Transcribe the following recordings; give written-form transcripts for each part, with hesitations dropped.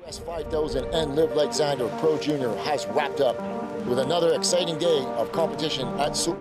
US 5000 and Live Like Zander Pro Junior has wrapped up with another exciting day of competition at Super.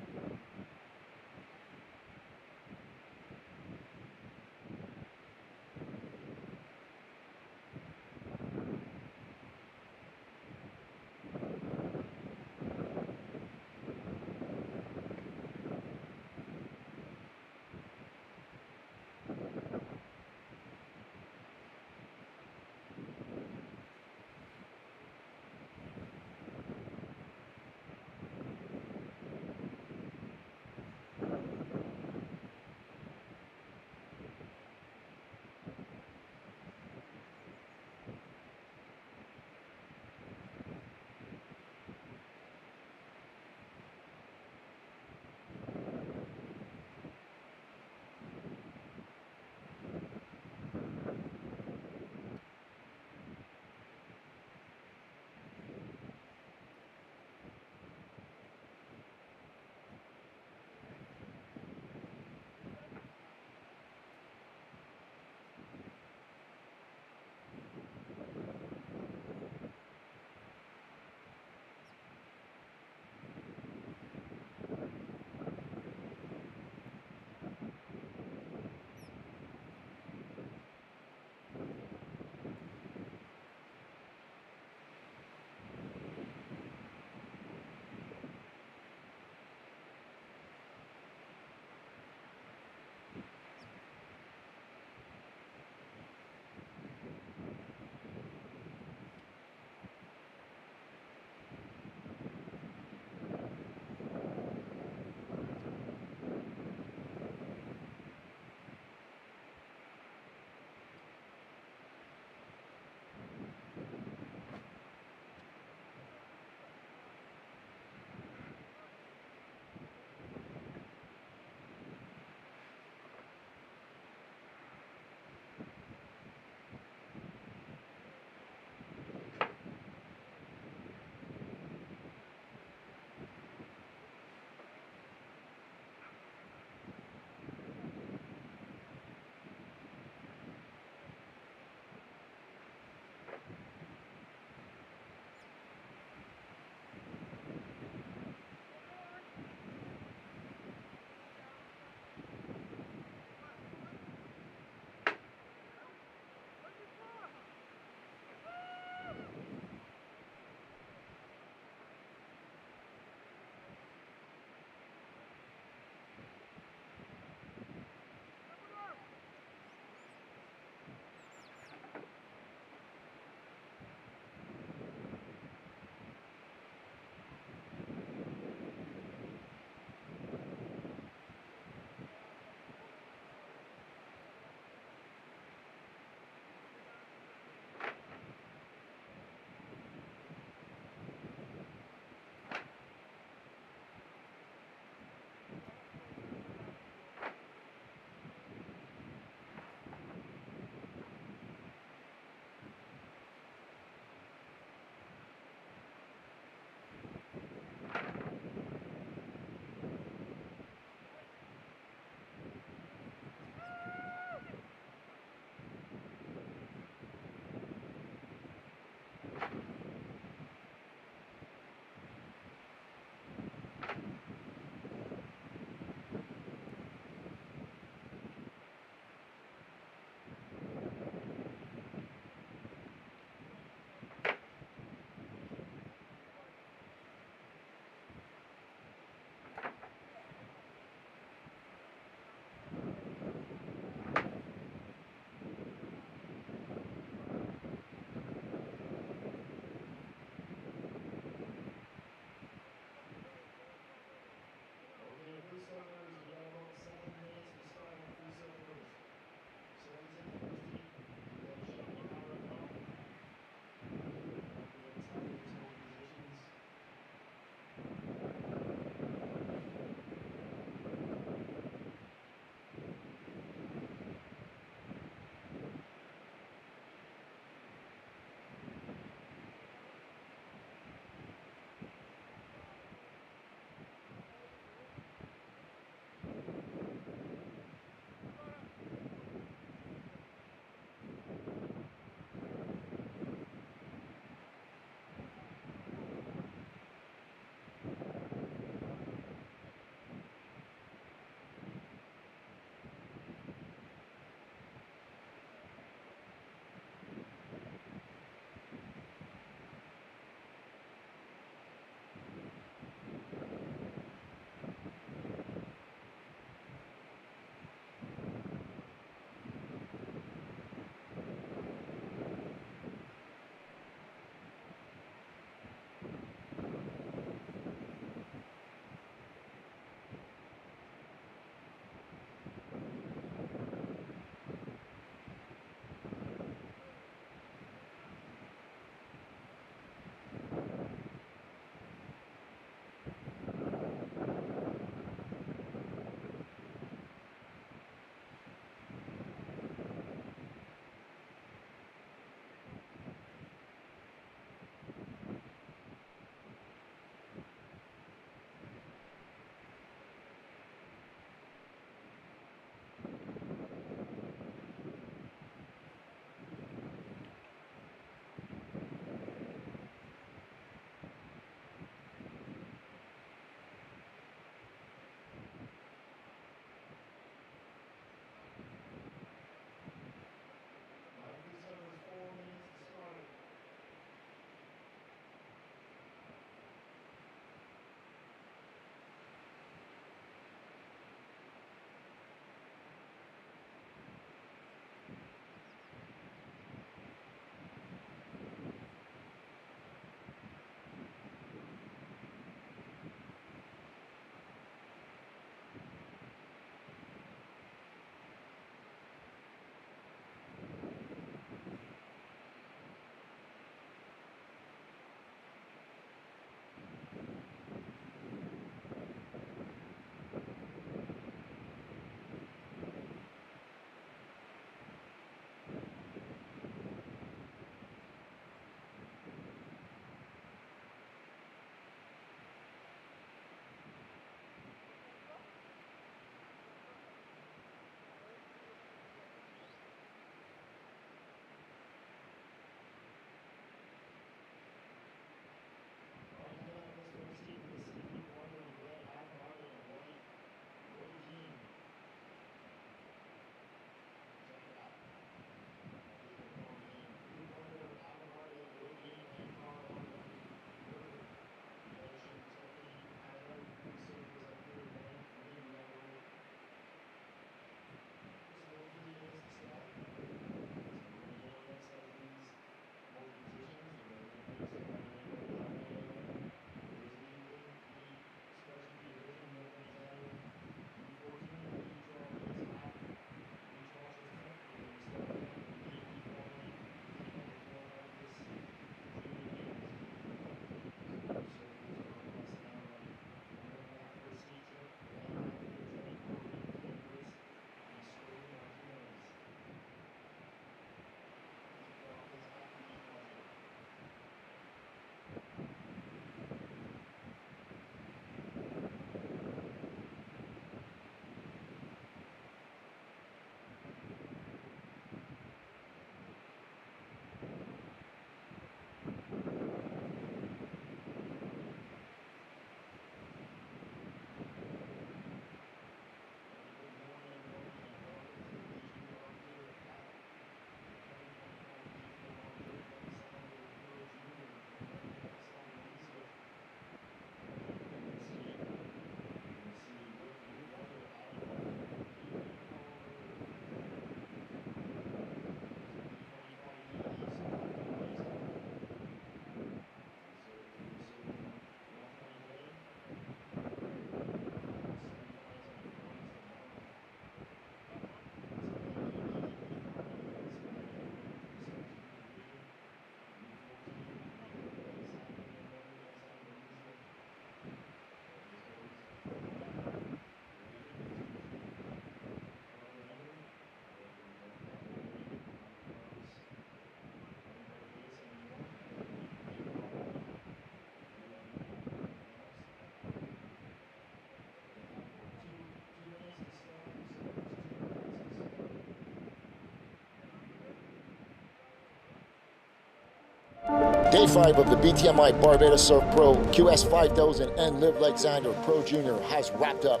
Day 5 of the BTMI Barbados Surf Pro QS 5000 and Live Like Zander Pro Junior has wrapped up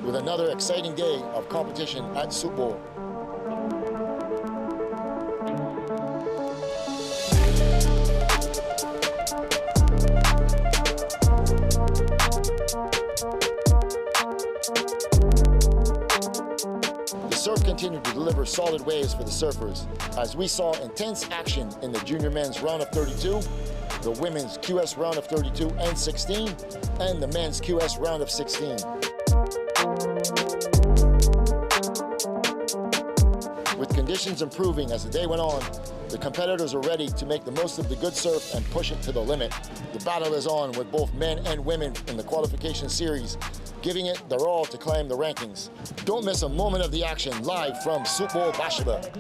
with another exciting day of competition at Soup Bowl. The surf continued to deliver solid waves for the surfers as we saw intense action in the junior men's round of 32, the women's QS round of 32 and 16, and the men's QS round of 16. With conditions improving as the day went on, the competitors are ready to make the most of the good surf and push it to the limit. The battle is on with both men and women in the qualification series, giving it their all to climb the rankings. Don't miss a moment of the action live from Soup Bowl, Bathsheba.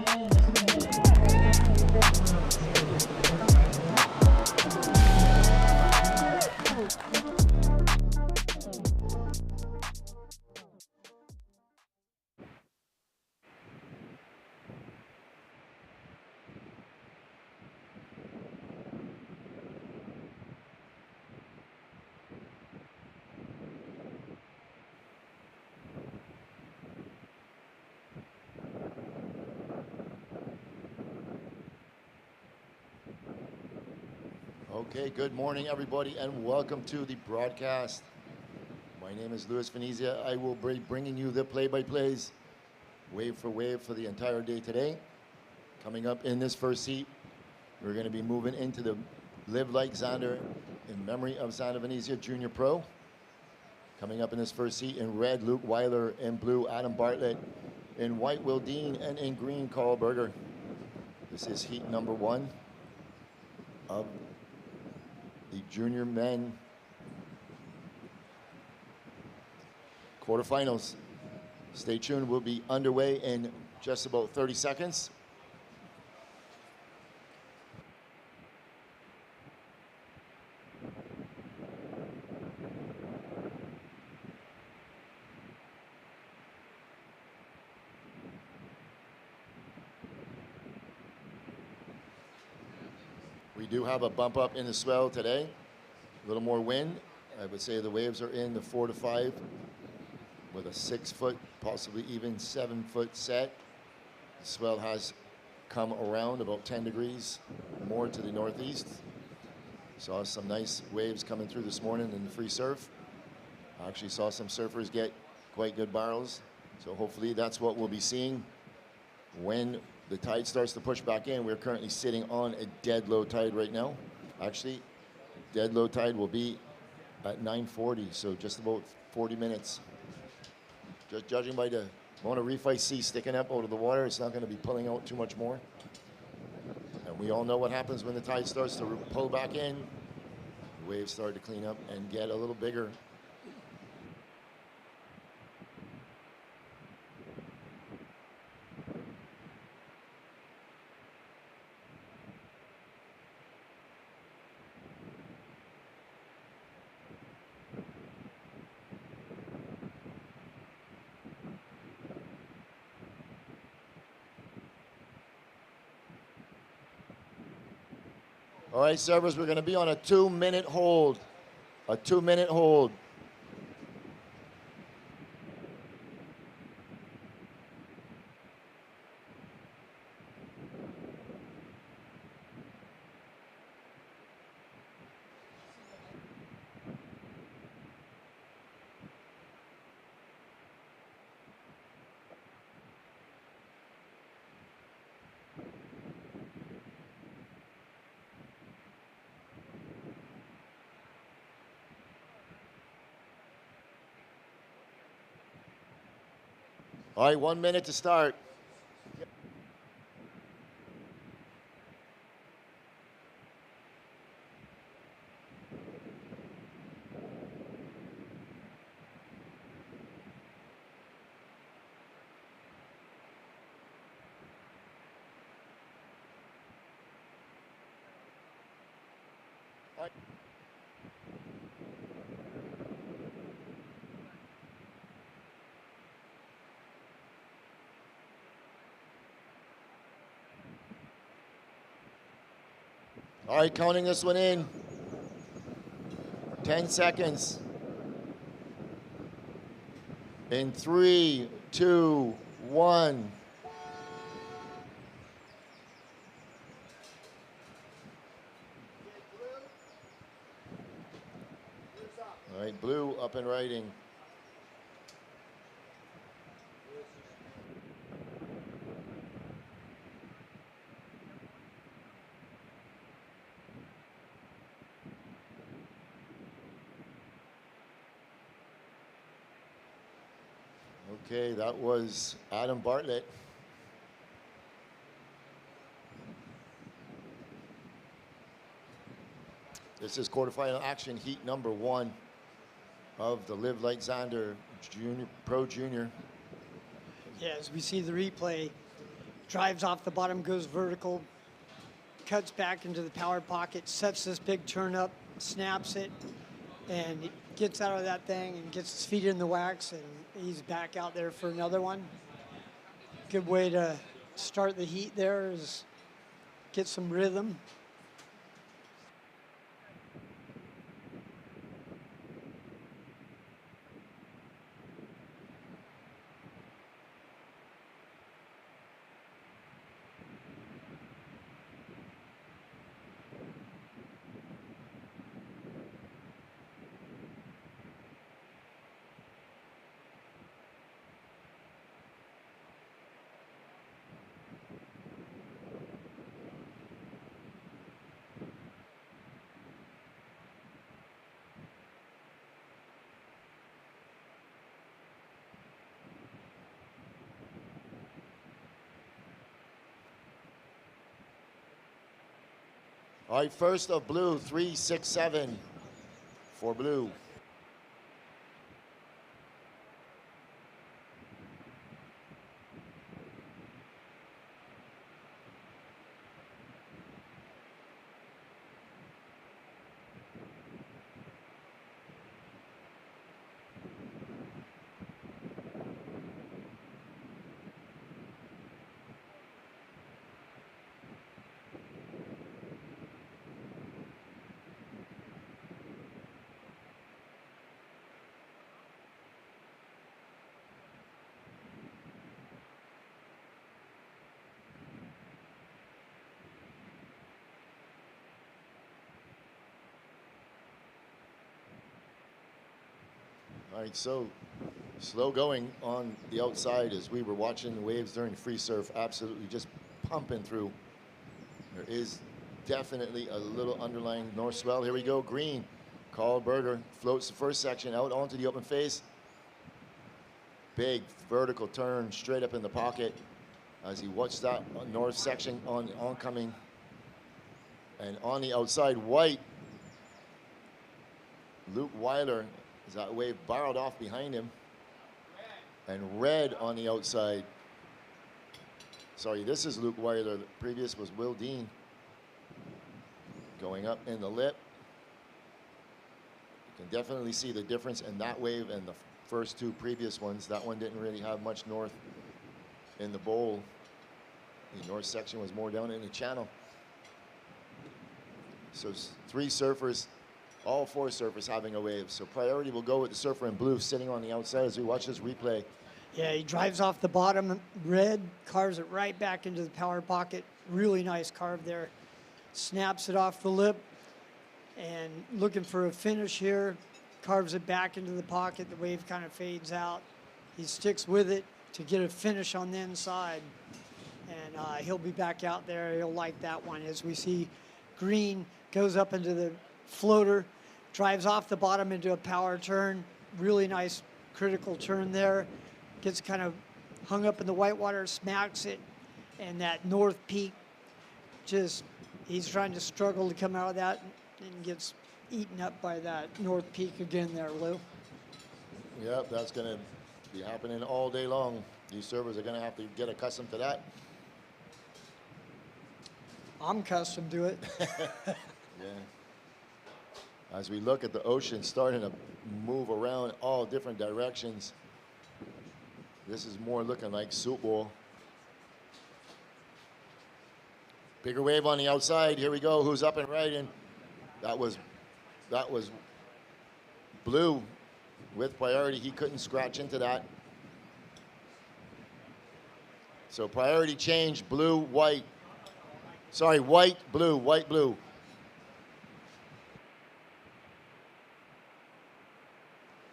Okay, good morning everybody and welcome to the broadcast. My name is Zander Venezia. I will be bringing you the play-by-plays, wave for wave for the entire day today. Coming up in this first heat, we're going to be moving into the Live Like Zander in memory of Zander Venezia Junior Pro. Coming up in this first heat in red, Luke Weiler, in blue, Adam Bartlett, in white, Will Dean, and in green, Carl Berger. This is heat number 1 of the junior men quarterfinals. Stay tuned, we'll be underway in just about 30 seconds. We do have a bump up in the swell today, a little more wind. I would say the waves are in the 4 to 5 with a 6 foot, possibly even 7 foot set. The swell has come around about 10 degrees more to the northeast. Saw some nice waves coming through this morning in the free surf. I actually saw some surfers get quite good barrels. So hopefully that's what we'll be seeing when the tide starts to push back in. We're currently sitting on a dead low tide right now. Actually, dead low tide will be at 9:40, so just about 40 minutes. Just judging by the amount of reef I see sticking up out of the water, it's not going to be pulling out too much more. And we all know what happens when the tide starts to pull back in. The waves start to clean up and get a little bigger. All right, servers, we're going to be on a 2-minute hold. A 2-minute hold. All right, 1 minute to start. All right. All right, counting this one in. 10 seconds. In 3, 2, 1. All right, blue up and riding. Okay, that was Adam Bartlett. This is quarterfinal action, heat number 1 of the Live Like Zander Junior Pro Junior. Yeah, as we see the replay, drives off the bottom, goes vertical, cuts back into the power pocket, sets this big turn up, snaps it, and gets out of that thing and gets his feet in the wax, and he's back out there for another one. Good way to start the heat there is get some rhythm. All right, first of blue, 3, 6, 7 for blue. All right, so slow going on the outside as we were watching the waves during free surf, absolutely just pumping through. There is definitely a little underlying north swell. Here we go, green. Carl Berger floats the first section out onto the open face. Big vertical turn straight up in the pocket as he watched that north section on oncoming. And on the outside, white. Luke Weiler, as that wave barreled off behind him. And red on the outside. Sorry, this is Luke Weiler. The previous was Will Dean. Going up in the lip. You can definitely see the difference in that wave and the first 2 previous ones. That one didn't really have much north in the bowl. The north section was more down in the channel. So 3 surfers, all 4 surfers having a wave. So priority will go with the surfer in blue sitting on the outside as we watch this replay. Yeah, he drives off the bottom, red, carves it right back into the power pocket. Really nice carve there. Snaps it off the lip and looking for a finish here. Carves it back into the pocket. The wave kind of fades out. He sticks with it to get a finish on the inside. And he'll be back out there. He'll like that one. As we see green goes up into the floater, drives off the bottom into a power turn. Really nice critical turn there. Gets kind of hung up in the whitewater, smacks it, and that north peak, just, he's trying to struggle to come out of that and gets eaten up by that north peak again there, Lou. Yep, that's going to be happening all day long. These servers are going to have to get accustomed to that. I'm accustomed to it. Yeah. As we look at the ocean starting to move around all different directions, this is more looking like soup bowl. Bigger wave on the outside. Here we go. Who's up and right? And that was blue with priority. He couldn't scratch into that. So priority change, blue, white. Sorry, white, blue, white, blue.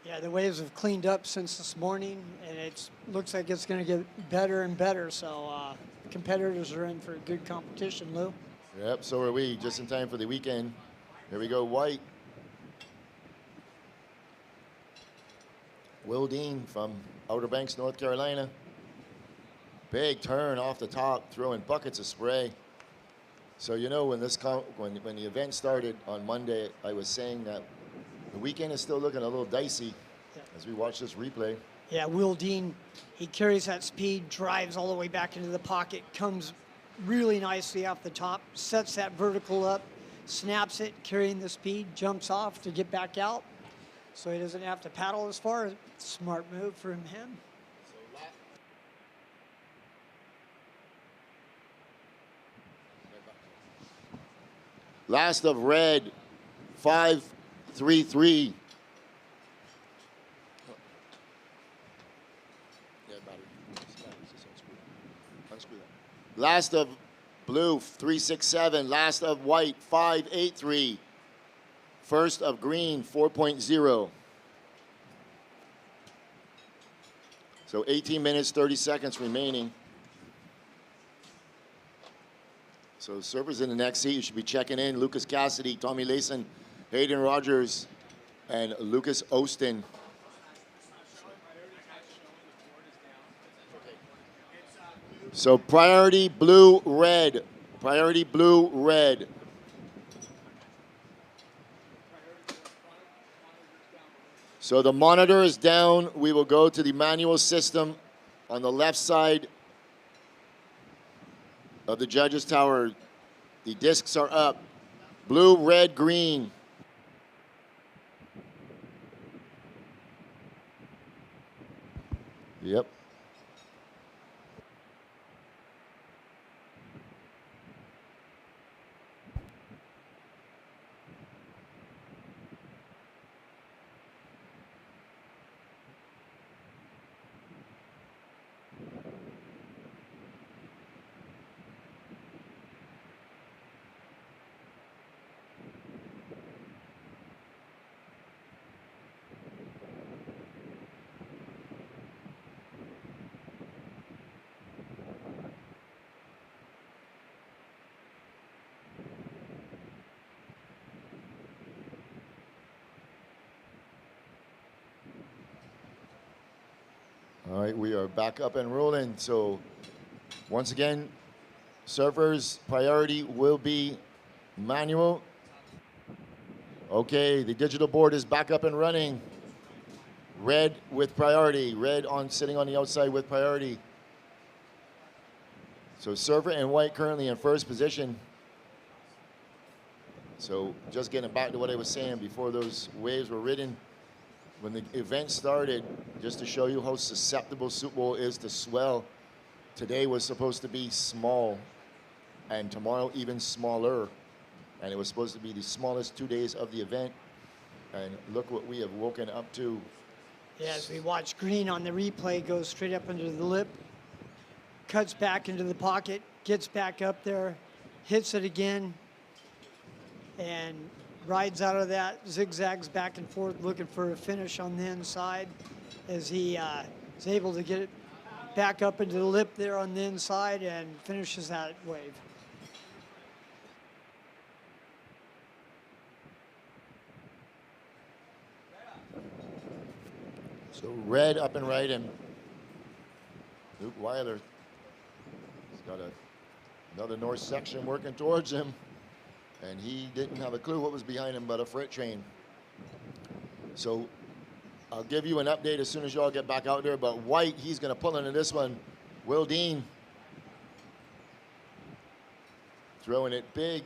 Yeah, the waves have cleaned up since this morning, and it looks like it's going to get better and better. So competitors are in for a good competition, Lou. Yep, so are we, just in time for the weekend. Here we go, white. Will Dean from Outer Banks, North Carolina. Big turn off the top, throwing buckets of spray. So you know when when the event started on Monday, I was saying that the weekend is still looking a little dicey as we watch this replay. Yeah, Will Dean, he carries that speed, drives all the way back into the pocket, comes really nicely off the top, sets that vertical up, snaps it, carrying the speed, jumps off to get back out. So he doesn't have to paddle as far. Smart move from him. Last of red, 5-3-3. Last of blue, 3-6-7. Last of white, 5-8-3. First of green, 4.0. So 18 minutes, 30 seconds remaining. So servers in the next seat, you should be checking in. Lucas Cassidy, Tommy Layson, Hayden Rogers, and Lucas Ostin. So priority blue, red. Priority blue, red. So the monitor is down. We will go to the manual system on the left side of the judges' tower. The discs are up. Blue, red, green. Yep. All right, we are back up and rolling. So once again, surfers priority will be manual. Okay, the digital board is back up and running. Red with priority. Red sitting on the outside with priority. So surfer and white currently in first position. So just getting back to what I was saying before those waves were ridden. When the event started, just to show you how susceptible Soup Bowl is to swell, today was supposed to be small, and tomorrow even smaller. And it was supposed to be the smallest 2 days of the event. And look what we have woken up to. Yeah, as we watch green on the replay, goes straight up under the lip, cuts back into the pocket, gets back up there, hits it again, and rides out of that, zigzags back and forth, looking for a finish on the inside as he is able to get it back up into the lip there on the inside and finishes that wave. So red up and right, and Luke Weiler has got another north section working towards him. And he didn't have a clue what was behind him but a freight train. So I'll give you an update as soon as y'all get back out there. But white, he's going to pull into this one. Will Dean throwing it big,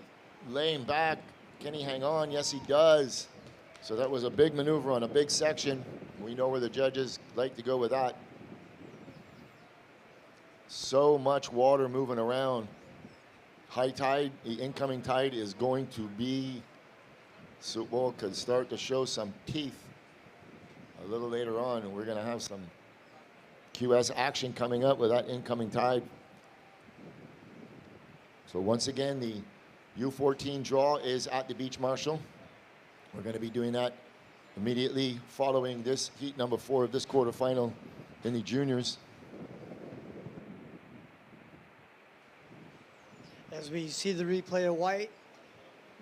laying back. Can he hang on? Yes, he does. So that was a big maneuver on a big section. We know where the judges like to go with that. So much water moving around. high tide, the incoming tide is going to be, Super could start to show some teeth a little later on, and we're going to have some QS action coming up with that incoming tide. So once again, the U14 draw is at the Beach Marshal. We're going to be doing that immediately following this heat number 4 of this quarterfinal in the juniors. As we see the replay of White,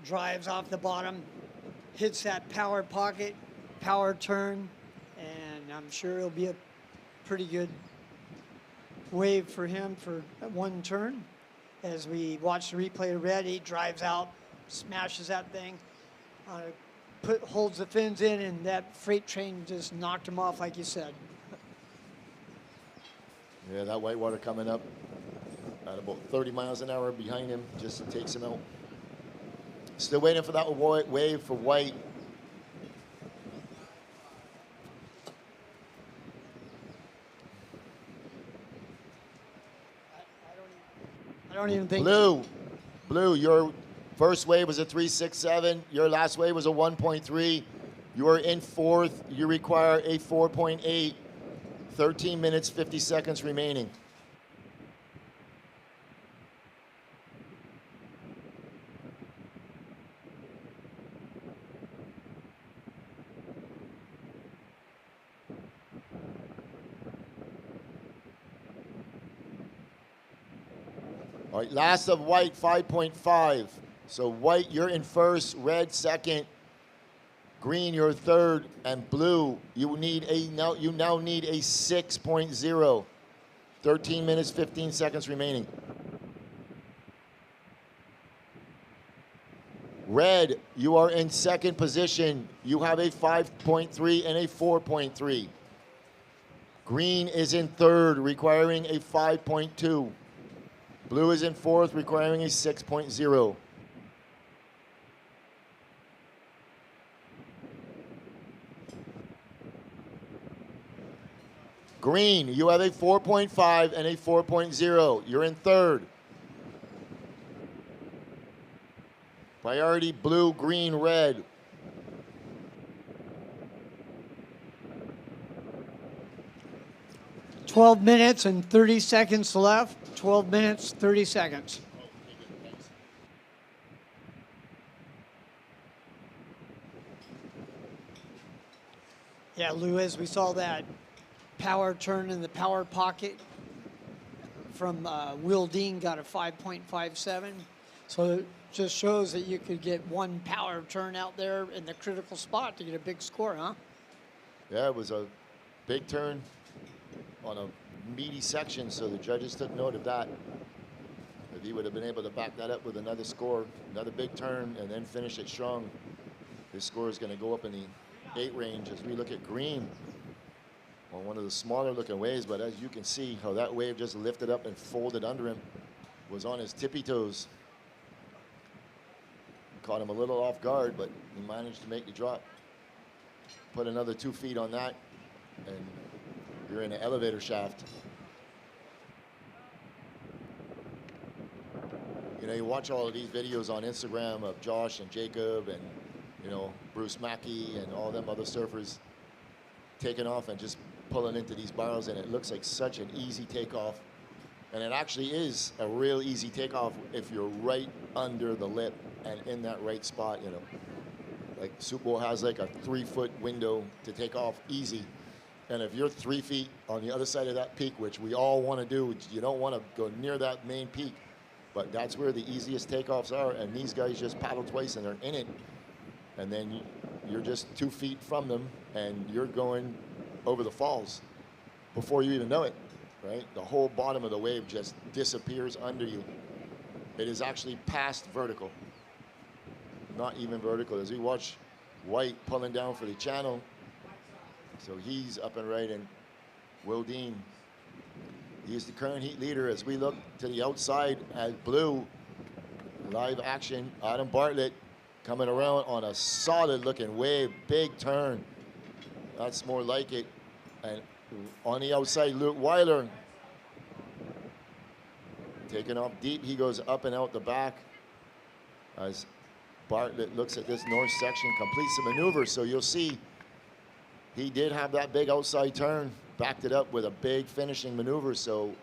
drives off the bottom, hits that power pocket, power turn, and I'm sure it'll be a pretty good wave for him for one turn. As we watch the replay of Red, he drives out, smashes that thing, holds the fins in, and that freight train just knocked him off, like you said. Yeah, that whitewater coming up at about 30 miles an hour behind him just takes him out. Still waiting for that wave for White. I don't even think. Blue, your first wave was a 3.67. Your last wave was a 1.3. You are in 4th. You require a 4.8. 13 minutes, 50 seconds remaining. All right, last of White, 5.5. So White, you're in first, Red second, Green, you're third, and Blue, you now need a 6.0. 13 minutes, 15 seconds remaining. Red, you are in second position. You have a 5.3 and a 4.3. Green is in third, requiring a 5.2. Blue is in fourth, requiring a 6.0. Green, you have a 4.5 and a 4.0. You're in third. Priority blue, green, red. "12 minutes and 30 seconds left. 12 minutes, 30 seconds. Yeah, Lou, as we saw that power turn in the power pocket from Will Dean, got a 5.57. So it just shows that you could get one power turn out there in the critical spot to get a big score, huh? Yeah, it was a big turn on a meaty section, so the judges took note of that. If he would have been able to back that up with another score, another big turn, and then finish it strong, his score is going to go up in the 8 range. As we look at Green on one of the smaller looking waves, but as you can see how that wave just lifted up and folded under him, was on his tippy toes. Caught him a little off guard, but he managed to make the drop. Put another 2 feet on that, and you're in an elevator shaft. You know, you watch all of these videos on Instagram of Josh and Jacob and, you know, Bruce Mackey and all them other surfers taking off and just pulling into these barrels, and it looks like such an easy takeoff. And it actually is a real easy takeoff if you're right under the lip and in that right spot, you know. Like Super Bowl has like a 3-foot window to take off easy. And if you're 3 feet on the other side of that peak, which we all want to do, you don't want to go near that main peak, but that's where the easiest takeoffs are. And these guys just paddle twice and they're in it. And then you're just 2 feet from them and you're going over the falls before you even know it, right? The whole bottom of the wave just disappears under you. It is actually past vertical, not even vertical. As we watch White pulling down for the channel, so he's up and right, and Will Dean, he is the current heat leader. As we look to the outside at Blue, live action, Adam Bartlett coming around on a solid looking wave, big turn. That's more like it. And on the outside, Luke Weiler Taking off deep, he goes up and out the back as Bartlett looks at this north section, completes the maneuver. So you'll see he did have that big outside turn, backed it up with a big finishing maneuver. So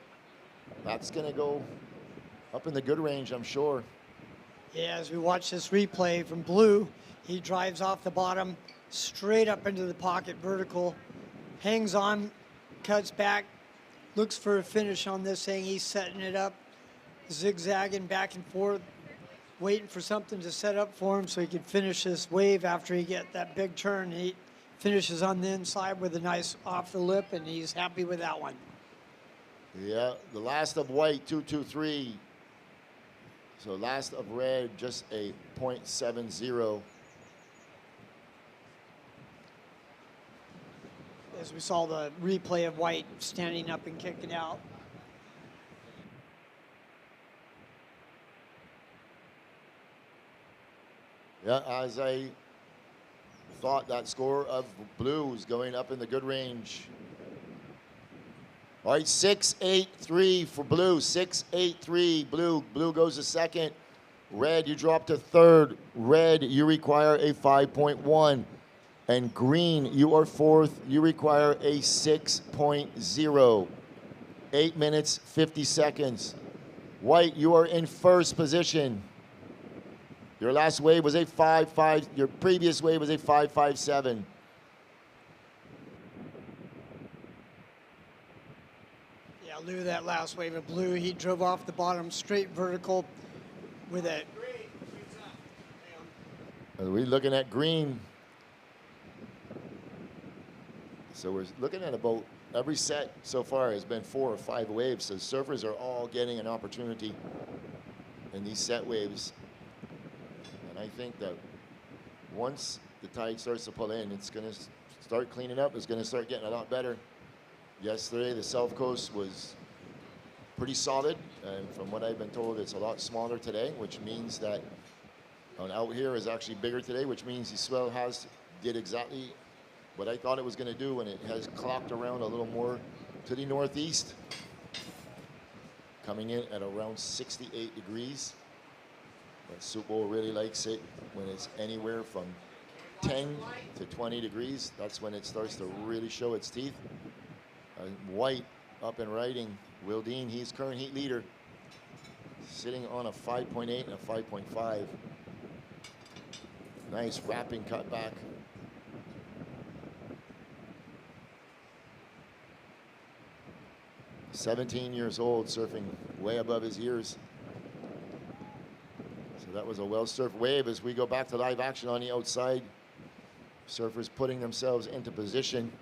that's going to go up in the good range, I'm sure. Yeah, as we watch this replay from Blue, he drives off the bottom, straight up into the pocket, vertical, hangs on, cuts back, looks for a finish on this thing. He's setting it up, zigzagging back and forth, waiting for something to set up for him so he can finish this wave after he get that big turn. He finishes on the inside with a nice off the lip, and he's happy with that one. Yeah, the last of white, 223. So last of red, just a .70. As we saw the replay of white standing up and kicking out. Yeah, as I thought, that score of blue was going up in the good range. All right, 6-8-3 for blue, 6-8-3, blue. Blue goes to second. Red, you drop to third. Red, you require a 5.1. And green, you are fourth. You require a 6.0. 8 minutes, 50 seconds. White, you are in first position. Your last wave was a 5.5. Your previous wave was a 5.57. Yeah, Lou, that last wave of blue, he drove off the bottom straight vertical with it. We're looking at green. So we're looking at about every set so far has been 4 or 5 waves. So surfers are all getting an opportunity in these set waves. And I think that once the tide starts to pull in, it's going to start cleaning up. It's going to start getting a lot better. Yesterday, the South Coast was pretty solid. And from what I've been told, it's a lot smaller today, which means that out here is actually bigger today, which means the swell did exactly what I thought it was going to do, and it has clocked around a little more to the northeast, coming in at around 68 degrees. But Soup Bowl really likes it when it's anywhere from 10 to 20 degrees. That's when it starts to really show its teeth. White up and riding. Will Dean, he's current heat leader, sitting on a 5.8 and a 5.5. Nice wrapping cut back. "17 years old, surfing way above his years." So that was a well-surfed wave. As we go back to live action on the outside, surfers putting themselves into position.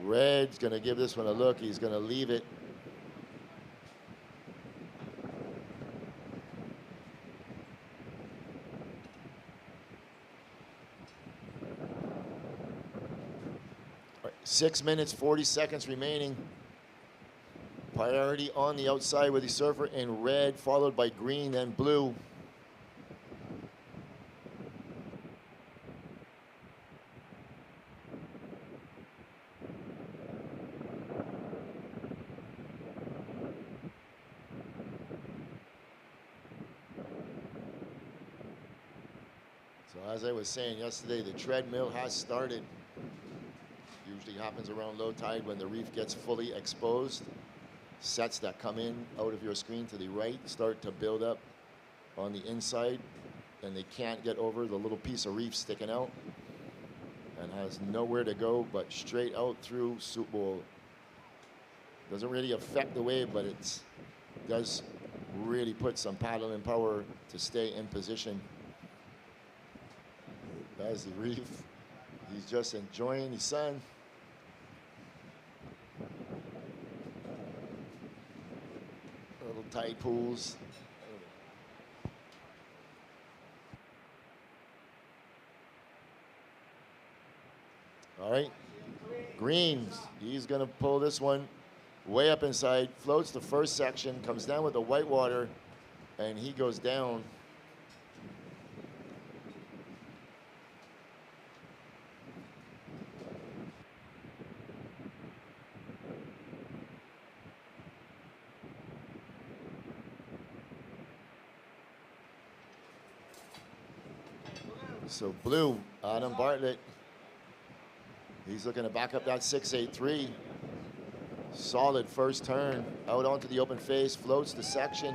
Red's going to give this one a look. He's going to leave it. All right, 6 minutes, 40 seconds remaining. Priority on the outside with the surfer in red, followed by green, then blue. So as I was saying yesterday, the treadmill has started. Usually happens around low tide when the reef gets fully exposed. Sets that come in out of your screen to the right start to build up on the inside, and they can't get over the little piece of reef sticking out, and has nowhere to go but straight out through Soup Bowl. Doesn't really affect the wave, but it does really put some paddling power to stay in position. There's the reef. He's just enjoying the sun. Little tide pools. All right. Greens. He's going to pull this one way up inside. Floats the first section. Comes down with the white water. And he goes down. So blue, Adam Bartlett. He's looking to back up that 6.83. Solid first turn. Out onto the open face, floats the section.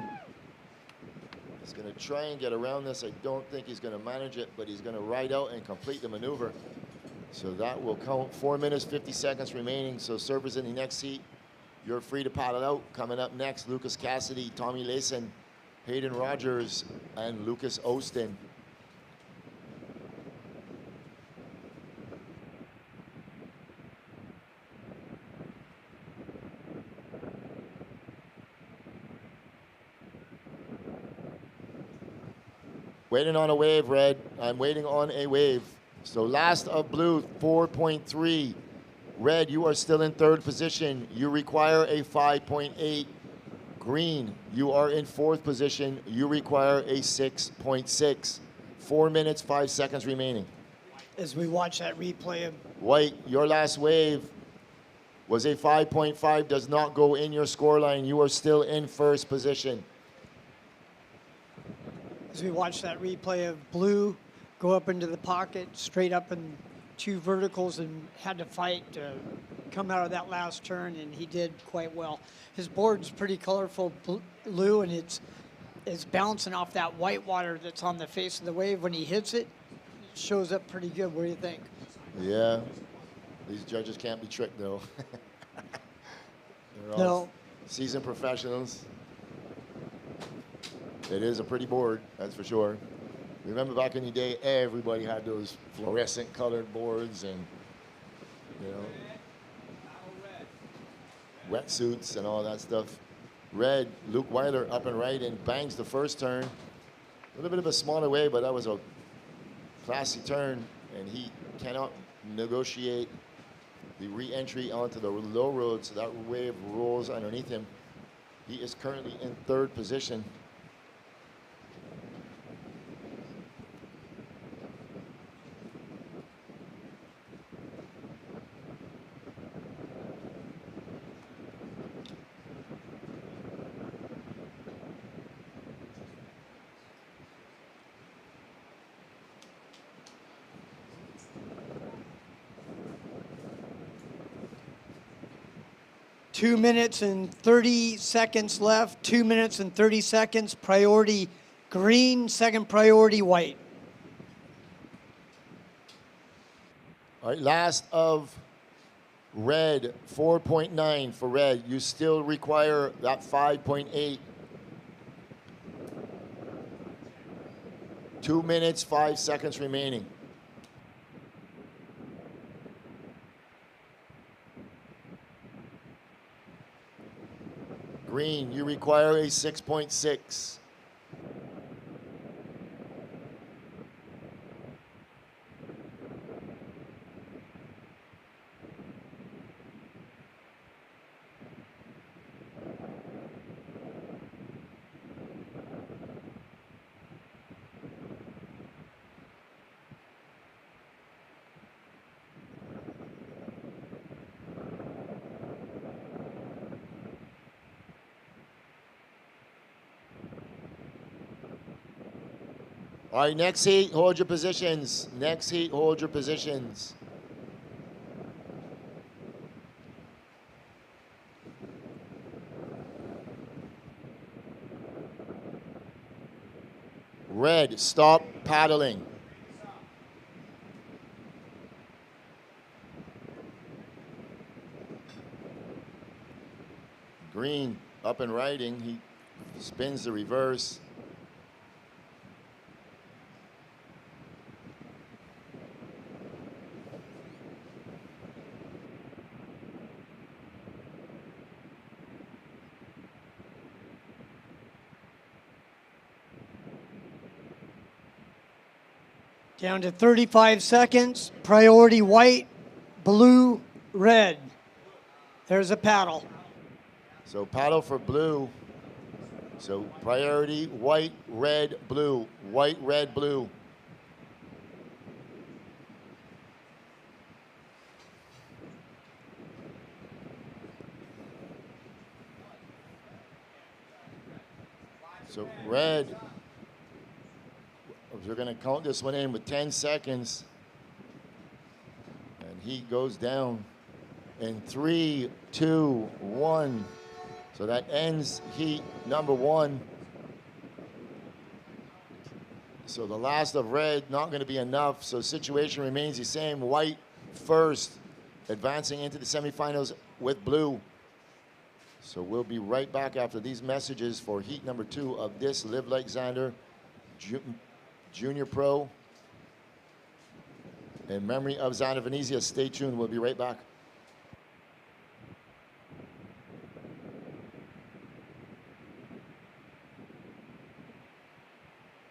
He's going to try and get around this. I don't think he's going to manage it, but he's going to ride out and complete the maneuver. So that will count. 4 minutes, 50 seconds remaining. So surfers in the next heat, you're free to paddle out. Coming up next, Lucas Cassidy, Tommy Layson, Hayden Rogers, and Lucas Ostin. Waiting on a wave, Red. I'm waiting on a wave. So last of blue, 4.3. Red, you are still in third position. You require a 5.8. Green, you are in fourth position. You require a 6.6. 4 minutes, 5 seconds remaining. As we watch that replay of White, your last wave was a 5.5, does not go in your scoreline. You are still in first position. as we watch that replay of blue go up into the pocket, straight up in 2 verticals, and had to fight to come out of that last turn, and he did quite well. His board's pretty colorful blue, and it's bouncing off that white water that's on the face of the wave. When he hits it, it shows up pretty good. What do you think? Yeah, these judges can't be tricked, though. They're all No. seasoned professionals. It is a pretty board, that's for sure. Remember back in the day, everybody had those fluorescent colored boards and, you know, wetsuits and all that stuff. Red, Luke Weiler up and right and bangs the first turn. A little bit of a smaller wave, but that was a classy turn, and he cannot negotiate the re-entry onto the low road, so that wave rolls underneath him. He is currently in third position. Two minutes and 30 seconds left. 2 minutes and 30 seconds. Priority green, second priority white. All right, last of red, 4.9 for red. You still require that 5.8. 2 minutes, 5 seconds remaining. Green, you require a 6.6. All right, next heat, hold your positions. Next heat, hold your positions. Red, stop paddling. Green, up and riding. He spins the reverse. Down to 35 seconds. Priority white, blue, red. There's a paddle. So paddle for blue. So priority white, red, blue. White, red, blue. So red. We're going to count this one in with 10 seconds. And he goes down in 3, 2, 1. So that ends heat number 1. So the last of red, not going to be enough. So situation remains the same. White first, advancing into the semifinals with blue. So we'll be right back after these messages for heat number 2 of this Live Like Zander Junior Pro. In memory of Zander Venezia, stay tuned. We'll be right back.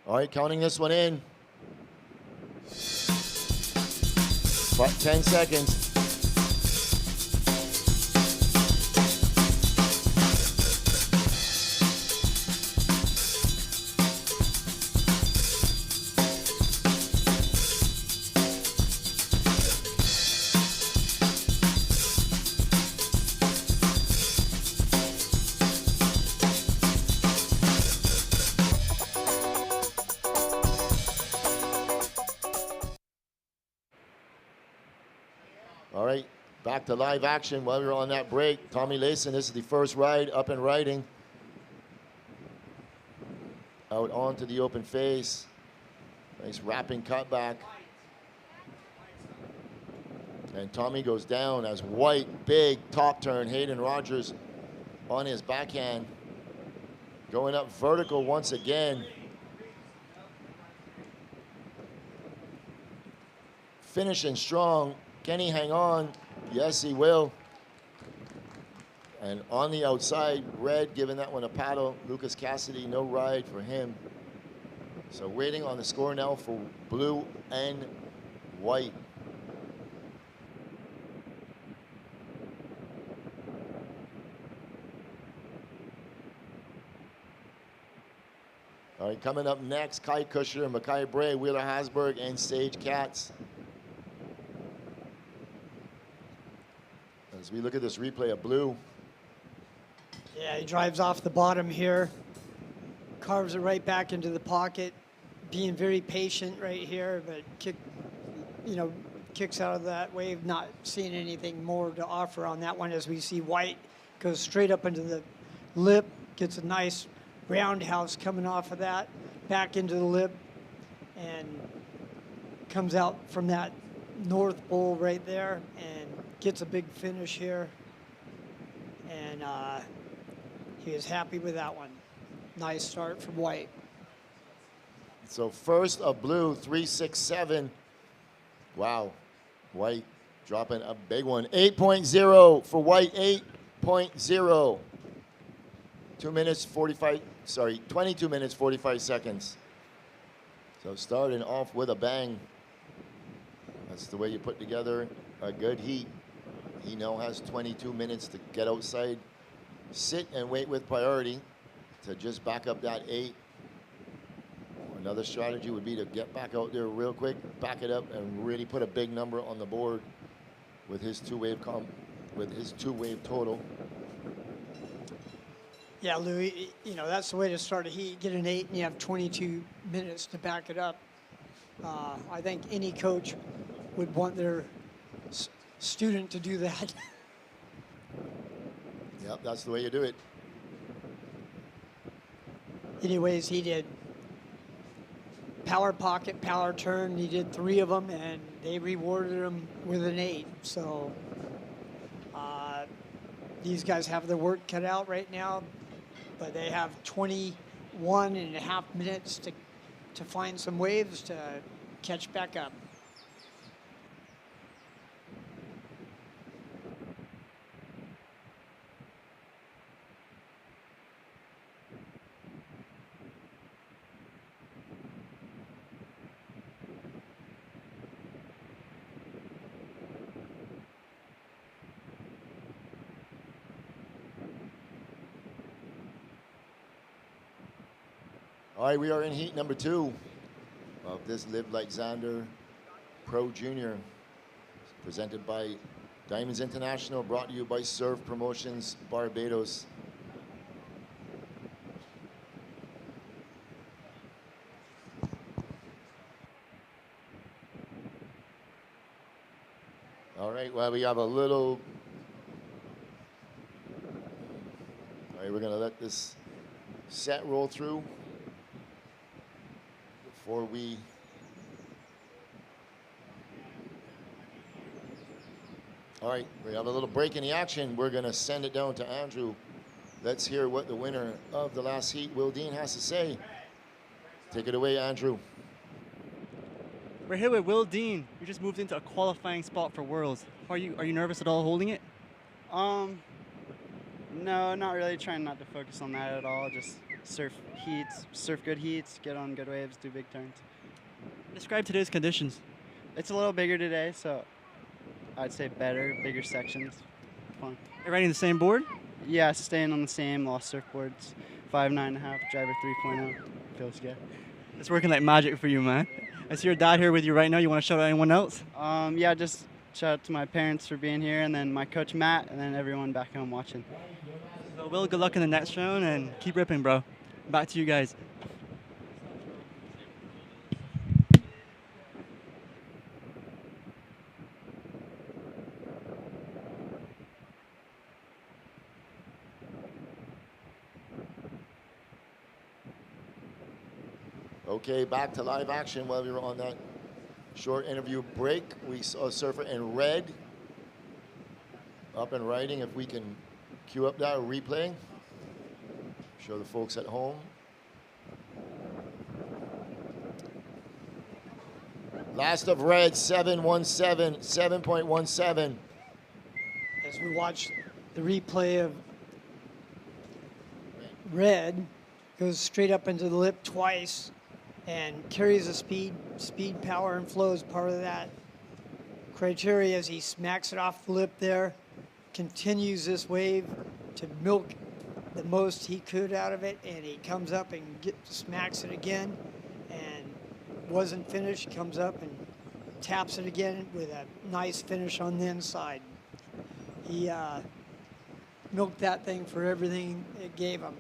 All right, counting this one in. 10 seconds. All right, back to live action while we were on that break. Tommy Layson, this is the first ride up and riding. Out onto the open face. Nice wrapping cutback. And Tommy goes down as White, big top turn. Hayden Rogers on his backhand. Going up vertical once again. Finishing strong. Can he hang on? Yes, he will. And on the outside, red giving that one a paddle. Lucas Cassidy, no ride for him. So waiting on the score now for blue and white. All right, coming up next, Kai Kusher, Mackay Bray, Wheeler Hasberg, and Sage Katz. As we look at this replay of blue. Yeah, he drives off the bottom here, carves it right back into the pocket, being very patient right here, but kicks out of that wave, not seeing anything more to offer on that one as we see White goes straight up into the lip, gets a nice roundhouse coming off of that, back into the lip, and comes out from that north bowl right there and gets a big finish here. And he is happy with that one. Nice start from White. So first of blue, 3.67. Wow, White dropping a big one. 8.0 for White, 8.0. 22 minutes, 45 seconds. So starting off with a bang. That's the way you put together a good heat. He now has 22 minutes to get outside, sit and wait with priority to just back up that 8. Another strategy would be to get back out there real quick, back it up, and really put a big number on the board with his two-wave total. Yeah, Louis, that's the way to start a heat. Get an 8 and you have 22 minutes to back it up. I think any coach would want their student to do that. Yep, that's the way you do it. Anyways, he did power pocket, power turn. He did 3 of them, and they rewarded him with an 8. So these guys have their work cut out right now, but they have 21 and a half minutes to find some waves to catch back up. All right, we are in heat number 2 of this Live Like Zander Pro Junior, presented by Diamonds International, brought to you by Surf Promotions Barbados. Well, we have a little. All right, we're gonna let this set roll through before we. All right, we have a little break in the action. We're gonna send it down to Andrew. Let's hear what the winner of the last heat, Will Dean, has to say. Take it away, Andrew. We're here with Will Dean. You just moved into a qualifying spot for Worlds. Are you nervous at all holding it? No, not really. Trying not to focus on that at all. Just surf heats, surf good heats, get on good waves, do big turns. Describe today's conditions. It's a little bigger today, so I'd say better, bigger sections. Fun. Are you riding the same board? Yeah, staying on the same lost surfboards. 5.5, driver 3.0. Feels good. It's working like magic for you, man. I see your dad here with you right now. You want to shout out anyone else? Yeah, just shout out to my parents for being here, and then my coach Matt, and then everyone back home watching. So Will, good luck in the next round and keep ripping, bro. Back to you guys. Okay, back to live action. While we were on that short interview break, we saw a surfer in red up and riding. If we can cue up that replay, show the folks at home. Last of red, 7.17, 7.17. As we watch the replay of red, goes straight up into the lip twice and carries the speed, power, and flow as part of that criteria as he smacks it off the lip there, continues this wave to milk the most he could out of it, and he comes up and smacks it again, and wasn't finished, comes up and taps it again with a nice finish on the inside. He milked that thing for everything it gave him.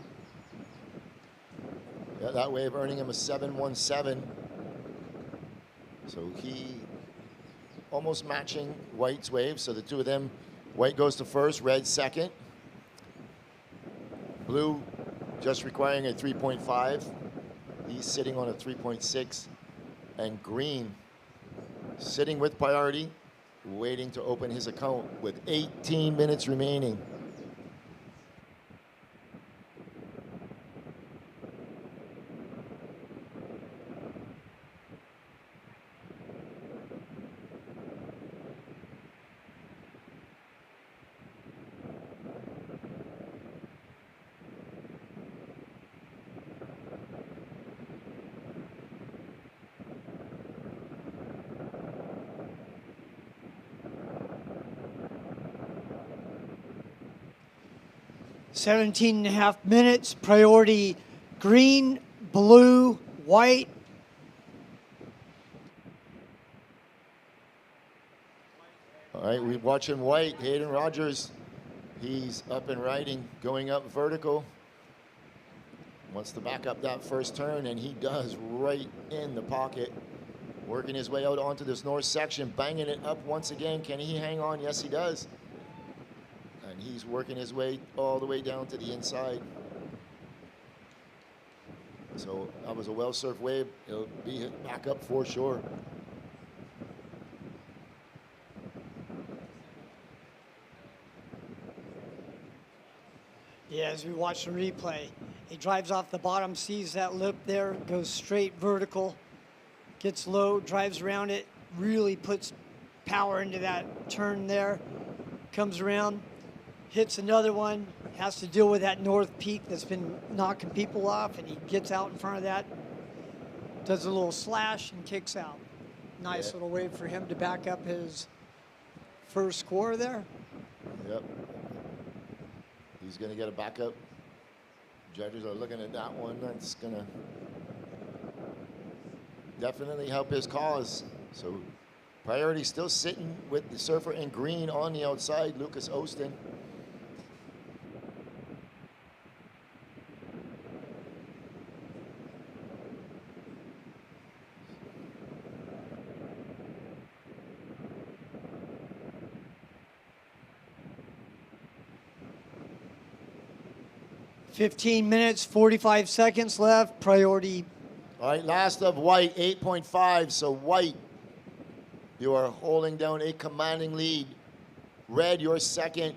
Yeah, that wave earning him a 7.17. So he almost matching White's wave. So the two of them, White goes to first, red second. Blue just requiring a 3.5. He's sitting on a 3.6. And green sitting with priority, waiting to open his account with 18 minutes remaining. Seventeen and a half minutes, priority green, blue, white. All right, we're watching White, Hayden Rogers. He's up and riding, going up vertical. Wants to back up that first turn, and he does right in the pocket. Working his way out onto this north section, banging it up once again. Can he hang on? Yes, he does. And he's working his way all the way down to the inside. So that was a well-surfed wave. It'll be hit back up for sure. Yeah, as we watch the replay, he drives off the bottom, sees that lip there, goes straight vertical, gets low, drives around it, really puts power into that turn there, comes around, hits another one, has to deal with that north peak that's been knocking people off, and he gets out in front of that, does a little slash and kicks out. Nice little wave for him to back up his first score there. Yep. He's going to get a backup. Judges are looking at that one. That's going to definitely help his cause. So priority still sitting with the surfer in green on the outside, Lucas Ostin. 15 minutes, 45 seconds left. Priority. All right, last of white, 8.5. So white, you are holding down a commanding lead. Red, you're second.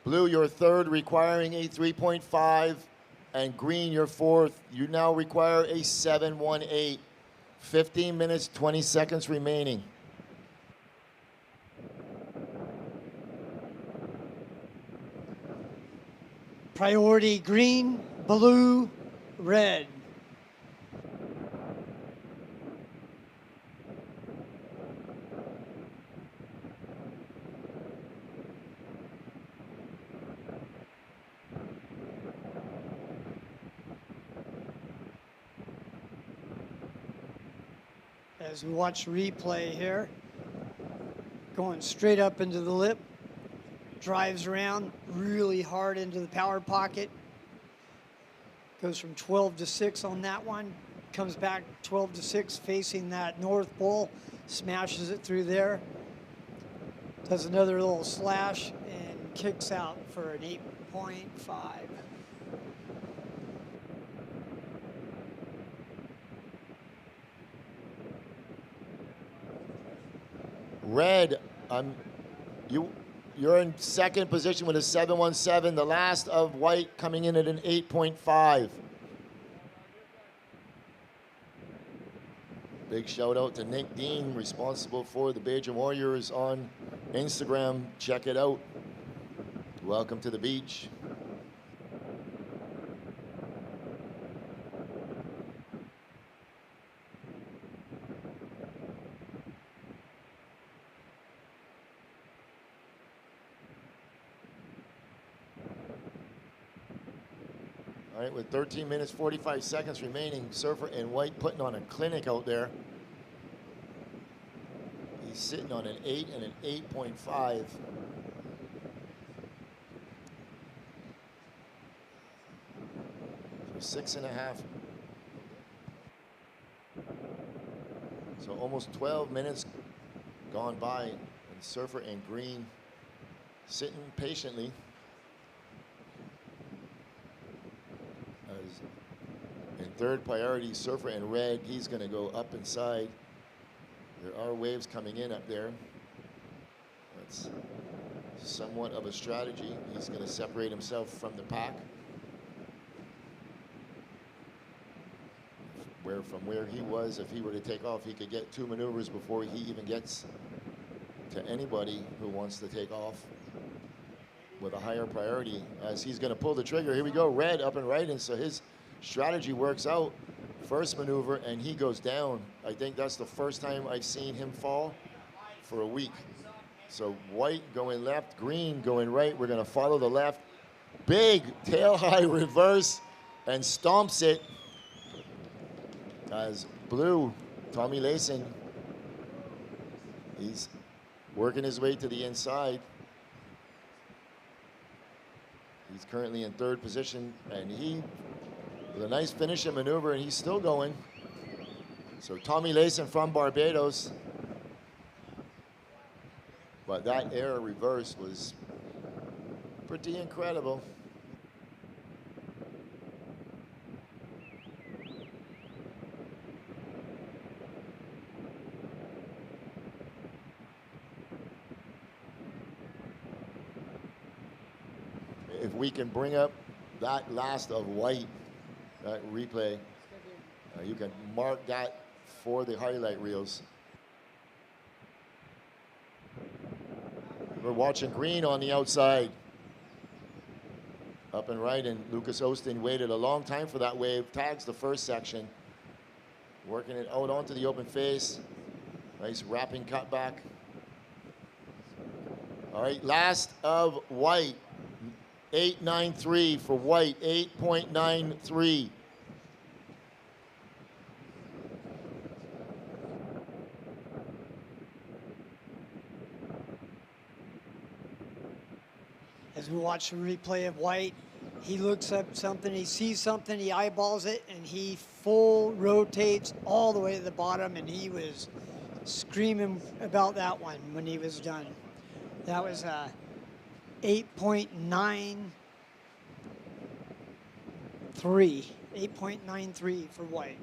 Blue, you're third, requiring a 3.5. And green, you're fourth. You now require a 7.18. 15 minutes, 20 seconds remaining. Priority green, blue, red. As we watch replay here, going straight up into the lip, drives around really hard into the power pocket, goes from 12 to 6 on that one, comes back 12 to 6 facing that north pole, smashes it through there, does another little slash and kicks out for an 8.5. Red, you're in second position with a 7.17. The last of white coming in at an 8.5. Big shout out to Nick Dean, responsible for the Bajan Warriors on Instagram. Check it out. Welcome to the beach. All right, with 13 minutes, 45 seconds remaining, Surfer in white putting on a clinic out there. He's sitting on an 8 and an 8.5. So 6.5. So almost 12 minutes gone by, and Surfer in green sitting patiently. In third priority, Surfer in red, he's going to go up inside. There are waves coming in up there. That's somewhat of a strategy. He's going to separate himself from the pack. From where he was, if he were to take off, he could get 2 maneuvers before he even gets to anybody who wants to take off with a higher priority, as he's going to pull the trigger. Here we go, red up and right, and so his strategy works out. First maneuver, and he goes down. I think that's the first time I've seen him fall for a week. So white going left, green going right. We're going to follow the left. Big tail high reverse and stomps it as blue, Tommy Layson, he's working his way to the inside. He's currently in third position, and he, with a nice finishing maneuver, and he's still going. So Tommy Layson from Barbados. But that air reverse was pretty incredible. If we can bring up that last of white, that replay, you can mark that for the highlight reels. We're watching green on the outside. Up and right, and Lucas Ostin waited a long time for that wave, tags the first section. Working it out onto the open face. Nice wrapping cutback. All right, last of white. 8.93 for white, 8.93. As we watch the replay of white, he looks up something, he sees something, he eyeballs it, and he full rotates all the way to the bottom, and he was screaming about that one when he was done. That was 8.9. 8.93 for white.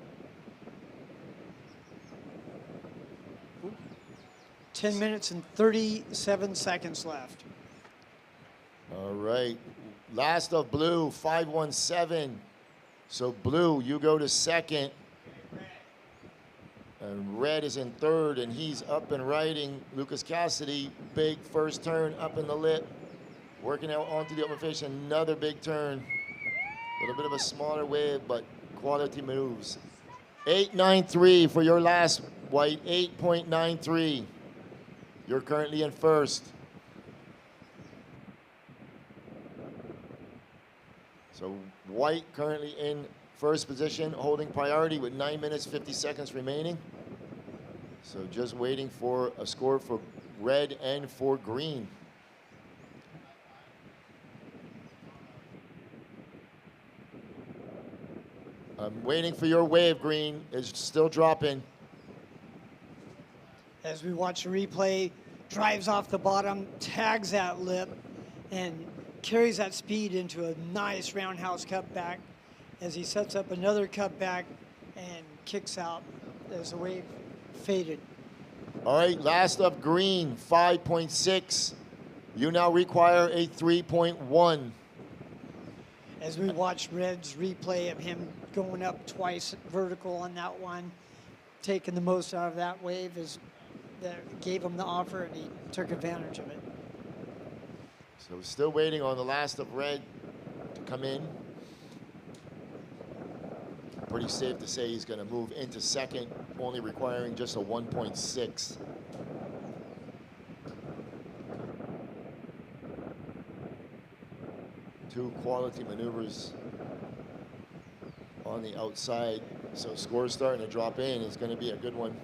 10 minutes and 37 seconds left. All right. Last of blue, 517. So blue, you go to second. And red is in third, and he's up and riding. Lucas Cassidy, big first turn up in the lip. Working out onto the open fish, another big turn. A little bit of a smaller wave, but quality moves. 8.93 for your last white, 8.93. You're currently in first. So white currently in first position, holding priority with 9 minutes, 50 seconds remaining. So just waiting for a score for red and for green. I'm waiting for your wave, green. It's still dropping. As we watch the replay, drives off the bottom, tags that lip, and carries that speed into a nice roundhouse cutback as he sets up another cutback and kicks out as the wave faded. All right, last of green, 5.6. You now require a 3.1. As we watch red's replay of him going up twice vertical on that one, taking the most out of that wave is that gave him the offer, and he took advantage of it. So still waiting on the last of red to come in. Pretty safe to say he's going to move into second, only requiring just a 1.6. Two quality maneuvers on the outside. So score's starting to drop in. It's going to be a good one.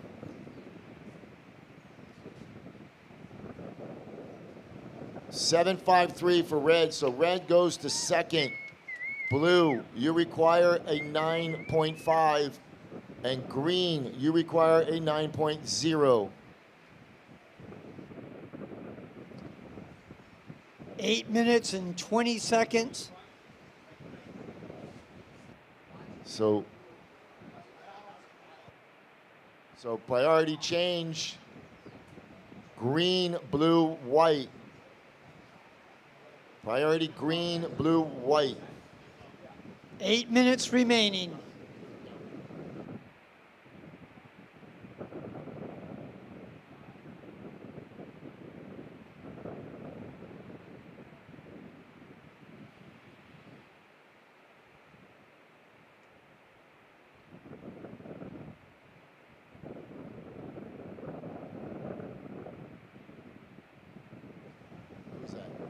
$7.53 for red. So red goes to second. Blue, you require a 9.5. And green, you require a 9.0. 8 minutes and 20 seconds. So priority change. Green, blue, white. Priority green, blue, white. 8 minutes remaining.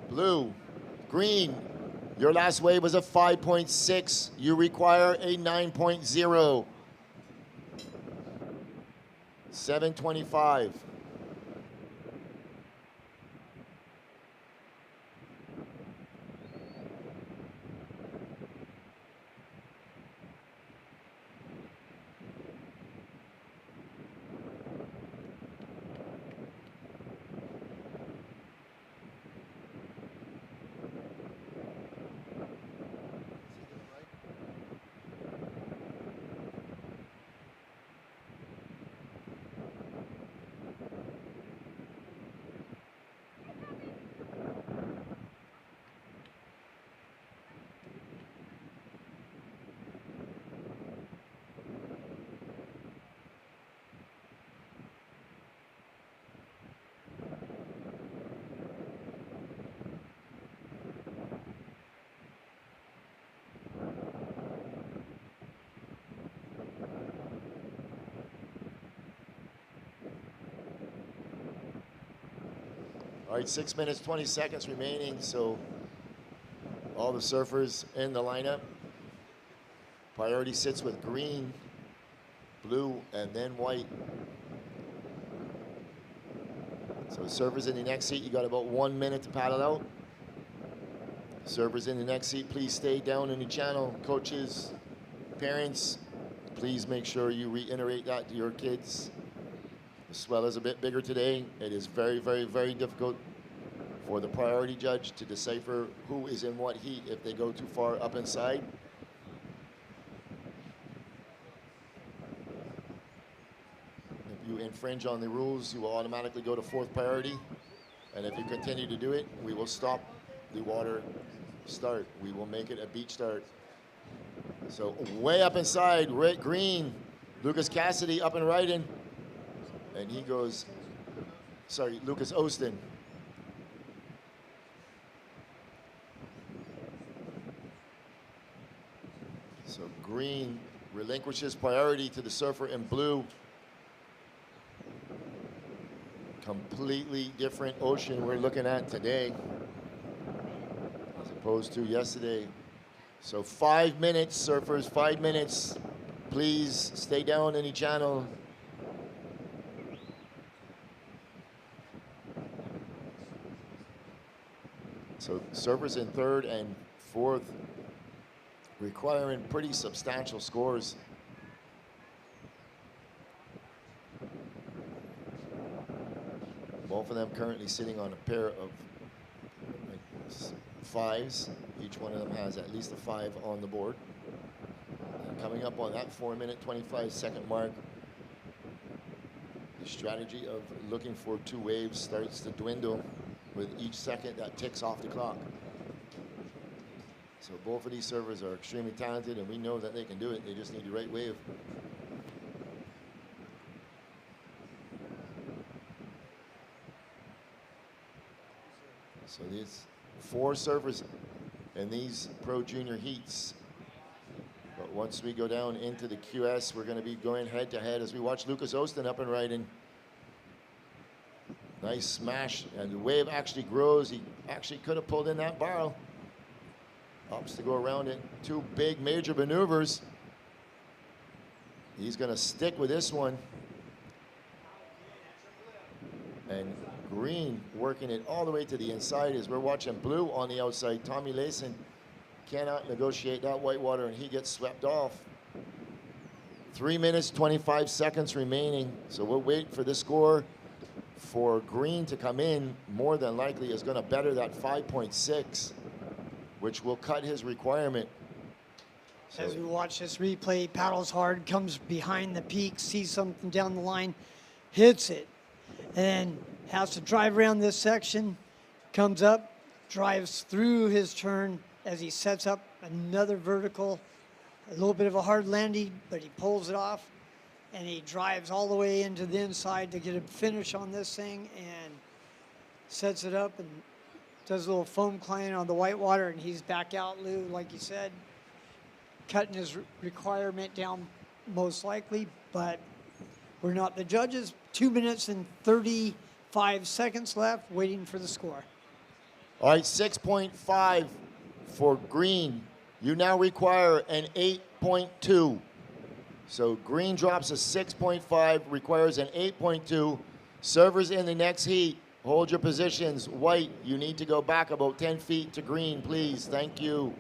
Blue, green, your last wave was a 5.6. You require a 9.0. 7.25. All right, 6 minutes, 20 seconds remaining. So all the surfers in the lineup. Priority sits with green, blue, and then white. So surfers in the next seat, you got about 1 minute to paddle out. Surfers in the next seat, please stay down in the channel. Coaches, parents, please make sure you reiterate that to your kids. The swell is a bit bigger today. It is very, very, very difficult for the priority judge to decipher who is in what heat if they go too far up inside. infringe on the rules, you will automatically go to 4th priority. And if you continue to do it, we will stop the water start. We will make it a beach start. So way up inside, green, Lucas Cassidy up and riding. And he goes, sorry, Lucas Ostin. So green relinquishes priority to the surfer in blue. Completely different ocean we're looking at today as opposed to yesterday. So 5 minutes, surfers, 5 minutes. Please stay down any channel. So surfers in 3rd and 4th requiring pretty substantial scores. Both of them currently sitting on a pair of 5s. Each one of them has at least a 5 on the board. And coming up on that 4-minute, 25-second mark, the strategy of looking for 2 waves starts to dwindle with each second that ticks off the clock. So both of these servers are extremely talented, and we know that they can do it. They just need the right wave. So these 4 surfers in these Pro Junior heats. But once we go down into the QS, we're going to be going head-to-head as we watch Lucas Ostin up and riding. Nice smash, and the wave actually grows. He actually could have pulled in that barrel. Opts to go around it. 2 big major maneuvers. He's going to stick with this one. And green working it all the way to the inside as we're watching blue on the outside. Tommy Layson cannot negotiate that whitewater, and he gets swept off. 3 minutes, 25 seconds remaining. So we'll wait for the score for green to come in. More than likely is going to better that 5.6, which will cut his requirement. So as we watch this replay, paddles hard, comes behind the peak, sees something down the line, hits it, and then has to drive around this section, comes up, drives through his turn as he sets up another vertical, a little bit of a hard landing, but he pulls it off, and he drives all the way into the inside to get a finish on this thing and sets it up and does a little foam climb on the whitewater, and he's back out, Lou, like you said, cutting his requirement down most likely, but we're not the judges. 2 minutes and 35 seconds left, waiting for the score. all right, 6.5 for green. You now require an 8.2. So green drops a 6.5, requires an 8.2. Servers in the next heat, hold your positions. White, you need to go back about 10 feet to green, please. Thank you.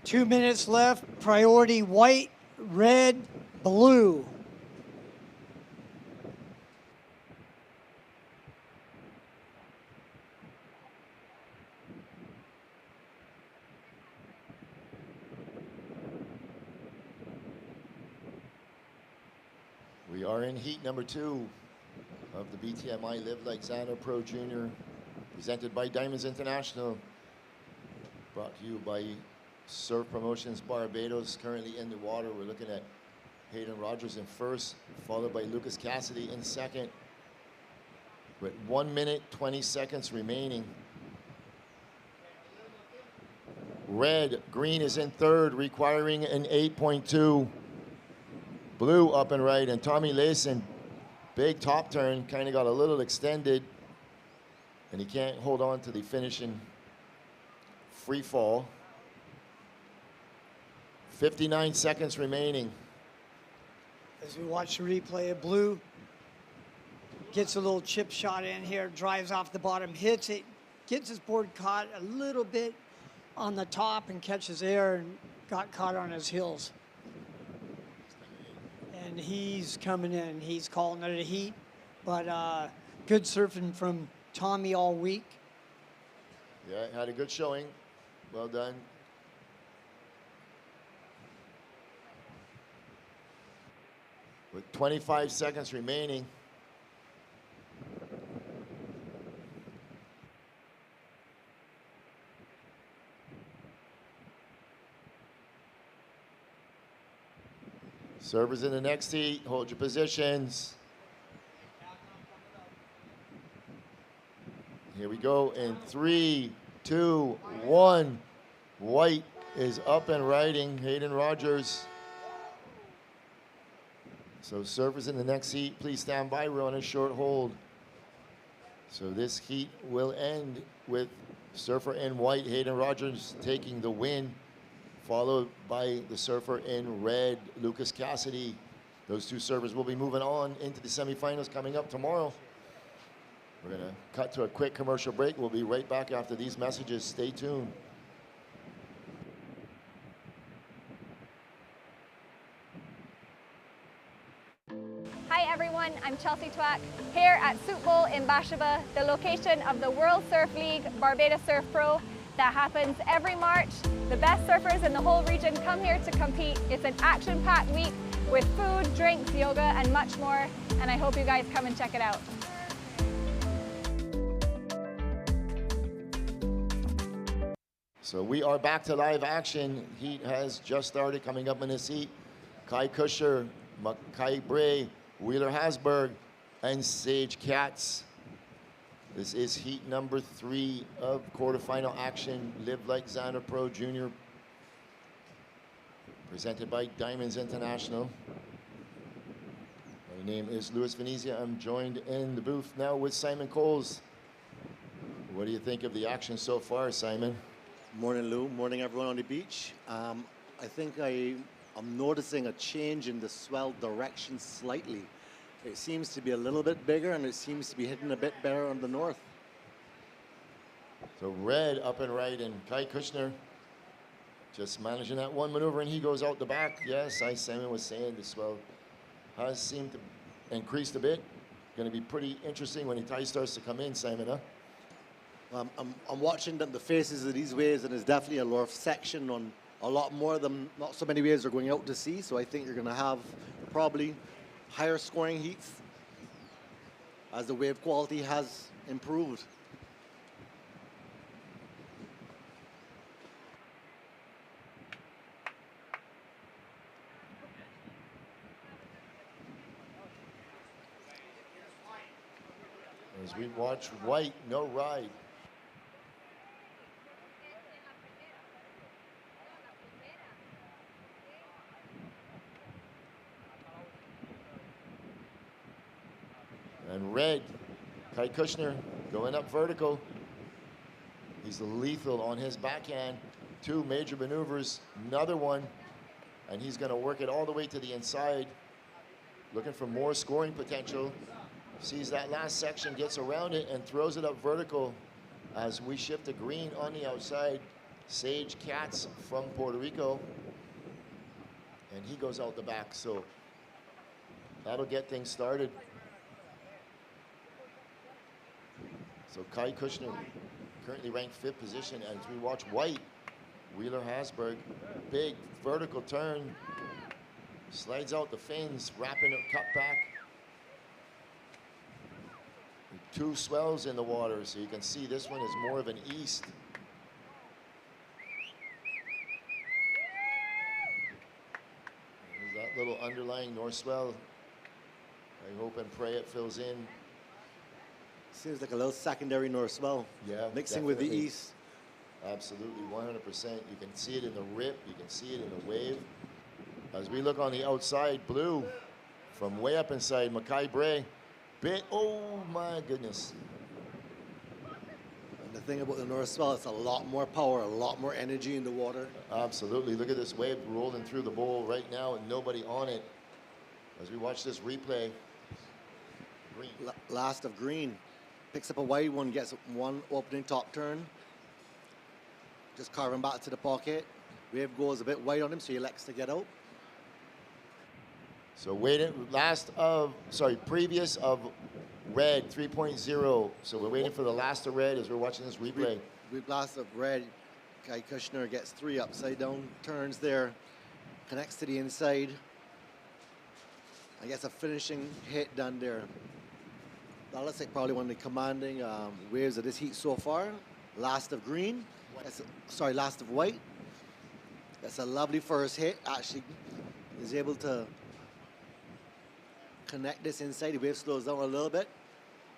Two minutes left. Priority white, red, blue. We are in heat number 2 of the BTMI Live Like Zander Pro Junior, presented by Diamonds International, brought to you by Surf Promotions Barbados. Currently in the water, we're looking at Hayden Rogers in first, followed by Lucas Cassidy in second, with 1 minute, 20 seconds remaining. Red, green is in third, requiring an 8.2. Blue up and right, and Tommy Layson, big top turn, kind of got a little extended, and he can't hold on to the finishing free fall. 59 seconds remaining. As we watch the replay of blue, gets a little chip shot in here, drives off the bottom, hits it, gets his board caught a little bit on the top and catches air and got caught on his heels. and he's coming in. He's calling it a heat, but good surfing from Tommy all week. Yeah, had a good showing. Well done. With 25 seconds remaining. Servers in the next heat. Hold your positions. Here we go in 3, 2, 1. White is up and riding. Hayden Rogers. So surfers in the next heat, please stand by. We're on a short hold. So this heat will end with surfer in white, Hayden Rogers, taking the win, followed by the surfer in red, Lucas Cassidy. Those two surfers will be moving on into the semifinals coming up tomorrow. We're going to cut to a quick commercial break. We'll be right back after these messages. Stay tuned. Hi everyone, I'm Chelsea Twack here at Soup Bowl in Bathsheba, the location of the World Surf League Barbados Surf Pro that happens every March. The best surfers in the whole region come here to compete. It's an action-packed week with food, drinks, yoga, and much more, and I hope you guys come and check it out. So we are back to live action. Heat has just started. Coming up in this heat, Kai Kusher, Makai Bray, Wheeler Hasberg, and Sage Katz. This is heat number 3 of quarterfinal action. Live Like Zander Pro Junior, presented by Diamonds International. My name is Zander Venezia. I'm joined in the booth now with Simon Coles. What do you think of the action so far, Simon? Morning, Lou. Morning, everyone on the beach. I think I'm noticing a change in the swell direction slightly. It seems to be a little bit bigger, and it seems to be hitting a bit better on the north. So red up and right, and Kai Kushner just managing that one maneuver, and he goes out the back. Yes, as Simon was saying, the swell has seemed to increase a bit. Going to be pretty interesting when the tide starts to come in, Simon, huh? I'm watching the faces of these waves, and there's definitely a lot of section on a lot more of them. Not so many waves are going out to sea, so I think you're going to have probably higher scoring heats as the wave quality has improved. As we watch white, no ride. And red, Kai Kushner going up vertical. He's lethal on his backhand. 2 major maneuvers, another one, and he's going to work it all the way to the inside, looking for more scoring potential. Sees that last section, gets around it, and throws it up vertical as we shift to green on the outside. Sage Katz from Puerto Rico, and he goes out the back, so that'll get things started. So Kai Kushner currently ranked 5th position as we watch white. Wheeler Hasberg, big vertical turn, slides out the fins, wrapping it, cut back. 2 swells in the water, so you can see this one is more of an east. There's that little underlying north swell. I hope and pray it fills in. Seems like a little secondary north swell. Yeah, mixing with the definitely. east. Absolutely, 100%. You can see it in the rip, you can see it in the wave. As we look on the outside, blue from way up inside, Makai Bray. Oh my goodness. And the thing about the north swell, it's a lot more power, a lot more energy in the water. Absolutely, look at this wave rolling through the bowl right now and nobody on it. As we watch this replay, green. Last of green. Picks up a wide one, gets one opening top turn. Just carving back to the pocket. Wave goes a bit wide on him, so he elects to get out. So previous of red 3.0. So we're waiting for the last of red as we're watching this replay. Last of red, Kai Kushner gets 3 upside down turns there, connects to the inside. I guess a finishing hit done there. That looks like probably one of the commanding waves of this heat so far. Last of green, last of white. That's a lovely first hit. Actually is able to connect this inside. The wave slows down a little bit.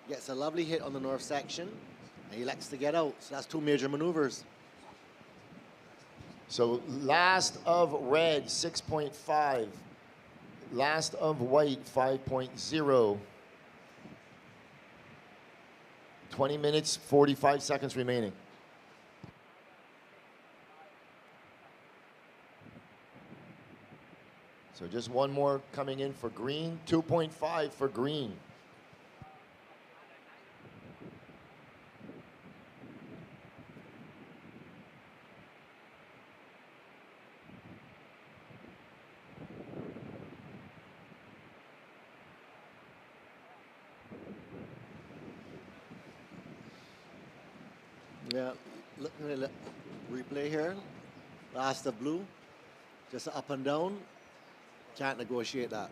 Gets a lovely hit on the north section. And he likes to get out. So that's 2 major maneuvers. So last of red 6.5. Last of white 5.0. 20 minutes, 45 seconds remaining. So just one more coming in for green, 2.5 for green. Yeah, looking at the replay here. Last of blue, just up and down. Can't negotiate that.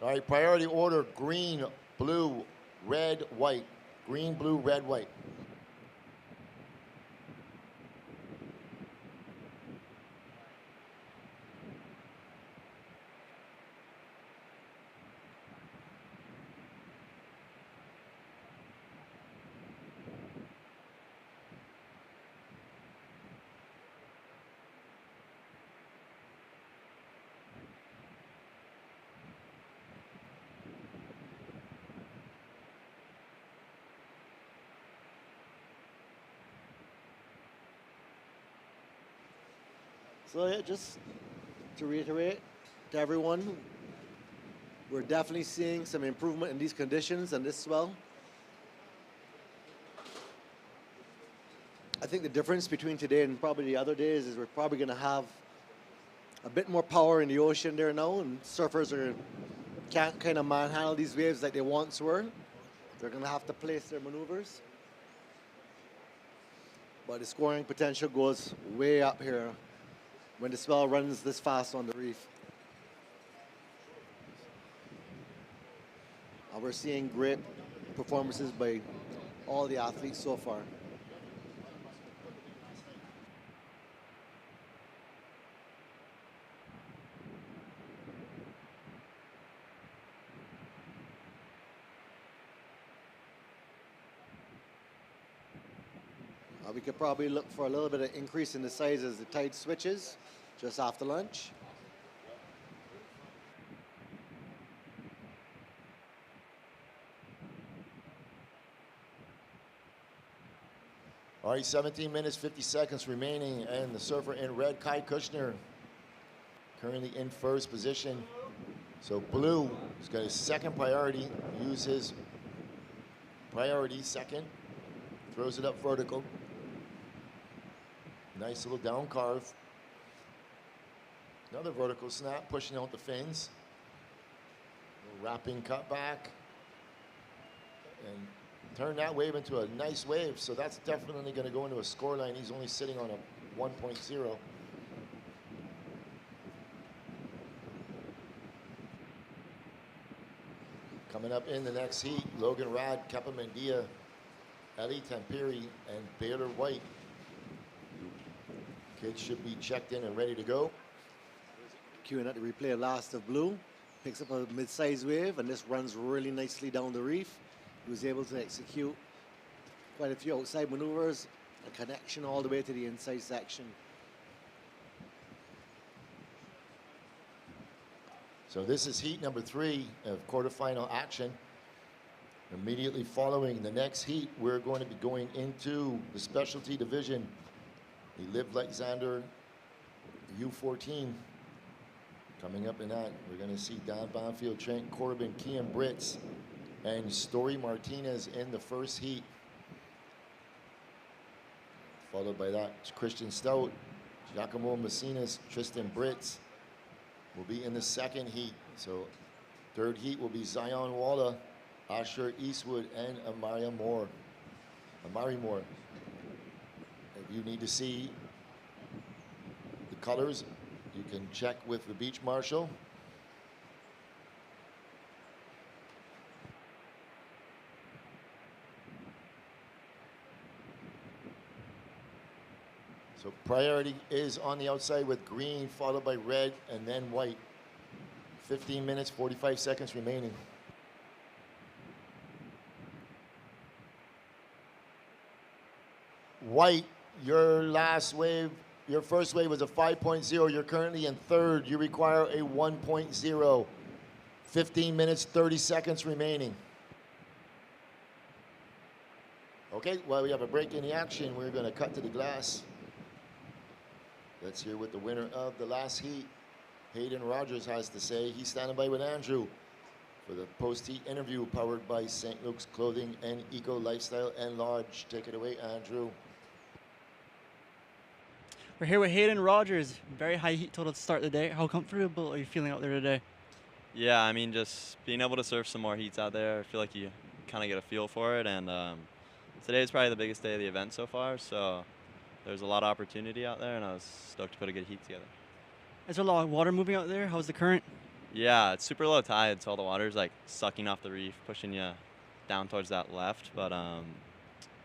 All right, priority order, green, blue, red, white. Green, blue, red, white. So yeah, just to reiterate to everyone, we're definitely seeing some improvement in these conditions and this swell. I think the difference between today and probably the other days is we're probably going to have a bit more power in the ocean there now, and surfers can't kind of manhandle these waves like they once were. They're going to have to place their maneuvers. But the scoring potential goes way up here when the swell runs this fast on the reef. We're seeing great performances by all the athletes so far. We could probably look for a little bit of increase in the size as the tide switches just after lunch. All right, 17 minutes, 50 seconds remaining, and the surfer in red, Kai Kushner, currently in first position. So blue has got his second priority, use his priority second, throws it up vertical. Nice little down carve. Another vertical snap, pushing out the fins. Wrapping cut back. And turn that wave into a nice wave. So that's definitely going to go into a score line. He's only sitting on a 1.0. Coming up in the next heat, Logan Rad, Kepa Mendia, Eli Tampiri, and Baylor White. Kids should be checked in and ready to go. Queuing up the replay of Last of Blue. Picks up a mid-sized wave, and this runs really nicely down the reef. He was able to execute quite a few outside maneuvers, a connection all the way to the inside section. So this is heat number 3 of quarterfinal action. Immediately following the next heat, we're going to be going into the specialty division He lived like Zander, U14. Coming up in that, we're going to see Don Bonfield, Trent Corbin, Kian Britz, and Story Martinez in the first heat. Followed by that, Christian Stout, Giacomo Messinas, Tristan Britz will be in the second heat. So third heat will be Zion Walla, Asher Eastwood, and Amari Moore. If you need to see the colors, you can check with the beach marshal. So priority is on the outside with green, followed by red, and then white. 15 minutes, 45 seconds remaining. White, your last wave, your first wave was a 5.0. You're currently in third. You require a 1.0. 15 minutes, 30 seconds remaining. Okay, while we have a break in the action, we're going to cut to the glass. Let's hear what the winner of the last heat, Hayden Rogers, has to say. He's standing by with Andrew for the post-heat interview powered by St. Luke's Clothing and Eco Lifestyle and Lodge. Take it away, Andrew. We're here with Hayden Rogers. Very high heat total to start the day. How comfortable are you feeling out there today? Yeah, I mean, just being able to surf some more heats out there, I feel like you kind of get a feel for it. And today is probably the biggest day of the event so far, so there's a lot of opportunity out there, and I was stoked to put a good heat together. Is there a lot of water moving out there? How's the current? Yeah, it's super low tide, so all the water's like sucking off the reef, pushing you down towards that left. But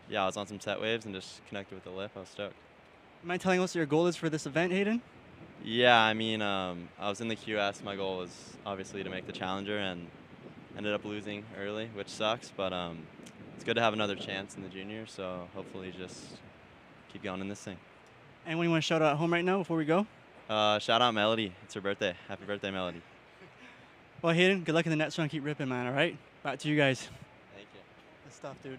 yeah, I was on some set waves and just connected with the lip. I was stoked. Mind telling us what your goal is for this event, Hayden? Yeah, I mean, I was in the QS. My goal was obviously to make the Challenger, and ended up losing early, which sucks. But it's good to have another chance in the junior, so hopefully just keep going in this thing. Anyone you want to shout out at home right now before we go? Shout out Melody. It's her birthday. Happy birthday, Melody. Well, Hayden, good luck in the next round. Keep ripping, man, all right? Back to you guys. Thank you. Good stuff, dude.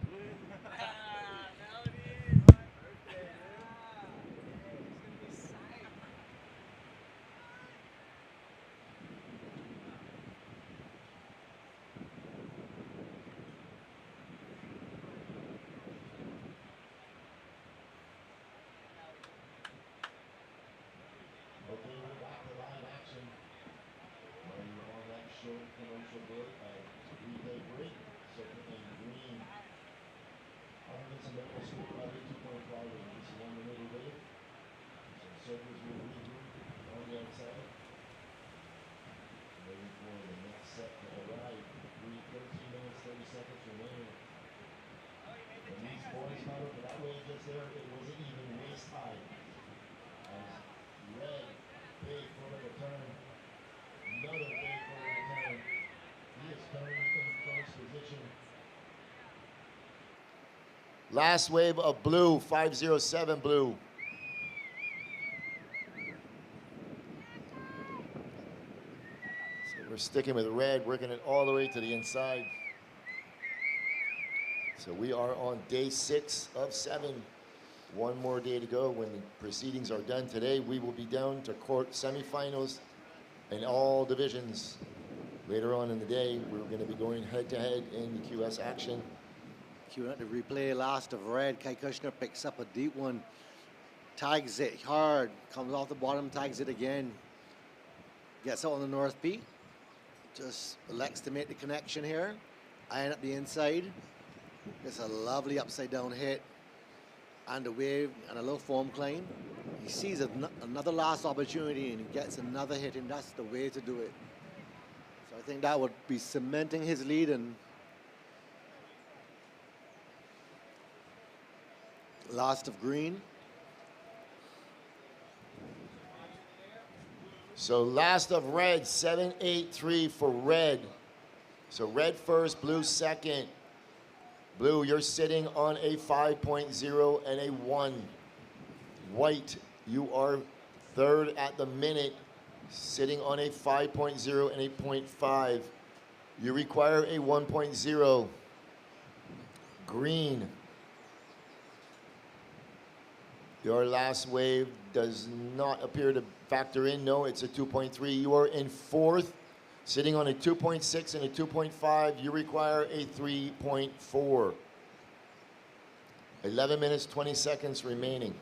Last wave of blue, 507 blue. So we're sticking with red, working it all the way to the inside. So we are on day 6 of 7. One more day to go. When the proceedings are done today, we will be down to court semifinals in all divisions. Later on in the day, we're going to be going head-to-head in the QS action. Queuing up the replay, last of red. Kai Kushner picks up a deep one, tags it hard, comes off the bottom, tags it again, gets out on the North Peak, just elects to make the connection here, iron up the inside, gets a lovely upside down hit, and a wave and a little foam climb. He sees another last opportunity and he gets another hit, and that's the way to do it. So I think that would be cementing his lead. And last of green. So last of red, 7-8-3 for red. So red first, blue second. Blue, you're sitting on a 5.0 and a 1. White, you are third at the minute, sitting on a 5.0 and a 0.5. You require a 1.0. Green, Your last wave does not appear to factor in. No, it's a 2.3. You are in fourth, sitting on a 2.6 and a 2.5. You require a 3.4. 11 minutes, 20 seconds remaining.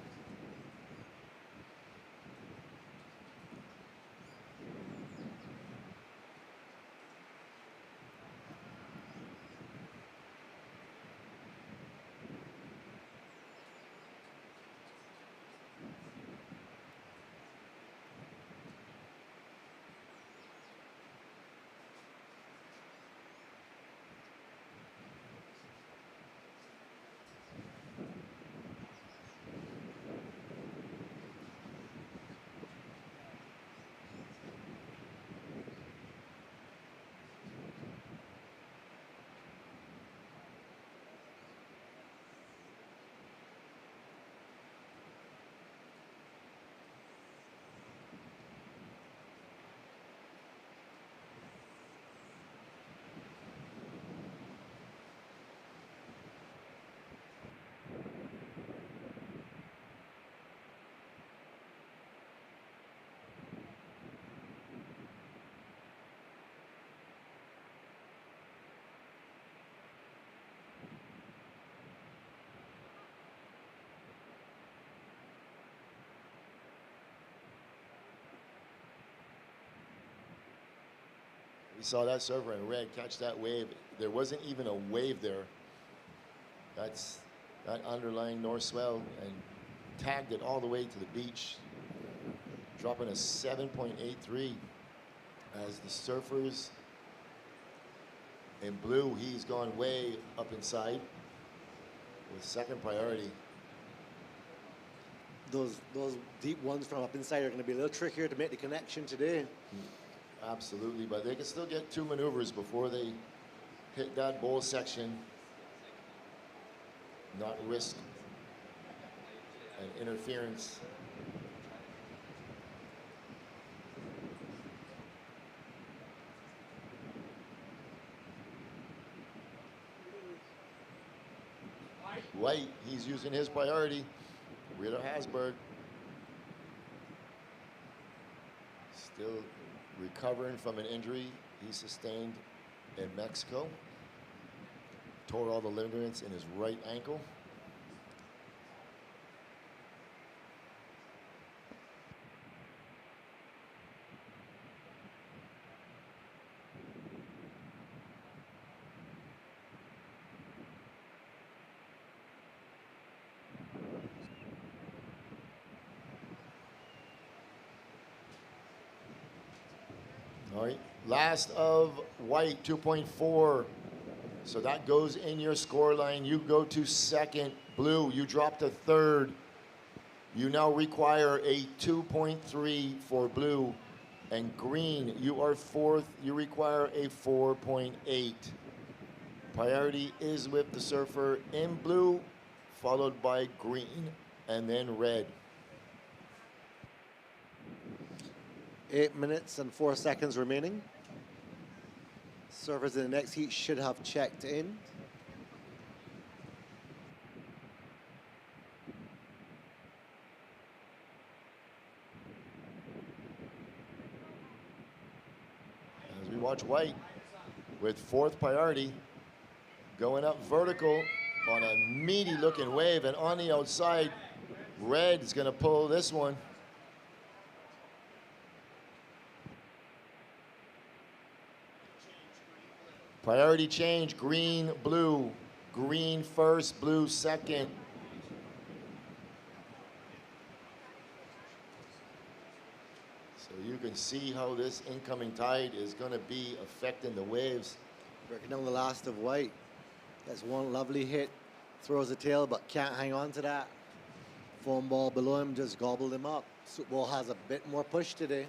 We saw that surfer in red catch that wave. There wasn't even a wave there. That's that underlying north swell, and tagged it all the way to the beach, dropping a 7.83 as the surfers in blue, he's gone way up inside with second priority. Those deep ones from up inside are going to be a little trickier to make the connection today. Absolutely, but they can still get 2 maneuvers before they hit that bowl section, not risk an interference. White, he's using his priority. Wheeler Hasberg still recovering from an injury he sustained in Mexico. Tore all the ligaments in his right ankle. All right, last of white, 2.4. So that goes in your score line. You go to second. Blue, you drop to third. You now require a 2.3 for blue. And green, you are fourth. You require a 4.8. Priority is with the surfer in blue, followed by green, and then red. 8 minutes and 4 seconds remaining. Surfers in the next heat should have checked in. As we watch white with fourth priority going up vertical on a meaty looking wave, and on the outside, red is going to pull this one. Priority change, green, blue. Green first, blue second. So you can see how this incoming tide is going to be affecting the waves. Breaking down the last of white. That's one lovely hit. Throws the tail, but can't hang on to that. Foam ball below him just gobbled him up. Soup ball has a bit more push today.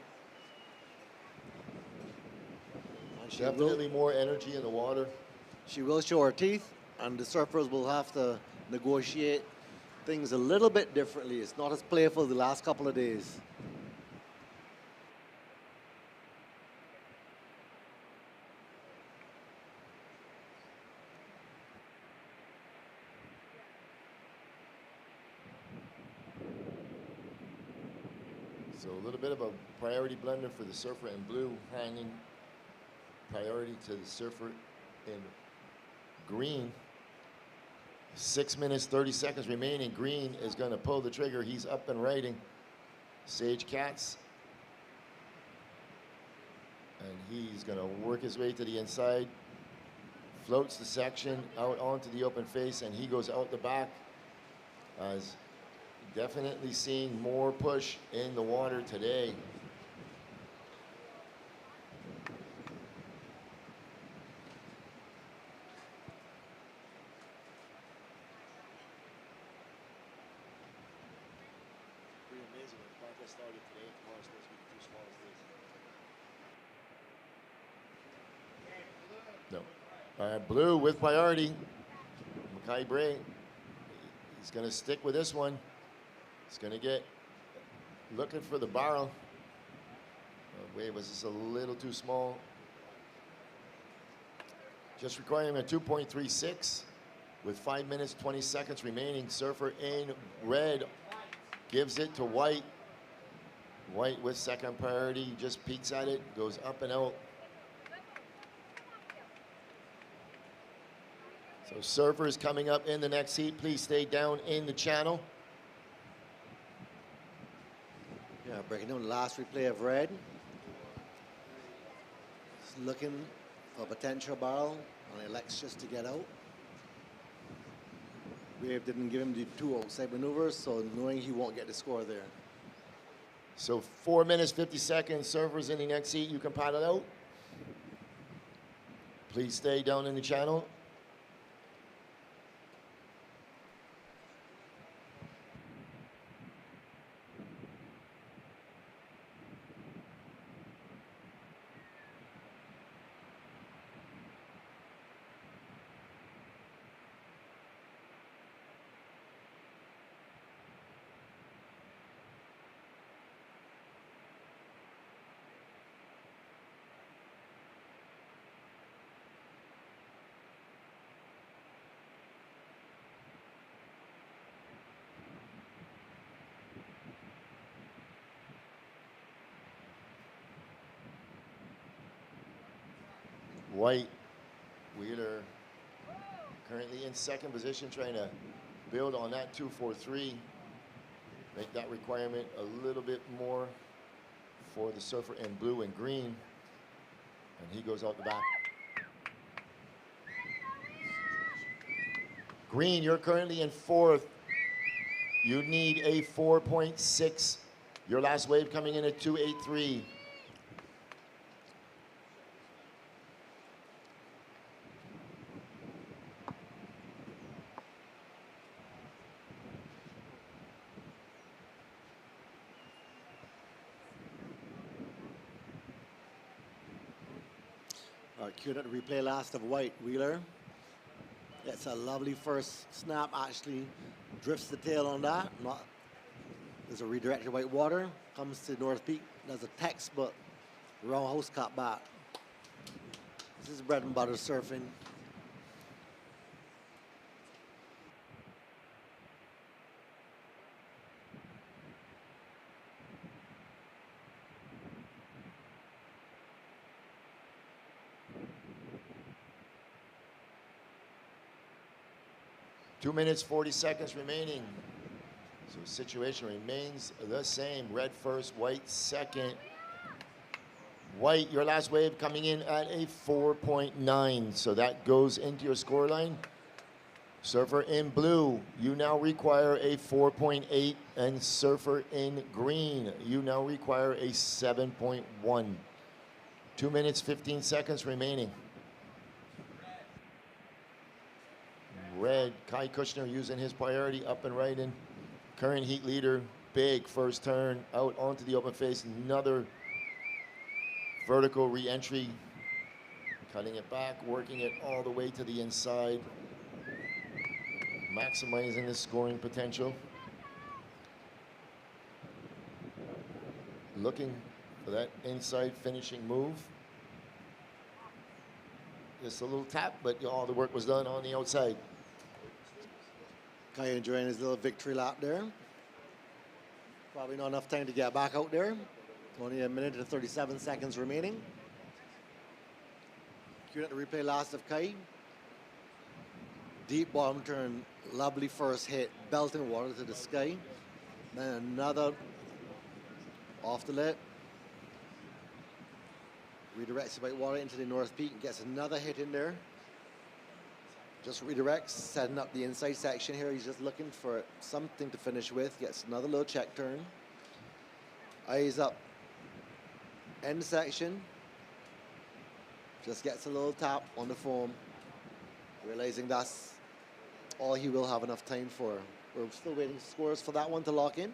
Definitely more energy in the water. She will show her teeth, and the surfers will have to negotiate things a little bit differently. It's not as playful the last couple of days. So a little bit of a priority blunder for the surfer in blue, hanging priority to the surfer in green. 6 minutes, 30 seconds remaining. Green is going to pull the trigger. He's up and riding. Sage Cats. And he's going to work his way to the inside. Floats the section out onto the open face, and he goes out the back. As definitely seeing more push in the water today. Pretty amazing when the contest started today. Tomorrow's supposed to be the 2 smallest days. No. All right, blue with priority. Mackay Bray. He's going to stick with this one. He's going to get looking for the barrel. Wave was just a little too small. Just requiring a 2.36 with 5 minutes, 20 seconds remaining. Surfer in red gives it to white. White with second priority, just peeks at it, goes up and out. So surfers coming up in the next heat, please stay down in the channel. Yeah, breaking down the last replay of red. He's looking for a potential barrel, and he elects just to get out. Wave didn't give him the 2 outside maneuvers, so knowing he won't get the score there. So 4 minutes, 50 seconds, surfers in the next heat, you can paddle out. Please stay down in the channel. White, Wheeler, currently in second position, trying to build on that 2.43. Make that requirement a little bit more for the surfer in blue and green. And he goes out the back. Green, you're currently in fourth. You need a 4.6. Your last wave coming in at 2.83. Cued at the replay last of White, Wheeler. That's a lovely first snap, actually drifts the tail on that. There's a redirected white water, comes to North Peak, does a text, but wrong host caught back. This is bread and butter surfing. Two minutes, 40 seconds remaining. So situation remains the same. Red first, white second. White, your last wave coming in at a 4.9. So that goes into your scoreline. Surfer in blue, you now require a 4.8. And surfer in green, you now require a 7.1. 2 minutes, 15 seconds remaining. Red, Kai Kushner using his priority up and right in. Current heat leader, big first turn out onto the open face. Another vertical re-entry. Cutting it back, working it all the way to the inside. Maximizing the scoring potential. Looking for that inside finishing move. Just a little tap, but all the work was done on the outside. Kai enjoying his little victory lap there. Probably not enough time to get back out there. Only a minute and 37 seconds remaining. Queuing at the replay last of Kai. Deep bottom turn, lovely first hit, belting water to the sky. Then another off the lip. Redirects the white water into the North Peak and gets another hit in there. Just redirects, setting up the inside section here. He's just looking for something to finish with. Gets another little check turn. Eyes up. End section. Just gets a little tap on the foam. Realizing that's all he will have enough time for. We're still waiting scores for that one to lock in.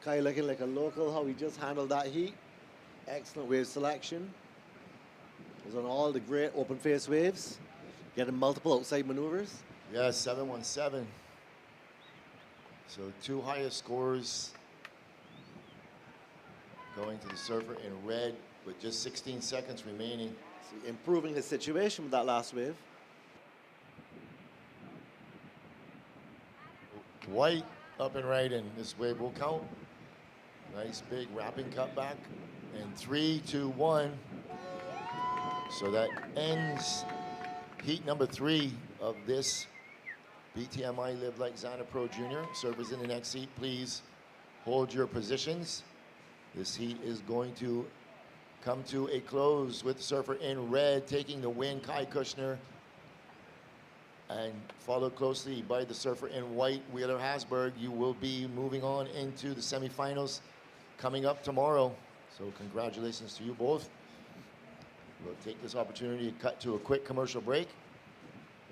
Kai looking like a local, how he just handled that heat. Excellent wave selection. Was on all the great open face waves. Getting multiple outside maneuvers. Yeah, 717. So 2 highest scores going to the surfer in red with just 16 seconds remaining. So improving his situation with that last wave. White up and right, and this wave will count. Nice big wrapping cutback. And 3, 2, 1. So that ends heat number 3 of this BTMI Live Like Zander Pro Junior. Surfers in the next heat, please hold your positions. This heat is going to come to a close with the surfer in red taking the win, Kai Kushner, and followed closely by the surfer in white, Wheeler Hasberg. You will be moving on into the semifinals coming up tomorrow. So congratulations to you both. We'll take this opportunity to cut to a quick commercial break.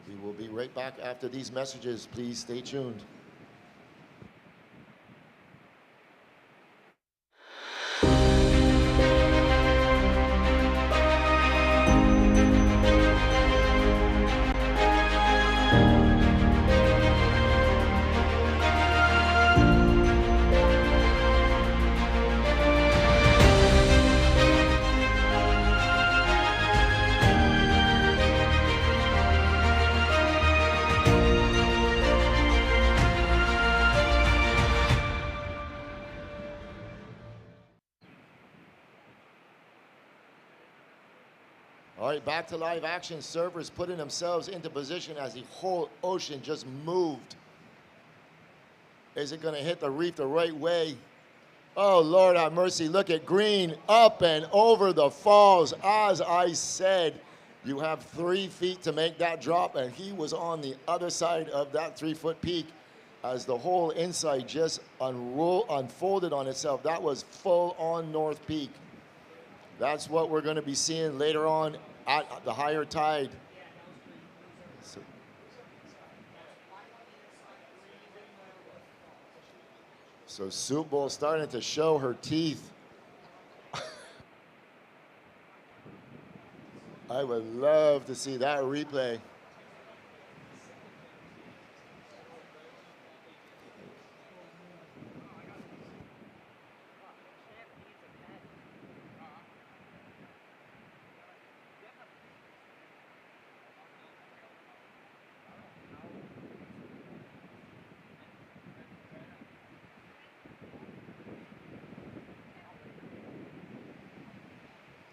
We will be right back after these messages. Please stay tuned. All right, back to live action. Surfers putting themselves into position as the whole ocean just moved. Is it going to hit the reef the right way? Oh, Lord have mercy. Look at green up and over the falls. As I said, you have 3 feet to make that drop, and he was on the other side of that 3-foot peak as the whole inside just unfolded on itself. That was full on North Peak. That's what we're going to be seeing later on at the higher tide. So Soup Bowl starting to show her teeth. I would love to see that replay.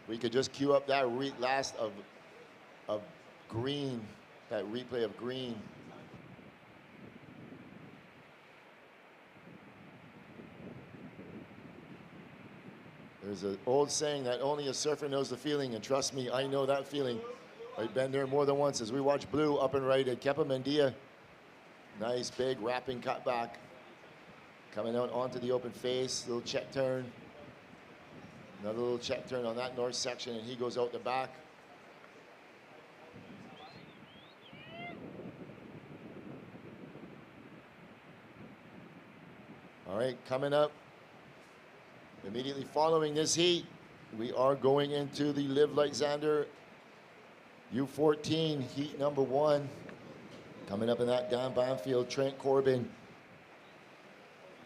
We could just cue up that last of green, that replay of green. There's an old saying that only a surfer knows the feeling, and trust me, I know that feeling. I've been there more than once as we watch blue up and right at Kepa Mendia. Nice big wrapping cutback. Coming out onto the open face, little check turn. Another little check turn on that north section, and he goes out the back. All right, coming up, immediately following this heat, we are going into the Live Like Zander U14 heat number 1. Coming up in that Dan Banfield, Trent Corbin,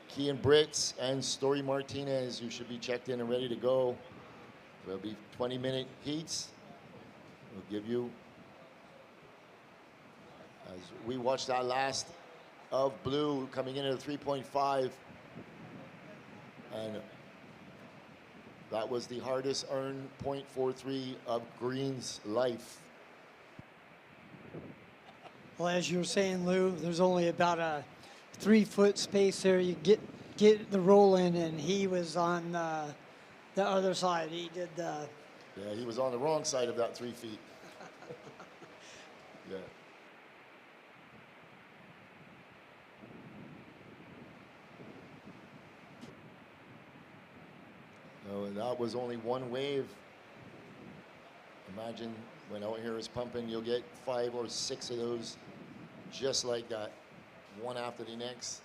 Kean Brits and Story Martinez, you should be checked in and ready to go. There'll be 20-minute heats. We'll give you, as we watch that last of blue coming in at a 3.5, and that was the hardest earned .43 of Green's life. Well, as you were saying, Lou, there's only about a 3-foot space there. You get the roll in, and he was on the other side. He did the. Yeah, he was on the wrong side of that 3 feet. Yeah. No, and that was only one wave. Imagine when out here is pumping, you'll get 5 or 6 of those just like that, one after the next.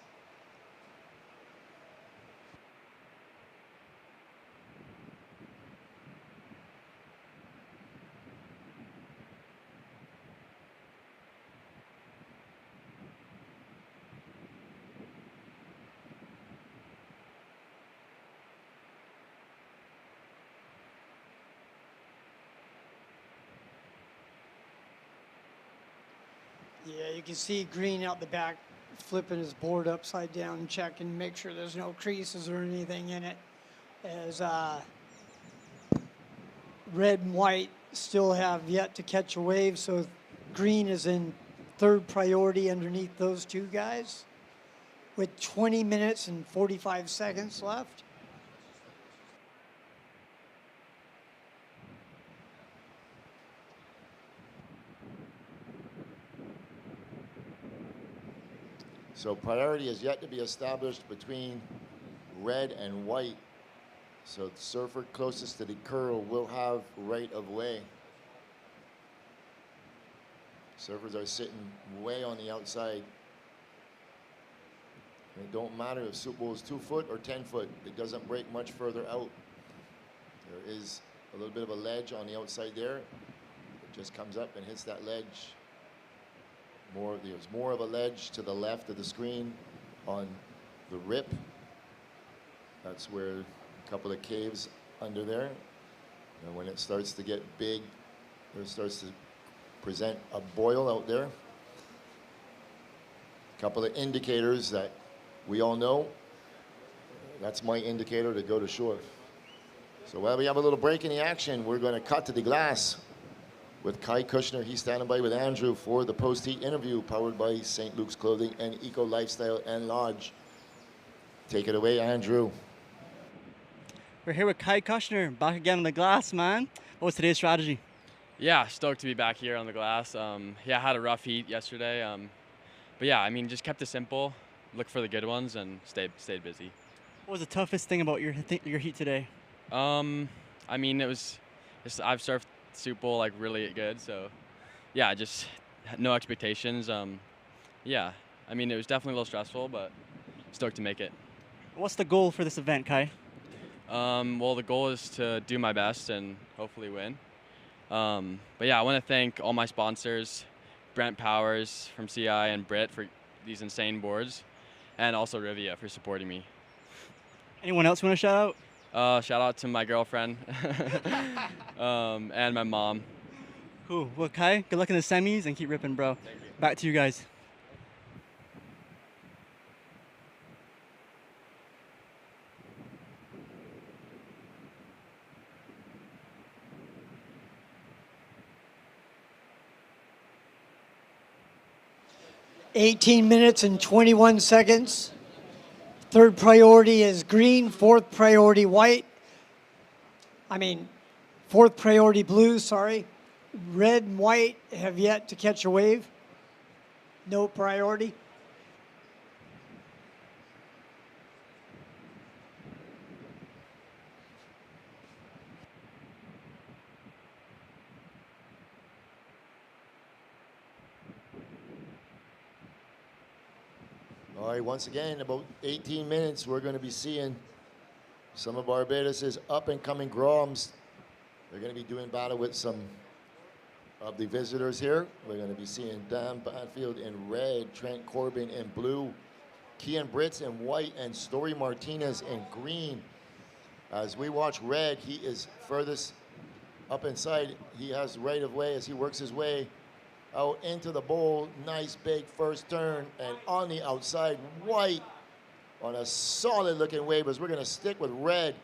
Yeah, you can see Green out the back flipping his board upside down, checking, make sure there's no creases or anything in it. As red and white still have yet to catch a wave, so Green is in third priority underneath those two guys with 20 minutes and 45 seconds left. So priority is yet to be established between red and white. So the surfer closest to the curl will have right of way. Surfers are sitting way on the outside. It don't matter if Super Bowl is 2 foot or 10 foot. It doesn't break much further out. There is a little bit of a ledge on the outside there. It just comes up and hits that ledge. There's more of a ledge to the left of the screen on the rip. That's where a couple of caves under there. And when it starts to get big, it starts to present a boil out there. A couple of indicators that we all know. That's my indicator to go to shore. So while we have a little break in the action, we're going to cut to the glass with Kai Kushner. He's standing by with Andrew for the post-heat interview, powered by St. Luke's Clothing and Eco Lifestyle and Lodge. Take it away, Andrew. We're here with Kai Kushner, back again on the glass, man. What was today's strategy? Yeah, stoked to be back here on the glass. Yeah, I had a rough heat yesterday. But yeah, I mean, just kept it simple, look for the good ones, and stayed busy. What was the toughest thing about your heat today? I mean, I've surfed Super Bowl like really good, so yeah, just no expectations. Yeah, I mean, it was definitely a little stressful, but stoked to make it. What's the goal for this event, Kai? Well, the goal is to do my best and hopefully win. But yeah, I want to thank all my sponsors, Brent Powers from CI and Britt for these insane boards, and also Rivia for supporting me. Anyone else you want to shout out? Shout out to my girlfriend and my mom. Cool. Well, Kai, good luck in the semis and keep ripping, bro. Thank you. Back to you guys. $18 minutes and 21 seconds. Third priority is Green, fourth priority white. Fourth priority blue, sorry. Red and white have yet to catch a wave. No priority. All right, once again, about 18 minutes, we're going to be seeing some of Barbados' up-and-coming Groms. They're going to be doing battle with some of the visitors here. We're going to be seeing Dan Banfield in red, Trent Corbin in blue, Kian Brits in white and Story Martinez in green. As we watch red, he is furthest up inside. He has right of way as he works his way out into the bowl. Nice big first turn, and on the outside, white on a solid looking wave as we're gonna stick with red.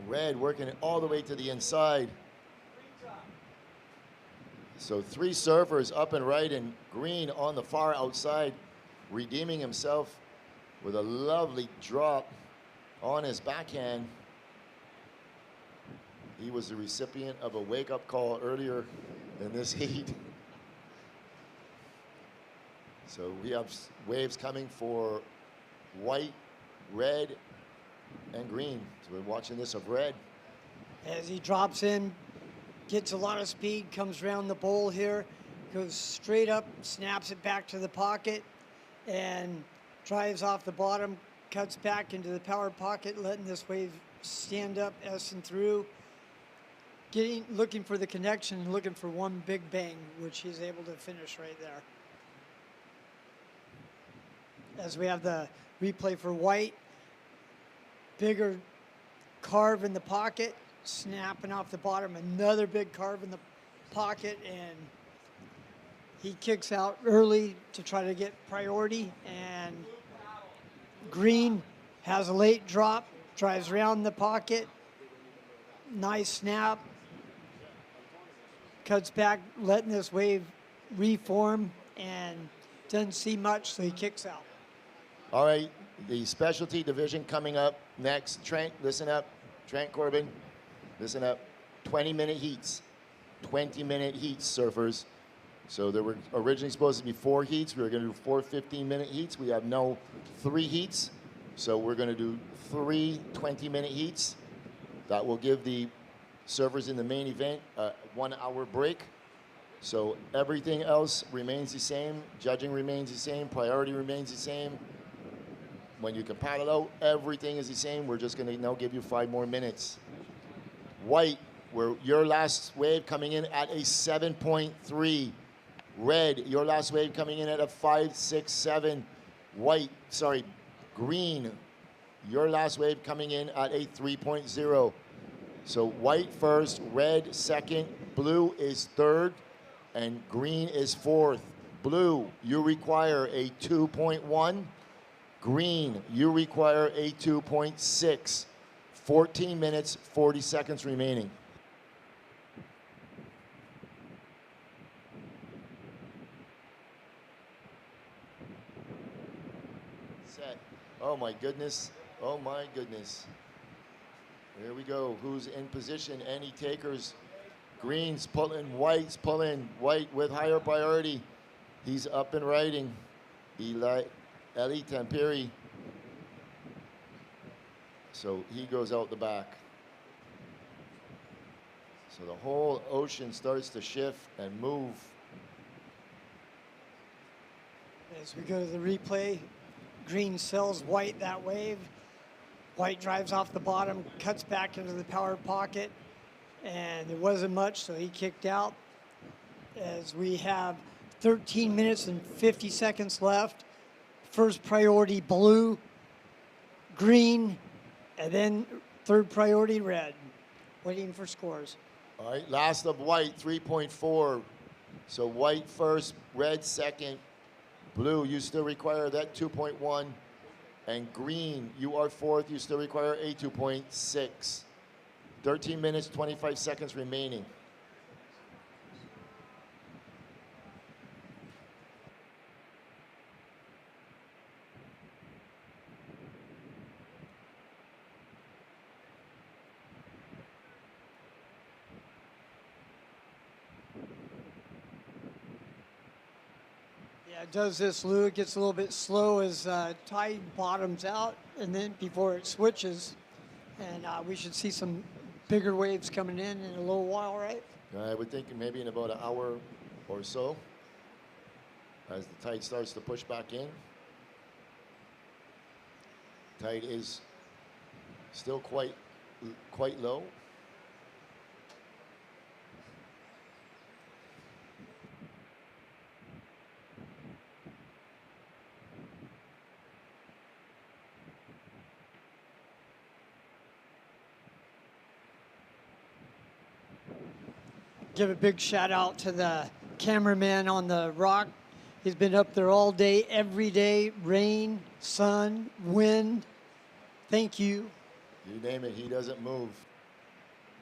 Red working it all the way to the inside. So 3 surfers up and right, and green on the far outside, redeeming himself with a lovely drop on his backhand. He was the recipient of a wake-up call earlier in this heat. So we have waves coming for white, red, and green. So we're watching this of red. As he drops in, gets a lot of speed, comes around the bowl here, goes straight up, snaps it back to the pocket, and drives off the bottom, cuts back into the power pocket, letting this wave stand up, S-ing through, looking for the connection, looking for one big bang, which he's able to finish right there. As we have the replay for white, bigger carve in the pocket, snapping off the bottom, another big carve in the pocket, and he kicks out early to try to get priority, and green has a late drop, drives around the pocket, nice snap, cuts back, letting this wave reform, and doesn't see much, so he kicks out. All right, the specialty division coming up next. Trent, listen up. Trent Corbin, listen up. 20-minute heats. 20-minute heats, surfers. So there were originally supposed to be 4 heats. We were going to do 4 15-minute heats. We have now 3 heats. So we're going to do 3 20-minute heats. That will give the surfers in the main event a 1-hour break. So everything else remains the same. Judging remains the same. Priority remains the same. When you can paddle out, everything is the same. We're just going to now give you 5 more minutes. White, where your last wave coming in at a 7.3. Red, your last wave coming in at a 5.67. Green, your last wave coming in at a 3.0. So white first, red second, blue is third, and green is fourth. Blue, you require a 2.1. Green, you require a 2.6. 14 minutes, 40 seconds remaining. Set. Oh my goodness. Oh my goodness. There we go. Who's in position? Any takers? Greens pulling, whites pulling. White with higher priority. He's up and riding. Eli Tamperi. So he goes out the back. So the whole ocean starts to shift and move. As we go to the replay, green sells white that wave. White drives off the bottom, cuts back into the power pocket, and there wasn't much, so he kicked out. As we have 13 minutes and 50 seconds left. First priority blue, green, and then third priority red. Waiting for scores. All right, last of white, 3.4. So white first, red second. Blue, you still require that 2.1. And green, you are fourth, you still require a 2.6. 13 minutes, 25 seconds remaining. It does this, Lou. It gets a little bit slow as tide bottoms out, and then before it switches, and we should see some bigger waves coming in a little while, right? I would think maybe in about an hour or so, as the tide starts to push back in. Tide is still quite low. Give a big shout out to the cameraman on the rock. He's been up there all day, every day, rain, sun, wind. Thank you. You name it, he doesn't move.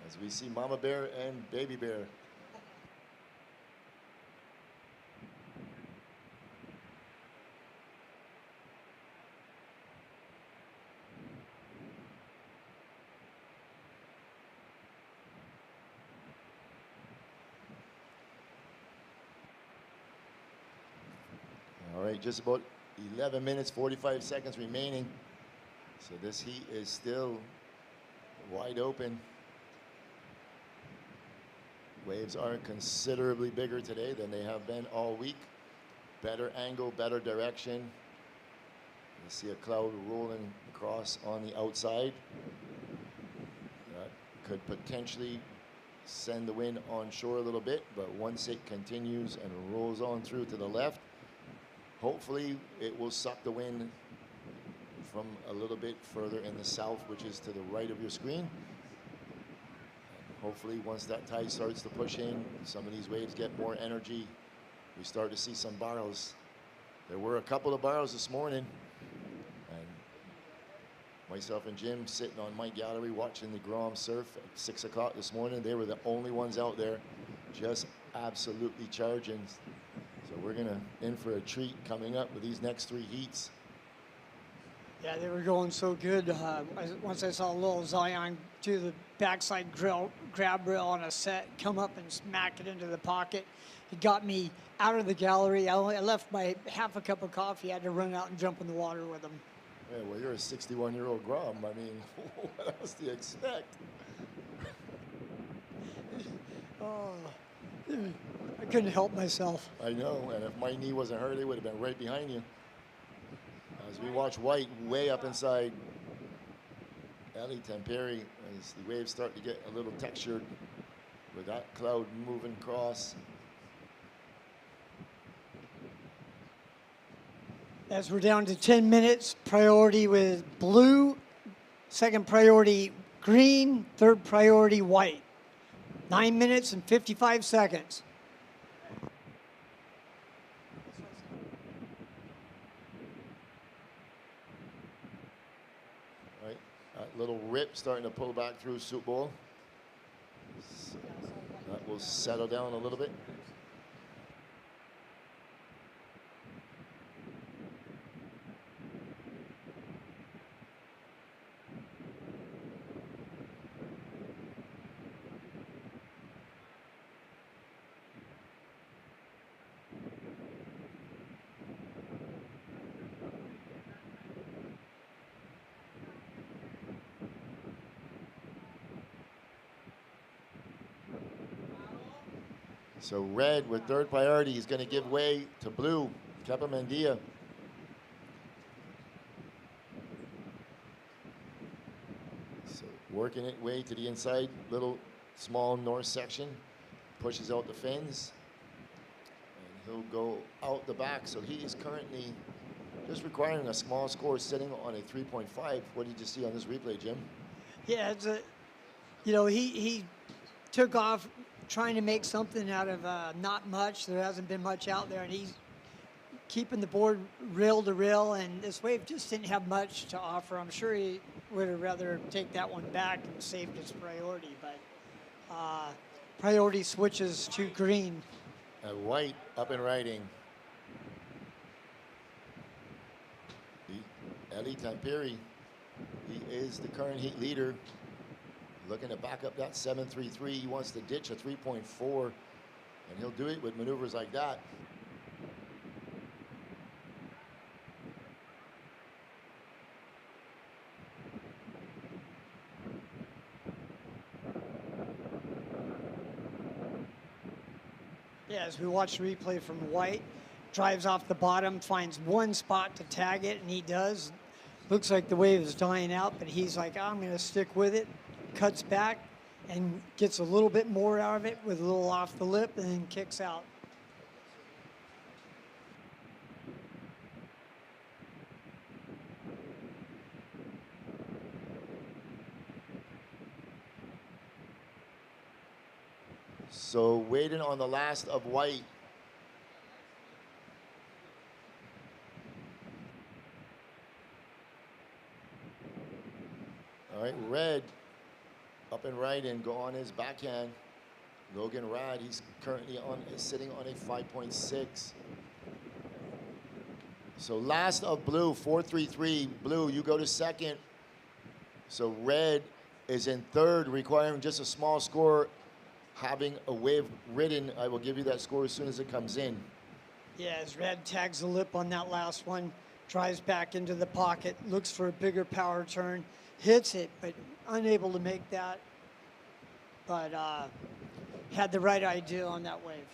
As we see Mama Bear and Baby Bear. All right, just about 11 minutes, 45 seconds remaining. So this heat is still wide open. Waves are considerably bigger today than they have been all week. Better angle, better direction. You see a cloud rolling across on the outside. That could potentially send the wind onshore a little bit, but once it continues and rolls on through to the left, hopefully it will suck the wind from a little bit further in the south, which is to the right of your screen. And hopefully once that tide starts to push in, some of these waves get more energy. We start to see some barrels. There were a couple of barrels this morning, and myself and Jim sitting on my gallery watching the Grom surf at 6 o'clock this morning. They were the only ones out there just absolutely charging. So we're gonna in for a treat coming up with these next 3 heats. Yeah, they were going so good. Once I saw a little Zion to the backside grab rail on a set, come up and smack it into the pocket. It got me out of the gallery. I left my half a cup of coffee. I had to run out and jump in the water with them. Yeah, well, you're a 61-year-old Grom. I mean, what else do you expect? Oh, I couldn't help myself. I know, and if my knee wasn't hurt, it would have been right behind you. As we watch White way up inside Ellie Temperi, as the waves start to get a little textured with that cloud moving across. As we're down to 10 minutes, priority with blue, second priority green, third priority white. 9 minutes and 55 seconds. Right, that little rip starting to pull back through Soup Bowl. So that will settle down a little bit. So red with third priority is going to give way to blue, Kepa. So working it way to the inside, little small north section, pushes out the fins, and he'll go out the back. So he is currently just requiring a small score, sitting on a 3.5. What did you see on this replay, Jim? Yeah, it's a, you know, he took off trying to make something out of not much. There hasn't been much out there, and he's keeping the board rail to rail, and this wave just didn't have much to offer. I'm sure he would have rather take that one back and saved his priority, but priority switches to green. White up and riding. Ellie Temperi, he is the current heat leader. Looking to back up that 7.33. He wants to ditch a 3.4, and he'll do it with maneuvers like that. Yeah, as we watch the replay from White, drives off the bottom, finds one spot to tag it, and he does. Looks like the wave is dying out, but he's like, I'm going to stick with it. Cuts back and gets a little bit more out of it with a little off the lip, and then kicks out. So waiting on the last of white. All right, red up and right and go on his backhand. Logan Rad, he's currently sitting on a 5.6. So last of blue, 4-3-3. Blue, you go to second. So red is in third, requiring just a small score, having a wave ridden. I will give you that score as soon as it comes in. Yeah, as red tags the lip on that last one, drives back into the pocket, looks for a bigger power turn, hits it, but unable to make that. But had the right idea on that wave.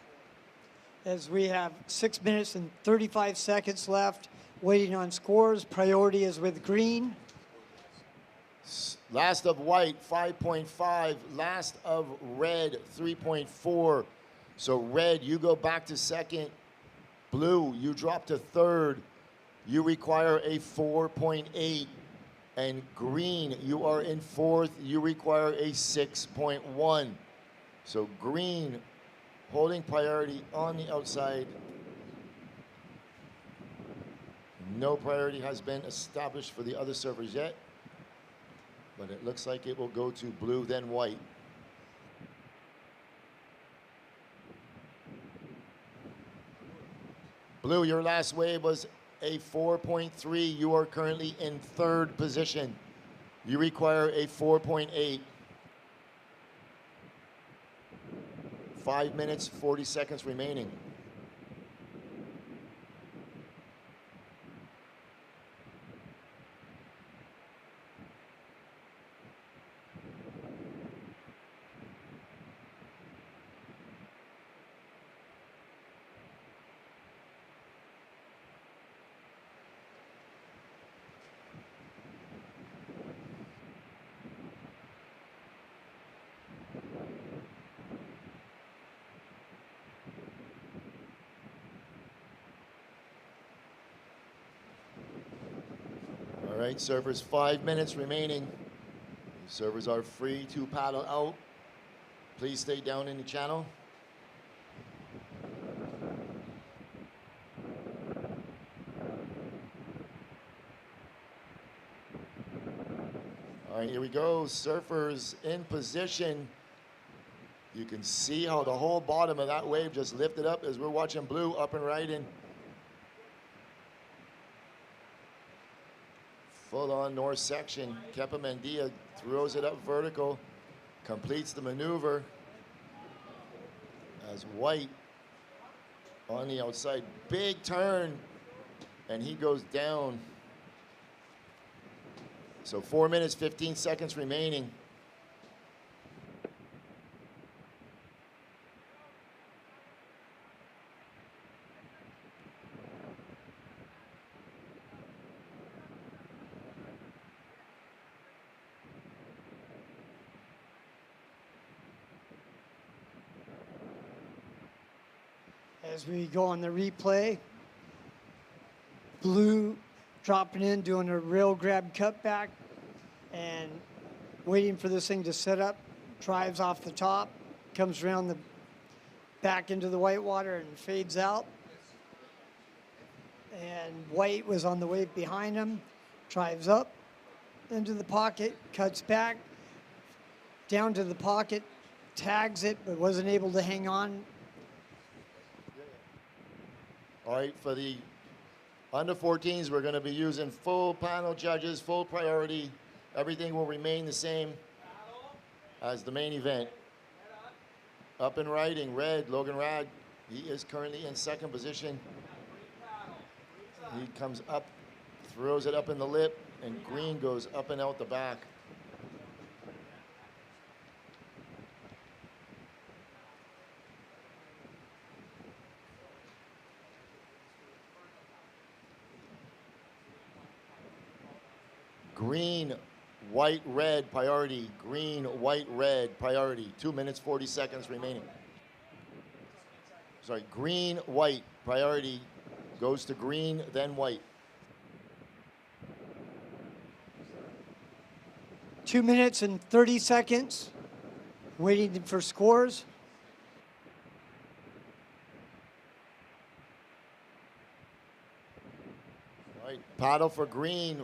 As we have 6 minutes and 35 seconds left, waiting on scores. Priority is with green. Last of white, 5.5. Last of red, 3.4. So red, you go back to second. Blue, you drop to third. You require a 4.8. And green, you are in fourth. You require a 6.1. So green, holding priority on the outside. No priority has been established for the other servers yet, but it looks like it will go to blue, then white. Blue, your last wave was a 4.3. You are currently in third position. You require a 4.8. 5 minutes, 40 seconds remaining. All right, servers, 5 minutes remaining. Servers are free to paddle out. Please stay down in the channel. All right, here we go. Surfers in position. You can see how the whole bottom of that wave just lifted up as we're watching blue up and right in. Full on north section. Kepa Mendia throws it up vertical, completes the maneuver as white on the outside. Big turn, and he goes down. So 4 minutes, 15 seconds remaining. As we go on the replay, blue dropping in, doing a rail grab cutback, and waiting for this thing to set up, drives off the top, comes around the back into the white water and fades out. And white was on the wave behind him, drives up into the pocket, cuts back, down to the pocket, tags it, but wasn't able to hang on. All right, for the under 14s, we're going to be using full panel judges, full priority. Everything will remain the same as the main event. Up and riding, red, Logan Rad. He is currently in second position. He comes up, throws it up in the lip, and green goes up and out the back. Green, white, red, priority. Green, white, red, priority. 2 minutes, 40 seconds remaining. Sorry, green, white, priority goes to green, then white. 2 minutes and 30 seconds, waiting for scores. All right, paddle for green.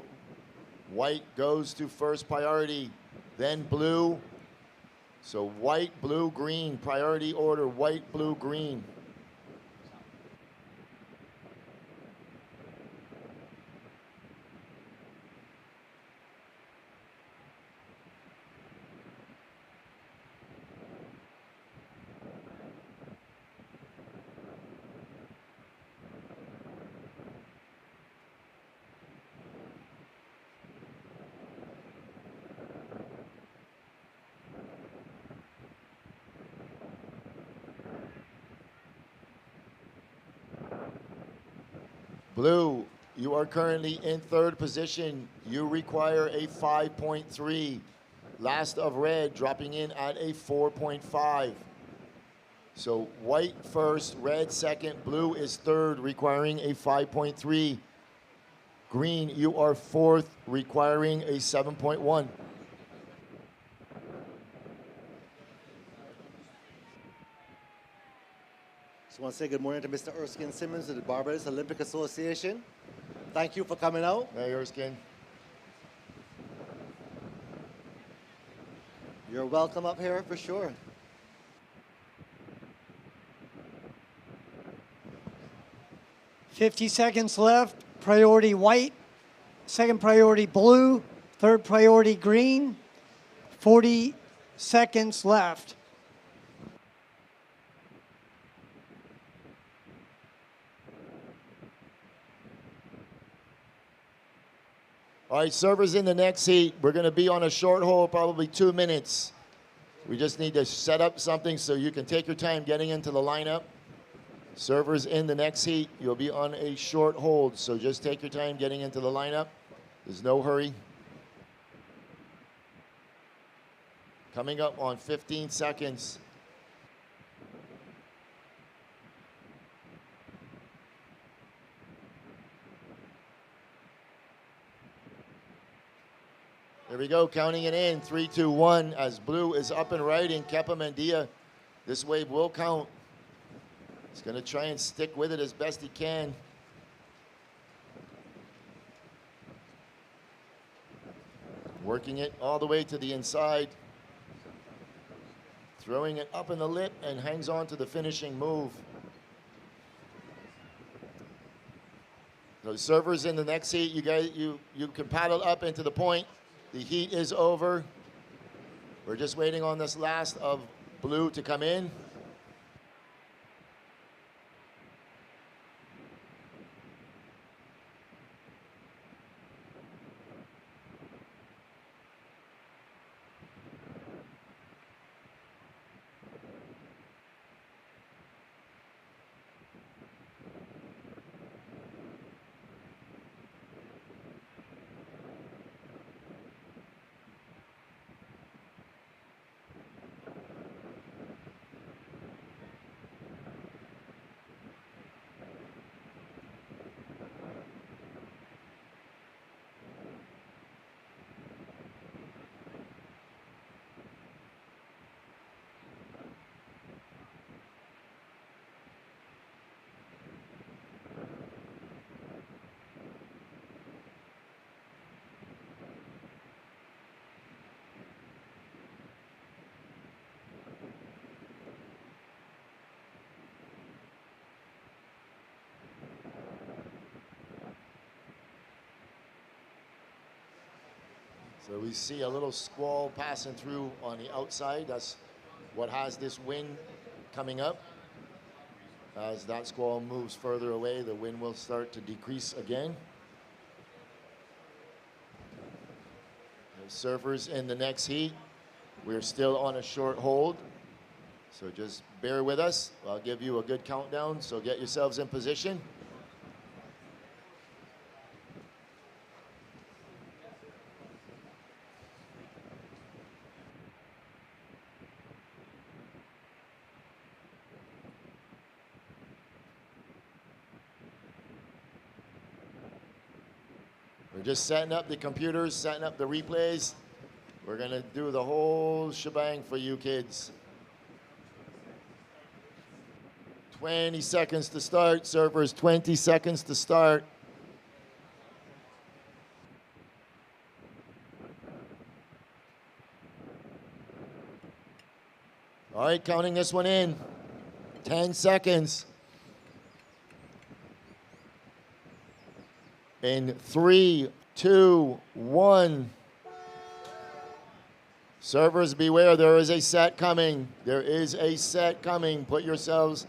White goes to first priority, then blue. So white, blue, green, priority order, white, blue, green. Blue, you are currently in third position. You require a 5.3. Last of red dropping in at a 4.5. So white first, red second, blue is third, requiring a 5.3. Green, you are fourth, requiring a 7.1. Just want to say good morning to Mr. Erskine Simmons of the Barbados Olympic Association. Thank you for coming out. Hey, Erskine. You're welcome up here for sure. "50 seconds left. Priority white, second priority blue, third priority green. 40 seconds left. All right, servers in the next heat. We're going to be on a short hold, probably 2 minutes. We just need to set up something so you can take your time getting into the lineup. Servers in the next heat, you'll be on a short hold, so just take your time getting into the lineup. There's no hurry. Coming up on 15 seconds. There we go, counting it in, 3, 2, 1, as blue is up and right in Kepa Mendia. This wave will count. He's gonna try and stick with it as best he can. Working it all the way to the inside. Throwing it up in the lip and hangs on to the finishing move. So servers in the next heat, you guys, you can paddle up into the point. The heat is over. We're just waiting on this last of blue to come in. So we see a little squall passing through on the outside. That's what has this wind coming up. As that squall moves further away, the wind will start to decrease again. The surfers in the next heat. We're still on a short hold. So just bear with us. I'll give you a good countdown, so get yourselves in position. We're just setting up the computers, setting up the replays. We're gonna do the whole shebang for you kids. 20 seconds to start, servers, 20 seconds to start. right, counting this one in. 10 seconds. In 3, 2, 1. Servers, beware, there is a set coming. There is a set coming. Put yourselves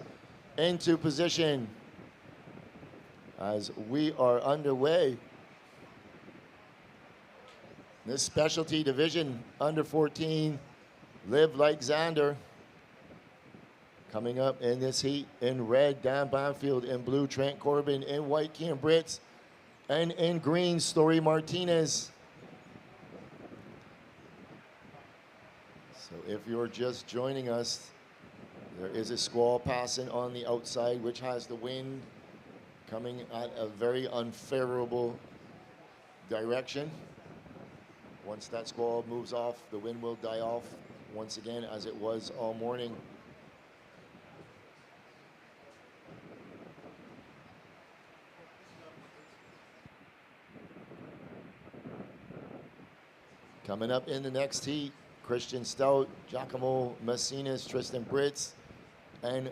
into position as we are underway. This specialty division, under 14, live like Zander. Coming up in this heat, in red, Dan Banfield, in blue, Trent Corbin, in white, Kian Brits, and in green, Story Martinez. So if you're just joining us, there is a squall passing on the outside, which has the wind coming at a very unfavorable direction. Once that squall moves off, the wind will die off once again, as it was all morning. Coming up in the next heat, Christian Stout, Giacomo Messinas, Tristan Brits, and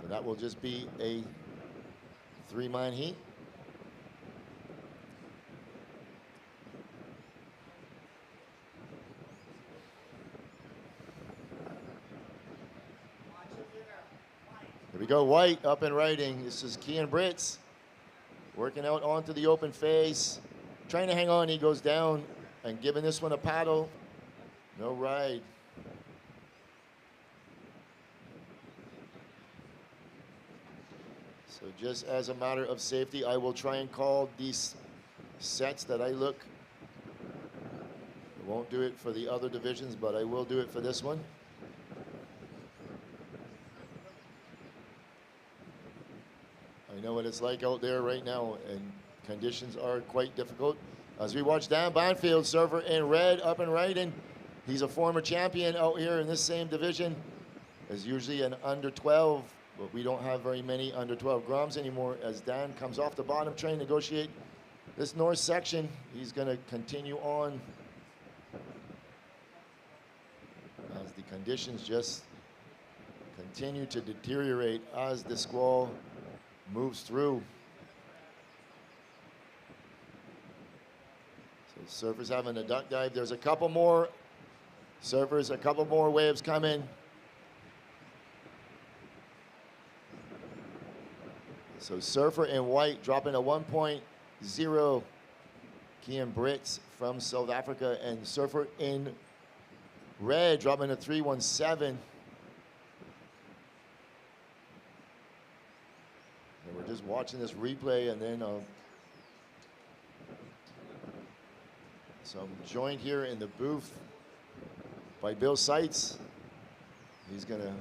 so that will just be a 3-man heat. Here we go, white up and riding. This is Kian Brits working out onto the open face. Trying to hang on, he goes down and giving this one a paddle. No ride. So just as a matter of safety, I will try and call these sets that I look. I won't do it for the other divisions, but I will do it for this one. I know what it's like out there right now, and conditions are quite difficult. As we watch Dan Banfield, server in red, up and riding. He's a former champion out here in this same division. Is usually an under 12, but we don't have very many under 12 grams anymore. As Dan comes off the bottom, trying to negotiate this north section, he's going to continue on as the conditions just continue to deteriorate as the squall moves through. So surfers having a duck dive. There's a couple more surfers, a couple more waves coming. So surfer in white dropping a 1.0. Kian Brits from South Africa, and surfer in red dropping a 317. And we're just watching this replay, and then so I'm joined here in the booth by Bill Seitz. He's gonna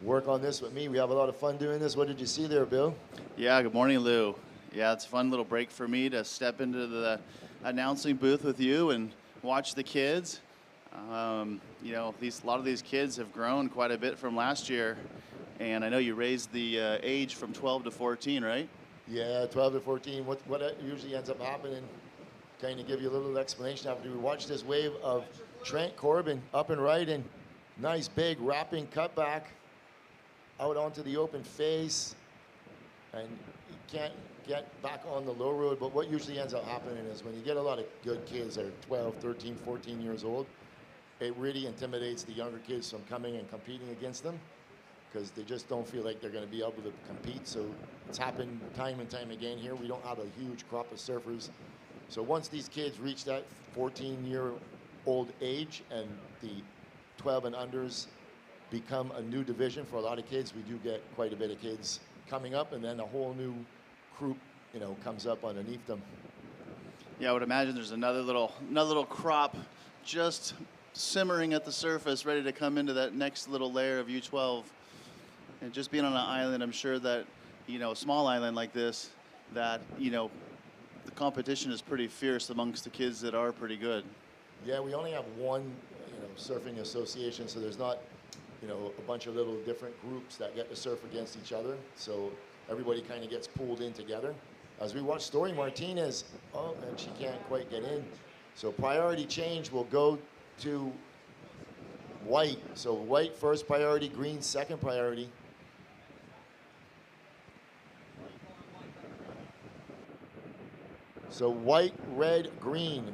work on this with me. We have a lot of fun doing this. What did you see there, Bill? Yeah, good morning, Lou. Yeah, it's a fun little break for me to step into the announcing booth with you and watch the kids. You know, a lot of these kids have grown quite a bit from last year, and I know you raised the age from 12 to 14, right? Yeah, 12 to 14. What usually ends up happening, kind of give you a little explanation after we watch this wave of Trent Corbin up and riding. Nice big wrapping cutback out onto the open face, and you can't get back on the low road. But what usually ends up happening is when you get a lot of good kids that are 12, 13, 14 years old, it really intimidates the younger kids from coming and competing against them, because they just don't feel like they're going to be able to compete. So it's happened time and time again here. We don't have a huge crop of surfers. So once these kids reach that 14-year-old age and the 12 and unders become a new division for a lot of kids, we do get quite a bit of kids coming up, and then a whole new group, you know, comes up underneath them. Yeah, I would imagine there's another little crop just simmering at the surface, ready to come into that next little layer of U12. And just being on an island, I'm sure that, you know, a small island like this, that, you know, the competition is pretty fierce amongst the kids that are pretty good. Yeah, we only have one, you know, surfing association, so there's not, you know, a bunch of little different groups that get to surf against each other. So everybody kind of gets pulled in together. As we watch Story Martinez, oh, and she can't quite get in. So priority change will go to white. So white first priority, green second priority. So white, red, green.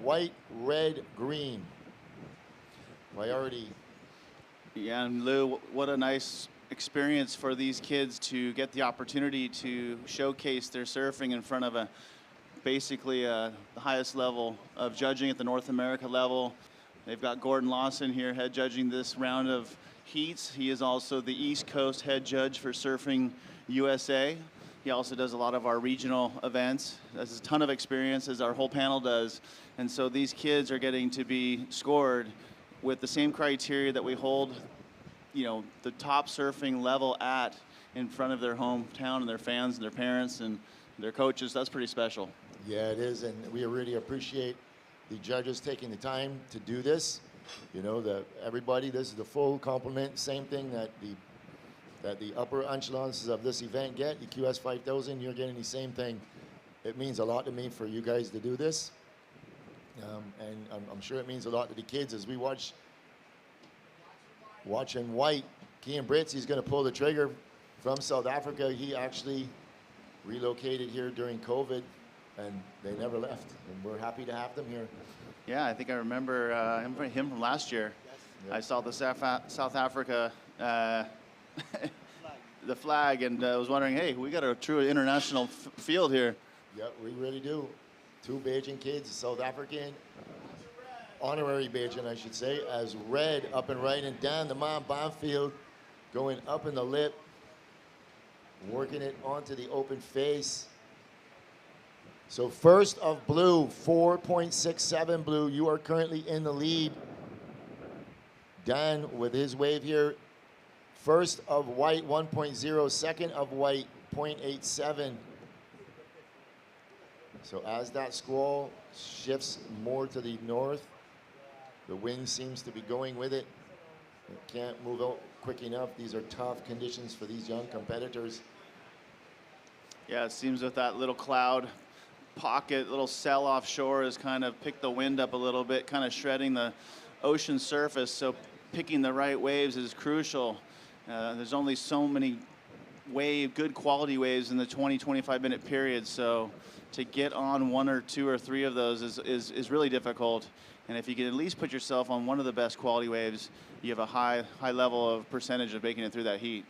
White, red, green. Priority. Yeah, and Lou, what a nice experience for these kids to get the opportunity to showcase their surfing in front of basically the highest level of judging at the North America level. They've got Gordon Lawson here head judging this round of heats. He is also the East Coast head judge for Surfing USA. He also does a lot of our regional events. Has a ton of experience, as our whole panel does. And so these kids are getting to be scored with the same criteria that we hold, you know, the top surfing level at in front of their hometown and their fans and their parents and their coaches. That's pretty special. Yeah, it is, and we really appreciate the judges taking the time to do this. You know, everybody, this is the full complement, same thing that the upper echelons of this event get, the QS 5000, you're getting the same thing. It means a lot to me for you guys to do this. And I'm sure it means a lot to the kids as we watching White. Kean Brits, he's going to pull the trigger from South Africa. He actually relocated here during COVID, and they never left. And we're happy to have them here. Yeah, I think I remember him from last year. Yes. I saw the South Africa the flag, and I was wondering, hey, we got a true international field here. Yeah, we really do. 2 Bajan kids, South African, honorary Bajan, I should say, as red up and right, and Dan the man Banfield going up in the lip, working it onto the open face. So first of blue, 4.67 blue, you are currently in the lead. Dan with his wave here. First of white, 1.0, second of white, 0.87. So as that squall shifts more to the north, the wind seems to be going with it. It can't move out quick enough. These are tough conditions for these young competitors. Yeah, it seems with that little cloud pocket, little cell offshore has kind of picked the wind up a little bit, kind of shredding the ocean surface. So picking the right waves is crucial. There's only so many good quality waves in the 20-25 minute period. So to get on 1 or 2 or 3 of those is really difficult. And if you can at least put yourself on one of the best quality waves, you have a high level of percentage of making it through that heat.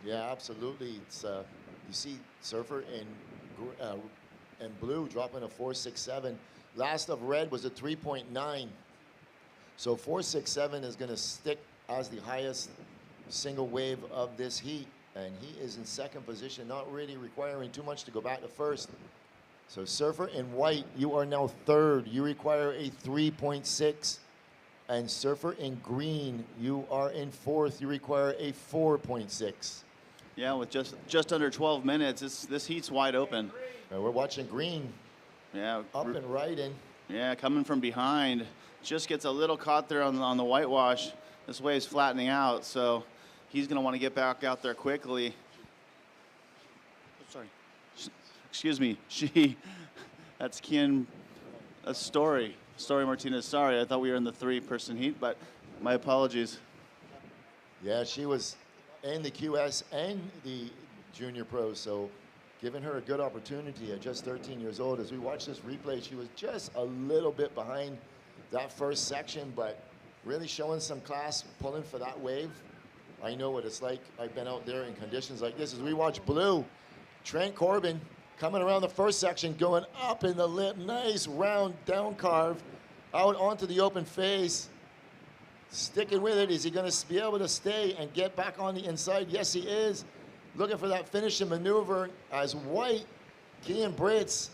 Yeah, absolutely. It's you see Surfer in blue dropping a 4.67. Last of red was a 3.9. So 4.67 is going to stick as the highest single wave of this heat. And he is in second position, not really requiring too much to go back to first. So Surfer in white, you are now third. You require a 3.6. And Surfer in green, you are in fourth. You require a 4.6. Yeah, with just under 12 minutes, this heat's wide open. And we're watching green. Yeah. Up and right in. Yeah, coming from behind. Just gets a little caught there on the whitewash. This wave's flattening out, so he's going to want to get back out there quickly. Sorry. Excuse me. That's Story Martinez. Sorry, I thought we were in the 3-person heat, but my apologies. Yeah, she was in the QS and the junior pro, so giving her a good opportunity at just 13 years old. As we watch this replay, she was just a little bit behind that first section, but really showing some class, pulling for that wave. I know what it's like. I've been out there in conditions like this. As we watch blue, Trent Corbin coming around the first section, going up in the lip, nice round down carve, out onto the open face. Sticking with it. Is he going to be able to stay and get back on the inside? Yes, he is. Looking for that finishing maneuver as white, Kean Brits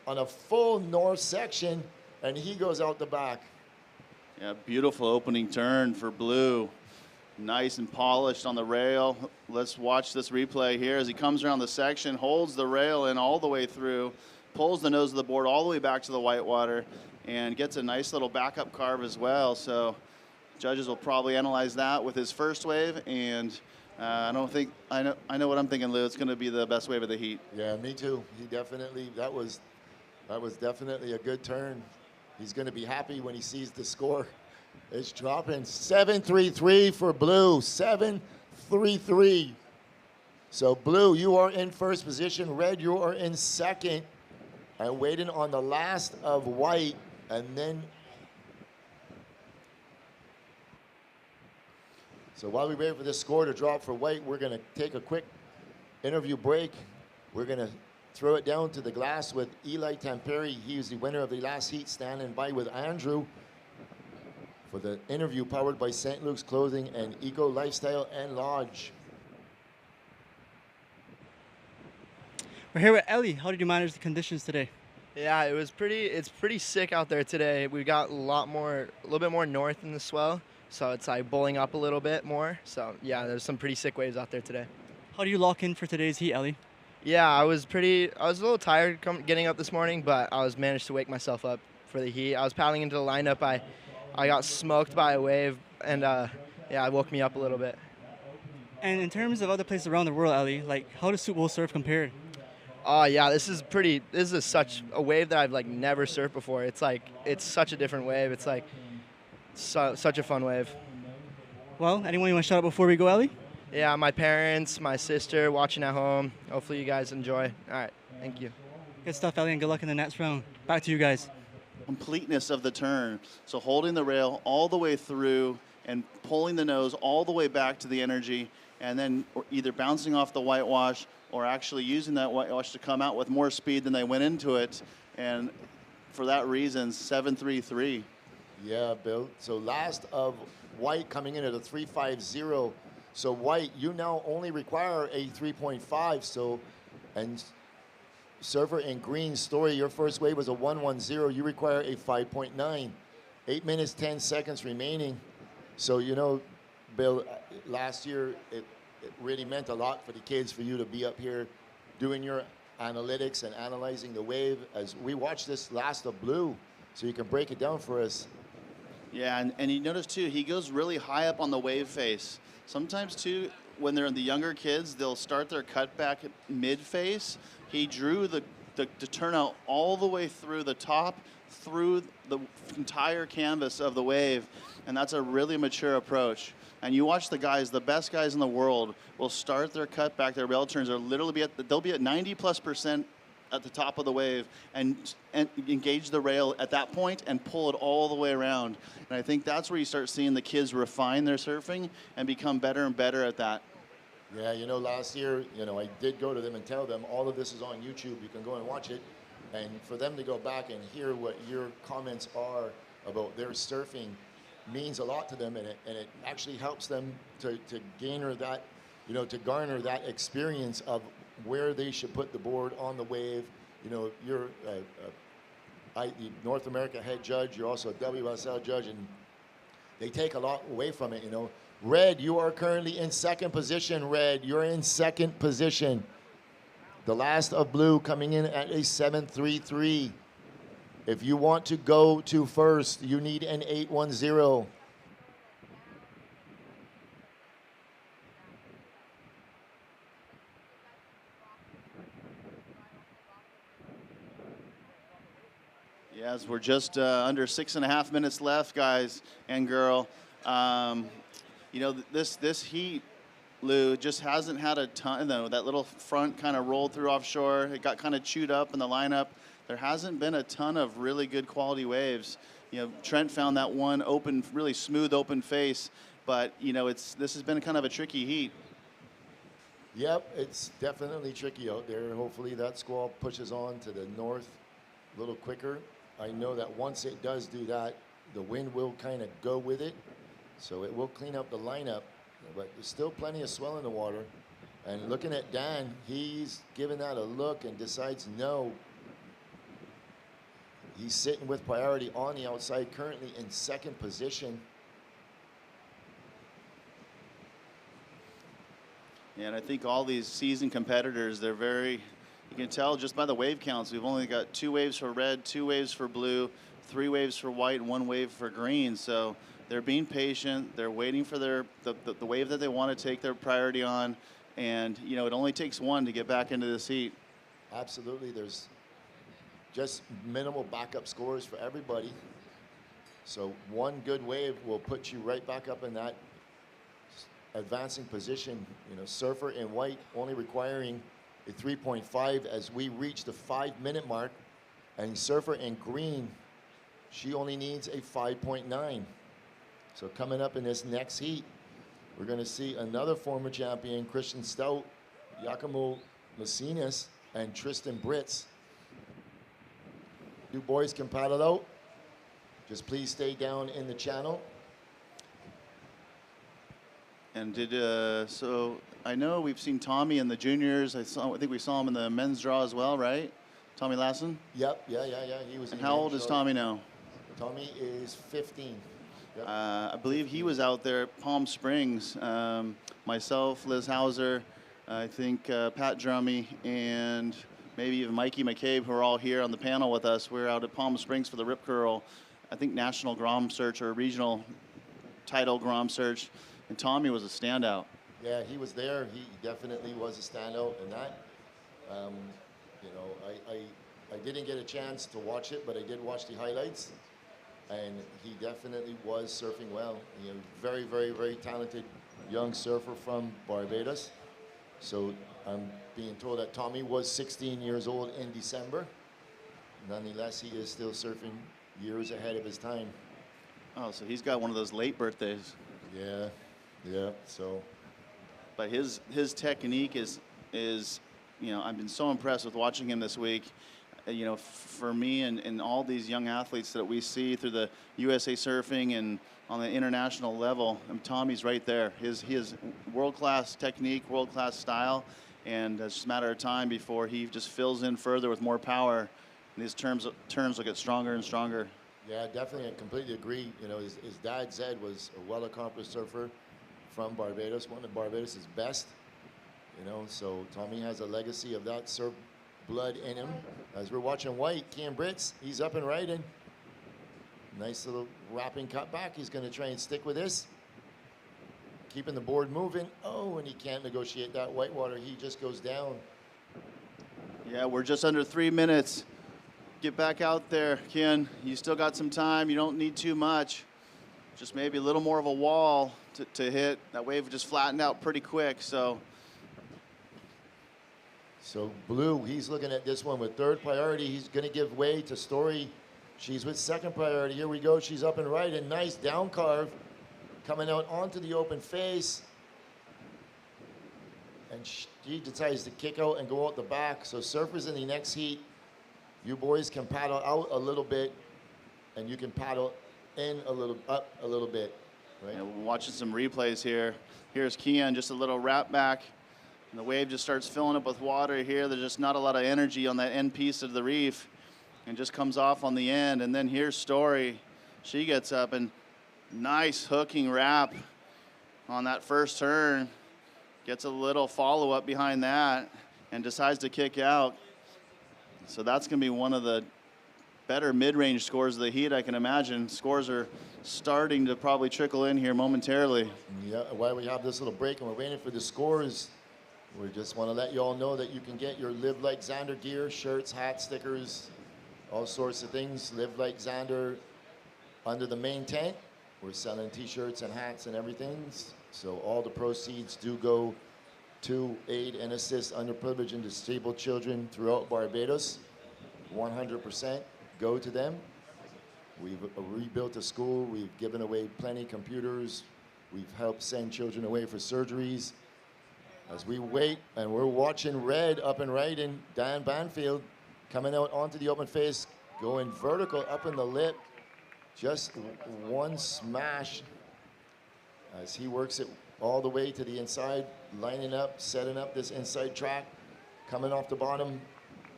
on a full north section, and he goes out the back. Yeah, beautiful opening turn for blue. Nice and polished on the rail. Let's watch this replay here as he comes around the section, holds the rail in all the way through, pulls the nose of the board all the way back to the whitewater, and gets a nice little backup carve as well. So judges will probably analyze that with his first wave, and I know what I'm thinking, Lou. It's going to be the best wave of the heat. Yeah, me too. He definitely, that was That was definitely a good turn. He's going to be happy when he sees the score. It's dropping 7-3-3 for Blue. 7-3-3. So Blue, you are in first position. Red, you are in second. And waiting on the last of White. And then, so while we wait for this score to drop for White, we're going to take a quick interview break. We're going to throw it down to the glass with Eli Tamperi. He is the winner of the last heat, standing by with Andrew for the interview powered by St. Luke's Clothing and Eco Lifestyle and Lodge. We're here with Ellie. How did you manage the conditions today? Yeah, it's pretty sick out there today. We got a little bit more north in the swell, so it's like bowling up a little bit more. So yeah, there's some pretty sick waves out there today. How do you lock in for today's heat, Ellie? Yeah, I was a little tired getting up this morning, but I managed to wake myself up for the heat. I was paddling into the lineup. I got smoked by a wave, and yeah, it woke me up a little bit. And in terms of other places around the world, Ellie, like how does Suit Bowl surf compare? Oh yeah, this is such a wave that I've like never surfed before. It's such a different wave. It's like such a fun wave. Well, anyone you want to shout out before we go, Ellie? Yeah, my parents, my sister watching at home. Hopefully you guys enjoy. All right, thank you. Good stuff, Ellie, and good luck in the next round. Back to you guys. Completeness of the turn. So holding the rail all the way through and pulling the nose all the way back to the energy, and then either bouncing off the whitewash or actually using that whitewash to come out with more speed than they went into it. And for that reason, 7-3-3. Yeah, Bill. So last of White coming in at a 3.50. So White, you now only require a 3.5. So, and Surfer in Green Story, your first wave was a 1.10. You require a 5.9. 8 minutes, 10 seconds remaining. So, you know, Bill, last year it really meant a lot for the kids for you to be up here doing your analytics and analyzing the wave as we watch this last of Blue. So you can break it down for us. Yeah, and you notice too, he goes really high up on the wave face. Sometimes too, when they're the younger kids, they'll start their cutback at mid-face. He drew the turnout all the way through the top, through the entire canvas of the wave, and that's a really mature approach. And you watch the guys, the best guys in the world will start their cutback, their rail turns are literally they'll be at 90+% at the top of the wave and engage the rail at that point and pull it all the way around. And I think that's where you start seeing the kids refine their surfing and become better and better at that. Yeah, you know, last year, you know, I did go to them and tell them all of this is on YouTube. You can go and watch it. And for them to go back and hear what your comments are about their surfing means a lot to them, and it actually helps them to garner that, you know, to garner that experience of where they should put the board on the wave. You know, you're the North America head judge, you're also a WSL judge, and they take a lot away from it, you know. Red, you are currently in second position, Red. You're in second position. The last of Blue coming in at a 7.33. If you want to go to first, you need an 8.10. Yes, we're just under 6.5 minutes left, guys and girl. You know, this heat, Lou, just hasn't had a ton, you know, that little front kind of rolled through offshore. It got kind of chewed up in the lineup. There hasn't been a ton of really good quality waves. You know, Trent found that one open, really smooth open face, but, you know, this has been kind of a tricky heat. Yep, it's definitely tricky out there. Hopefully that squall pushes on to the north a little quicker. I know that once it does do that, the wind will kind of go with it. So it will clean up the lineup, but there's still plenty of swell in the water. And looking at Dan, he's giving that a look and decides no. He's sitting with priority on the outside, currently in second position. Yeah, and I think all these seasoned competitors, they're very, you can tell just by the wave counts, we've only got 2 waves for red, 2 waves for blue, 3 waves for white, and 1 wave for green. So they're being patient. They're waiting for the wave that they want to take their priority on. And, you know, it only takes one to get back into this heat. Absolutely. There's just minimal backup scores for everybody. So one good wave will put you right back up in that advancing position. You know, surfer in white only requiring a 3.5 as we reach the 5-minute mark, and surfer in green, she only needs a 5.9. So coming up in this next heat, we're going to see another former champion, Christian Stout, Giacomo Macinas, and Tristan Britz. You boys can paddle out. Just please stay down in the channel. And so I know we've seen Tommy in the juniors. I think we saw him in the men's draw as well, right? Tommy Lassen? Yep, yeah. He was. And how old is Tommy now? Tommy is 15. Yep. I believe he was out there at Palm Springs. Myself, Liz Hauser, I think Pat Drummy, and maybe even Mikey McCabe, who are all here on the panel with us. We're out at Palm Springs for the Rip Curl, I think National Grom Search or Regional Title Grom Search, and Tommy was a standout. Yeah, he was there. He definitely was a standout in that. You know, I didn't get a chance to watch it, but I did watch the highlights, and he definitely was surfing well. You know, very, very, very talented young surfer from Barbados. So I'm being told that Tommy was 16 years old in December. Nonetheless, he is still surfing years ahead of his time. Oh, so he's got one of those late birthdays. Yeah, so. But his technique is, you know, I've been so impressed with watching him this week. You know, for me and all these young athletes that we see through the USA Surfing and on the international level, Tommy's right there. His world-class technique, world-class style, and it's just a matter of time before he just fills in further with more power, and his turns will get stronger and stronger. Yeah, definitely, I completely agree. You know, his dad, Zed, was a well-accomplished surfer from Barbados, one of Barbados' best. You know, so Tommy has a legacy of that surf blood in him. As we're watching white, Cam Britz, he's up and riding. Nice little wrapping cut back. He's going to try and stick with this. Keeping the board moving. Oh, and he can't negotiate that whitewater. He just goes down. Yeah, we're just under 3 minutes. Get back out there, Ken. You still got some time. You don't need too much. Just maybe a little more of a wall to hit. That wave just flattened out pretty quick, so. So Blue, he's looking at this one with third priority. He's going to give way to Story. She's with second priority. Here we go. She's up and right. And nice down carve coming out onto the open face. And she decides to kick out and go out the back. So surfers in the next heat, you boys can paddle out a little bit, and you can paddle in a little, up a little bit. Right? Yeah, we're watching some replays here. Here's Kian, just a little wrap back. And the wave just starts filling up with water here. There's just not a lot of energy on that end piece of the reef, and just comes off on the end. And then here's Story. She gets up and nice hooking wrap on that first turn. Gets a little follow-up behind that and decides to kick out. So that's going to be one of the better mid-range scores of the heat, I can imagine. Scores are starting to probably trickle in here momentarily. Yeah, while we have this little break and we're waiting for the scores, we just want to let you all know that you can get your Live Like Zander gear, shirts, hats, stickers, all sorts of things. Live Like Zander under the main tent. We're selling t-shirts and hats and everything. So all the proceeds do go to aid and assist underprivileged and disabled children throughout Barbados. 100% go to them. We've rebuilt a school. We've given away plenty of computers. We've helped send children away for surgeries. As we wait, and we're watching Red up and right in Dan Banfield coming out onto the open face, going vertical up in the lip. Just one smash as he works it all the way to the inside, lining up, setting up this inside track, coming off the bottom,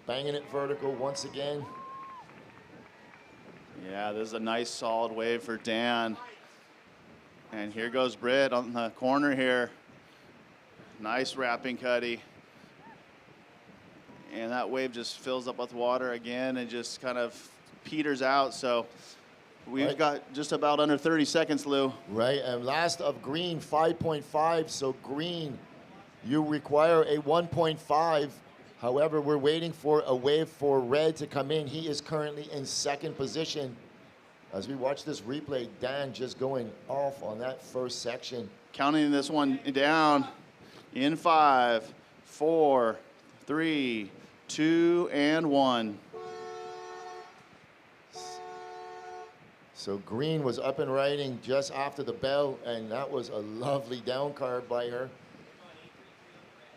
banging it vertical once again. Yeah, this is a nice solid wave for Dan. And here goes Britt on the corner here. Nice wrapping cutty. And that wave just fills up with water again and just kind of peters out. So we've got just about under 30 seconds, Lou. Right, and last of green, 5.5. So green, you require a 1.5 However, we're waiting for a wave for red to come in. He is currently in second position. As we watch this replay, Dan just going off on that first section. Counting this one down in 5, 4, 3, 2, and 1. So green was up and riding just after the bell, and that was a lovely down card by her.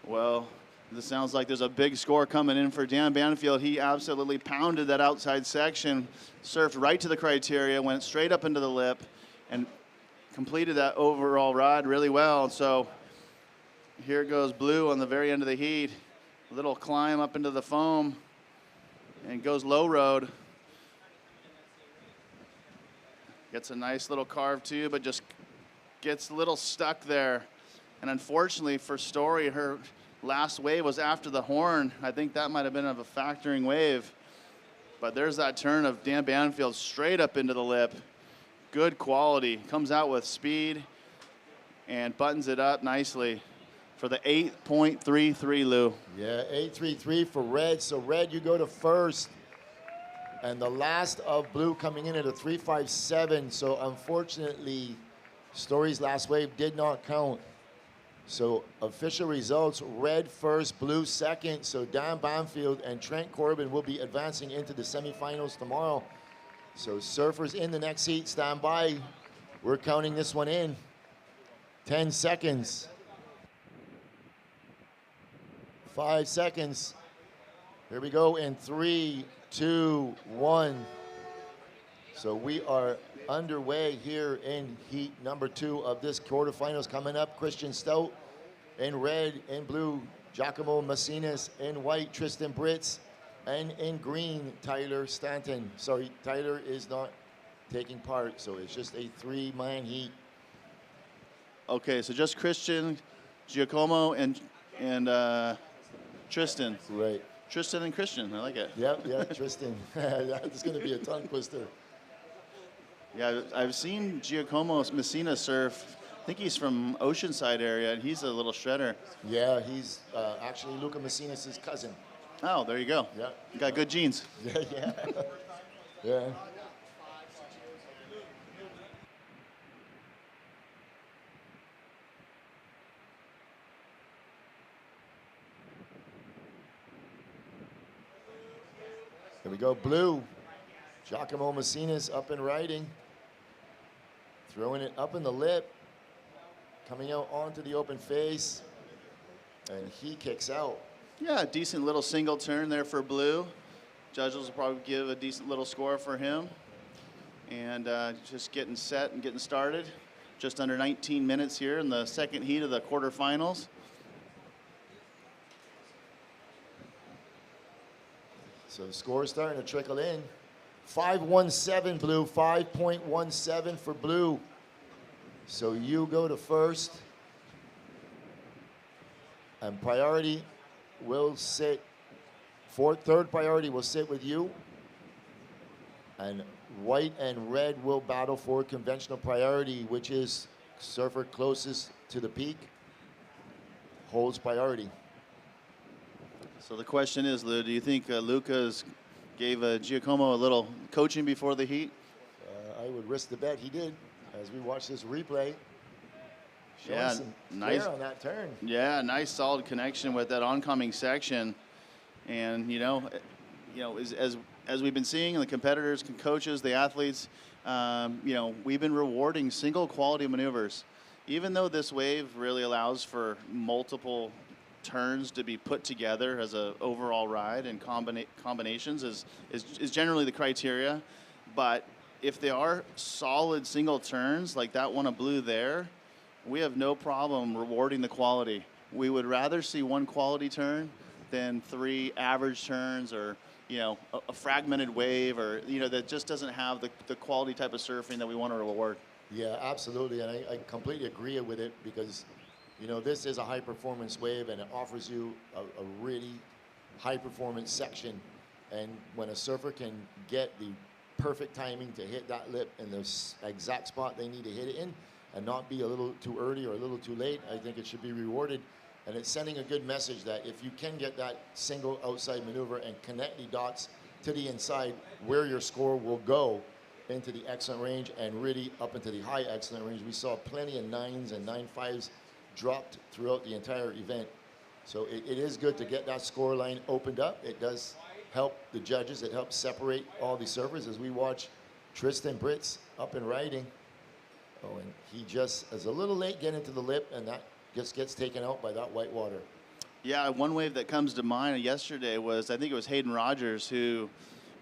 Well, this sounds like there's a big score coming in for Dan Banfield. He absolutely pounded that outside section, surfed right to the criteria, went straight up into the lip, and completed that overall ride really well. So here goes Blue on the very end of the heat. A little climb up into the foam, and goes low road. Gets a nice little carve too, but just gets a little stuck there. And unfortunately for Story, her last wave was after the horn. I think that might have been of a factoring wave. But there's that turn of Dan Banfield straight up into the lip. Good quality. Comes out with speed and buttons it up nicely for the 8.33, Lou. Yeah, 8.33 for red. So red, you go to first. And the last of Blue coming in at a 3.57. So unfortunately, Story's last wave did not count. So official results, red first, Blue second. So Dan Banfield and Trent Corbin will be advancing into the semifinals tomorrow. So surfers in the next heat, stand by. We're counting this one in. 10 seconds. 5 seconds. Here we go in 3, 2, 1. So we are underway here in heat number 2 of this quarterfinals. Coming up, Christian Stout in red, in blue, Giacomo Macinas, in white, Tristan Britz, and in green, Tyler Stanton. Sorry, Tyler is not taking part, so it's just a 3-man heat. Okay, so just Christian, Giacomo, and Tristan. Right. Tristan and Christian, I like it. Yep, yeah, Tristan. That's going to be a tongue twister. Yeah, I've seen Giacomo Messina surf. I think he's from Oceanside area, and he's a little shredder. Yeah, he's actually Luca Messinas' cousin. Oh, there you go. Yeah. You got good genes. Yeah, yeah. Yeah. Here we go, Blue. Giacomo Messinas up and riding. Throwing it up in the lip. Coming out onto the open face. And he kicks out. Yeah, a decent little single turn there for Blue. Judges will probably give a decent little score for him. And just getting set and getting started. Just under 19 minutes here in the second heat of the quarterfinals. So the score is starting to trickle in. 5.17 Blue, 5.17 for Blue. So you go to first. And priority will sit, third priority will sit with you. And white and red will battle for conventional priority, which is surfer closest to the peak, holds priority. So the question is, Lou, do you think Lucas gave Giacomo a little coaching before the heat? I would risk the bet he did, as we watch this replay. Showing Yeah, some nice flair on that turn. Yeah, nice solid connection with that oncoming section. And as we've been seeing, the competitors, coaches, the athletes, we've been rewarding single quality maneuvers. Even though this wave really allows for multiple turns to be put together as an overall ride, and combinations is generally the criteria. But if they are solid single turns like that one of Blue there, we have no problem rewarding the quality. We would rather see one quality turn than 3 average turns, or a fragmented wave, or that just doesn't have the quality type of surfing that we want to reward. Yeah, absolutely, and I completely agree with it, because this is a high performance wave, and it offers you a really high performance section. And when a surfer can get the perfect timing to hit that lip in the exact spot they need to hit it in, and not be a little too early or a little too late, I think it should be rewarded. And it's sending a good message that if you can get that single outside maneuver and connect the dots to the inside, where your score will go into the excellent range and really up into the high excellent range. We saw plenty of 9s and 9.5s dropped throughout the entire event. So it is good to get that score line opened up. It does help the judges. It helps separate all the surfers as we watch Tristan Brits up and riding. Oh, and he just is a little late getting to the lip, and that just gets taken out by that white water. Yeah, one wave that comes to mind yesterday was, I think it was Hayden Rogers who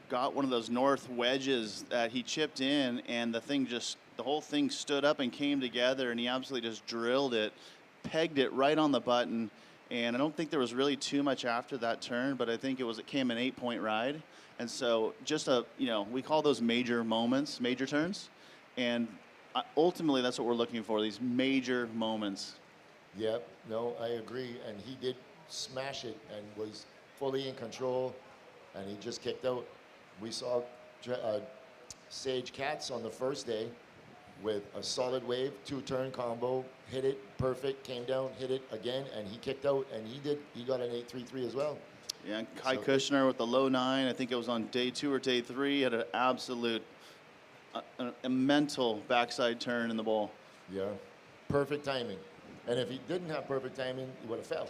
got one of those north wedges that he chipped in, and the whole thing stood up and came together, and he absolutely just drilled it, pegged it right on the button. And I don't think there was really too much after that turn, but I think it came an 8-point ride. And so just we call those major moments, major turns. And ultimately that's what we're looking for, these major moments. Yep, no, I agree. And he did smash it and was fully in control, and he just kicked out. We saw Sage Katz on the first day with a solid wave, 2-turn combo, hit it perfect, came down, hit it again, and he kicked out, and he got an 8.33 as well. Yeah, Kai Kushner with the low 9, I think it was on day 2 or day 3, had an absolute a mental backside turn in the bowl. Yeah, perfect timing. And if he didn't have perfect timing, he would have fell.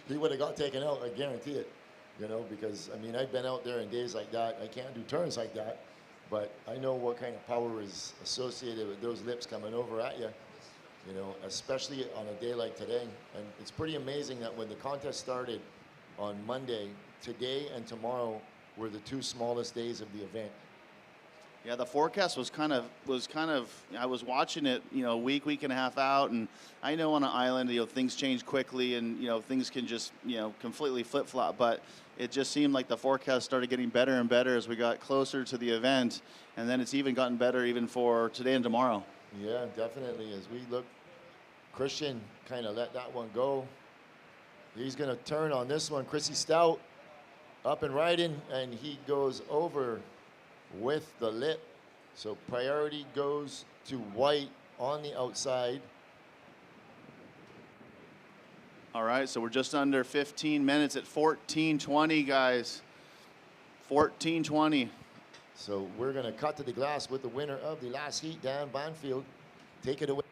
He would have got taken out, I guarantee it. Because, I mean, I've been out there in days like that. I can't do turns like that, but I know what kind of power is associated with those lips coming over at you, especially on a day like today. And it's pretty amazing that when the contest started on Monday, today and tomorrow were the 2 smallest days of the event. Yeah, the forecast was kind of, I was watching it, week and a half out, and I know on an island, things change quickly and, things can just, completely flip-flop, but it just seemed like the forecast started getting better and better as we got closer to the event, and then it's even gotten better even for today and tomorrow. Yeah, definitely. As we look, Christian kind of let that one go. He's going to turn on this one. Chrissy Stout up and riding, and he goes over with the lip. So priority goes to white on the outside. All right, so we're just under 15 minutes at 14:20, guys. 14:20. So we're going to cut to the glass with the winner of the last heat, Dan Banfield. Take it away.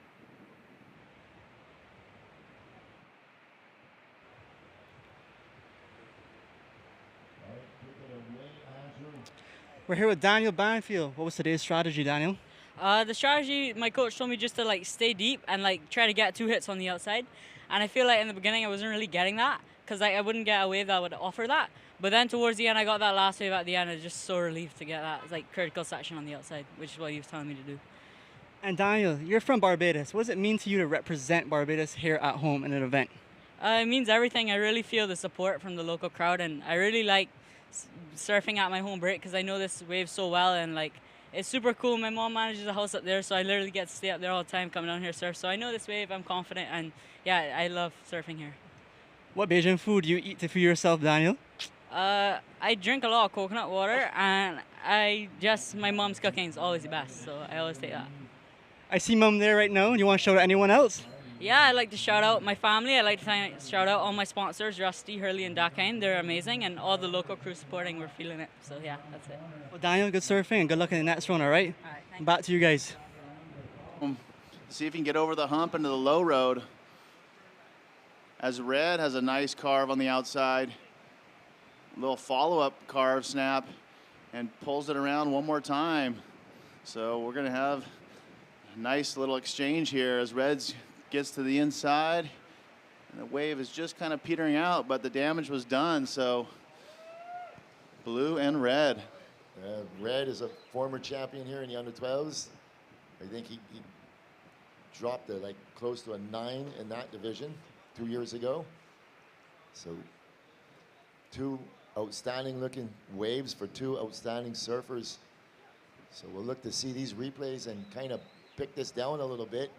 We're here with Daniel Banfield. What was today's strategy, Daniel? The strategy, my coach told me just to stay deep and try to get 2 hits on the outside. And I feel like in the beginning I wasn't really getting that because I wouldn't get a wave that would offer that. But then towards the end I got that last wave at the end. I was just so relieved to get that critical section on the outside, which is what he was telling me to do. And Daniel, you're from Barbados. What does it mean to you to represent Barbados here at home in an event? It means everything. I really feel the support from the local crowd, and I really like surfing at my home break because I know this wave so well, and it's super cool. My mom manages a house up there, so I literally get to stay up there all the time, come down here surf. So I know this wave, I'm confident, and yeah, I love surfing here. What Bajan food do you eat to feed yourself, Daniel? I drink a lot of coconut water, and my mom's cooking is always the best, so I always take that. I see Mom there right now. Do you want to shout out anyone else? Yeah, I'd like to shout out my family. I'd like to shout out all my sponsors, Rusty, Hurley, and Dakine. They're amazing, and all the local crew supporting. We're feeling it. So yeah, that's it. Well, Daniel, good surfing, and good luck in the next run, all right? All right, thanks. Back to you guys. See if you can get over the hump into the low road. As Red has a nice carve on the outside. A little follow-up carve snap and pulls it around one more time. So we're going to have a nice little exchange here as Reds gets to the inside. And the wave is just kind of petering out, but the damage was done. So blue and red. Red is a former champion here in the under-12s. I think he dropped close to a 9 in that division 2 years ago. So 2 outstanding looking waves for 2 outstanding surfers. So we'll look to see these replays and kind of pick this down a little bit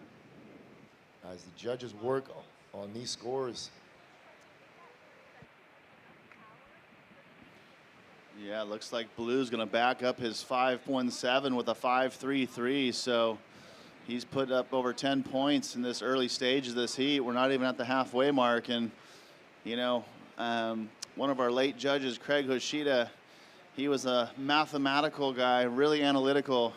as the judges work on these scores. Yeah, it looks like Blue's going to back up his 5.7 with a 5.33. So He's put up over 10 points in this early stage of this heat. We're not even at the halfway mark. And, you know, one of our late judges, Craig Hoshida, he was a mathematical guy, really analytical.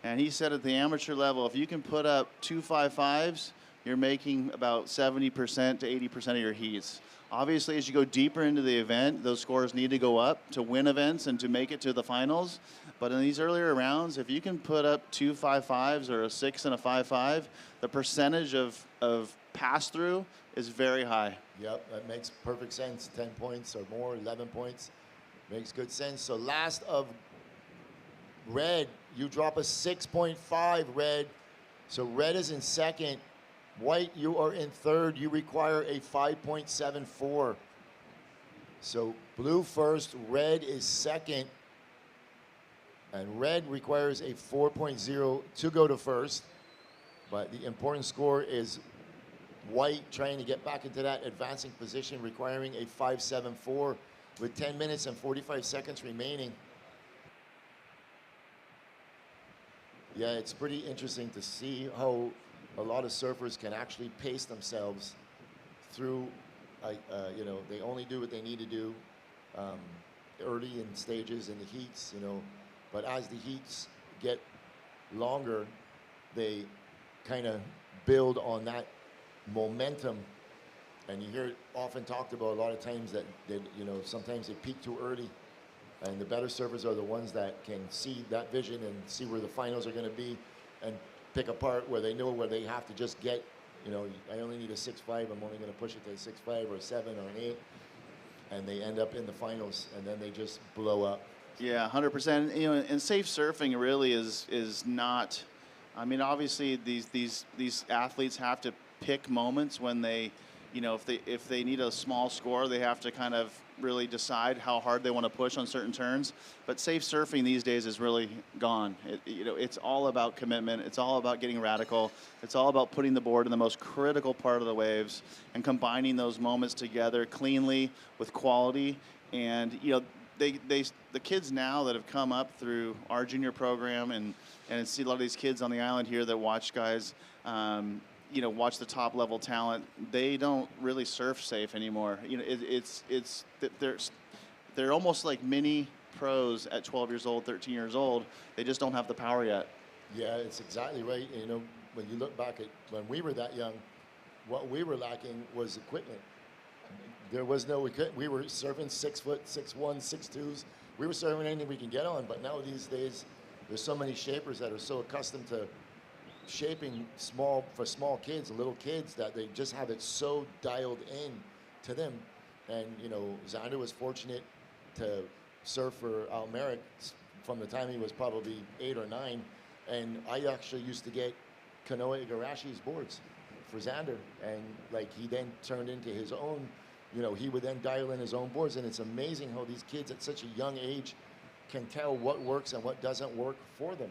And he said at the amateur level, if you can put up 2.55s, you're making about 70% to 80% of your heats. Obviously, as you go deeper into the event, those scores need to go up to win events and to make it to the finals. But in these earlier rounds, if you can put up 2.55s or a 6 and a 5.5, the percentage of pass-through is very high. Yep, that makes perfect sense. 10 points or more, 11 points. Makes good sense. So last of red, you drop a 6.5, red. So red is in second. White, you are in third. You require a 5.74. So blue first, red is second. And red requires a 4.0 to go to first. But the important score is white trying to get back into that advancing position, requiring a 5.74 with 10 minutes and 45 seconds remaining. Yeah, it's pretty interesting to see how a lot of surfers can actually pace themselves through, you know, they only do what they need to do early in stages in the heats, you know, but as the heats get longer, they kind of build on that momentum. And you hear it often talked about a lot of times that you know, sometimes they peak too early. And the better surfers are the ones that can see that vision and see where the finals are going to be and pick apart where they know where they have to just get, you know, I only need a 6.5, I'm only going to push it to a 6.5 or a 7 or an 8. And they end up in the finals and then they just blow up. Yeah, 100%. You know, and safe surfing really is not, I mean, obviously these athletes have to pick moments when they, you know, if they need a small score, they have to kind of really decide how hard they want to push on certain turns. But safe surfing these days is really gone. You know, it's all about commitment. It's all about getting radical. It's all about putting the board in the most critical part of the waves and combining those moments together cleanly with quality. And you know, the kids now that have come up through our junior program and see a lot of these kids on the island here that watch guys. You know, watch the top level talent. They don't really surf safe anymore. You know, they're almost like mini pros at 12 years old, 13 years old. They just don't have the power yet. Yeah, it's exactly right. You know, when you look back at when we were that young, what we were lacking was equipment. There was no equipment. We were surfing 6 foot, 6'1", 6'2s. We were surfing anything we can get on. But now these days, there's so many shapers that are so accustomed to shaping for small kids, little kids, that they just have it so dialed in to them. And you know, Zander was fortunate to surf for Al Merrick from the time he was probably 8 or 9, and I actually used to get Kanoa Igarashi's boards for Zander, and like he then turned into his own, you know, he would then dial in his own boards, and it's amazing how these kids at such a young age can tell what works and what doesn't work for them.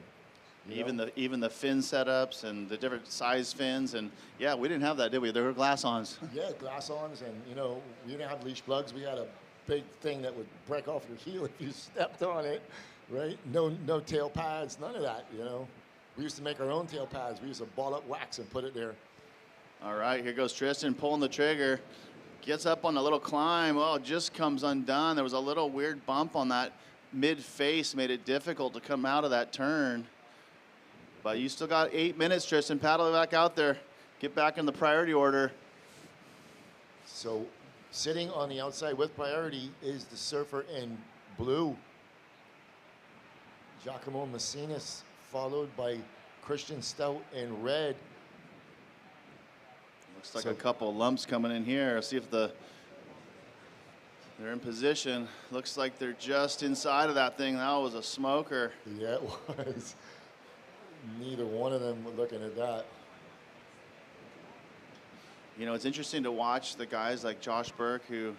Even the fin setups and the different size fins, and yeah, we didn't have that, did we? There were glass-ons. Yeah, glass-ons, and you know, we didn't have leash plugs. We had a big thing that would break off your heel if you stepped on it, right? No tail pads, none of that. You know, we used to make our own tail pads. We used to ball up wax and put it there. All right, here goes Tristan pulling the trigger, gets up on a little climb. Oh, just comes undone. There was a little weird bump on that mid-face, made it difficult to come out of that turn. But you still got 8 minutes, Tristan. Paddle back out there. Get back in the priority order. So sitting on the outside with priority is the surfer in blue, Giacomo Macinas, followed by Christian Stout in red. Looks like a couple lumps coming in here. See if they're in position. Looks like they're just inside of that thing. That was a smoker. Yeah, it was. Neither one of them were looking at that. You know, it's interesting to watch the guys like Josh Burke, who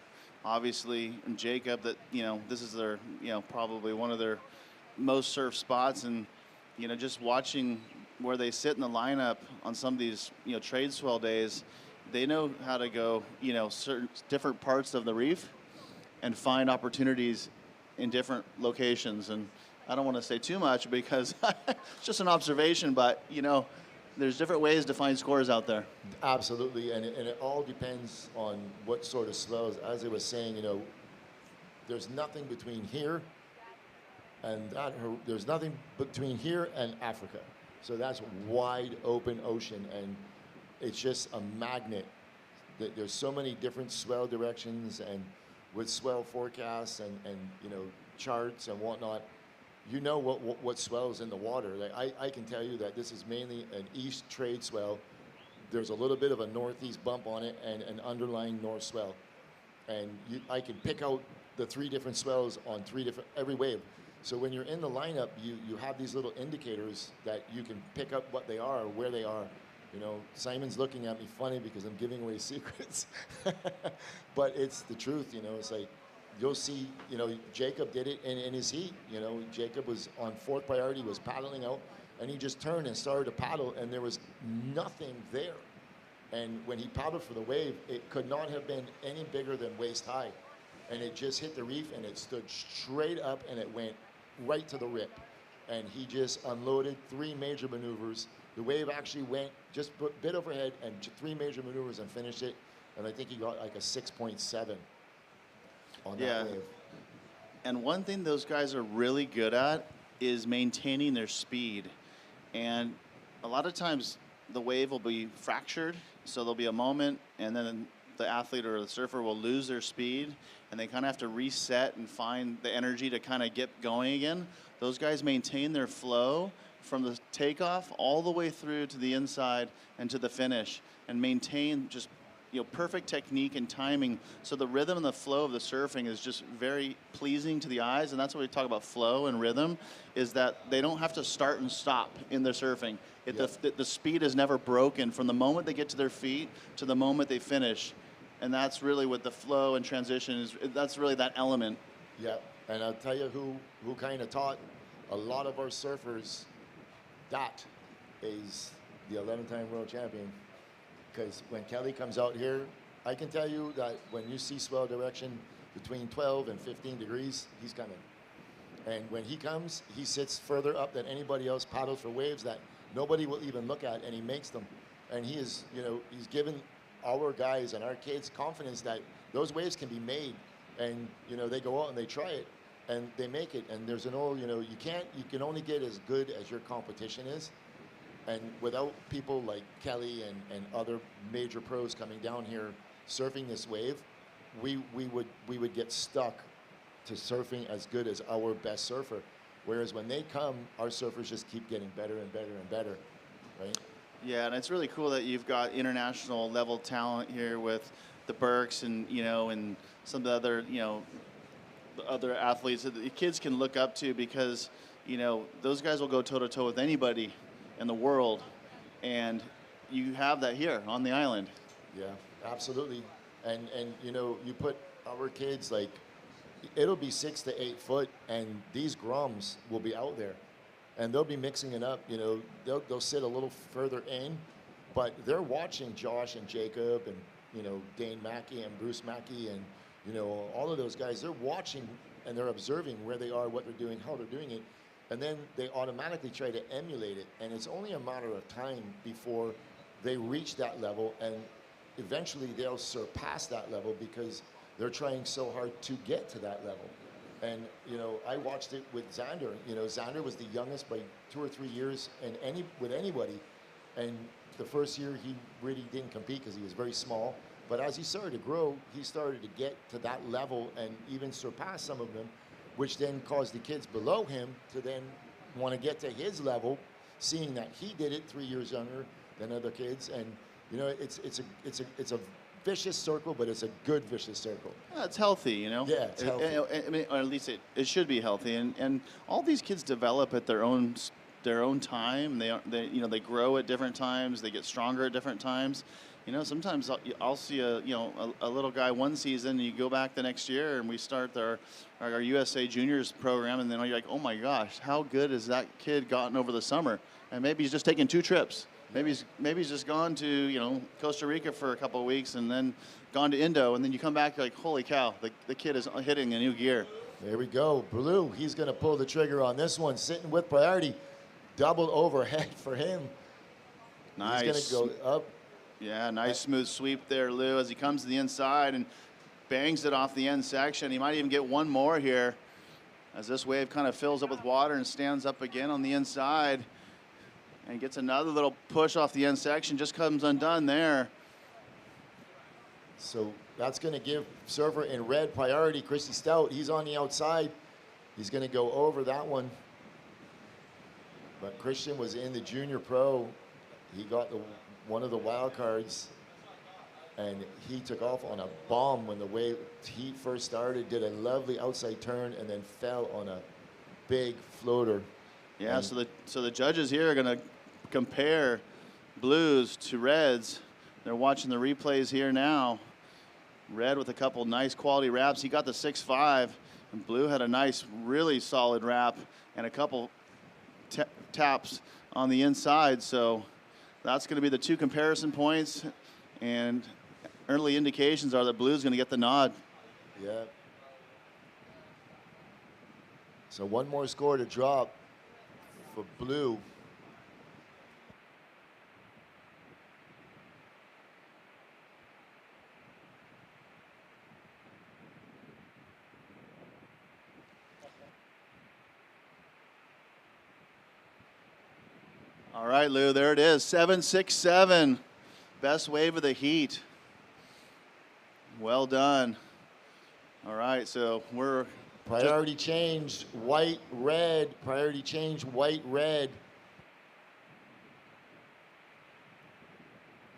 obviously, and Jacob, that, you know, this is their, you know, probably one of their most surf spots. And, you know, just watching where they sit in the lineup on some of these, you know, trade swell days, they know how to go, you know, certain different parts of the reef and find opportunities in different locations. And I don't want to say too much because it's just an observation, but, you know, there's different ways to find scores out there. Absolutely, and it all depends on what sort of swells. As I was saying, there's nothing between here and that. There's nothing between here and Africa. So that's wide open ocean, and it's just a magnet. There's so many different swell directions, and with swell forecasts and charts and whatnot, what swells in the water. Like I can tell you that this is mainly an east trade swell. There's a little bit of a northeast bump on it and an underlying north swell. And I can pick out the 3 different swells on every wave. So when you're in the lineup, you have these little indicators that you can pick up what they are or where they are. Simon's looking at me funny because I'm giving away secrets. But it's the truth, it's like, you'll see, Jacob did it in his heat. Jacob was on 4th priority, was paddling out, and he just turned and started to paddle, and there was nothing there. And when he paddled for the wave, it could not have been any bigger than waist high. And it just hit the reef, and it stood straight up, and it went right to the rip. And he just unloaded 3 major maneuvers. The wave actually went just a bit overhead, and 3 major maneuvers and finished it. And I think he got like a 6.7 on that wave. And one thing those guys are really good at is maintaining their speed. And a lot of times the wave will be fractured, so there'll be a moment, and then the athlete or the surfer will lose their speed, and they kind of have to reset and find the energy to kind of get going again. Those guys maintain their flow from the takeoff all the way through to the inside and to the finish, and maintain just perfect technique and timing. So the rhythm and the flow of the surfing is just very pleasing to the eyes, and that's what we talk about, flow and rhythm, is that they don't have to start and stop in their surfing. The speed is never broken from the moment they get to their feet to the moment they finish. And that's really what the flow and transition is. That's really that element. Yeah, and I'll tell you who kind of taught a lot of our surfers that is the 11-time world champion. Because when Kelly comes out here, I can tell you that when you see swell direction between 12 and 15 degrees, he's coming. And when he comes, he sits further up than anybody else, paddles for waves that nobody will even look at, and he makes them. And he is, he's given our guys and our kids confidence that those waves can be made. And, they go out and they try it, and they make it. And there's an old, you can only get as good as your competition is. And without people like Kelly and other major pros coming down here surfing this wave, we would get stuck to surfing as good as our best surfer. Whereas when they come, our surfers just keep getting better and better and better, right? Yeah, and it's really cool that you've got international level talent here with the Burks and and some of the other the other athletes that the kids can look up to, because those guys will go toe to toe with anybody in the world, and you have that here on the island. Yeah, absolutely. And you put our kids, like, it'll be 6 to 8 foot, and these grums will be out there, and they'll be mixing it up. They'll sit a little further in, but they're watching Josh and Jacob and Dane Mackey and Bruce Mackey and all of those guys. They're watching and they're observing where they are, what they're doing, how they're doing it. And then they automatically try to emulate it. And it's only a matter of time before they reach that level, and eventually they'll surpass that level because they're trying so hard to get to that level. And, I watched it with Zander. Zander was the youngest by 2 or 3 years with anybody. And the first year he really didn't compete because he was very small. But as he started to grow, he started to get to that level and even surpass some of them, which then caused the kids below him to then want to get to his level, seeing that he did it 3 years younger than other kids. And it's a vicious circle, but it's a good vicious circle. Yeah, it's healthy, Yeah, it's healthy. I mean, or at least it should be healthy. And all these kids develop at their own time. They grow at different times. They get stronger at different times. Sometimes I'll see a little guy one season, and you go back the next year, and we start our USA Juniors program, and then you're like, oh my gosh, how good has that kid gotten over the summer? And maybe he's just taken 2 trips. Maybe he's just gone to Costa Rica for a couple of weeks, and then gone to Indo, and then you come back, you're like, holy cow, the kid is hitting a new gear. There we go. Blue, he's going to pull the trigger on this one, sitting with priority. Double overhead for him. Nice. He's going to go up. Yeah, nice smooth sweep there, Lou, as he comes to the inside and bangs it off the end section. He might even get one more here as this wave kind of fills up with water and stands up again on the inside and gets another little push off the end section, just comes undone there. So that's going to give surfer in red priority. Christy Stout, he's on the outside. He's going to go over that one. But Christian was in the junior pro. He got one of the wild cards, and he took off on a bomb when the wave heat first started, did a lovely outside turn, and then fell on a big floater. Yeah, so the judges here are going to compare blues to reds. They're watching the replays here now. Red with a couple nice quality wraps. He got the 6.5, and blue had a nice, really solid wrap and a couple taps on the inside. So that's going to be the two comparison points, and early indications are that blue's going to get the nod. Yeah. So one more score to drop for blue. All right, Lou, there it is, 7.67. Best wave of the heat. Well done. All right, so we're priority changed, white, red. Priority change, white, red.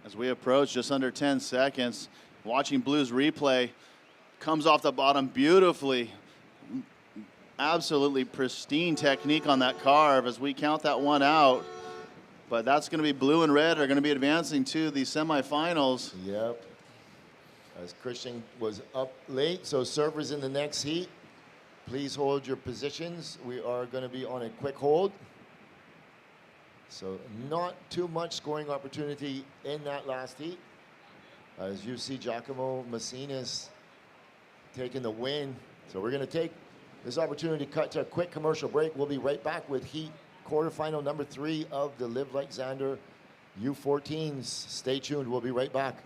As we approach just under 10 seconds, watching blue's replay, comes off the bottom beautifully. Absolutely pristine technique on that carve as we count that one out. But that's going to be blue and red are going to be advancing to the semifinals. Yep. As Christian was up late, so surfers in the next heat, please hold your positions. We are going to be on a quick hold. So not too much scoring opportunity in that last heat. As you see Giacomo Massinis taking the win. So we're going to take this opportunity to cut to a quick commercial break. We'll be right back with heat quarterfinal number 3 of the Live Like Zander U14s. Stay tuned. We'll be right back.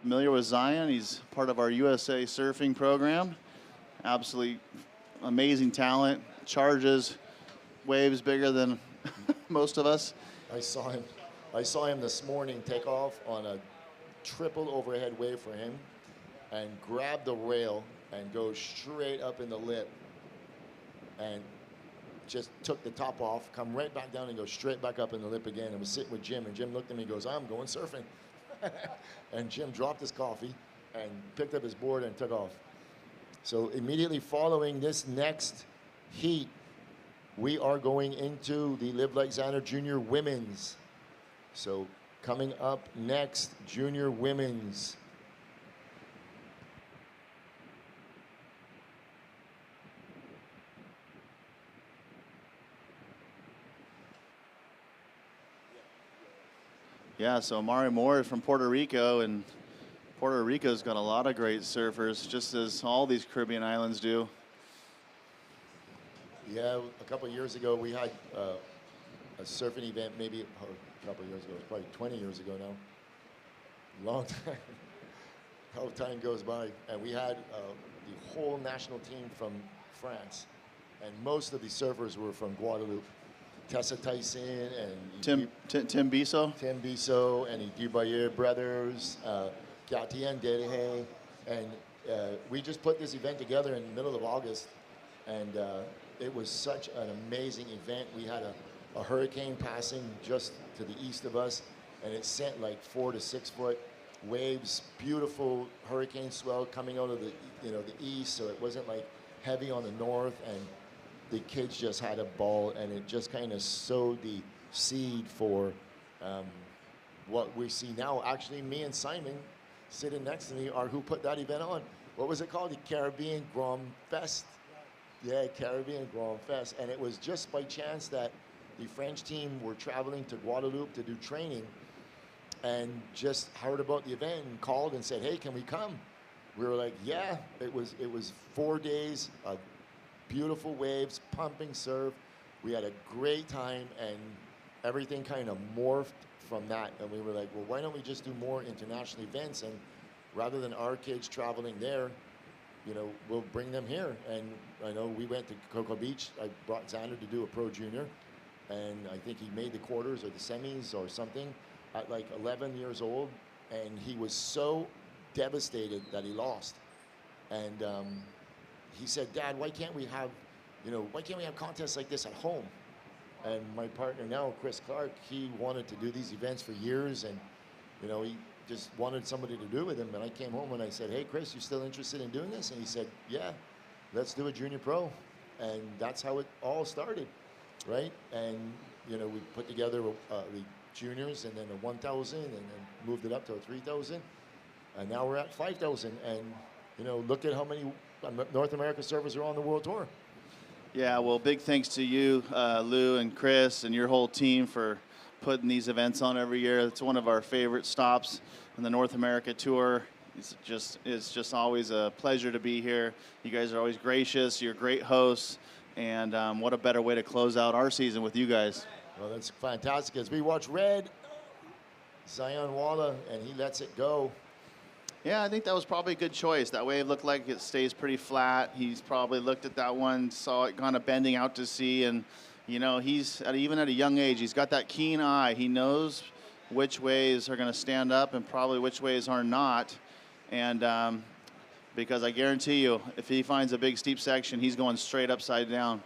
Familiar with Zion, he's part of our USA surfing program. Absolutely amazing talent, charges waves bigger than most of us. I saw him this morning take off on a triple overhead wave for him and grab the rail and go straight up in the lip and just took the top off, come right back down and go straight back up in the lip again. I was sitting with Jim, and Jim looked at me and goes, I'm going surfing. And Jim dropped his coffee and picked up his board and took off. So immediately following this next heat, we are going into the Live Like Zander Junior Women's. So coming up next, Junior Women's. Yeah, so Mari Moore is from Puerto Rico, and Puerto Rico's got a lot of great surfers, just as all these Caribbean islands do. Yeah, a couple of years ago, we had a surfing event, maybe a couple of years ago, it's probably 20 years ago now. Long time. How time goes by. And we had the whole national team from France. And most of the surfers were from Guadeloupe. Tessa Tyson and Tim Biso. Tim Biso and the Dubayer brothers, Gatien Dedehe. And we just put this event together in the middle of August. And it was such an amazing event. We had a hurricane passing just to the east of us, and it sent like 4 to 6 foot waves, beautiful hurricane swell coming out of the the east, so it wasn't like heavy on the north, and the kids just had a ball, and it just kind of sowed the seed for what we see now. Actually, me and Simon sitting next to me are who put that event on. What was it called? The Caribbean Grand Fest. Yeah, Caribbean Grand Fest. And it was just by chance that the French team were traveling to Guadeloupe to do training and just heard about the event and called and said, hey, can we come? We were like, yeah. It was 4 days of beautiful waves, pumping surf. We had a great time, and everything kind of morphed from that. And we were like, well, why don't we just do more international events? And rather than our kids traveling there, you know, we'll bring them here. And I know we went to Cocoa Beach. I brought Zander to do a pro junior, and I think he made the quarters or the semis or something at like 11 years old. And he was so devastated that he lost. And he said, Dad, why can't we have contests like this at home? And my partner now, Chris Clark, he wanted to do these events for years, and you know, he just wanted somebody to do with him. And I came home and I said, hey, Chris, you still interested in doing this? And he said, yeah, let's do a junior pro. And that's how it all started, right? And you know, we put together the juniors, and then a 1,000, and then moved it up to a 3,000, and now we're at 5,000. And you know, look at how many North America surfers are on the world tour. Yeah, well, big thanks to you, Lou and Chris, and your whole team for putting these events on every year. It's one of our favorite stops in the North America tour. It's just always a pleasure to be here. You guys are always gracious. You're great hosts, and what a better way to close out our season with you guys. Well, that's fantastic. As we watch Red, Zion Walla, and he lets it go. Yeah, I think that was probably a good choice. That wave looked like it stays pretty flat. He's probably looked at that one, saw it kind of bending out to sea, and you know, even at a young age, he's got that keen eye. He knows which waves are going to stand up and probably which waves are not. And because I guarantee you, if he finds a big steep section, he's going straight upside down.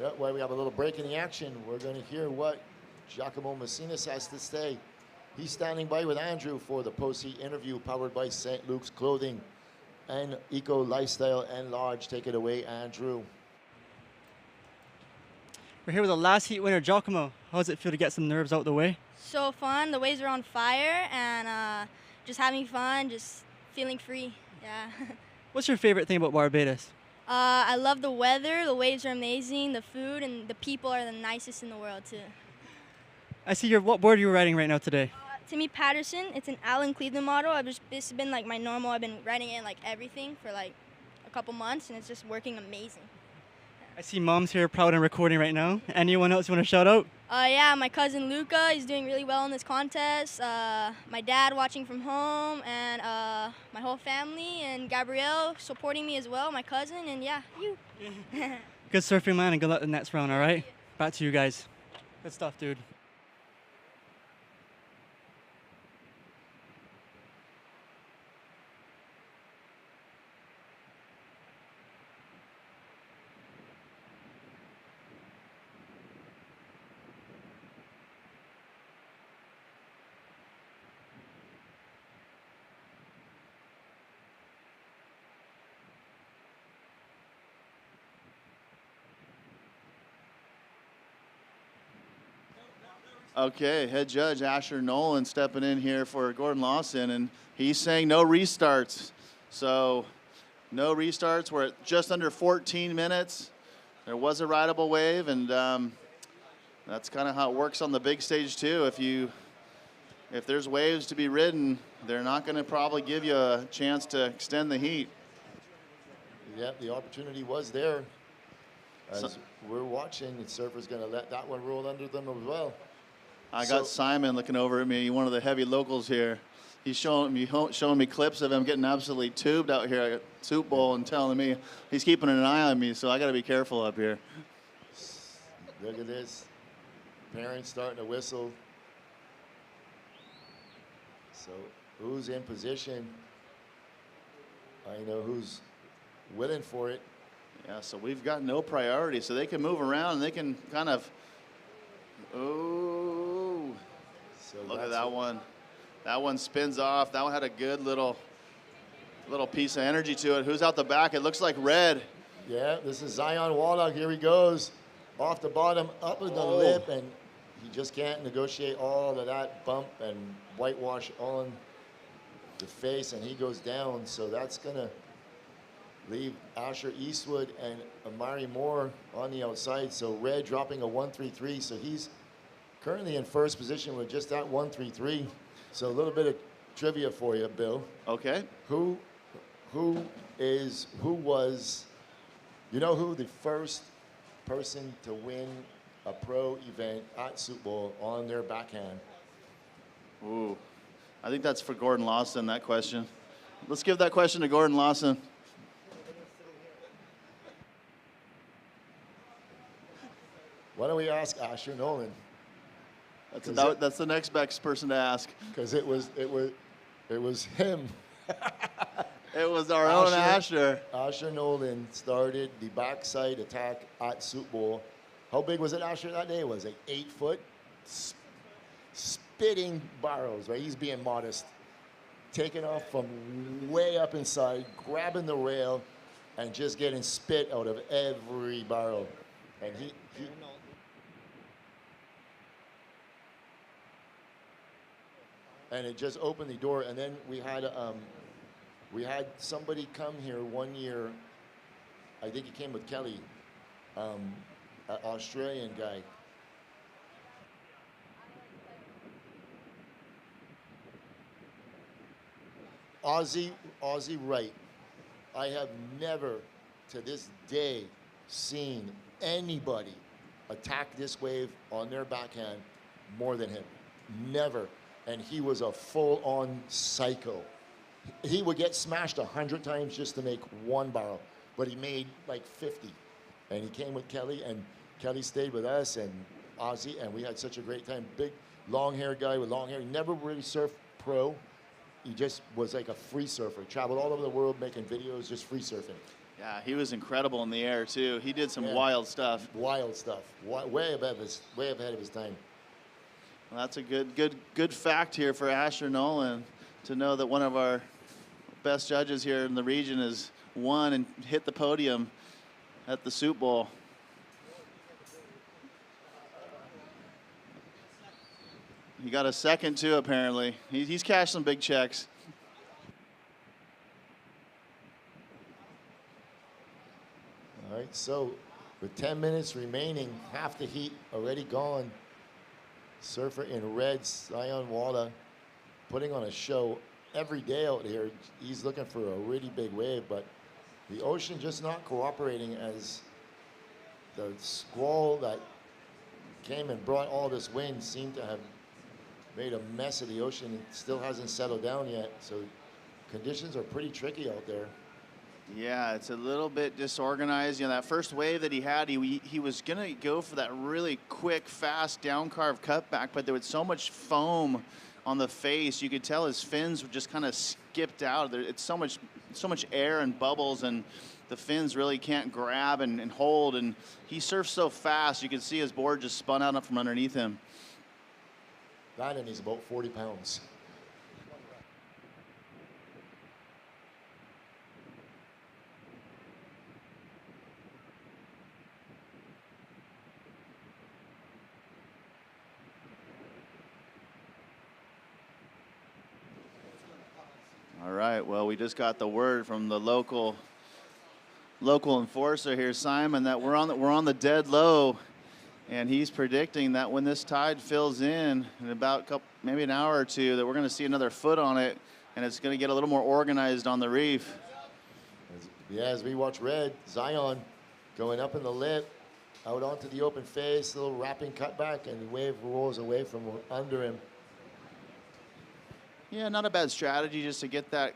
Yeah, well, we have a little break in the action. We're going to hear what Giacomo Messinas has to say. He's standing by with Andrew for the post-heat interview, powered by St. Luke's Clothing and Eco Lifestyle and Lodge. Take it away, Andrew. We're here with the last heat winner, Giacomo. How does it feel to get some nerves out the way? So fun. The waves are on fire, and just having fun, just feeling free. Yeah. What's your favorite thing about Barbados? I love the weather. The waves are amazing. The food and the people are the nicest in the world too. I see what board are you riding right now today? Timmy Patterson. It's an Alan Cleveland model. This has been like my normal. I've been riding it like everything for like a couple months, and it's just working amazing. I see Mom's here proud and recording right now. Anyone else you want to shout out? Yeah, my cousin Luca. He's doing really well in this contest. My dad watching from home, and my whole family, and Gabrielle supporting me as well, my cousin, and yeah, you. Good surfing, man, and good luck in the next round, all right? Back to you guys. Good stuff, dude. Okay, head judge Asher Nolan stepping in here for Gordon Lawson, and he's saying no restarts. So no restarts. We're at just under 14 minutes. There was a rideable wave, and that's kind of how it works on the big stage too. If there's waves to be ridden, they're not going to probably give you a chance to extend the heat. Yeah, the opportunity was there. As we're watching, the surfer's going to let that one roll under them as well. I got Simon looking over at me, one of the heavy locals here. He's showing me clips of him getting absolutely tubed out here at Soup Bowl and telling me he's keeping an eye on me, so I got to be careful up here. Look at this. Parents starting to whistle. So who's in position? I know who's willing for it. Yeah, so we've got no priority, so they can move around and they can kind of, oh, so look at that one. That one spins off. That one had a good little piece of energy to it. Who's out the back? It looks like Red. Yeah, this is Zion Wallach. Here he goes. Off the bottom, up with the lip, and he just can't negotiate all of that bump and whitewash on the face, and he goes down. So that's going to leave Asher Eastwood and Amari Moore on the outside. So Red dropping a 1.33. So he's currently in first position with just that 1.33. So a little bit of trivia for you, Bill. Okay. Who was, you know who the first person to win a pro event at Super Bowl on their backhand? Ooh, I think that's for Gordon Lawson, that question. Let's give that question to Gordon Lawson. Why don't we ask Asher Nolan? That's the next best person to ask. Because it was him. It was our own Asher. Asher Nolan started the backside attack at Super Bowl. How big was it, Asher, that day? Was it 8 foot? Spitting barrels, right? He's being modest. Taking off from way up inside, grabbing the rail, and just getting spit out of every barrel. And he and it just opened the door. And then we had somebody come here one year. I think he came with Kelly, an Australian guy. Aussie Wright. I have never, to this day, seen anybody attack this wave on their backhand more than him. Never. And he was a full-on psycho. He would get smashed 100 times just to make one barrel, but he made like 50. And he came with Kelly, and Kelly stayed with us and Ozzy, and we had such a great time. Big, long-haired guy with long hair. He never really surfed pro. He just was like a free surfer. Traveled all over the world making videos, just free surfing. Yeah, he was incredible in the air too. He did some wild stuff. Wild stuff. Way ahead of his time. Well, that's a good fact here for Asher Nolan, to know that one of our best judges here in the region has won and hit the podium at the Super Bowl. He got a second too, apparently. He's cashed some big checks. All right, so with 10 minutes remaining, half the heat already gone. Surfer in red, Zion Walla, putting on a show every day out here. He's looking for a really big wave, but the ocean just not cooperating, as the squall that came and brought all this wind seemed to have made a mess of the ocean. It still hasn't settled down yet, so conditions are pretty tricky out there. Yeah, it's a little bit disorganized. You know, that first wave that he had, he was going to go for that really quick, fast, down-carved cutback, but there was so much foam on the face. You could tell his fins were just kind of skipped out. It's so much air and bubbles, and the fins really can't grab and hold, and he surfs so fast, you could see his board just spun out from underneath him. That, and he's about 40 pounds. All right, well, we just got the word from the local enforcer here, Simon, that we're on the dead low, and he's predicting that when this tide fills in about maybe an hour or two, that we're going to see another foot on it, and it's going to get a little more organized on the reef. Yeah, as we watch red, Zion going up in the lip, out onto the open face, little wrapping cutback, and the wave rolls away from under him. Yeah, not a bad strategy just to get that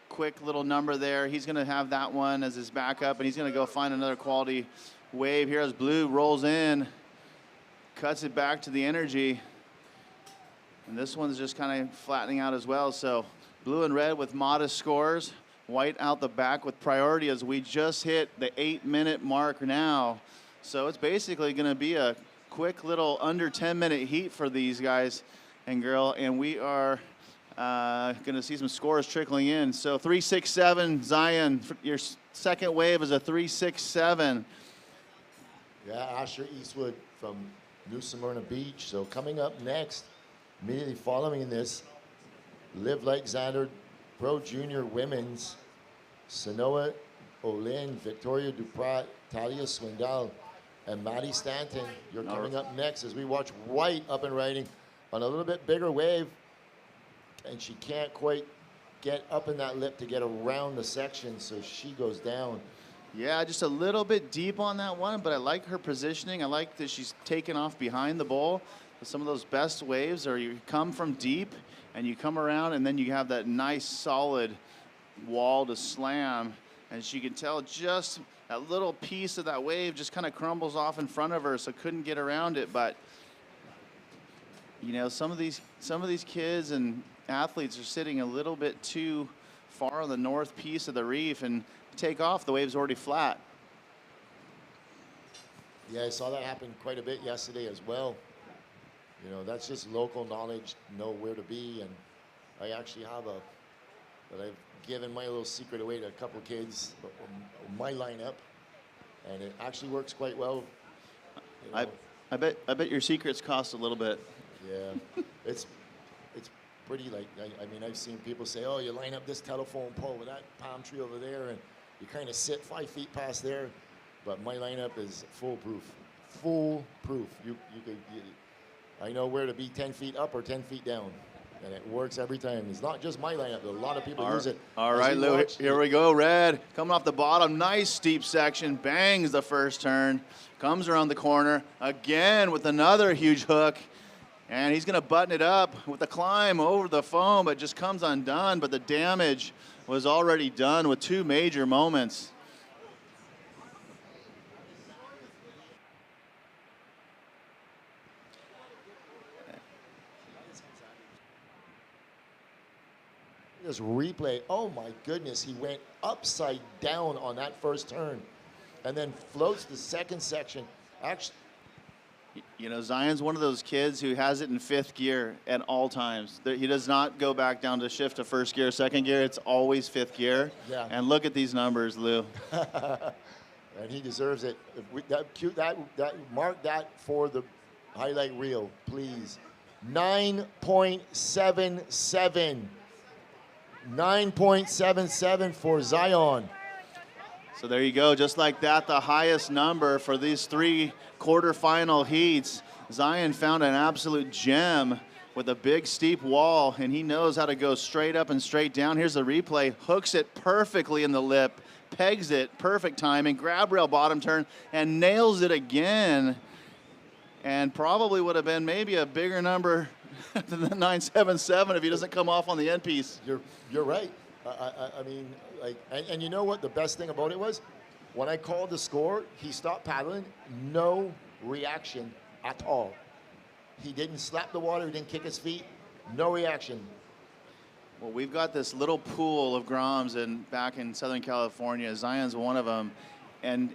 quick little number there. He's going to have that one as his backup, and he's going to go find another quality wave here as blue rolls in, cuts it back to the energy. And this one's just kind of flattening out as well. So blue and red with modest scores. White out the back with priority as we just hit the 8-minute mark now. So it's basically going to be a quick little under 10-minute heat for these guys and girl. And we are Going to see some scores trickling in. So 3.67, Zion. Your second wave is a 3.67. Yeah, Asher Eastwood from New Smyrna Beach. So coming up next, immediately following this, Live Like Zander Pro Junior Women's, Sanoa Olin, Victoria Duprat, Talia Swindell, and Maddie Stanton. You're coming up next as we watch White up and riding on a little bit bigger wave, and she can't quite get up in that lip to get around the section, so she goes down. Yeah, just a little bit deep on that one, but I like her positioning. I like that she's taken off behind the bowl. Some of those best waves are you come from deep and you come around and then you have that nice solid wall to slam. And she can tell just that little piece of that wave just kind of crumbles off in front of her, so couldn't get around it. But you know, some of these kids and athletes are sitting a little bit too far on the north piece of the reef, and take off, the wave's already flat. Yeah, I saw that happen quite a bit yesterday as well. You know, that's just local knowledge, know where to be. And I actually have that I've given my little secret away to a couple of kids, my lineup, and it actually works quite well. You know. I bet your secrets cost a little bit. Yeah, it's pretty, like, I mean, I've seen people say, oh, you line up this telephone pole with that palm tree over there, and you kind of sit 5 feet past there. But my lineup is foolproof. Foolproof. I know where to be 10 feet up or 10 feet down, and it works every time. It's not just my lineup. A lot of people use it. All right, Lou, here we go. Red coming off the bottom. Nice steep section. Bangs the first turn. Comes around the corner again with another huge hook. And he's going to button it up with the climb over the foam. It just comes undone, but the damage was already done with 2 major moments. This replay, oh my goodness, he went upside down on that first turn and then floats the second section. Actually, you know, Zion's one of those kids who has it in 5th gear at all times. He does not go back down to shift to 1st gear, 2nd gear. It's always 5th gear. Yeah. And look at these numbers, Lou. And he deserves it. Mark that for the highlight reel, please. 9.77. 9.77 for Zion. So there you go, just like that, the highest number for these 3 quarterfinal heats. Zion found an absolute gem with a big steep wall, and he knows how to go straight up and straight down. Here's the replay, hooks it perfectly in the lip, pegs it, perfect timing, grab rail bottom turn, and nails it again. And probably would have been maybe a bigger number than the 9.77 if he doesn't come off on the end piece. You're right. I mean, like, and you know what the best thing about it was? When I called the score, he stopped paddling, no reaction at all. He didn't slap the water, he didn't kick his feet, no reaction. Well, we've got this little pool of Groms back in Southern California. Zion's one of them, and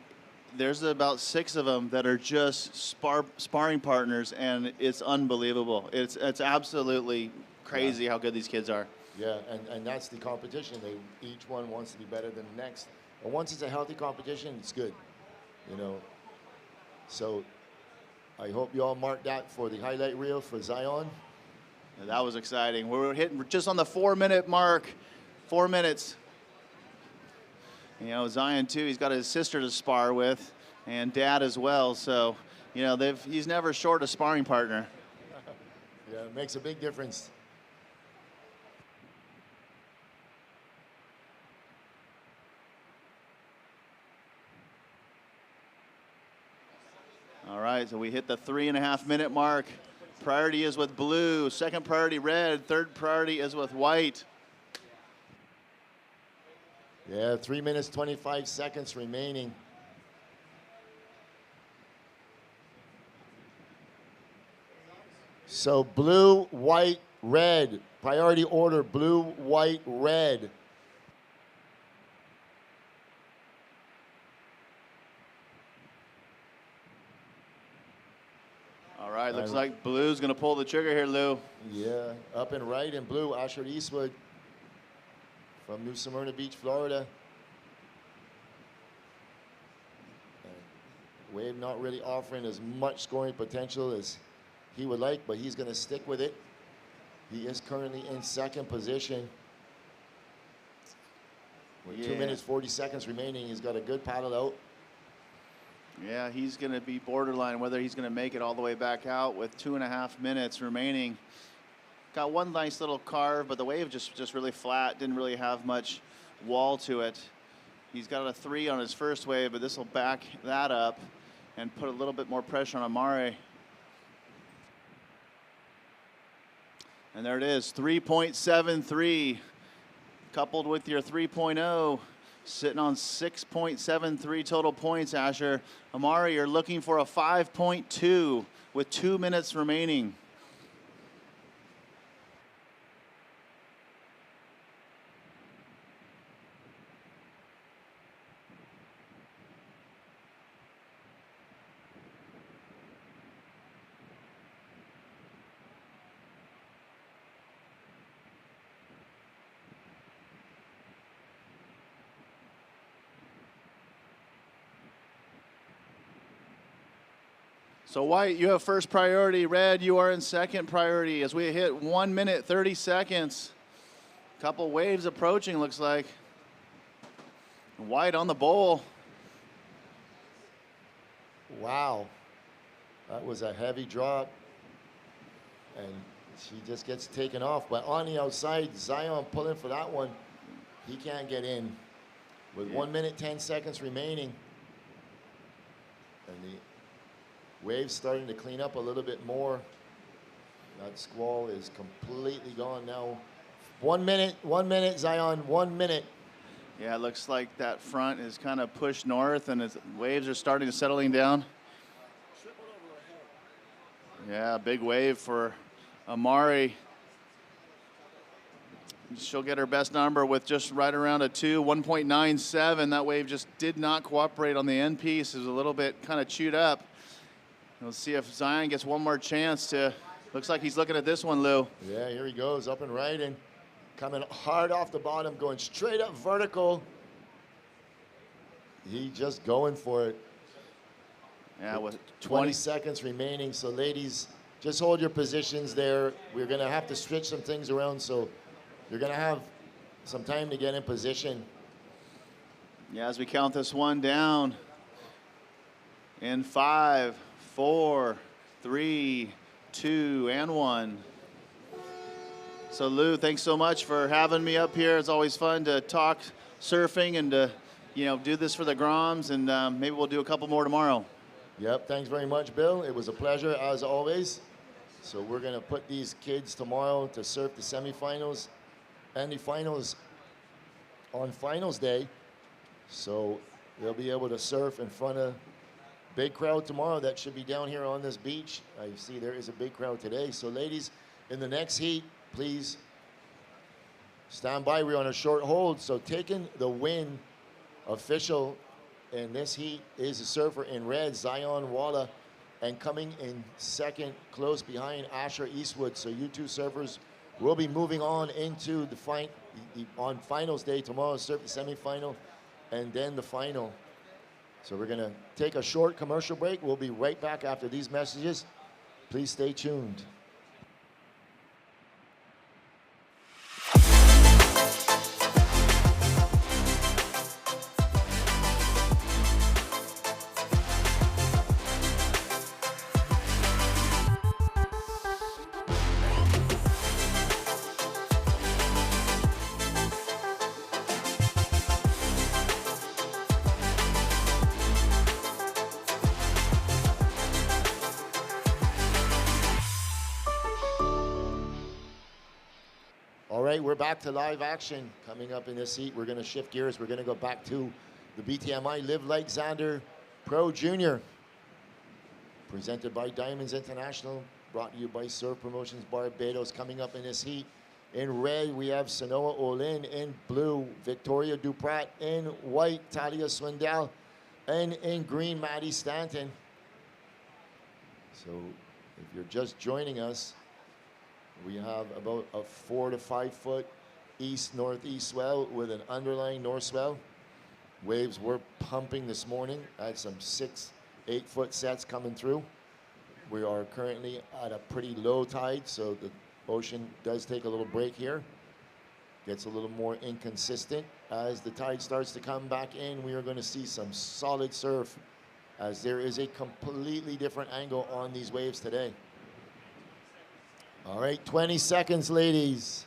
there's about 6 of them that are just sparring partners, and it's unbelievable. It's absolutely crazy how good these kids are. Yeah, and that's the competition. Each one wants to be better than the next. And once it's a healthy competition, it's good, you know. So I hope you all mark that for the highlight reel for Zion. And that was exciting. We're hitting just on the 4-minute mark. 4 minutes. You know, Zion too, he's got his sister to spar with and dad as well. So, you know, he's never short a sparring partner. Yeah, it makes a big difference. All right, so we hit the 3.5-minute mark. Priority is with blue, second priority red, third priority is with white. Yeah, 3 minutes, 25 seconds remaining. So blue, white, red. Priority order, blue, white, red. All right, looks Looks like blue's going to pull the trigger here, Lou. Yeah, up and right in blue, Asher Eastwood from New Smyrna Beach, Florida. And Wave not really offering as much scoring potential as he would like, but he's going to stick with it. He is currently in second position. With 2 minutes, 40 seconds remaining, he's got a good paddle out. Yeah, he's going to be borderline whether he's going to make it all the way back out with 2.5 minutes remaining. Got one nice little carve, but the wave just really flat, didn't really have much wall to it. He's got a 3 on his first wave, but this will back that up and put a little bit more pressure on Amari. And there it is, 3.73, coupled with your 3.0. Sitting on 6.73 total points, Asher. Amari, you're looking for a 5.2 with 2 minutes remaining. So White, you have first priority. Red, you are in second priority as we hit 1 minute, 30 seconds. Couple waves approaching, looks like. White on the bowl. Wow, that was a heavy drop. And she just gets taken off. But on the outside, Zion pulling for that one. He can't get in. With 1 minute, 10 seconds remaining. And the wave's starting to clean up a little bit more. That squall is completely gone now. 1 minute, Zion, 1 minute. Yeah, it looks like that front is kind of pushed north and its waves are starting to settling down. Yeah, big wave for Amari. She'll get her best number with just right around a 2, 1.97. That wave just did not cooperate on the end piece. It was a little bit kind of chewed up. We'll see if Zion gets one more chance to, looks like he's looking at this one, Lou. Yeah, here he goes, up and right, and coming hard off the bottom, going straight up vertical. He just going for it. Yeah, with 20 seconds remaining. So ladies, just hold your positions there. We're gonna have to switch some things around, so you're gonna have some time to get in position. Yeah, as we count this one down. In 5, 4, 3, 2, and 1. So Lou, thanks so much for having me up here. It's always fun to talk surfing and to, do this for the Groms, and maybe we'll do a couple more tomorrow. Yep, thanks very much, Bill. It was a pleasure as always. So we're gonna put these kids tomorrow to surf the semifinals and the finals on finals day. So they'll be able to surf in front of big crowd tomorrow that should be down here on this beach. I see there is a big crowd today. So ladies, in the next heat, please stand by. We're on a short hold. So taking the win official in this heat is a surfer in red, Zion Walla, and coming in second, close behind Asher Eastwood. So you two surfers will be moving on into on finals day tomorrow, surf the semifinal and then the final. So we're gonna take a short commercial break. We'll be right back after these messages. Please stay tuned. We're back to live action. Coming up in this heat, we're going to shift gears. We're going to go back to the BTMI Live Like Zander Pro Junior. Presented by Diamonds International. Brought to you by Surf Promotions Barbados. Coming up in this heat, in red, we have Sanoa Olin. In blue, Victoria Duprat. In white, Talia Swindell. And in green, Maddie Stanton. So If you're just joining us, we have about a 4 to 5 foot east-northeast swell with an underlying north swell. Waves were pumping this morning. I had some 6, 8 foot sets coming through. We are currently at a pretty low tide, so the ocean does take a little break here. Gets a little more inconsistent. As the tide starts to come back in, we are going to see some solid surf, as there is a completely different angle on these waves today. All right, 20 seconds, ladies.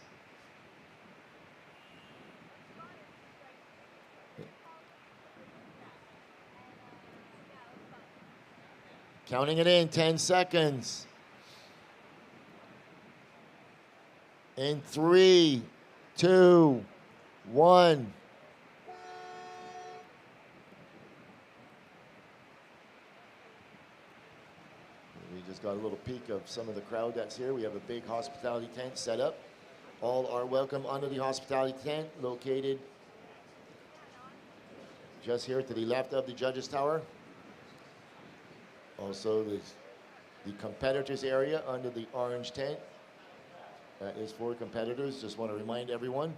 Counting it in, 10 seconds. In 3, 2, 1. We just got a little peek of some of the crowd that's here. We have a big hospitality tent set up. All are welcome under the hospitality tent, located just here to the left of the judges' tower. Also, the competitors area under the orange tent. That is for competitors. Just want to remind everyone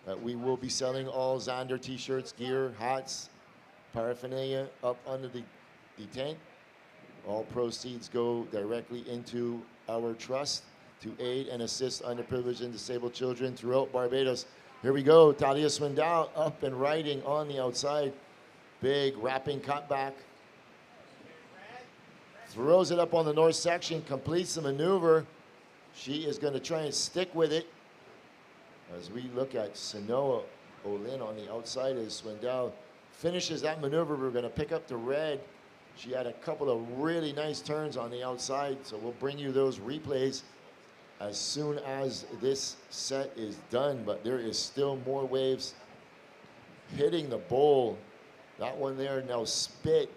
that we will be selling all Zander t-shirts, gear, hats, paraphernalia up under the tent. All proceeds go directly into our trust to aid and assist underprivileged and disabled children throughout Barbados. Here we go. Talia Swindow up and riding on the outside. Big wrapping cutback. Throws it up on the north section, completes the maneuver. She is going to try and stick with it. As we look at Sanoa Olin on the outside as Swindow finishes that maneuver, we're going to pick up the red. She had a couple of really nice turns on the outside, so we'll bring you those replays as soon as this set is done. But there is still more waves hitting the bowl. That one there now spit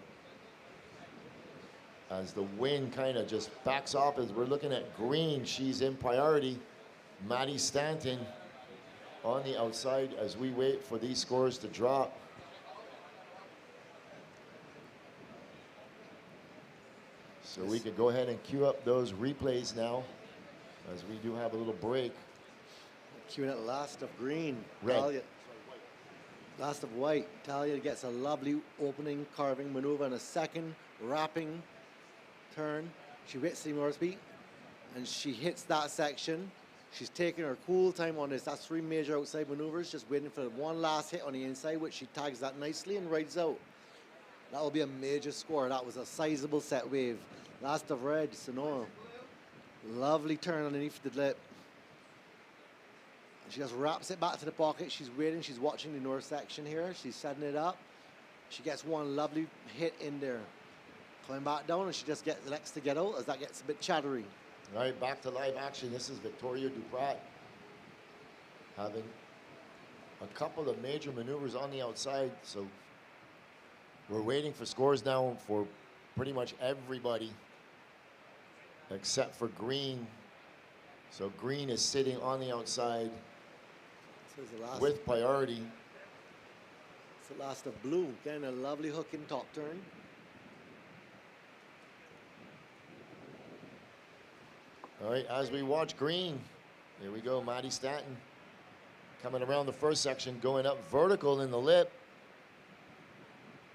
as the wind kind of just backs off. As we're looking at green, she's in priority. Maddie Stanton on the outside as we wait for these scores to drop. So we could go ahead and queue up those replays now, as we do have a little break. Queuing at last of green. Red. Talia. Last of white. Talia gets a lovely opening carving maneuver and a second wrapping turn. She waits the Morsby and she hits that section. She's taking her cool time on this. That's 3 major outside maneuvers, just waiting for one last hit on the inside, which she tags that nicely and rides out. That will be a major score. That was a sizable set wave. Last of red, Sonora. Lovely turn underneath the lip. She just wraps it back to the pocket. She's waiting. She's watching the north section here. She's setting it up. She gets one lovely hit in there. Coming back down, and she just gets next to get out as that gets a bit chattery. All right, back to live action. This is Victoria Duprat having a couple of major maneuvers on the outside. So we're waiting for scores now for pretty much everybody except for green. So green is sitting on the outside with priority. It's the last of blue. Getting a lovely hook in top turn. All right, as we watch green, here we go, Maddie Stanton coming around the first section, going up vertical in the lip.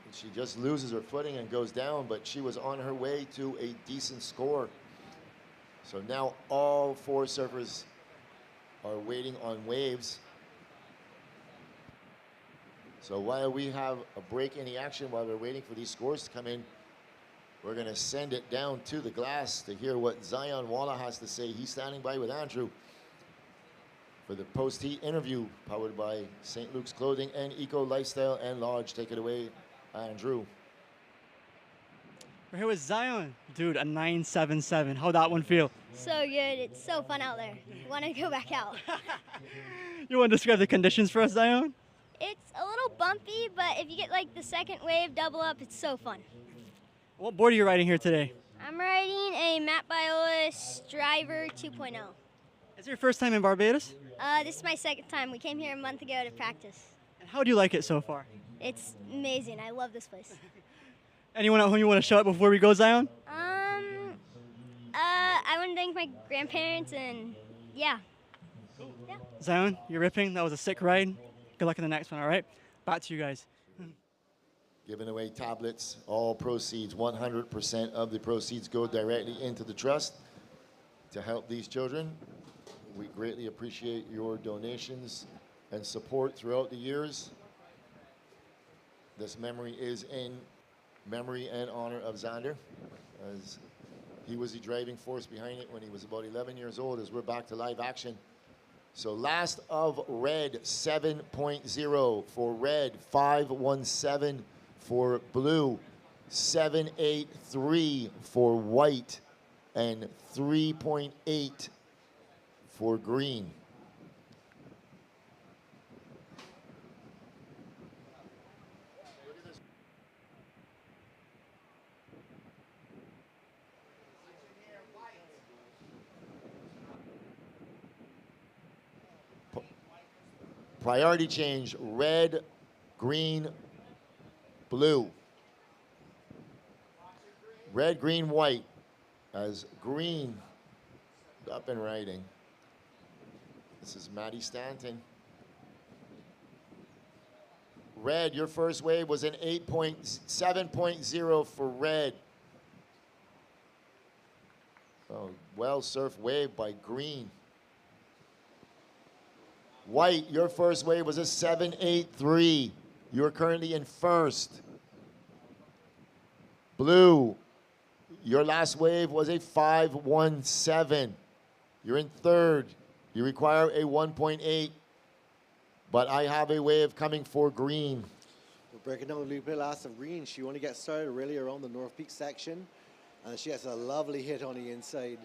And she just loses her footing and goes down, but she was on her way to a decent score. So now all 4 surfers are waiting on waves. So while we have a break in the action, while we're waiting for these scores to come in, we're going to send it down to the glass to hear what Zion Walla has to say. He's standing by with Andrew for the post-heat interview, powered by St. Luke's Clothing and Eco Lifestyle and Lodge. Take it away, Andrew. We're here with Zion. Dude, a 977. How'd that one feel? So good. It's so fun out there. Want to go back out. You want to describe the conditions for us, Zion? It's a little bumpy, but if you get like the second wave double up, it's so fun. What board are you riding here today? I'm riding a Matt Biolis Driver 2.0. Is it your first time in Barbados? This is my second time. We came here a month ago to practice. And how do you like it so far? It's amazing. I love this place. Anyone at home you want to shout out before we go, Zion? thank my grandparents, and yeah. Zion, you're ripping. That was a sick ride. Good luck in the next one, all right? Back to you guys. Giving away tablets, all proceeds, 100% of the proceeds go directly into the trust to help these children. We greatly appreciate your donations and support throughout the years. This memory is in memory and honor of Zander, as he was the driving force behind it when he was about 11 years old, as we're back to live action. So last of red, 7.0 for red, 517 for blue, 783 for white, and 3.8 for green. Priority change, red, green, blue. Red, green, white, as green up and riding. This is Maddie Stanton. Red, your first wave was an 7.0 for red. Oh, well surfed wave by green. White, your first wave was a 7.83. You're currently in first. Blue, your last wave was a 5.17. You're in third. You require a 1.8. But I have a wave coming for green. We're breaking down the last of green. She only gets started really around the North Peak section. And she has a lovely hit on the inside.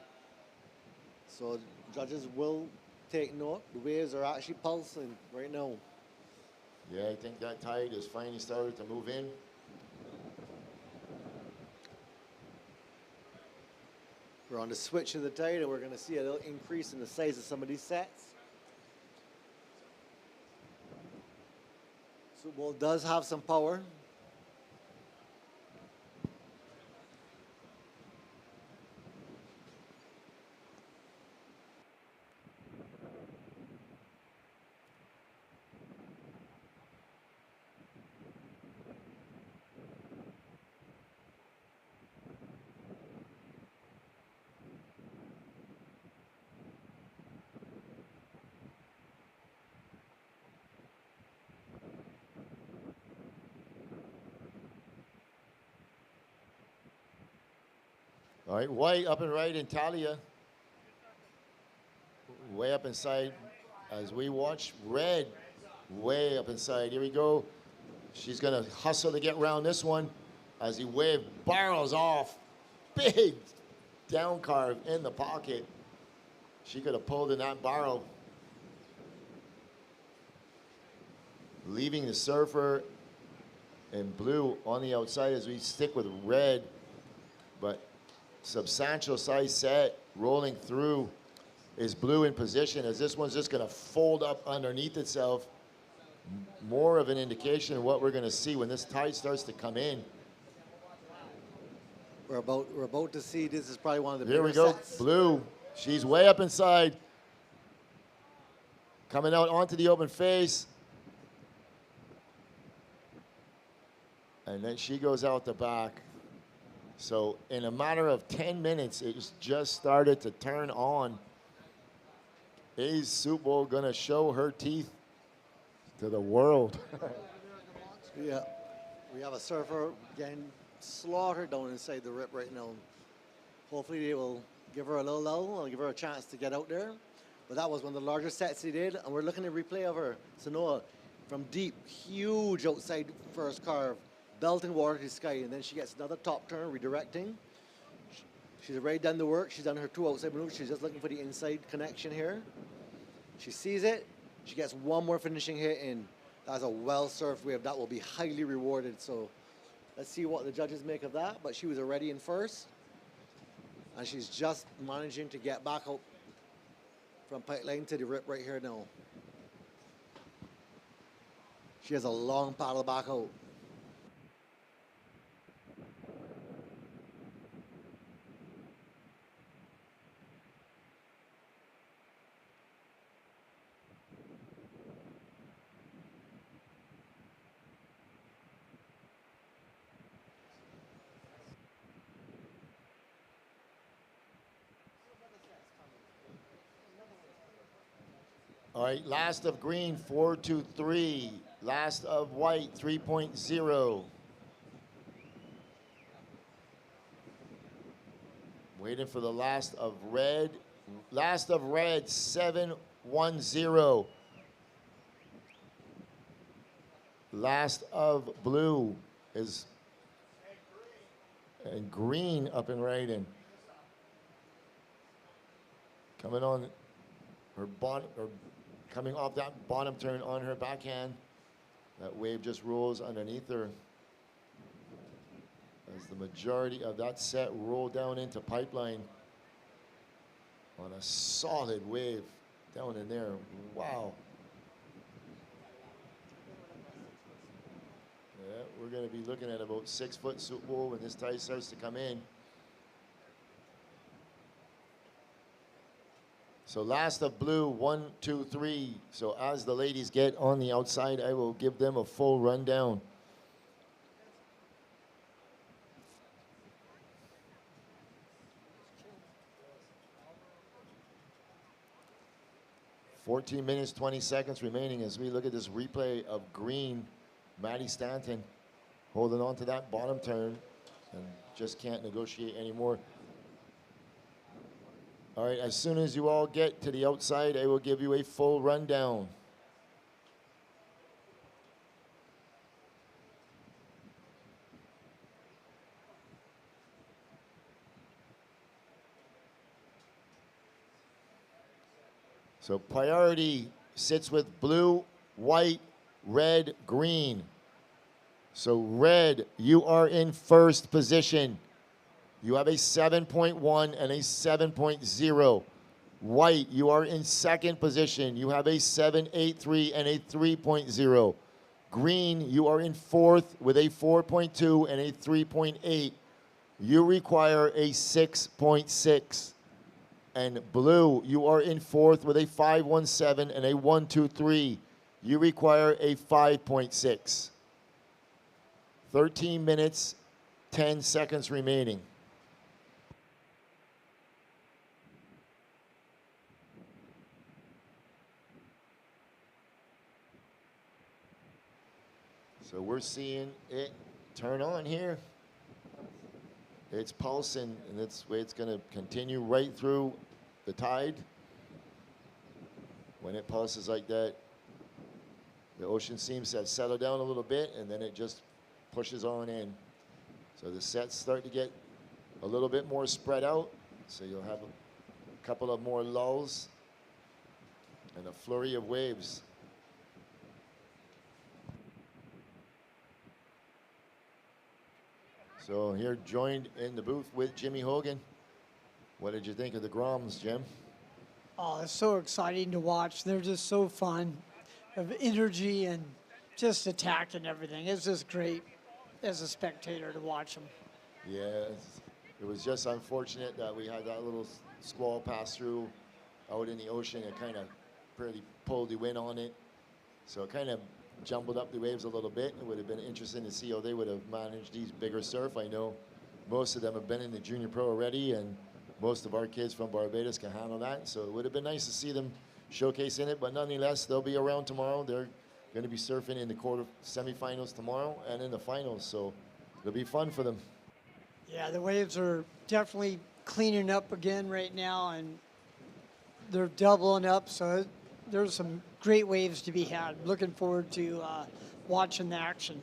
So judges will take note. The waves are actually pulsing right now. Yeah, I think that tide has finally started to move in. We're on the switch of the tide, and we're going to see a little increase in the size of some of these sets. Super Bowl does have some power. All right, white up and right in Talia. Way up inside as we watch red way up inside. Here we go. She's gonna hustle to get around this one as the wave barrels off. Big down carve in the pocket. She could have pulled in that barrel. Leaving the surfer in blue on the outside as we stick with red. But substantial size set rolling through is blue in position as this one's just going to fold up underneath itself. More of an indication of what we're going to see when this tide starts to come in. We're about to see, this is probably one of the Here bigger we go, sets. blue. She's way up inside. Coming out onto the open face. And then she goes out the back. So in a matter of 10 minutes, it's just started to turn on. Is Super Bowl gonna show her teeth to the world? Yeah, we have a surfer getting slaughtered down inside the rip right now. Hopefully they will give her a little lull and give her a chance to get out there. But that was one of the larger sets he did, and we're looking at a replay of her. Sanoa from deep, huge outside first carve, belting water to the sky, and then she gets another top turn, redirecting. She's already done the work. She's done her two outside maneuvers. She's just looking for the inside connection here. She sees it. She gets one more finishing hit in. That's a well-surfed wave. That will be highly rewarded. So let's see what the judges make of that. But she was already in first. And she's just managing to get back up from pipeline to the rip right here now. She has a long paddle back out. All right, last of green, 4-2-3. Last of white, 3.0. Waiting for the last of red. Last of red, 7-1-0. Last of blue is, and green up and right in. Coming on her bottom, or coming off that bottom turn on her backhand. That wave just rolls underneath her. As the majority of that set rolled down into pipeline on a solid wave down in there. Wow. Yeah, we're going to be looking at about 6 foot soup bowl when this tide starts to come in. So last of blue, 1, 2, 3. So as the ladies get on the outside, I will give them a full rundown. "14 minutes, 20 seconds remaining as we look at this replay of green. Maddie Stanton holding on to that bottom turn and just can't negotiate anymore. All right, as soon as you all get to the outside, I will give you a full rundown. So priority sits with blue, white, red, green. So red, you are in first position. You have a 7.1 and a 7.0. White, you are in second position. You have a 7.83 and a 3.0. Green, you are in fourth with a 4.2 and a 3.8. You require a 6.6. And blue, you are in fourth with a 5.17 and a 1.23. You require a 5.6. 13 minutes, 10 seconds remaining. So we're seeing it turn on here. It's pulsing, and that's the way it's going to continue right through the tide. When it pulses like that, the ocean seems to have settled down a little bit, and then it just pushes on in. So the sets start to get a little bit more spread out, so you'll have a couple of more lulls and a flurry of waves. So here joined in the booth with Jimmy Hogan. What did you think of the Groms, Jim? Oh, it's so exciting to watch. They're just so fun, of energy and just attack and everything. It's just great as a spectator to watch them. Yeah, it was just unfortunate that we had that little squall pass through out in the ocean. It kind of pretty pulled the wind on it. So it kind of jumbled up the waves a little bit. It would have been interesting to see how they would have managed these bigger surf. I know most of them have been in the junior pro already, and most of our kids from Barbados can handle that. So it would have been nice to see them showcasing it, but nonetheless, they'll be around tomorrow. They're going to be surfing in the quarter semifinals tomorrow and in the finals, so it'll be fun for them. Yeah, the waves are definitely cleaning up again right now, and they're doubling up, so there's some great waves to be had. Looking forward to watching the action.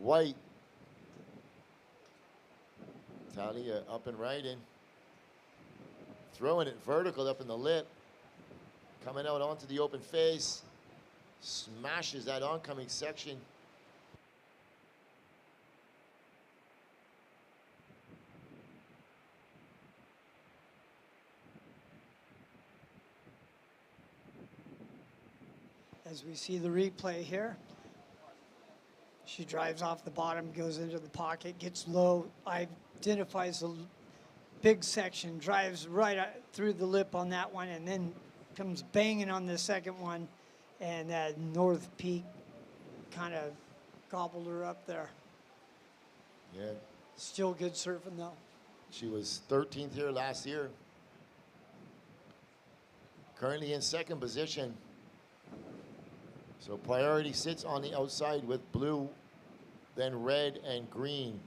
White. Talia up and right in. Throwing it vertical up in the lip. Coming out onto the open face. Smashes that oncoming section. As we see the replay here, she drives off the bottom, goes into the pocket, gets low, identifies the big section, drives right through the lip on that one, and then comes banging on the second one, and that north peak kind of gobbled her up there. Yeah, Still good surfing though. she was 13th here last year. Currently in second position. So priority sits on the outside with blue, then red and green.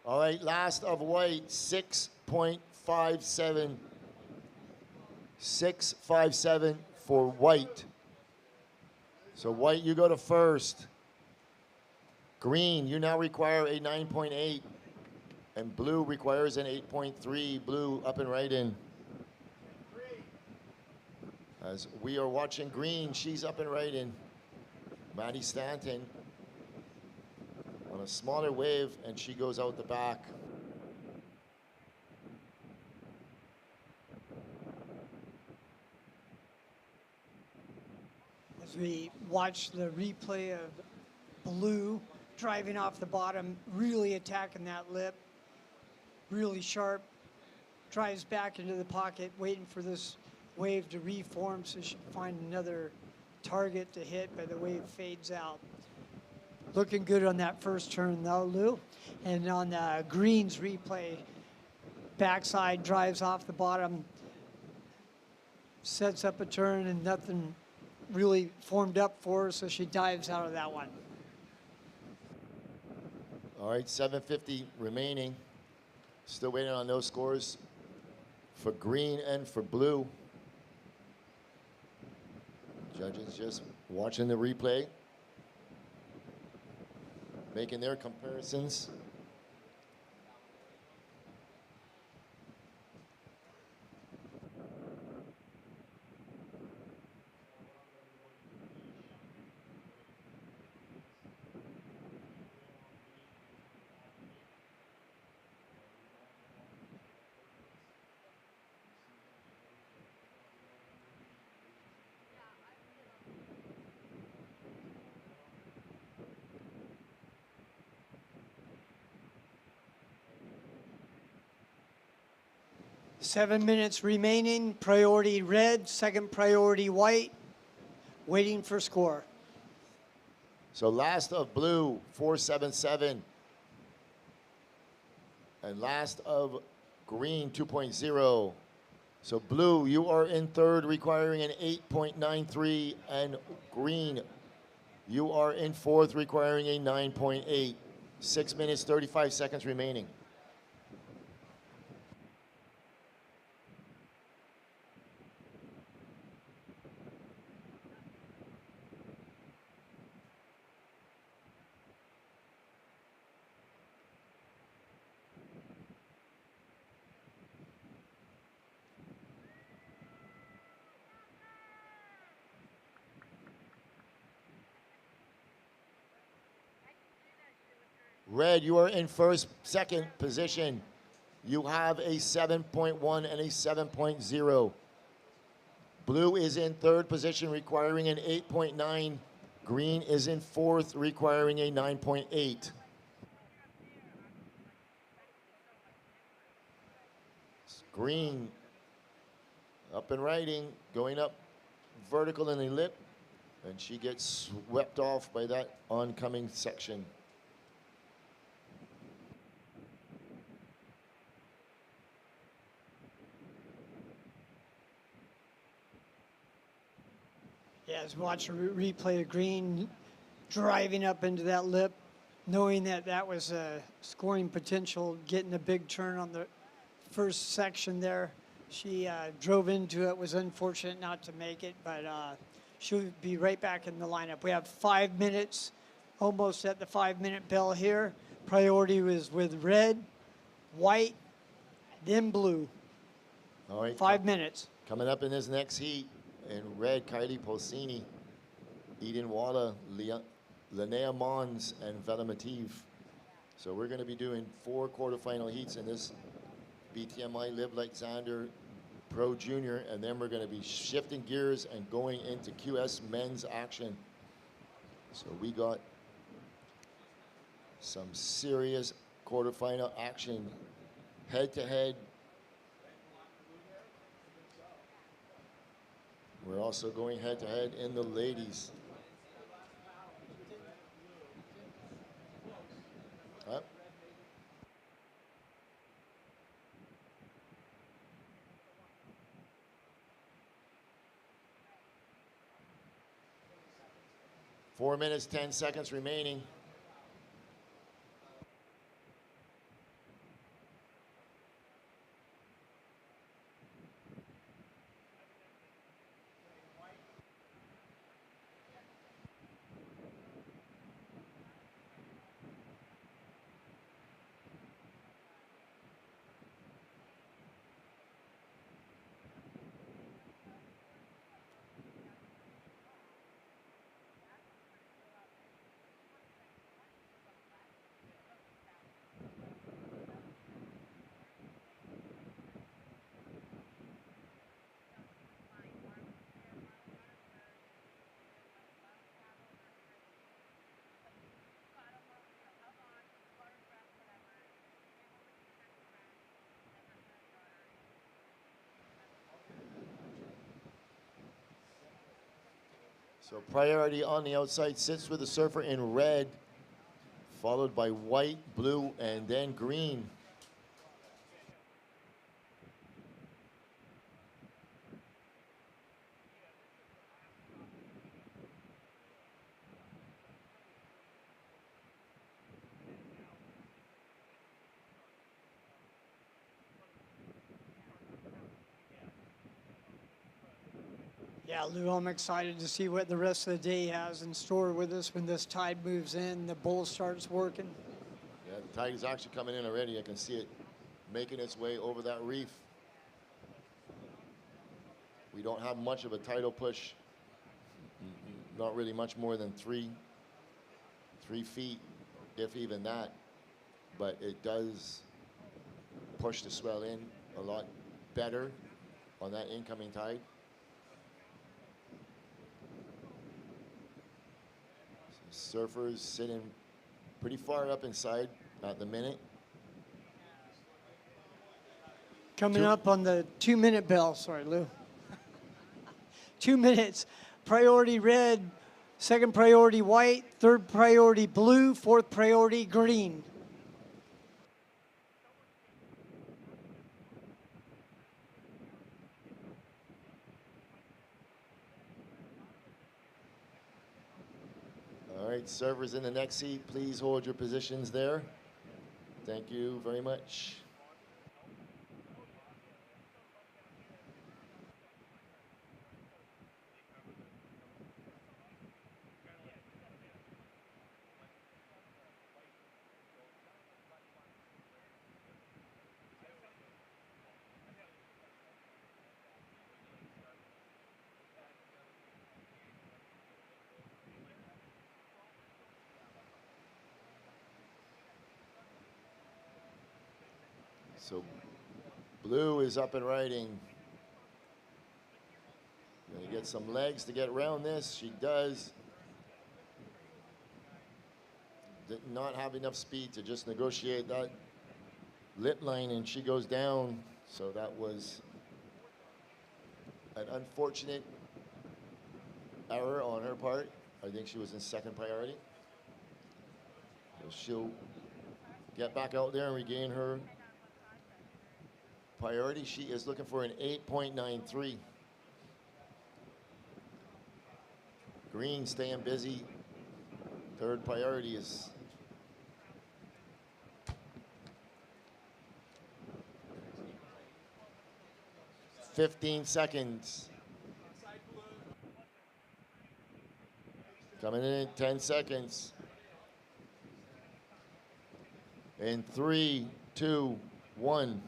All right, last of white, 6.57. 6.57 for white. So white, you go to first. Green, you now require a 9.8. And blue requires an 8.3. Blue up and right in. As we are watching green, she's up and right in. Maddie Stanton on a smaller wave, and she goes out the back. As we watch the replay of blue driving off the bottom, really attacking that lip, really sharp, drives back into the pocket, waiting for this wave to reform so she can find another target to hit, but the wave fades out. Looking good on that first turn though, Lou. And on the greens replay, backside drives off the bottom, sets up a turn and nothing really formed up for her, so she dives out of that one. All right, 7:50 remaining. Still waiting on those scores for green and for blue. Judges just watching the replay, making their comparisons. Seven minutes remaining, priority red, second priority white, waiting for score. So last of blue, 4.77. And last of green, 2.0. So blue, you are in third, requiring an 8.93. And green, you are in fourth, requiring a 9.8. 6 minutes, 35 seconds remaining. Red, you are in second position. You have a 7.1 and a 7.0. Blue is in third position, requiring an 8.9. Green is in fourth, requiring a 9.8. Green up and riding, going up vertical in the lip, and she gets swept off by that oncoming section. Yeah, was watching a replay of Green driving up into that lip, knowing that that was a scoring potential, getting a big turn on the first section there. She drove into it, was unfortunate not to make it, but she'll be right back in the lineup. We have 5 minutes, almost at the 5-minute bell here. Priority was with red, white, then blue. All right. 5 minutes. Coming up in this next heat, in red, Kylie Polsini, Eden Walla, Linnea Mons, and Vela Mativ. So we're going to be doing 4 quarterfinal heats in this BTMI Live Like Zander Pro Junior, and then we're going to be shifting gears and going into QS men's action. So we got some serious quarterfinal action, head-to-head. We're also going head-to-head in the ladies. Up. Four minutes, 10 seconds remaining. So priority on the outside sits with the surfer in red, followed by white, blue, and then green. Yeah, Lou, I'm excited to see what the rest of the day has in store with us when this tide moves in, the bull starts working. Yeah, the tide is actually coming in already. I can see it making its way over that reef. We don't have much of a tidal push, not really much more than 3 feet, if even that, but it does push the swell in a lot better on that incoming tide. Surfers sitting pretty far up inside at the minute. Coming up on the 2-minute bell, sorry, Lou. 2 minutes. Priority red, second priority white, third priority blue, fourth priority green. All right, servers in the next seat, please hold your positions there. Thank you very much. So blue is up and riding. Gonna get some legs to get around this. She does. Did not have enough speed to just negotiate that lip line, and she goes down. So that was an unfortunate error on her part. I think she was in second priority. So she'll get back out there and regain her priority. She is looking for an 8.93. Green staying busy. Third priority is 15 seconds. Coming in 10 seconds. In 3, 2, 1.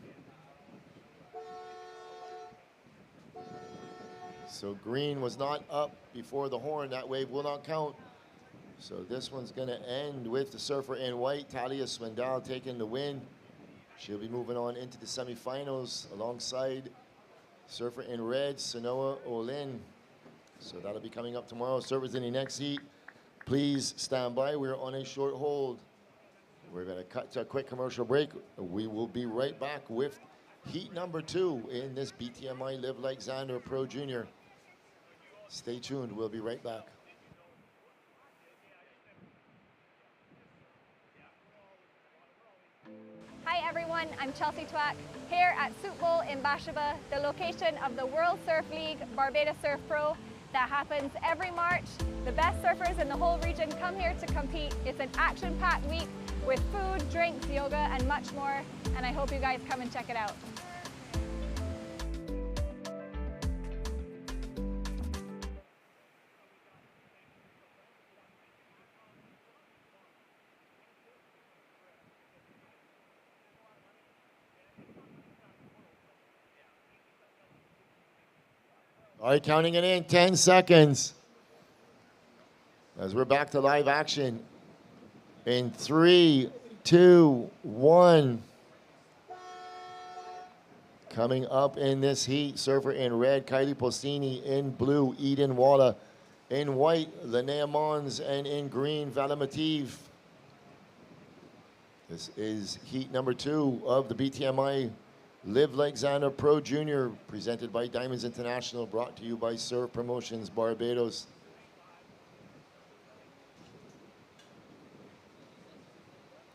So green was not up before the horn. That wave will not count. So this one's going to end with the surfer in white, Talia Swindell, taking the win. She'll be moving on into the semifinals alongside surfer in red, Sanoa Olin. So that'll be coming up tomorrow. Surfers in the next heat, please stand by. We're on a short hold. We're going to cut to a quick commercial break. We will be right back with heat number 2 in this BTMI Live Like Zander Pro Junior. Stay tuned. We'll be right back. Hi everyone, I'm Chelsea Twack here at Soup Bowl in Bathsheba, the location of the World Surf League Barbados Surf Pro that happens every March. The best surfers in the whole region come here to compete. It's an action-packed week with food, drinks, yoga, and much more, and I hope you guys come and check it out. All right, counting it in, 10 seconds. As we're back to live action. In 3, 2, 1. Coming up in this heat, surfer in red, Kylie Posini. In blue, Eden Walla. In white, Linnea Mons. And in green, Valamative. This is heat number 2 of the BTMI Live Like Zander Pro Junior, presented by Diamonds International, brought to you by Surf Promotions Barbados.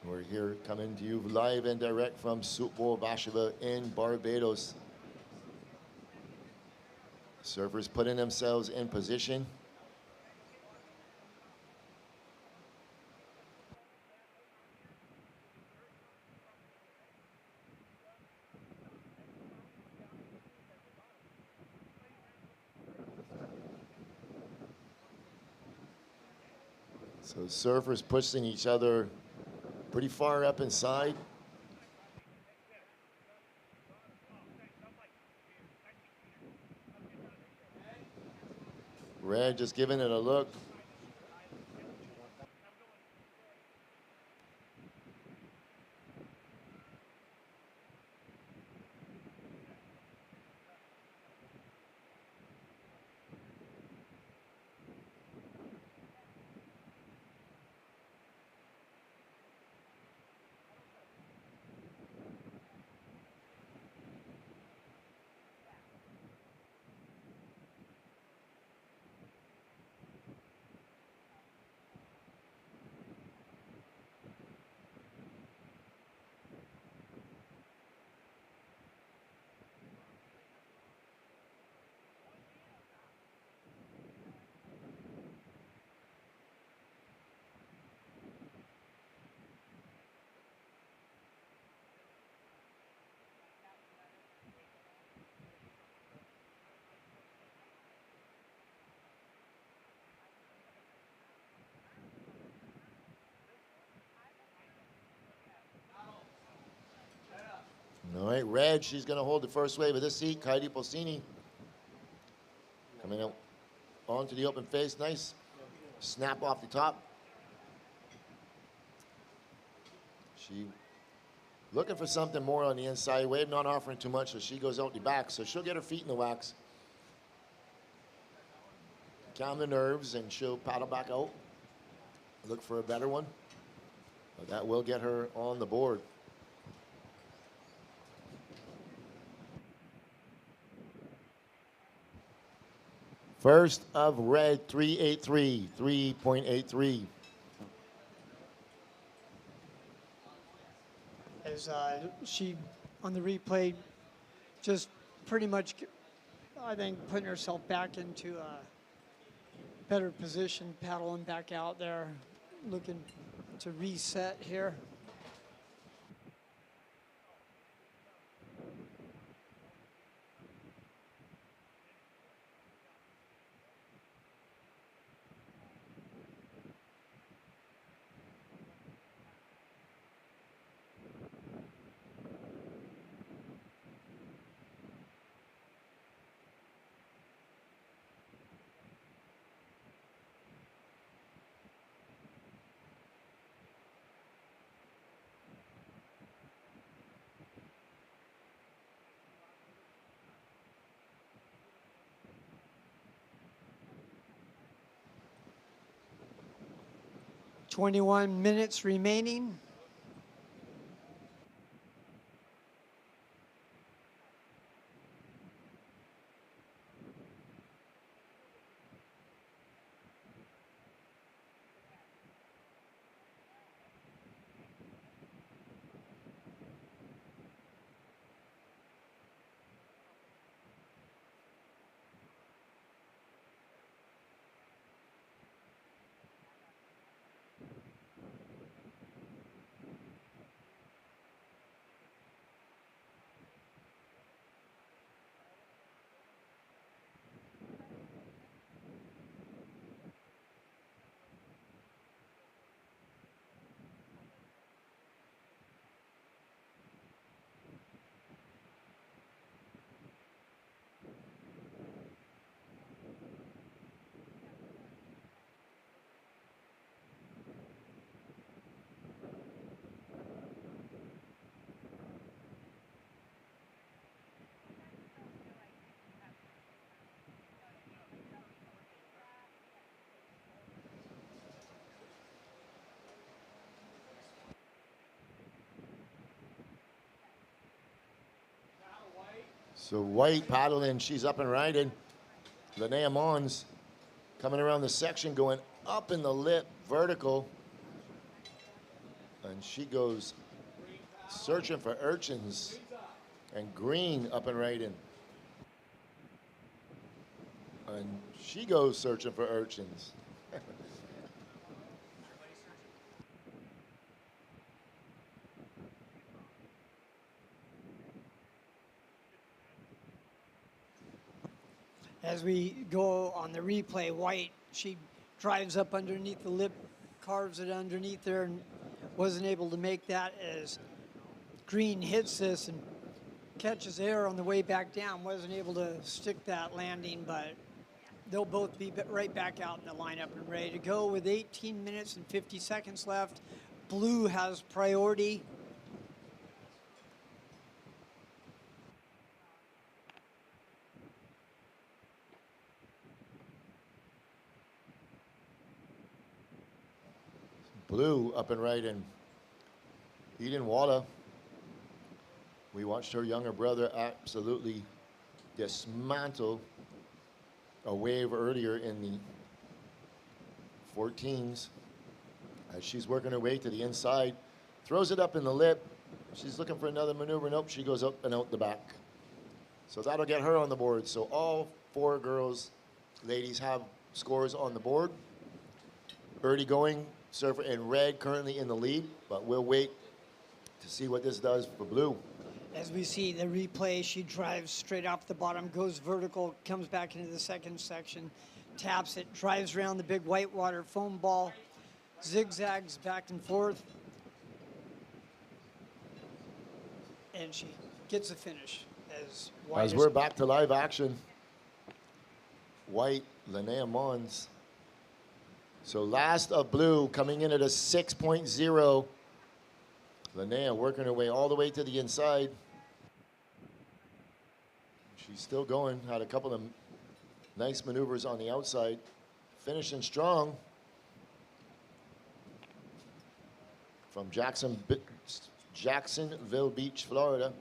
We're here coming to you live and direct from Soup Bowl Bathsheba in Barbados. Surfers putting themselves in position. So surfers pushing each other pretty far up inside. Red just giving it a look. All right, red, she's going to hold the first wave of this heat. Kylie Posini coming out onto the open face. Nice snap off the top. She looking for something more on the inside. Wave not offering too much, so she goes out the back. So she'll get her feet in the wax. Calm the nerves, and she'll paddle back out. Look for a better one. But that will get her on the board. First of red, 383, 3.83. As she, on the replay, just pretty much, I think, putting herself back into better position, paddling back out there, looking to reset here. "21 minutes remaining." So White paddling, she's up and riding. Linnea Mons coming around the section, going up in the lip, vertical. And she goes searching for urchins. And Green up and riding. And she goes searching for urchins. As we go on the replay, White, she drives up underneath the lip, carves it underneath there, and wasn't able to make that as Green hits this and catches air on the way back down. Wasn't able to stick that landing, but they'll both be right back out in the lineup and ready to go with 18 minutes and 50 seconds left. Blue has priority. Blue up and riding. Eden Walla. We watched her younger brother absolutely dismantle a wave earlier in the 14s. As she's working her way to the inside, throws it up in the lip. She's looking for another maneuver. Nope, she goes up and out the back. So that'll get her on the board. So all four girls, ladies, have scores on the board. Birdie going, surfer in red currently in the lead, but we'll wait to see what this does for Blue. As we see the replay, she drives straight off the bottom, goes vertical, comes back into the second section, taps it, drives around the big whitewater foam ball, zigzags back and forth, and she gets a finish. As we're back to live action, White, Linnea Mons. So last of Blue coming in at a 6.0. Linnea working her way all the way to the inside. She's still going, had a couple of nice maneuvers on the outside. Finishing strong from Jacksonville Beach, Florida.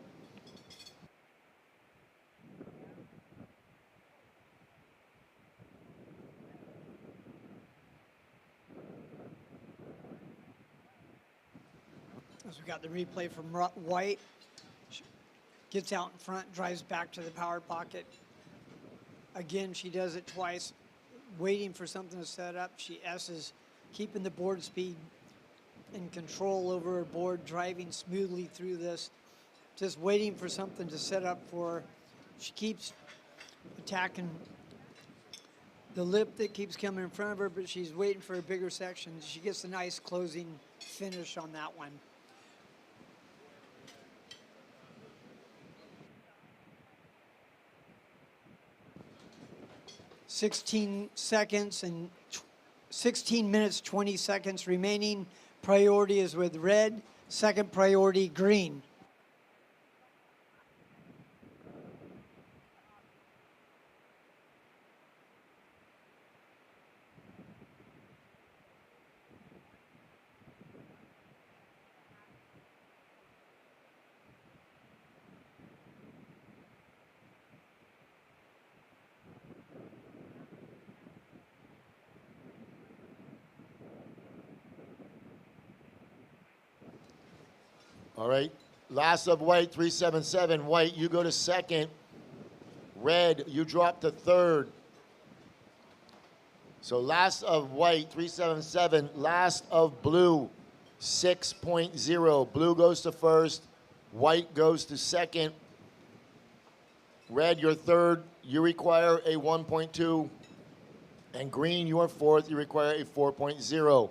As we got the replay from White, she gets out in front, drives back to the power pocket. Again, she does it twice. waiting for something to set up. She S's, keeping the board speed and control over her board, driving smoothly through this, just waiting for something to set up for her. She keeps attacking the lip that keeps coming in front of her, but she's waiting for a bigger section. She gets a nice closing finish on that one. (16 seconds and 16 minutes, 20 seconds remaining. Priority is with red, second priority green. All right, last of white, 377. White, you go to second. Red, you drop to third. So last of white, 377. Last of blue, 6.0. Blue goes to first. White goes to second. Red, you're third. You require a 1.2. And green, you're fourth. You require a 4.0.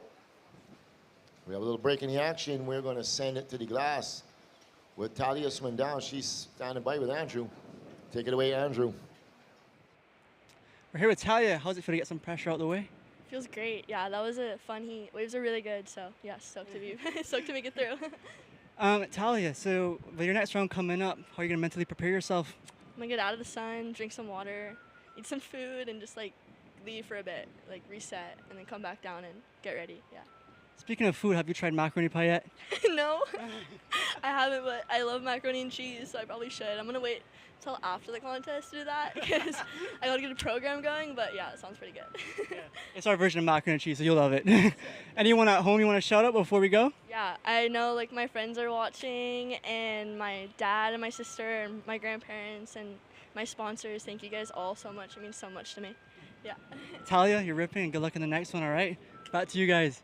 We have a little break in the action. We're going to send it to the glass with Talia swim down. She's standing by with Andrew. Take it away, Andrew. We're here with Talia. How's it feel to get some pressure out the way? Feels great. Yeah, that was a fun heat. Waves are really good, so yeah, stoked to be stoked to make it through. Talia, so with your next round coming up, how are you going to mentally prepare yourself? I'm gonna get out of the sun, drink some water, eat some food, and just like leave for a bit, like reset, and then come back down and get ready. Yeah. Speaking of food, have you tried macaroni pie yet? No, I haven't, but I love macaroni and cheese, so I probably should. I'm gonna wait till after the contest to do that because I gotta get a program going. But yeah, it sounds pretty good. Yeah. It's our version of macaroni and cheese, so you'll love it. Anyone at home you want to shout out before we go? Yeah, I know like my friends are watching, and my dad and my sister and my grandparents and my sponsors. Thank you guys all so much. It means so much to me. Yeah. Talia, you're ripping, and good luck in the next one, all right? Back to you guys.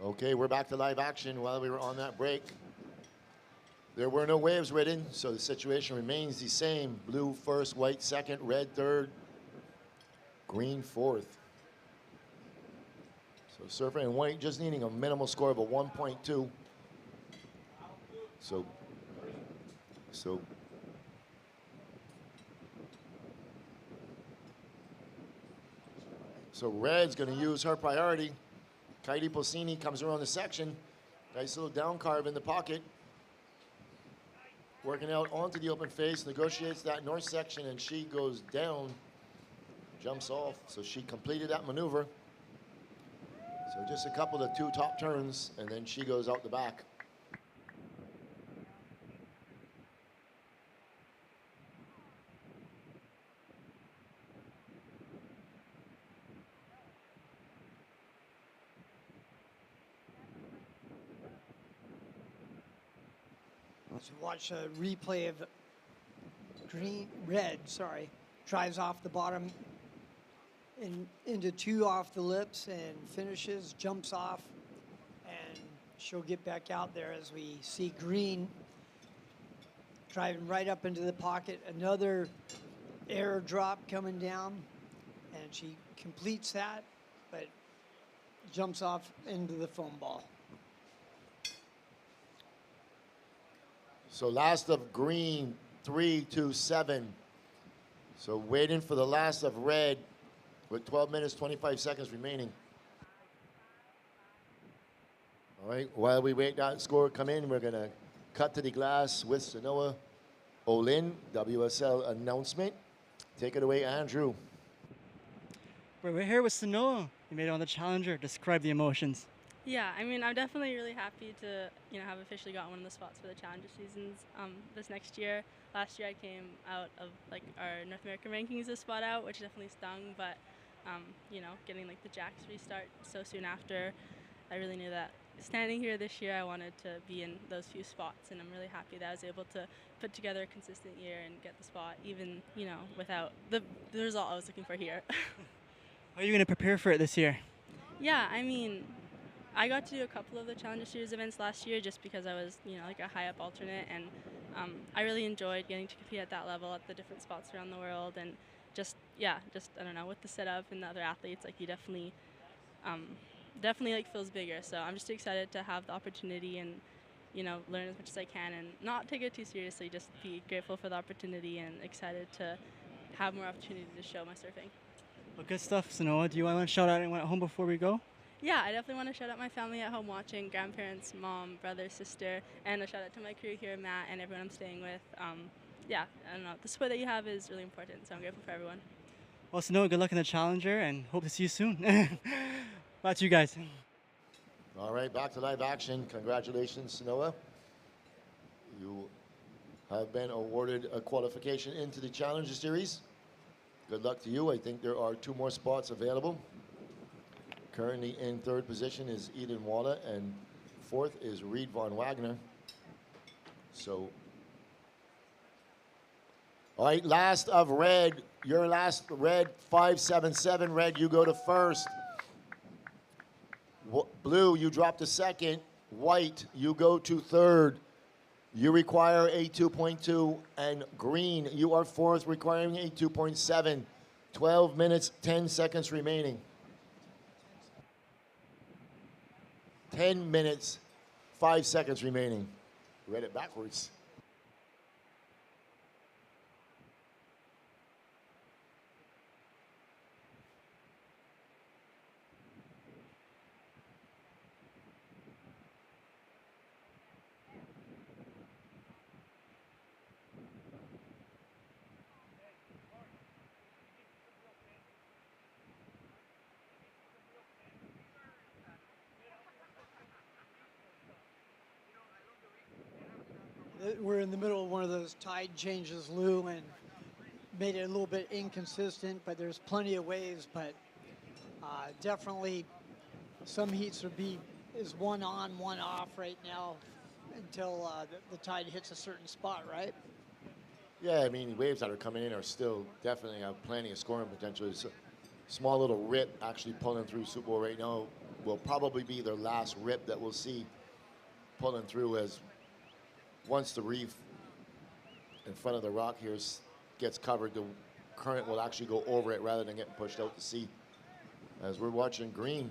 Okay, we're back to live action. While we were on that break, there were no waves ridden, so the situation remains the same. Blue first, white second, red third, green fourth. So surfer and white just needing a minimal score of a 1.2. So red's going to use her priority. Kaidi Posini comes around the section. Nice little down carve in the pocket. Working out onto the open face, negotiates that north section, and she goes down, jumps off. So she completed that maneuver. So just a couple of two top turns, and then she goes out the back. So watch a replay of red, drives off the bottom into two off the lips and finishes, jumps off, and she'll get back out there as we see green driving right up into the pocket. Another air drop coming down, and she completes that, but jumps off into the foam ball. So last of green, 3-2-7. So waiting for the last of red with 12 minutes, 25 seconds remaining. All right, while we wait that score come in, we're gonna cut to the glass with Sanoa Olin, WSL announcement. Take it away, Andrew. We're here with Sanoa. You made it on the Challenger. Describe the emotions. Yeah, I mean, I'm definitely really happy to, have officially gotten one of the spots for the Challenger seasons this next year. Last year I came out of our North American rankings this spot out, which definitely stung, but you know, getting like the jacks restart so soon after. I really knew that standing here this year, I wanted to be in those few spots, and I'm really happy that I was able to put together a consistent year and get the spot, even, you know, without the result I was looking for here. How are you going to prepare for it this year? Yeah, I mean, I got to do a couple of the Challenger Series events last year just because I was, you know, like a high up alternate, and I really enjoyed getting to compete at that level at the different spots around the world, and just, yeah, just, I don't know, with the setup and the other athletes, like, you definitely like feels bigger. So I'm just excited to have the opportunity and, you know, learn as much as I can and not take it too seriously, just be grateful for the opportunity and excited to have more opportunity to show my surfing. Well, good stuff, Sanoa. Do you want to shout out anyone at home before we go? Yeah, I definitely want to shout out my family at home watching, grandparents, mom, brother, sister, and a shout out to my crew here, Matt, and everyone I'm staying with. Yeah, I don't know, the support that you have is really important, so I'm grateful for everyone. Well, Sanoa, good luck in the Challenger, and hope to see you soon. Back to you guys. All right, back to live action. Congratulations, Sanoa. You have been awarded a qualification into the Challenger Series. Good luck to you. I think there are 2 more spots available. Currently in 3rd position is Eden Walla, and 4th is Reed Von Wagner. So, all right, last of red. Your last red, 577. Red, you go to 1st. Blue, you drop to 2nd. White, you go to 3rd. You require a 2.2. And green, you are 4th, requiring a 2.7. 12 minutes, 10 seconds remaining. 10 minutes, 5 seconds remaining. Read it backwards. We're in the middle of one of those tide changes, Lou, and made it a little bit inconsistent, but there's plenty of waves, but definitely some heats is one on, one off right now until the tide hits a certain spot, right? Yeah, I mean, waves that are coming in are still definitely have plenty of scoring potential. It's a small little rip actually pulling through Super Bowl right now will probably be their last rip that we'll see pulling through, as once the reef in front of the rock here gets covered, the current will actually go over it rather than getting pushed out to sea. As we're watching green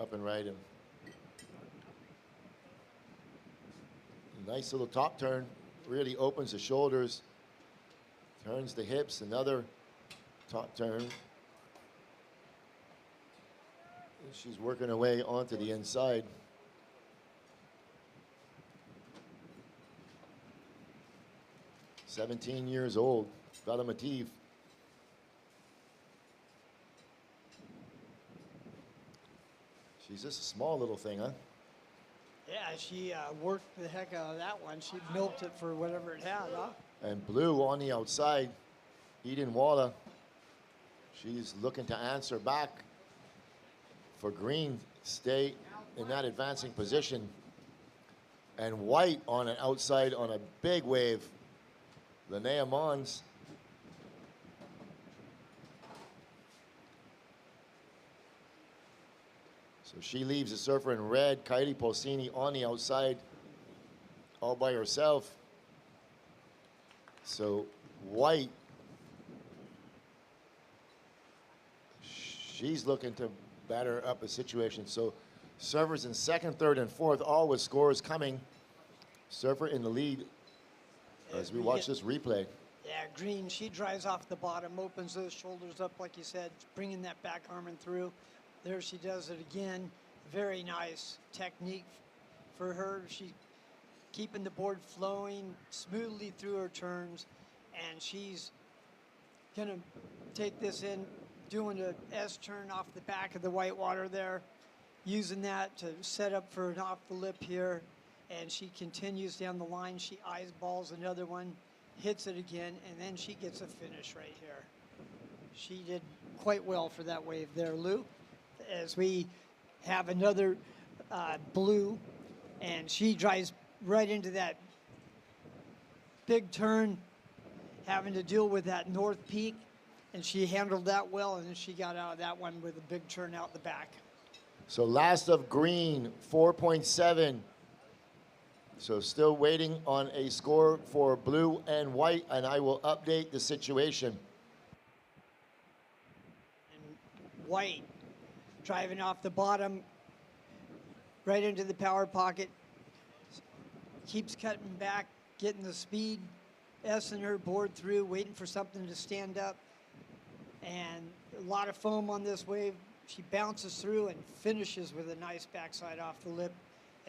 up and right. And nice little top turn, really opens the shoulders, turns the hips, another top turn. She's working her way onto the inside. "17 years old, Velamativ. She's just a small little thing, huh? Yeah, she worked the heck out of that one. She milked it for whatever it had, huh? And blue on the outside, Eden Walla. She's looking to answer back for green, stay in that advancing position. And white on an outside on a big wave. Linnea Mons. So she leaves the surfer in red. Kylie Polsini on the outside, all by herself. So white, she's looking to batter up a situation. So surfers in 2nd, 3rd, and 4th, all with scores coming. Surfer in the lead as we watch this replay. Yeah, green, she drives off the bottom, opens those shoulders up, like you said, bringing that back arm in through. There she does it again. Very nice technique for her. She keeping the board flowing smoothly through her turns, and she's gonna take this in, doing a S turn off the back of the white water there, using that to set up for an off the lip here, and she continues down the line. She eyeballs another one, hits it again, and then she gets a finish right here. She did quite well for that wave there, Lou. As we have another blue, and she drives right into that big turn, having to deal with that north peak, and she handled that well, and then she got out of that one with a big turn out the back. So last of green, 4.7. So still waiting on a score for blue and white, and I will update the situation. And white driving off the bottom, right into the power pocket, keeps cutting back, getting the speed, S-ing her board through, waiting for something to stand up, and a lot of foam on this wave. She bounces through and finishes with a nice backside off the lip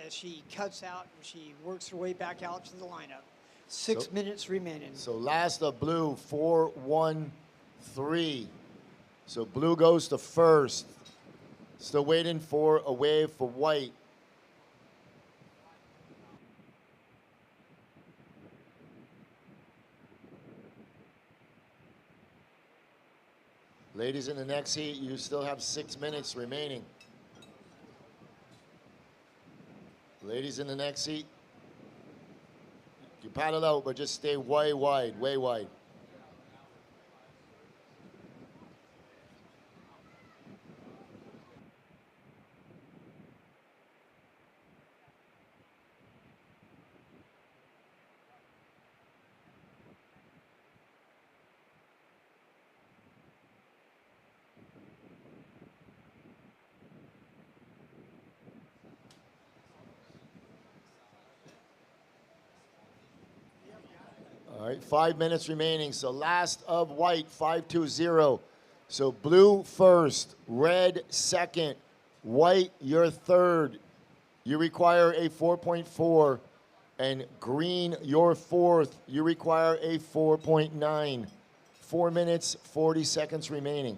as she cuts out and she works her way back out to the lineup. 6 minutes remaining. So last of blue, 4-1-3. So blue goes to first. Still waiting for a wave for white. Ladies in the next heat, you still have 6 minutes remaining. Ladies in the next heat, you paddle out, but just stay way wide, way wide. All right, 5 minutes remaining. So last of white, 5-2-0. So blue first, red second, white your third. You require a 4.4, and green your fourth. You require a 4.9. 4 minutes, 40 seconds remaining.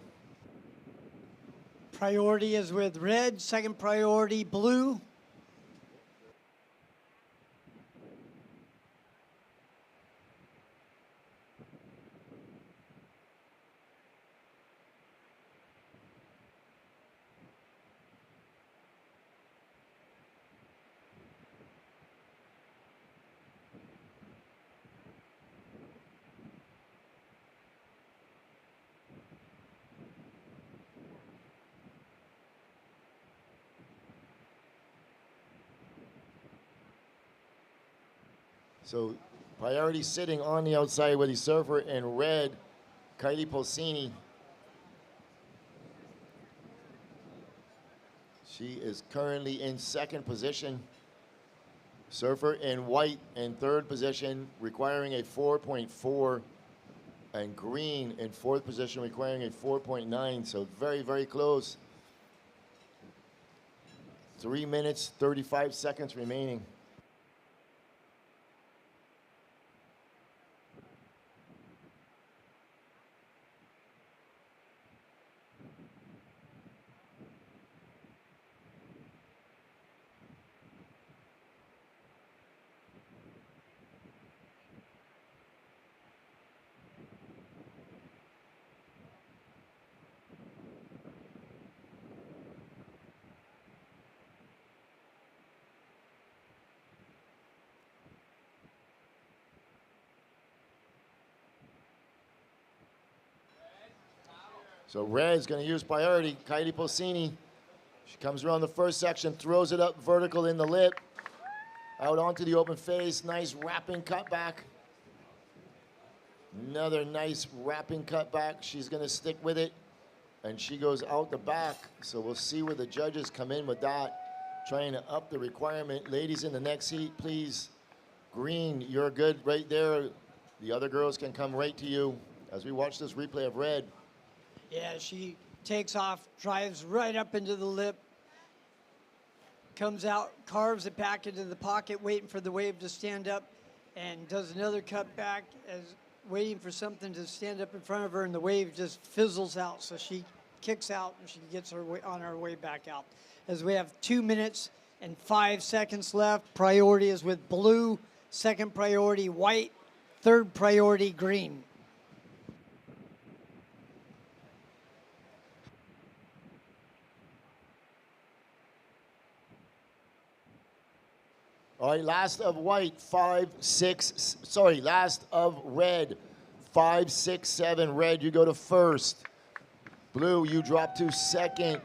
Priority is with red, second priority blue. So priority sitting on the outside with the surfer in red, Kylie Polsini. She is currently in second position. Surfer in white in third position, requiring a 4.4, and green in fourth position, requiring a 4.9. So very, very close. 3 minutes, 35 seconds remaining. So red's going to use priority. Kylie Polsini. She comes around the first section, throws it up vertical in the lip, out onto the open face. Nice wrapping cutback. Another nice wrapping cutback. She's going to stick with it, and she goes out the back. So we'll see where the judges come in with that, trying to up the requirement. Ladies in the next heat, please. Green, you're good right there. The other girls can come right to you as we watch this replay of red. Yeah, she takes off, drives right up into the lip, comes out, carves it back into the pocket, waiting for the wave to stand up, and does another cut back, as waiting for something to stand up in front of her, and the wave just fizzles out. So she kicks out, and she gets her way, on her way back out. As we have 2 minutes and 5 seconds left, priority is with blue, second priority white, third priority green. All right, last of white, 5, 6, sorry, last of red, 5, 6, 7. Red, you go to first. Blue, you drop to second.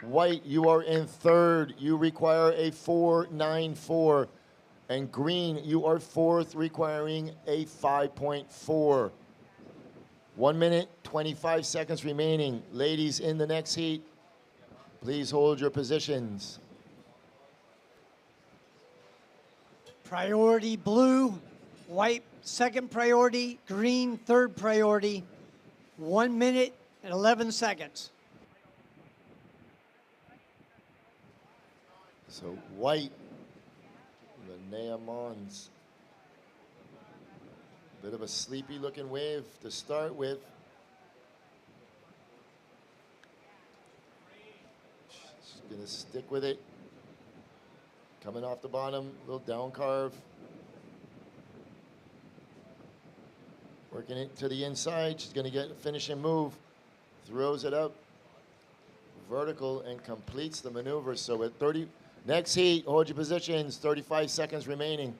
White, you are in third. You require a 4.94. And green, you are fourth, requiring a 5.4. 1 minute, 25 seconds remaining. Ladies in the next heat, please hold your positions. Priority blue, white second priority, green third priority. 1 minute and 11 seconds. So white, the Neamons. Bit of a sleepy looking wave to start with. Just gonna stick with it. Coming off the bottom, little down carve. Working it to the inside. She's gonna get a finishing move. Throws it up. Vertical and completes the maneuver. So at 30, next heat, hold your positions, 35 seconds remaining.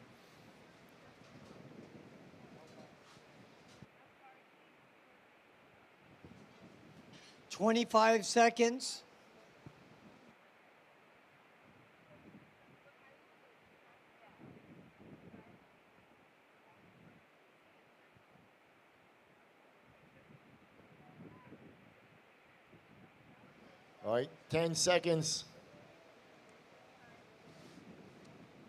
$25 seconds. All right, 10 seconds.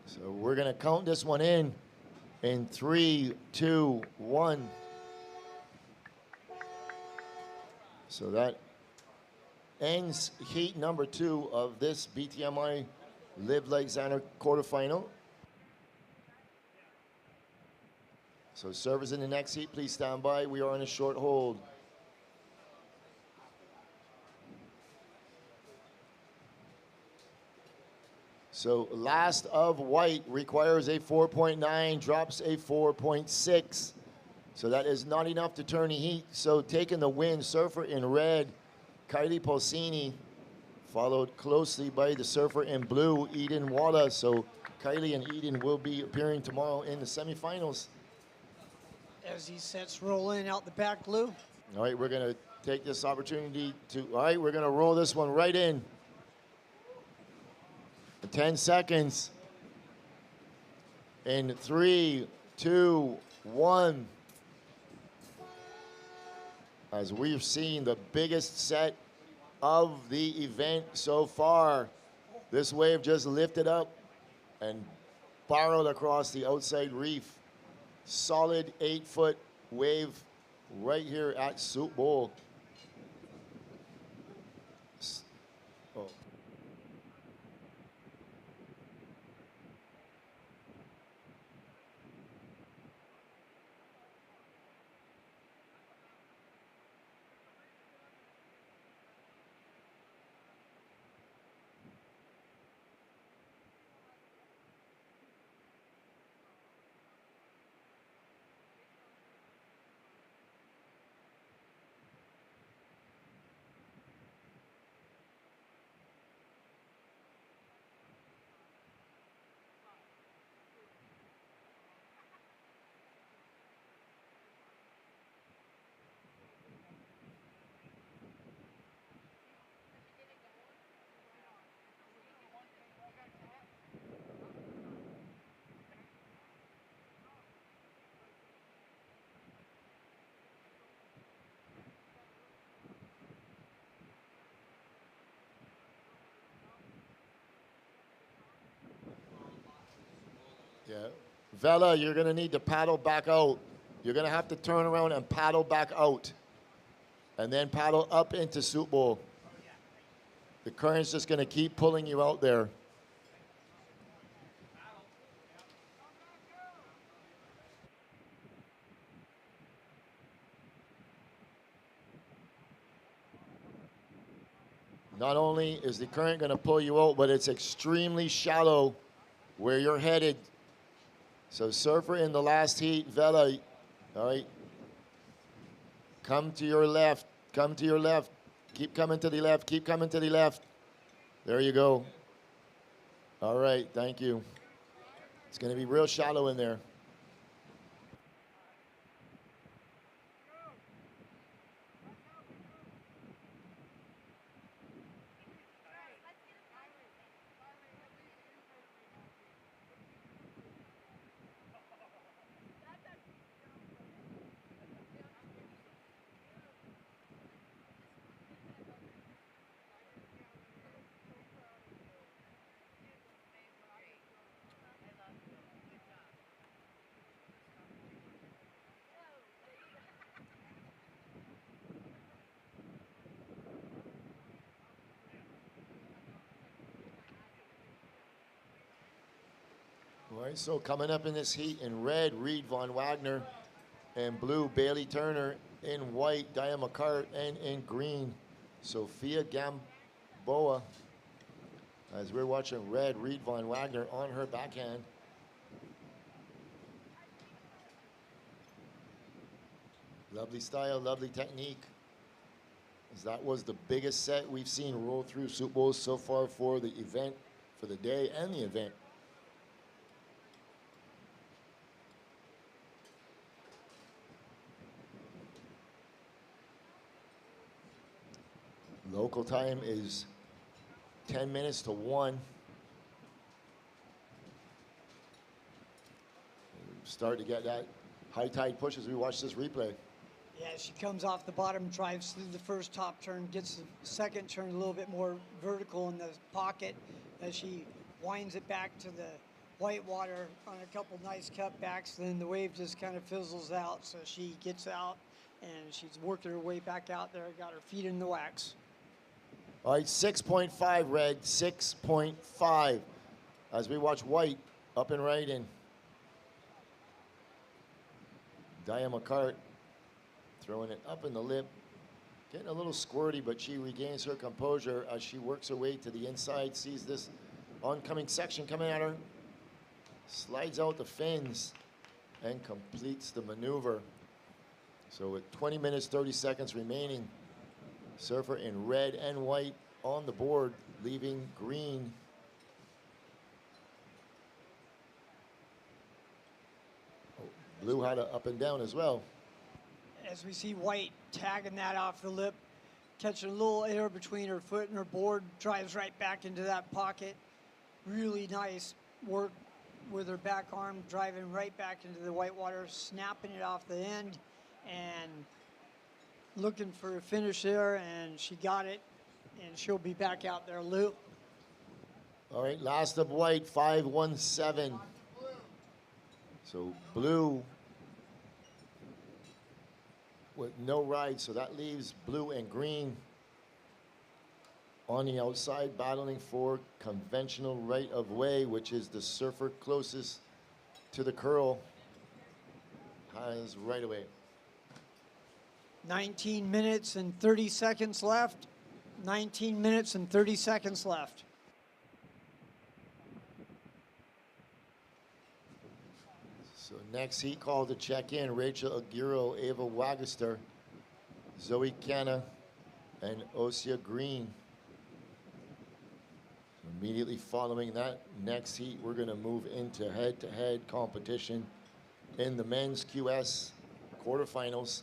So we're gonna count this one in 3, 2, 1. So that ends heat number 2 of this BTMI Live Like Zander quarterfinal. So servers in the next heat, please stand by. We are on a short hold. So last of white requires a 4.9, drops a 4.6. So that is not enough to turn the heat. So taking the win, surfer in red, Kylie Polsini, followed closely by the surfer in blue, Eden Walla. So Kylie and Eden will be appearing tomorrow in the semifinals. As these sets roll in out the back blue. All right, we're gonna take this opportunity to, all right, we're gonna roll this one right in. 10 seconds. In 3, 2, 1. As we've seen the biggest set of the event so far. This wave just lifted up and barreled across the outside reef. Solid 8-foot wave right here at Soup Bowl. Oh. Yeah. Vela, you're going to need to paddle back out. You're going to have to turn around and paddle back out. And then paddle up into Soup Bowl. The current's just going to keep pulling you out there. Not only is the current going to pull you out, but it's extremely shallow where you're headed. So surfer in the last heat, Vela, all right. Come to your left, come to your left. Keep coming to the left, keep coming to the left. There you go. All right, thank you. It's going to be real shallow in there. All right, so coming up in this heat in red, Reed Von Wagner. In blue, Bailey Turner. In white, Dia McCart. And in green, Sophia Gamboa. As we're watching red, Reed Von Wagner on her backhand. Lovely style, lovely technique. As that was the biggest set we've seen roll through Soup Bowls so far for the event, for the day and the event. Local time is 10 minutes to 1. Start to get that high tide push as we watch this replay. Yeah, she comes off the bottom, drives through the first top turn, gets the second turn a little bit more vertical in the pocket as she winds it back to the white water on a couple nice cutbacks. Then the wave just kind of fizzles out, so she gets out and she's working her way back out there, got her feet in the wax. All right, 6.5 red, 6.5. As we watch white up and right in. Dia McCart throwing it up in the lip. Getting a little squirty, but she regains her composure as she works her way to the inside, sees this oncoming section coming at her. Slides out the fins and completes the maneuver. So with 20 minutes, 30 seconds remaining, surfer in red and white on the board, leaving green. Oh, blue had a up and down as well. As we see white tagging that off the lip, catching a little air between her foot and her board, drives right back into that pocket. Really nice work with her back arm, driving right back into the white water, snapping it off the end, and looking for a finish there, and she got it, and she'll be back out there, Lou. All right, last of white, 5-1-7. So blue with no ride, so that leaves blue and green on the outside battling for conventional right of way, which is the surfer closest to the curl has right away. 19 minutes and 30 seconds left. 19 minutes and 30 seconds left. So next heat call to check in, Rachel Aguirre, Ava Wagaster, Zoe Canna, and Osia Green. So immediately following that next heat, we're going to move into head-to-head competition in the men's QS quarterfinals.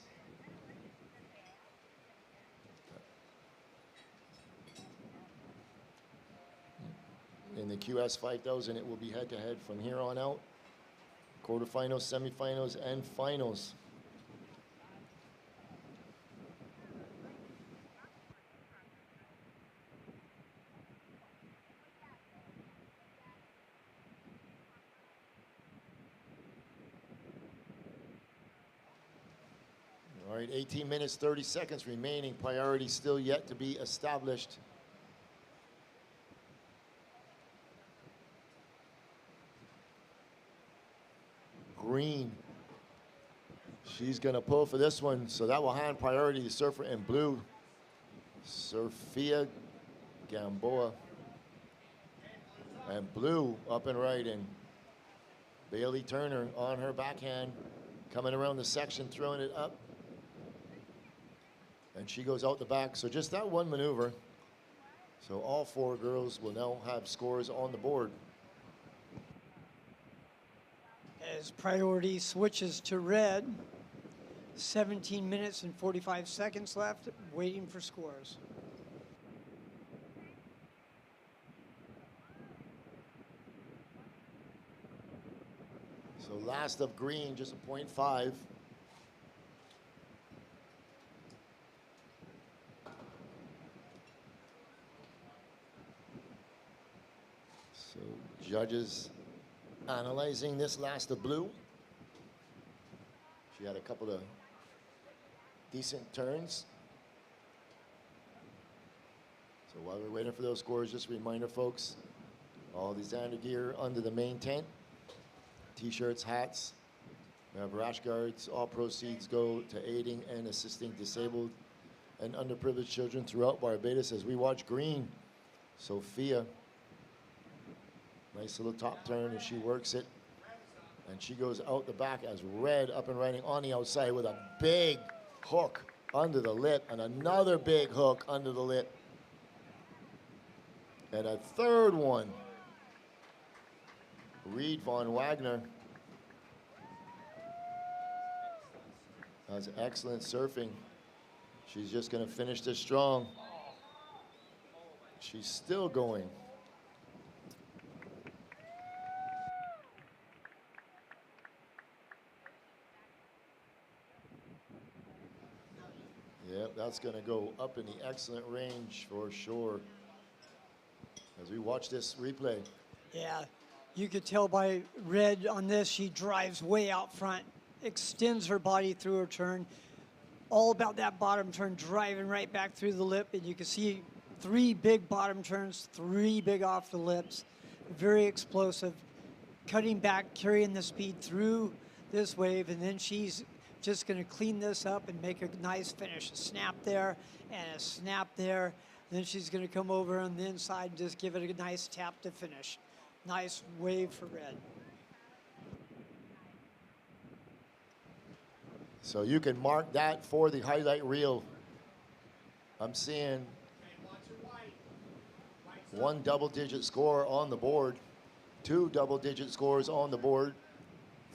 In the QS 5000, it will be head-to-head from here on out. Quarterfinals, semifinals, and finals. All right, 18 minutes, 30 seconds remaining. Priority still yet to be established. Green. She's going to pull for this one, so that will hand priority to surfer in blue, Sophia Gamboa. And blue up and right in Bailey Turner on her backhand, coming around the section, throwing it up. And she goes out the back. So just that one maneuver. So all four girls will now have scores on the board. As priority switches to red, 17 minutes and 45 seconds left, waiting for scores. So last of green, just a .5. So judges analyzing this last of blue. She had a couple of decent turns. So while we're waiting for those scores, just a reminder, folks, all the Zander gear under the main tent. T-shirts, hats, we have rash guards. All proceeds go to aiding and assisting disabled and underprivileged children throughout Barbados. As we watch green, Sophia, nice little top turn, and she works it. And she goes out the back as red up and running on the outside with a big hook under the lip and another big hook under the lip. And a third one. Reed von Wagner has excellent surfing. She's just going to finish this strong. She's still going. Yep, that's going to go up in the excellent range for sure. As we watch this replay. Yeah. You could tell by red on this, she drives way out front, extends her body through her turn, all about that bottom turn, driving right back through the lip. And you can see 3 big bottom turns, 3 big off the lips, very explosive, cutting back, carrying the speed through this wave. And then she's just going to clean this up and make a nice finish. A snap there and a snap there. Then she's going to come over on the inside and just give it a nice tap to finish. Nice wave for red. So you can mark that for the highlight reel. I'm seeing 1 double-digit score on the board, 2 double-digit scores on the board,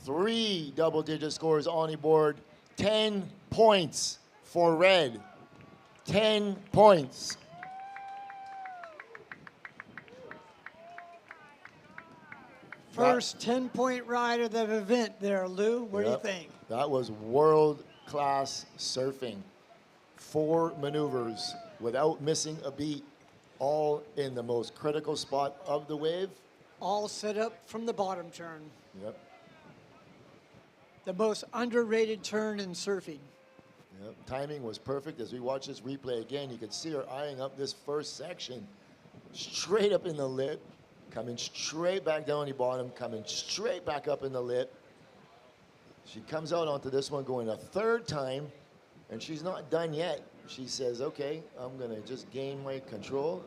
3 double-digit scores on the board, 10 points for red. 10 points. First 10-point ride of the event there, Lou. What do you think? That was world-class surfing. 4 maneuvers without missing a beat, all in the most critical spot of the wave. All set up from the bottom turn. Yep. The most underrated turn in surfing. Yep. Timing was perfect. As we watch this replay again, you can see her eyeing up this first section, straight up in the lip, coming straight back down the bottom, coming straight back up in the lip. She comes out onto this one going a 3rd time, and she's not done yet. She says, okay, I'm going to just gain my control.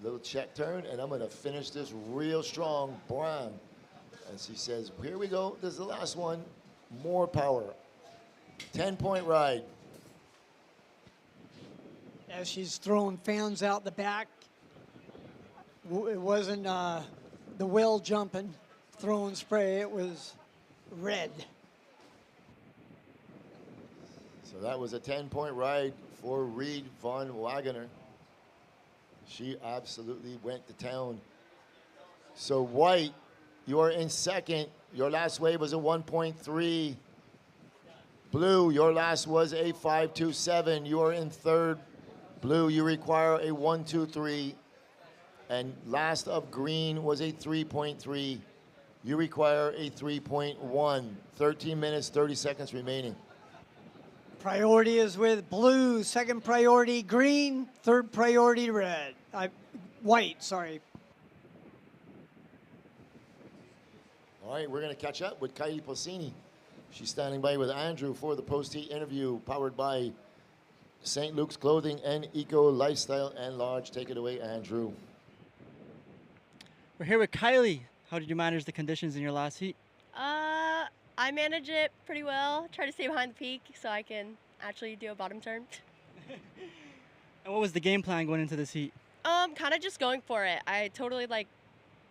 Little check turn, and I'm going to finish this real strong, bam. And she says, here we go. This is the last one. More power. 10-point ride. As she's throwing fans out the back, it wasn't the whale jumping, throwing spray. It was red. So that was a 10-point ride for Reed von Wagner. She absolutely went to town. So white, you are in second. Your last wave was a 1.3. Blue, your last was a 5.27. You are in third. Blue, you require a 1.23. And last of green was a 3.3. You require a 3.1. 13 minutes, 30 seconds remaining. Priority is with blue, 2nd priority green, 3rd priority red. White, sorry. All right, we're going to catch up with Kylie Pulsini. She's standing by with Andrew for the post-heat interview, powered by St. Luke's Clothing and Eco Lifestyle and Lodge. Take it away, Andrew. We're here with Kylie. How did you manage the conditions in your last heat? I manage it pretty well. Try to stay behind the peak so I can actually do a bottom turn. And what was the game plan going into this heat? Kind of just going for it. I totally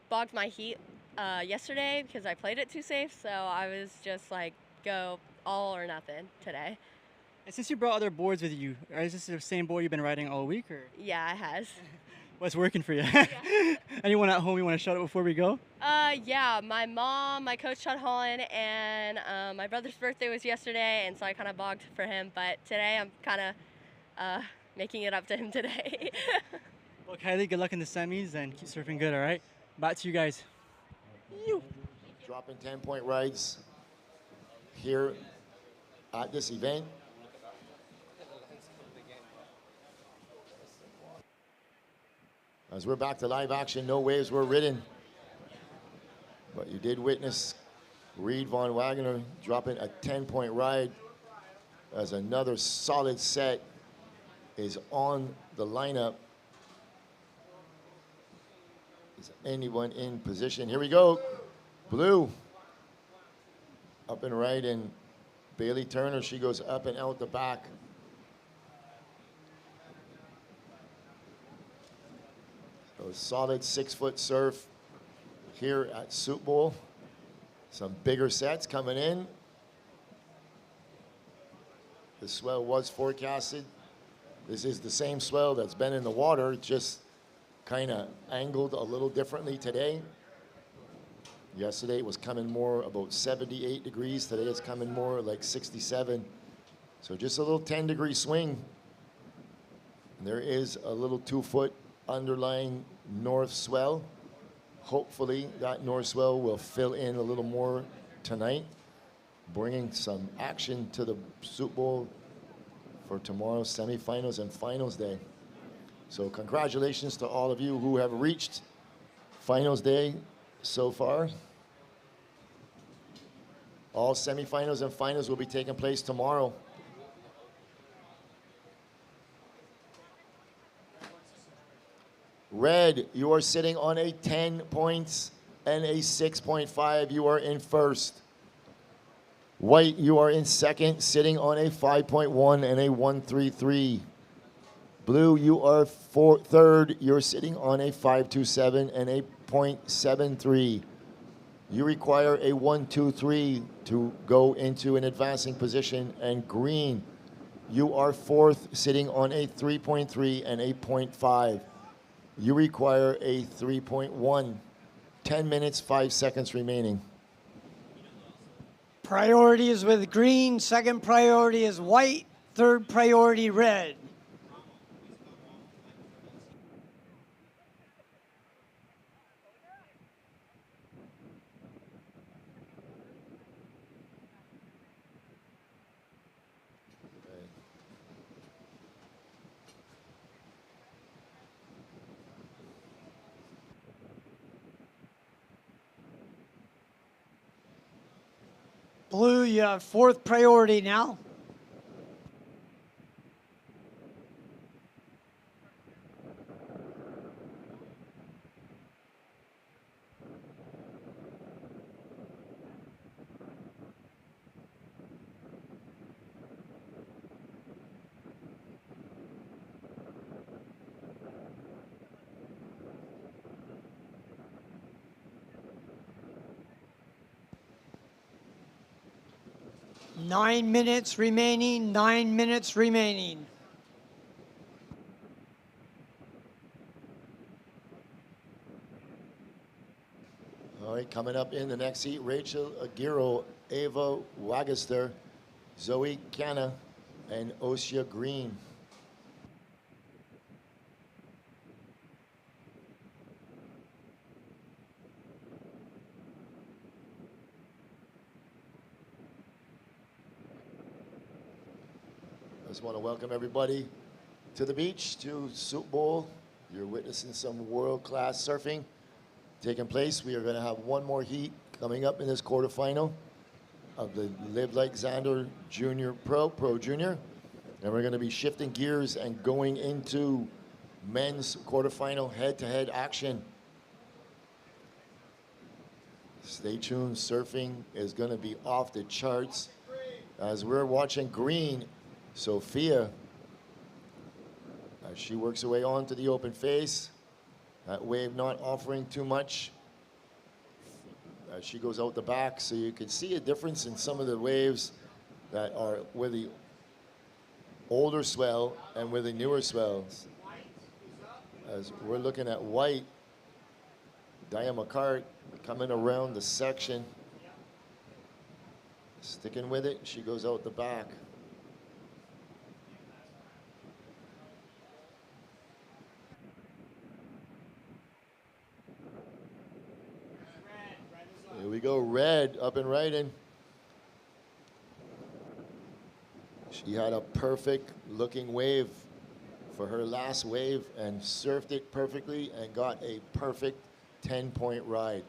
bogged my heat yesterday because I played it too safe. So I was just like, go all or nothing today. And since you brought other boards with you, is this the same board you've been riding all week, or Yeah, it has. what's working for you? Anyone at home you want to shout out before we go? Yeah, my mom, my coach Chad Holland, and my brother's birthday was yesterday, and so I kind of bogged for him. But today I'm kind of making it up to him today. Well, Kylie, good luck in the semis and keep surfing good, all right? Back to you guys. Dropping 10-point rides here at this event. As we're back to live action, no waves were ridden. But you did witness Reed Von Wagner dropping a 10-point ride as another solid set is on the lineup. Is anyone in position? Here we go. Blue up and right, and Bailey Turner, she goes up and out the back. A solid 6-foot surf here at Soup Bowl. Some bigger sets coming in. The swell was forecasted. This is the same swell that's been in the water, just kind of angled a little differently today. Yesterday it was coming more about 78 degrees. Today it's coming more like 67. So just a little 10-degree swing. And there is a little 2-foot underlying north swell. Hopefully that north swell will fill in a little more tonight, bringing some action to the Soup Bowl for tomorrow's semifinals and finals day. So congratulations to all of you who have reached finals day so far. All semifinals and finals will be taking place tomorrow. Red, you are sitting on a 10 points and a 6.5. You are in first. White, you are in second, sitting on a 5.1 and a 133. Blue, you are third. You're sitting on a 5.27 and a 0.73. You require a 1-2-3 to go into an advancing position. And green, you are fourth, sitting on a 3.3 and a 0.5. You require a 3.1. 10 minutes, 5 seconds remaining. Priority is with green, second priority is white, third priority red. Blue, you have fourth priority now. Nine minutes remaining, 9 minutes remaining. All right, coming up in the next heat, Rachel Aguirre, Ava Wagaster, Zoe Canna, and Osia Green. I just want to welcome everybody to the beach, to Soup Bowl. You're witnessing some world-class surfing taking place. We are going to have one more heat coming up in this quarterfinal of the Live Like Zander Junior Pro Junior. And we're going to be shifting gears and going into men's quarterfinal head-to-head action. Stay tuned. Surfing is going to be off the charts. As we're watching green, Sophia, as she works her way onto the open face. That wave not offering too much as she goes out the back. So you can see a difference in some of the waves that are with the older swell and with the newer swells. As we're looking at white, Diane McCart coming around the section, sticking with it. She goes out the back. Here we go, red up and right in. She had a perfect looking wave for her last wave and surfed it perfectly and got a perfect 10-point ride.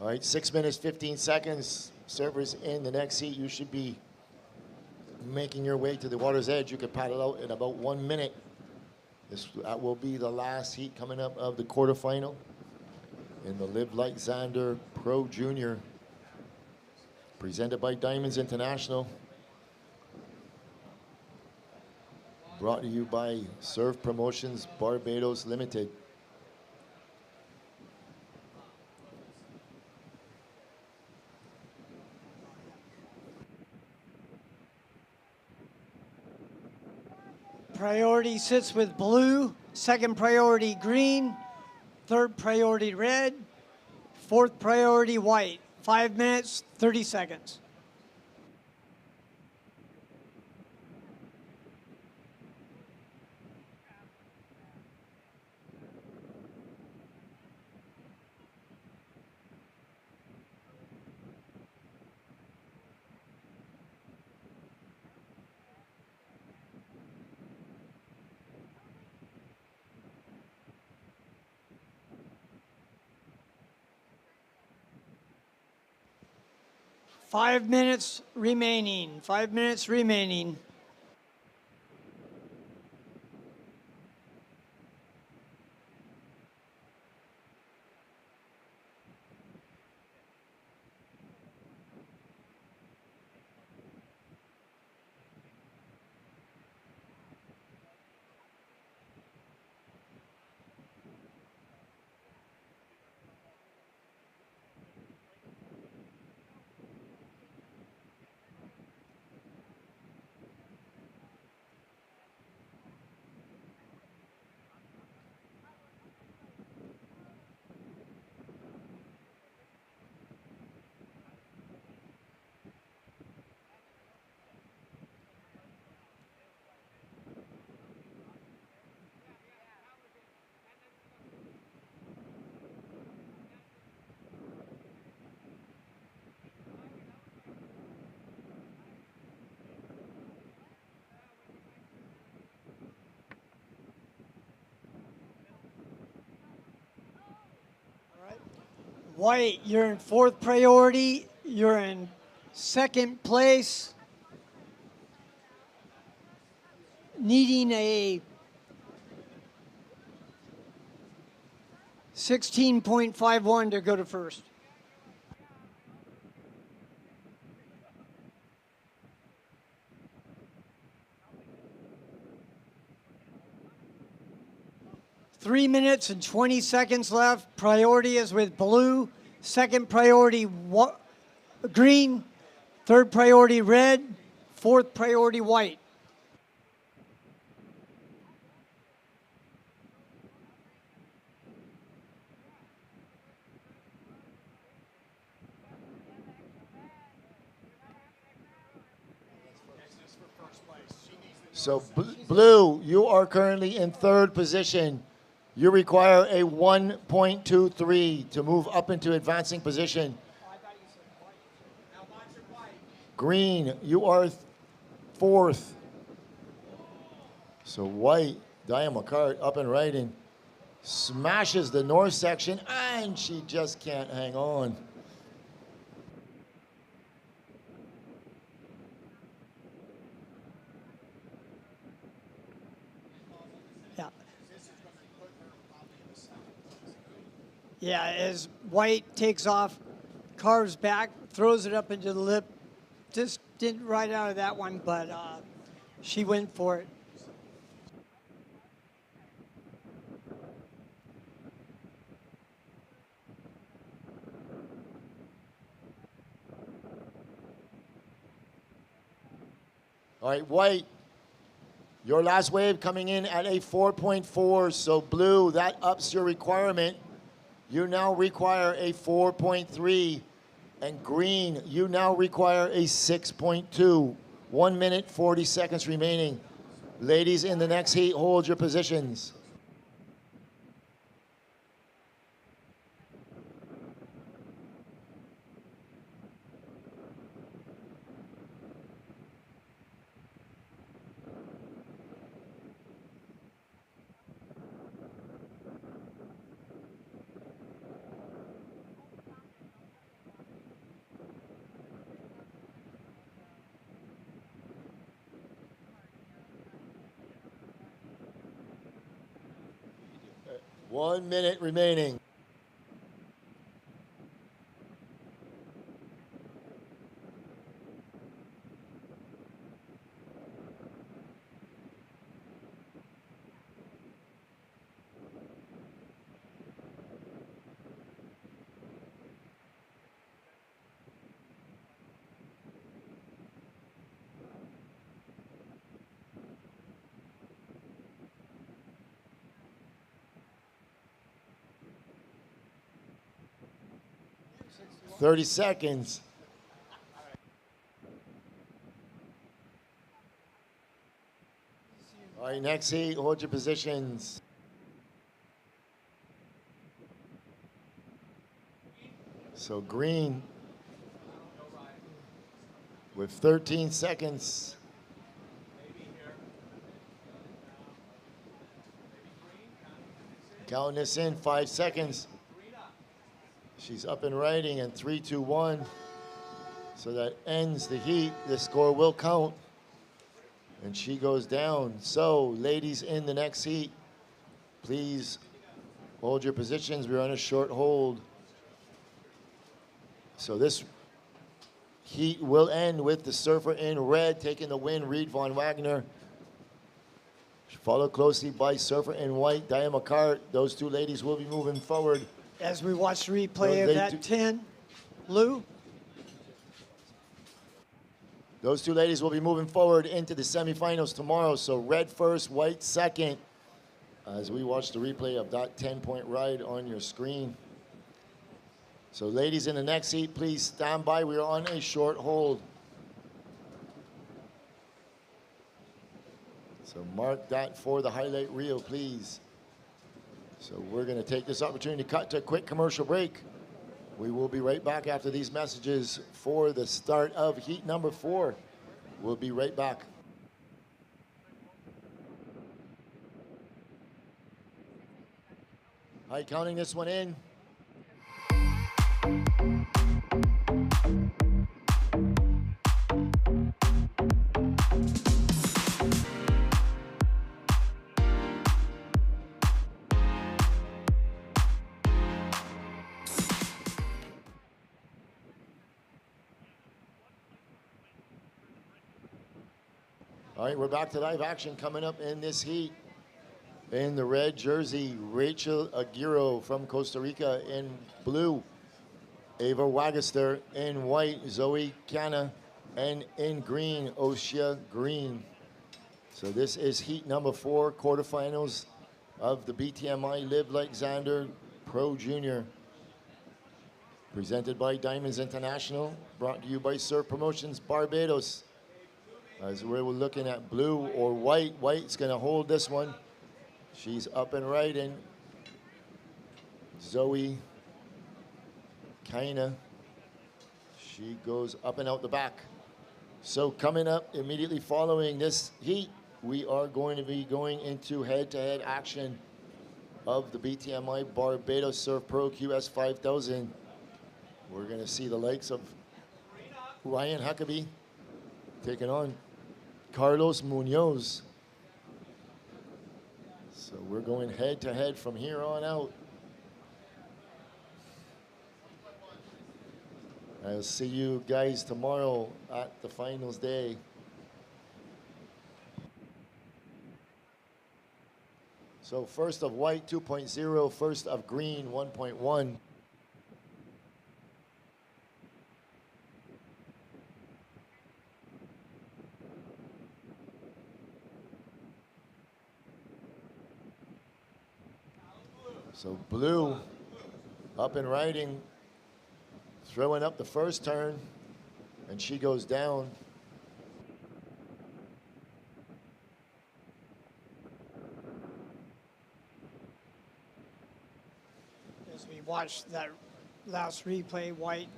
All right, 6 minutes, 15 seconds. Surfers in the next heat. You should be making your way to the water's edge. You can paddle out in about 1 minute. That will be the last heat coming up of the quarterfinal in the Live Like Zander Pro Junior, presented by Diamonds International. Brought to you by Surf Promotions Barbados Limited. Priority sits with blue, second priority green, third priority red, fourth priority white. 5 minutes, 30 seconds. Five minutes remaining. 5 minutes remaining. White, you're in fourth priority. You're in second place. Needing a 16.51 to go to first. Three minutes and 20 seconds left. Priority is with blue. Second priority green. Third priority red. Fourth priority white. So blue, you are currently in third position. You require a 1.23 to move up into advancing position. Green, you are fourth. So white, Diane McCart up and riding, smashes the north section, and she just can't hang on. Yeah. Yeah, as white takes off, carves back, throws it up into the lip. Just didn't ride out of that one, but she went for it. All right, white, your last wave coming in at a 4.4, so blue, that ups your requirement. You now require a 4.3, and green, you now require a 6.2. 1 minute, 40 seconds remaining. Ladies in the next heat, hold your positions. One minute remaining. Thirty seconds. All right, next heat, hold your positions. So green with 13 seconds. Counting this in, 5 seconds. She's up and riding in 3, 2, 1. So that ends the heat. The score will count. And she goes down. So, ladies in the next heat, please hold your positions. We're on a short hold. So this heat will end with the surfer in red taking the win, Reed Von Wagner. Followed closely by surfer in white, Diane McCart. Those two ladies will be moving forward. As we watch the replay of that 10, Lou. Those two ladies will be moving forward into the semifinals tomorrow. So red first, white second, as we watch the replay of that 10-point ride on your screen. So ladies in the next heat, please stand by. We are on a short hold. So mark that for the highlight reel, please. So we're going to take this opportunity to cut to a quick commercial break. We will be right back after these messages for the start of heat number 4. We'll be right back. All right, counting this one in. All right, we're back to live action coming up in this heat. In the red jersey, Rachel Aguirre from Costa Rica. In blue, Ava Wagaster. In white, Zoe Canna. And in green, Oshia Green. So this is heat number 4, quarterfinals of the BTMI Live Like Zander Pro Junior. Presented by Diamonds International, brought to you by Surf Promotions Barbados. As we're looking at blue or white. White's going to hold this one. She's up and riding. Zoe, kinda. She goes up and out the back. So coming up immediately following this heat, we are going to be going into head-to-head action of the BTMI Barbados Surf Pro QS 5000. We're going to see the likes of Ryan Huckabee taking on Carlos Munoz. So we're going head-to-head from here on out. I'll see you guys tomorrow at the finals day. So first of white 2.0, first of green 1.1. So blue up and riding, throwing up the first turn, and she goes down. As we watched that last replay, White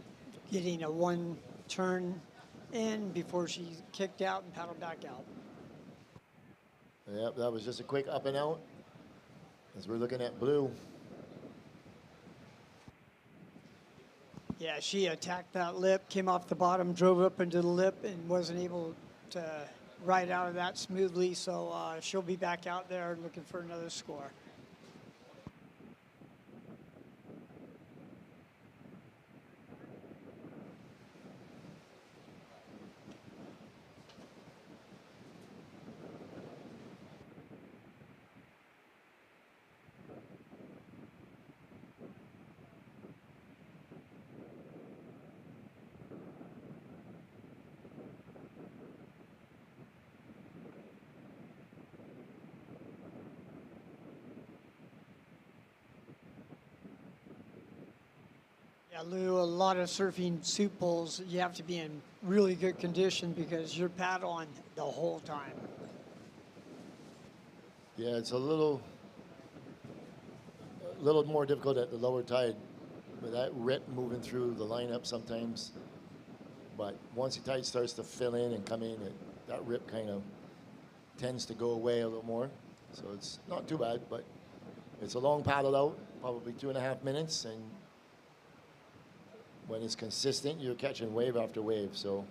getting a one turn in before she kicked out and paddled back out. Yep, that was just a quick up and out as we're looking at blue. Yeah, she attacked that lip, came off the bottom, drove up into the lip, and wasn't able to ride out of that smoothly. So she'll be back out there looking for another score. Yeah, Lou, a lot of surfing suit bowls, you have to be in really good condition because you're paddling the whole time. Yeah, it's a little more difficult at the lower tide with that rip moving through the lineup sometimes. But once the tide starts to fill in and come in, that rip kind of tends to go away a little more. So it's not too bad, but it's a long paddle out, probably 2.5 minutes, and when it's consistent, you're catching wave after wave. So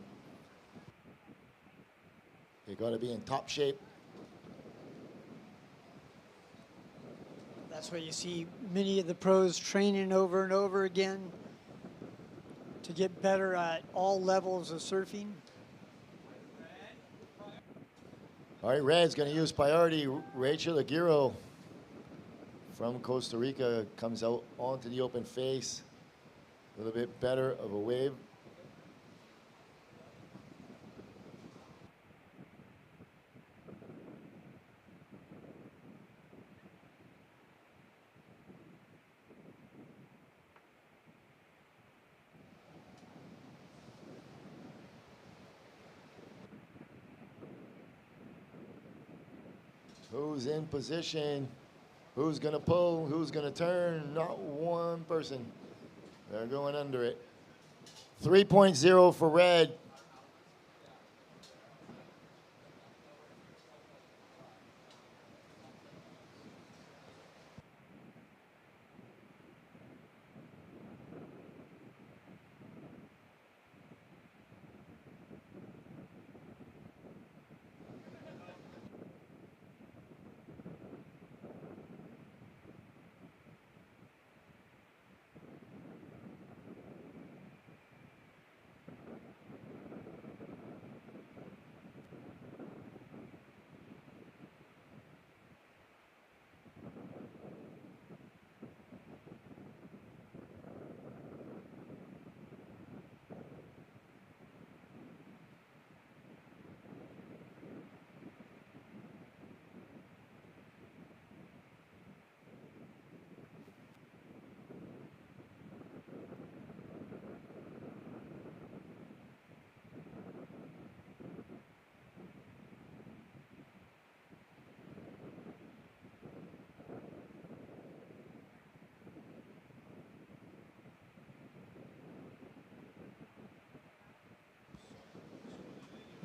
you got to be in top shape. That's why you see many of the pros training over and over again to get better at all levels of surfing. All right, red's going to use priority. Rachel Aguirre from Costa Rica comes out onto the open face. A little bit better of a wave. Who's in position? Who's going to pull? Who's going to turn? Not one person. They're going under it. 3.0 for red.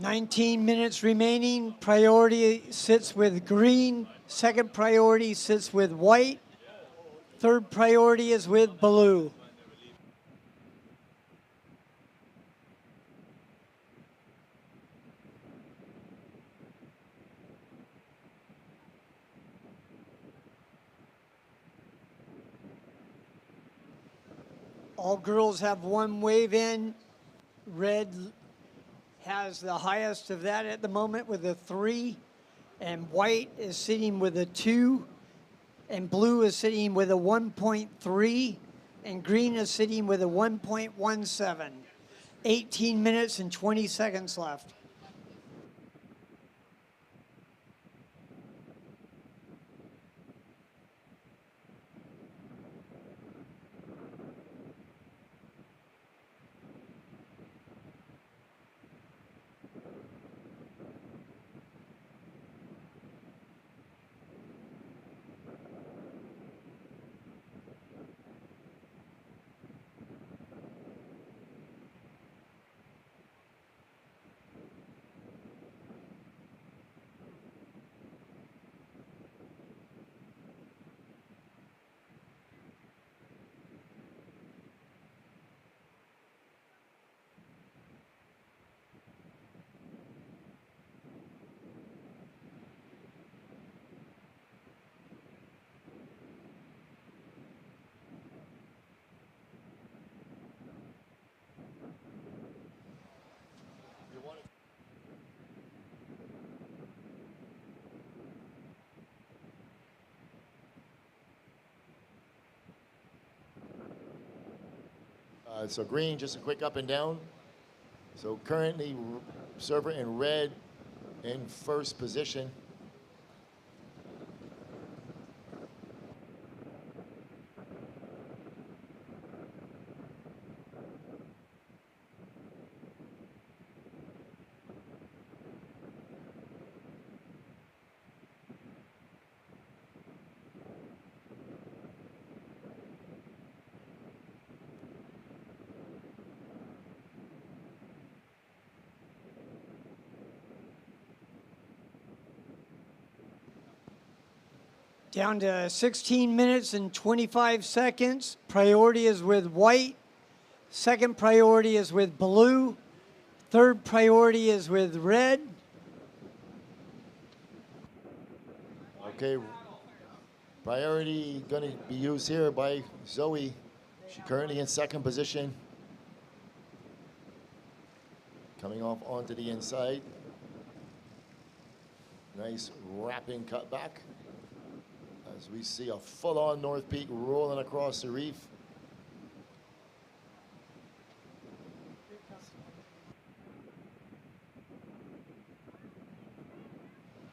19 minutes remaining. Priority sits with green. Second priority sits with white. Third priority is with blue. All girls have one wave in. Red has the highest of that at the moment with a 3, and white is sitting with a 2, and blue is sitting with a 1.3, and green is sitting with a 1.17. 18 minutes and 20 seconds left. So green, just a quick up and down. So currently, server in red in first position. Down to 16 minutes and 25 seconds. Priority is with white. Second priority is with blue. Third priority is with red. Okay, priority going to be used here by Zoe. She's currently in second position. Coming off onto the inside. Nice wrapping cut back. As we see a full-on North Peak rolling across the reef.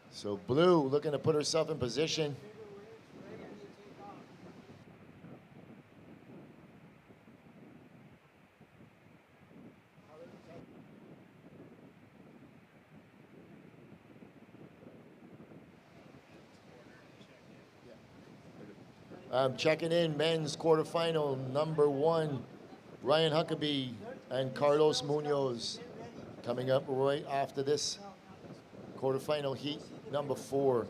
So blue looking to put herself in position. Checking in men's quarterfinal number 1, Ryan Huckabee and Carlos Munoz coming up right after this quarterfinal heat number 4.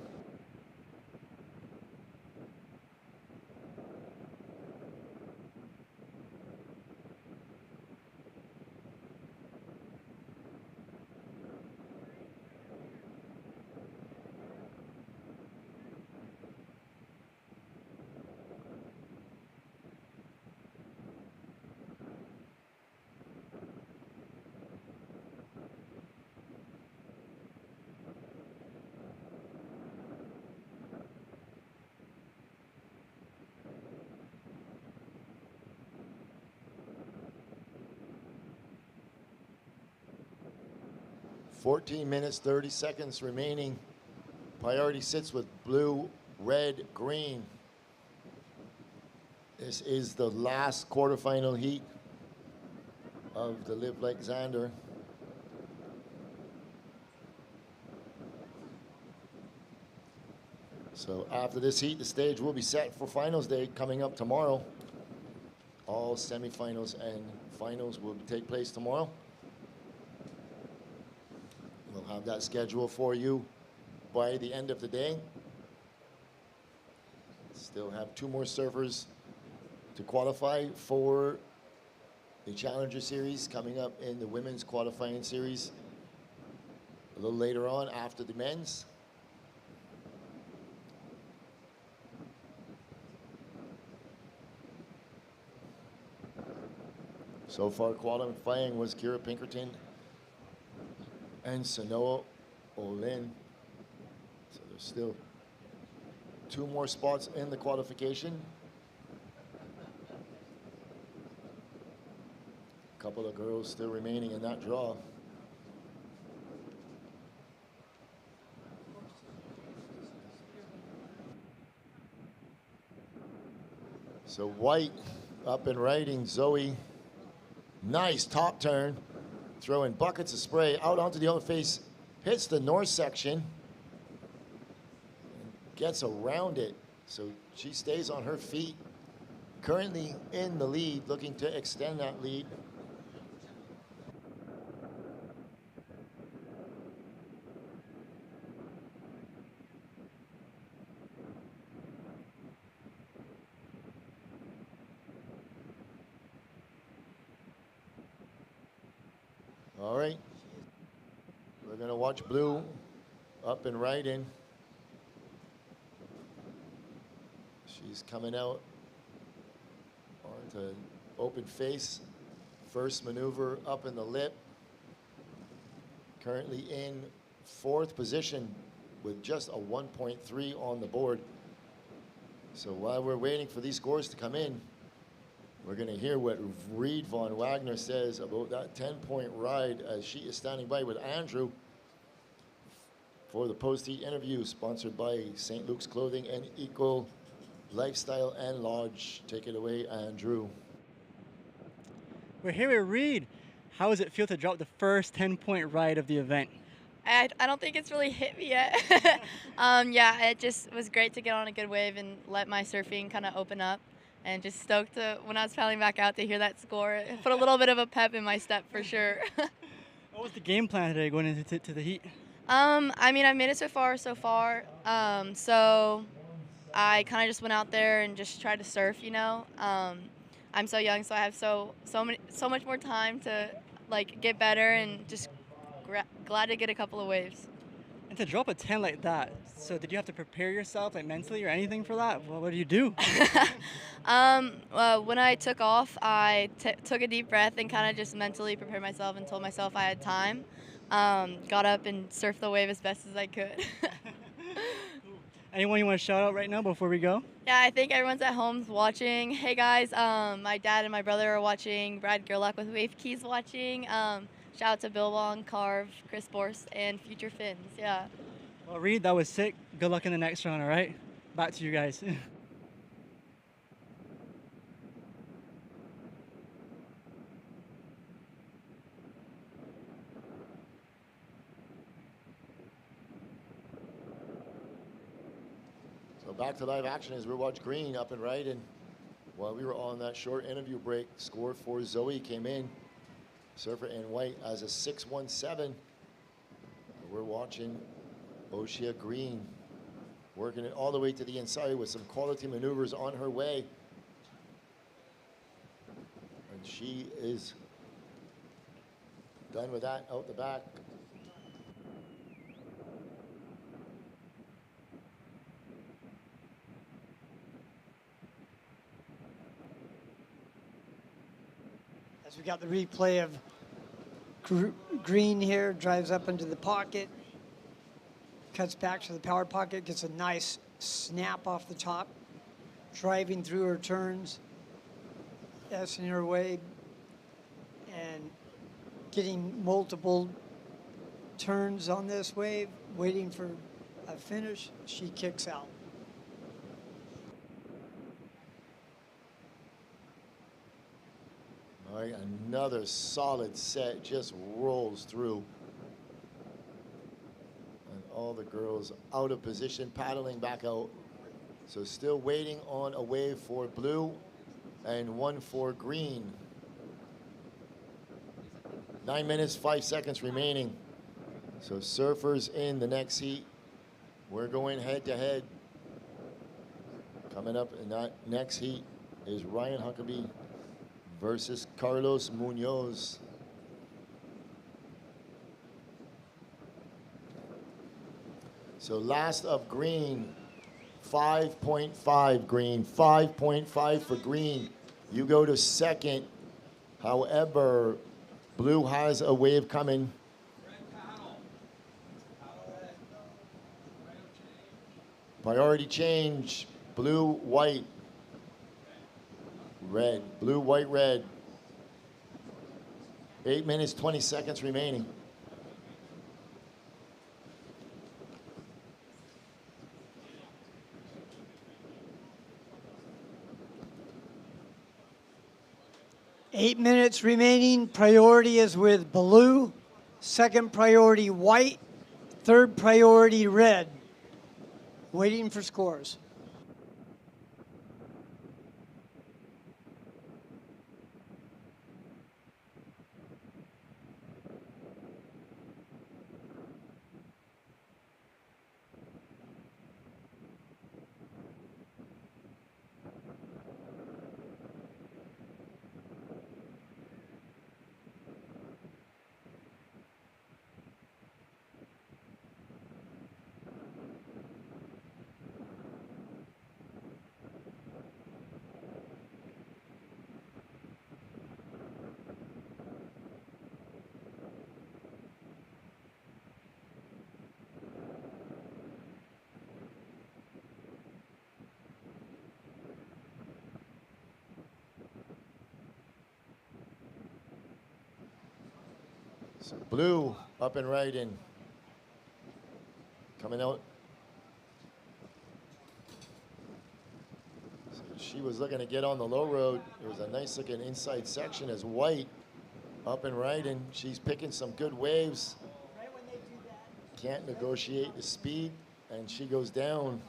$14 minutes, 30 seconds remaining. Priority sits with blue, red, green. This is the last quarterfinal heat of the Live Like Zander. So after this heat, the stage will be set for finals day coming up tomorrow. All semifinals and finals will take place tomorrow. We'll have that schedule for you by the end of the day. Still have 2 more surfers to qualify for the Challenger Series coming up in the women's qualifying series a little later on after the men's. So far qualifying was Kira Pinkerton and Sanoa Olin. So there's still 2 more spots in the qualification. A couple of girls still remaining in that draw. So White up and riding Zoe. Nice top turn, throwing buckets of spray out onto the other face, hits the north section, and gets around it. So she stays on her feet, currently in the lead, looking to extend that lead. All right, we're gonna watch Blue up and riding. She's coming out onto open face. First maneuver up in the lip. Currently in 4th position with just a 1.3 on the board. So while we're waiting for these scores to come in, we're going to hear what Reed Von Wagner says about that 10-point ride as she is standing by with Andrew for the post-heat interview sponsored by St. Luke's Clothing and Eco Lifestyle and Lodge. Take it away, Andrew. We're here with Reed. How does it feel to drop the first 10-point ride of the event? I don't think it's really hit me yet. Yeah, it just was great to get on a good wave and let my surfing kind of open up. And just stoked to, when I was paddling back out, to hear that score. It put a little bit of a pep in my step for sure. What was the game plan today going into the heat? I mean, I've made it so far. So I kind of just went out there and just tried to surf, you know. I'm so young, so I have so much more time to like get better, and just glad to get a couple of waves. And to drop a 10 like that, so did you have to prepare yourself like mentally or anything for that? Well, what do you do? When I took off, I took a deep breath and kind of just mentally prepared myself and told myself I had time. Got up and surfed the wave as best as I could. Anyone you want to shout out right now before we go? Yeah, I think everyone's at home watching. Hey guys, my dad and my brother are watching. Brad Gerlach with Wave Keys watching. Shout out to Bill Wong, Carve, Chris Borst, and Future Fins. Yeah. Well, Reed, that was sick. Good luck in the next round, all right? Back to you guys. So back to live action as we watch Green up and riding. While we were on that short interview break, score for Zoe came in. Surfer in white as a 617. We're watching Oshia Green working it all the way to the inside with some quality maneuvers on her way. And she is done with that out the back. As we got the replay of Green here, drives up into the pocket, cuts back to the power pocket, gets a nice snap off the top, driving through her turns, S-ing her way, and getting multiple turns on this wave, waiting for a finish. She kicks out. All right, another solid set just rolls through. And all the girls out of position, paddling back out. So still waiting on a wave for Blue and one for Green. 9 minutes, 5 seconds remaining. So surfers in the next heat. We're going head to head. Coming up in that next heat is Ryan Huckabee versus Carlos Munoz. So last of green, 5.5 green, 5.5 for green. You go to second. However, blue has a wave coming. Priority change, blue, white, red, blue, white, red. 8 minutes, 20 seconds remaining. Eight minutes remaining. Priority is with blue. Second priority, white. Third priority, red. Waiting for scores. So blue up and right in. Coming out. So she was looking to get on the low road. It was a nice looking inside section as white up and right, and she's picking some good waves. Can't negotiate the speed, and she goes down.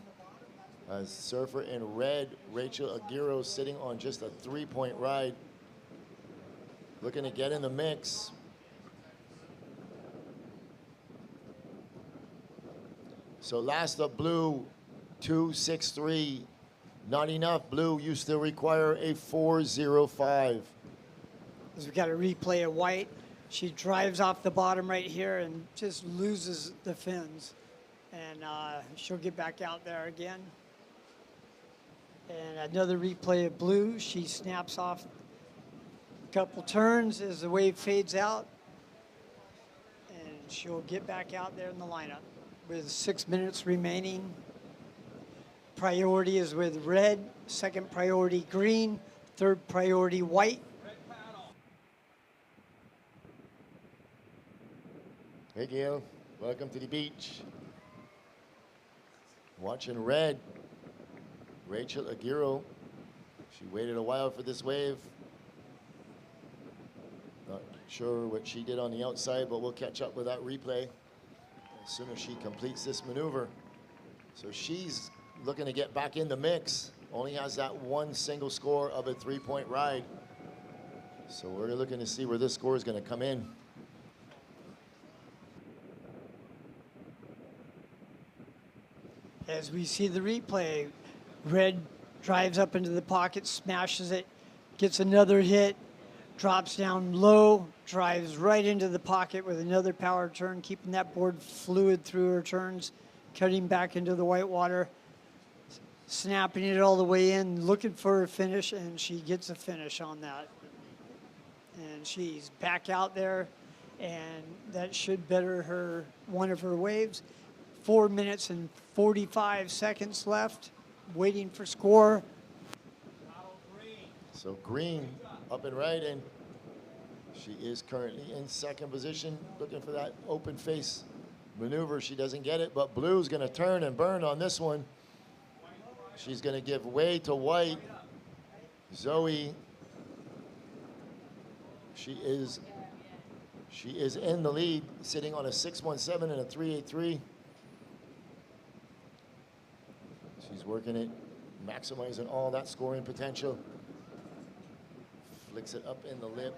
As surfer in red, Rachel Aguirre sitting on just a 3-point ride. Looking to get in the mix. So last up, blue, 2.63. Not enough, blue. You still require a 4.05. As we got a replay of white, she drives off the bottom right here and just loses the fins. And she'll get back out there again. And another replay of blue. She snaps off a couple turns as the wave fades out. And she'll get back out there in the lineup. With 6 minutes remaining. Priority is with red, second priority green, third priority white. Hey Gail, welcome to the beach. Watching red, Rachel Aguirre. She waited a while for this wave. Not sure what she did on the outside, but we'll catch up with that replay as soon as she completes this maneuver. So she's looking to get back in the mix. Only has that one single score of a 3-point ride. So we're looking to see where this score is going to come in. As we see the replay, red drives up into the pocket, smashes it, gets another hit, drops down low, drives right into the pocket with another power turn, keeping that board fluid through her turns, cutting back into the white water, snapping it all the way in, looking for a finish, and she gets a finish on that. And she's back out there, and that should better her one of her waves. 4 minutes and 45 seconds left, waiting for score. So green up and right, and she is currently in second position, looking for that open face maneuver. She doesn't get it, but blue's gonna turn and burn on this one. She's gonna give way to white. Zoe, she is in the lead, sitting on a 6.17 and a 3.83. She's working it, maximizing all that scoring potential. Flicks it up in the lip.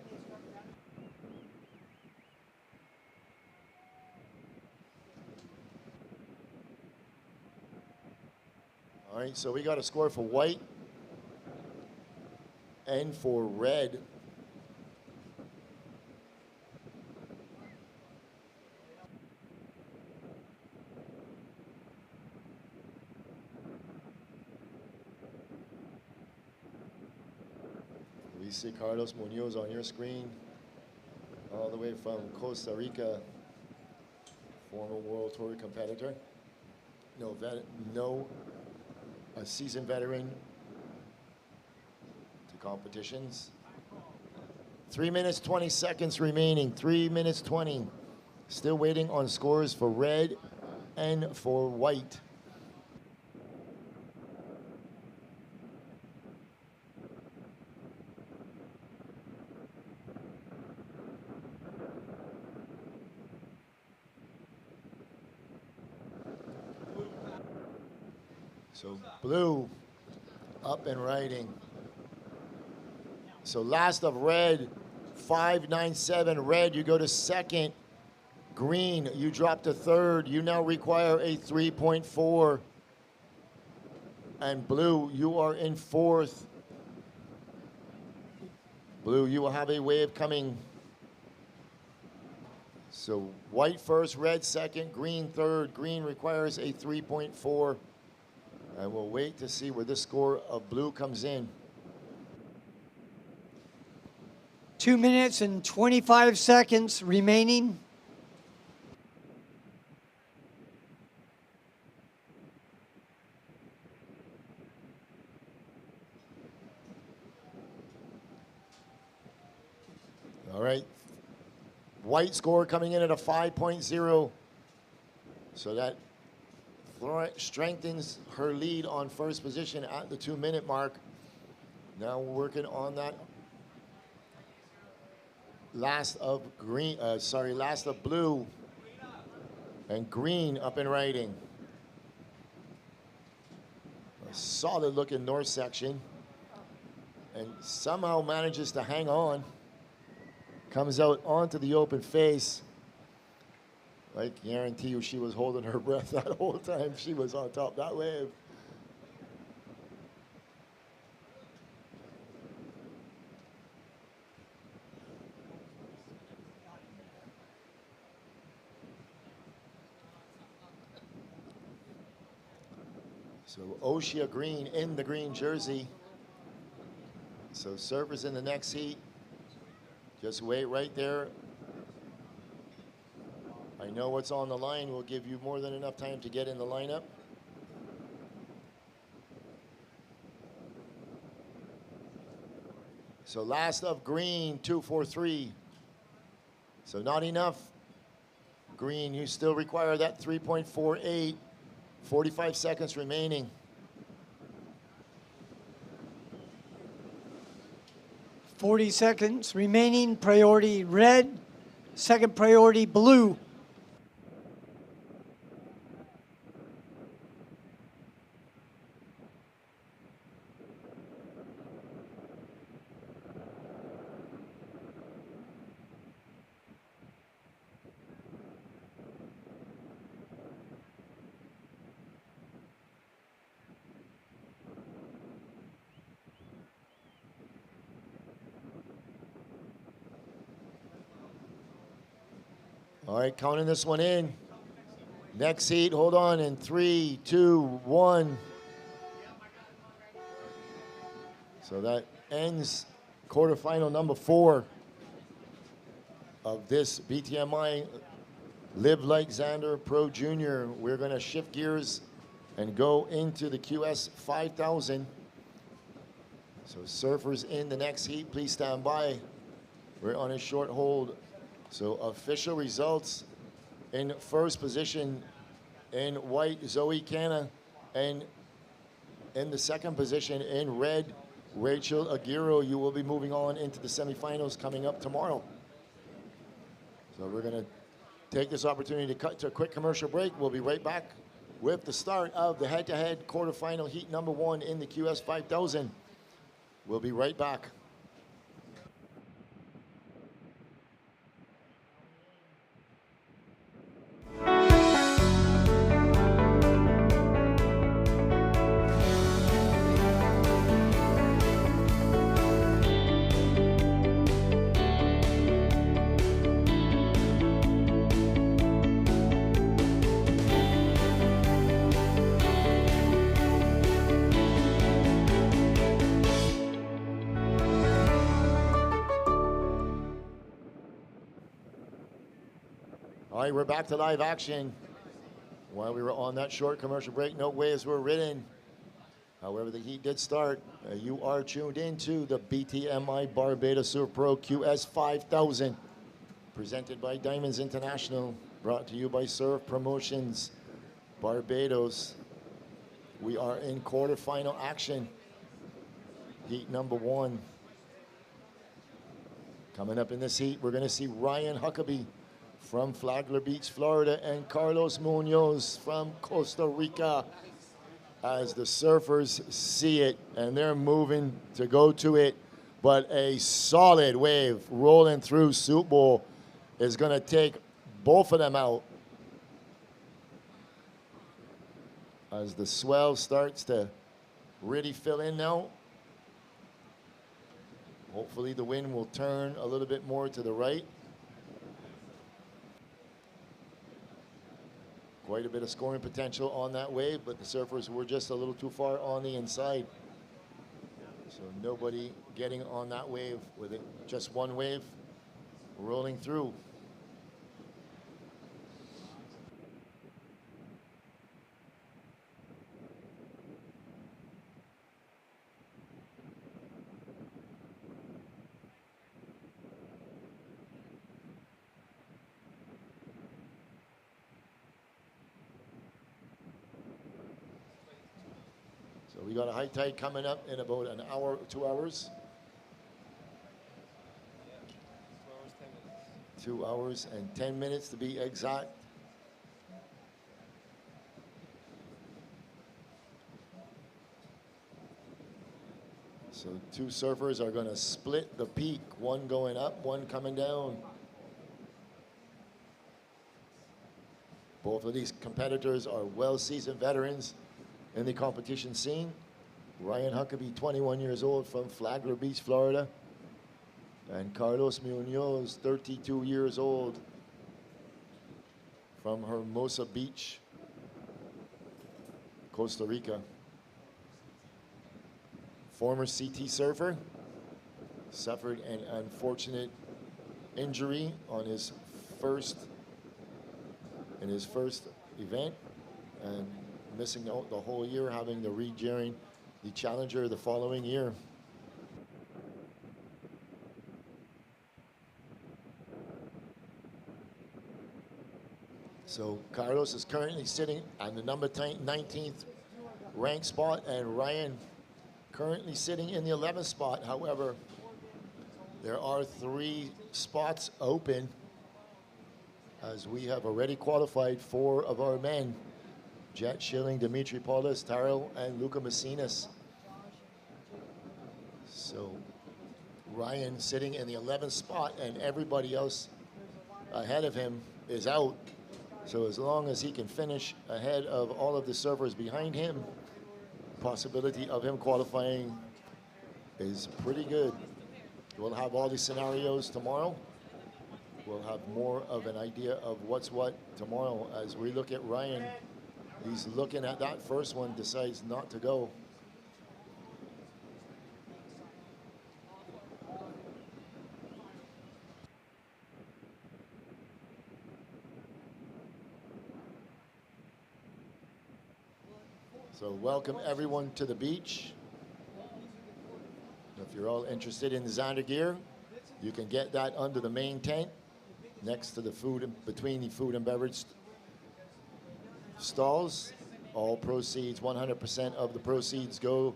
All right, so we got a score for white and for red. We see Carlos Munoz on your screen, all the way from Costa Rica, former World Tour competitor. A seasoned veteran to competitions. 3 minutes, 20 seconds remaining. 3 minutes, 20. Still waiting on scores for red and for white. So blue up and riding. So last of red, 597. Red, you go to second. Green, you drop to third. You now require a 3.4. And blue, you are in fourth. Blue, you will have a wave coming. So white first, red second, green third. Green requires a 3.4. And we'll wait to see where the score of blue comes in. 2 minutes and 25 seconds remaining. All right. White score coming in at a 5.0. So that strengthens her lead on first position at the 2 minute mark. Now we're working on that last of blue and green up and riding. A solid looking north section and somehow manages to hang on. Comes out onto the open face. I guarantee you she was holding her breath that whole time she was on top of that wave. So Oshia Green in the green jersey. So surfers in the next heat. Just wait right there. I know what's on the line. We'll give you more than enough time to get in the lineup. So last of green, 243. So not enough. Green, you still require that 3.48. 45 seconds remaining. .40 seconds remaining. Priority red. Second priority blue. All right, counting this one in. Next heat, hold on, in 3, 2, 1. So that ends quarterfinal number 4 of this BTMI Live Like Zander Pro Junior. We're going to shift gears and go into the QS 5000. So surfers in the next heat, please stand by. We're on a short hold. So official results: in first position in white, Zoe Canna, and in the second position in red, Rachel Aguirre. You will be moving on into the semifinals coming up tomorrow. So we're going to take this opportunity to cut to a quick commercial break. We'll be right back with the start of the head-to-head quarterfinal heat number 1 in the QS 5000. We'll be right back. All right, we're back to live action. While we were on that short commercial break, no waves were ridden. However, the heat did start. You are tuned into the BTMI Barbados Surf Pro QS 5000, presented by Diamonds International, brought to you by Surf Promotions Barbados. We are in quarterfinal action. Heat number 1. Coming up in this heat, we're going to see Ryan Huckabee from Flagler Beach, Florida, and Carlos Munoz from Costa Rica, as the surfers see it, and they're moving to go to it. But a solid wave rolling through Soup Bowl is going to take both of them out as the swell starts to really fill in now. Hopefully the wind will turn a little bit more to the right. Quite a bit of scoring potential on that wave, but the surfers were just a little too far on the inside. So nobody getting on that wave with it. Just one wave rolling through. So we got a high tide coming up in about an hour, 2 hours. 2 hours and 10 minutes to be exact. So 2 surfers are going to split the peak, one going up, one coming down. Both of these competitors are well-seasoned veterans in the competition scene. Ryan Huckabee, 21 years old, from Flagler Beach, Florida. And Carlos Munoz, 32 years old, from Hermosa Beach, Costa Rica. Former CT surfer, suffered an unfortunate injury on his first event, and missing out the whole year, having to rejoin the Challenger the following year. So Carlos is currently sitting on the number 19th ranked spot, and Ryan currently sitting in the 11th spot. However, there are 3 spots open, as we have already qualified 4 of our men: Jet Schilling, Dimitri Paulus, Taro, and Luca Macinas. So Ryan sitting in the 11th spot, and everybody else ahead of him is out. So as long as he can finish ahead of all of the surfers behind him, possibility of him qualifying is pretty good. We'll have all these scenarios tomorrow. We'll have more of an idea of what's what tomorrow. As we look at Ryan, he's looking at that first one, decides not to go. So welcome everyone to the beach. If you're all interested in the Zander gear, you can get that under the main tent next to the food, between the food and beverage stalls. All proceeds, 100% of the proceeds, go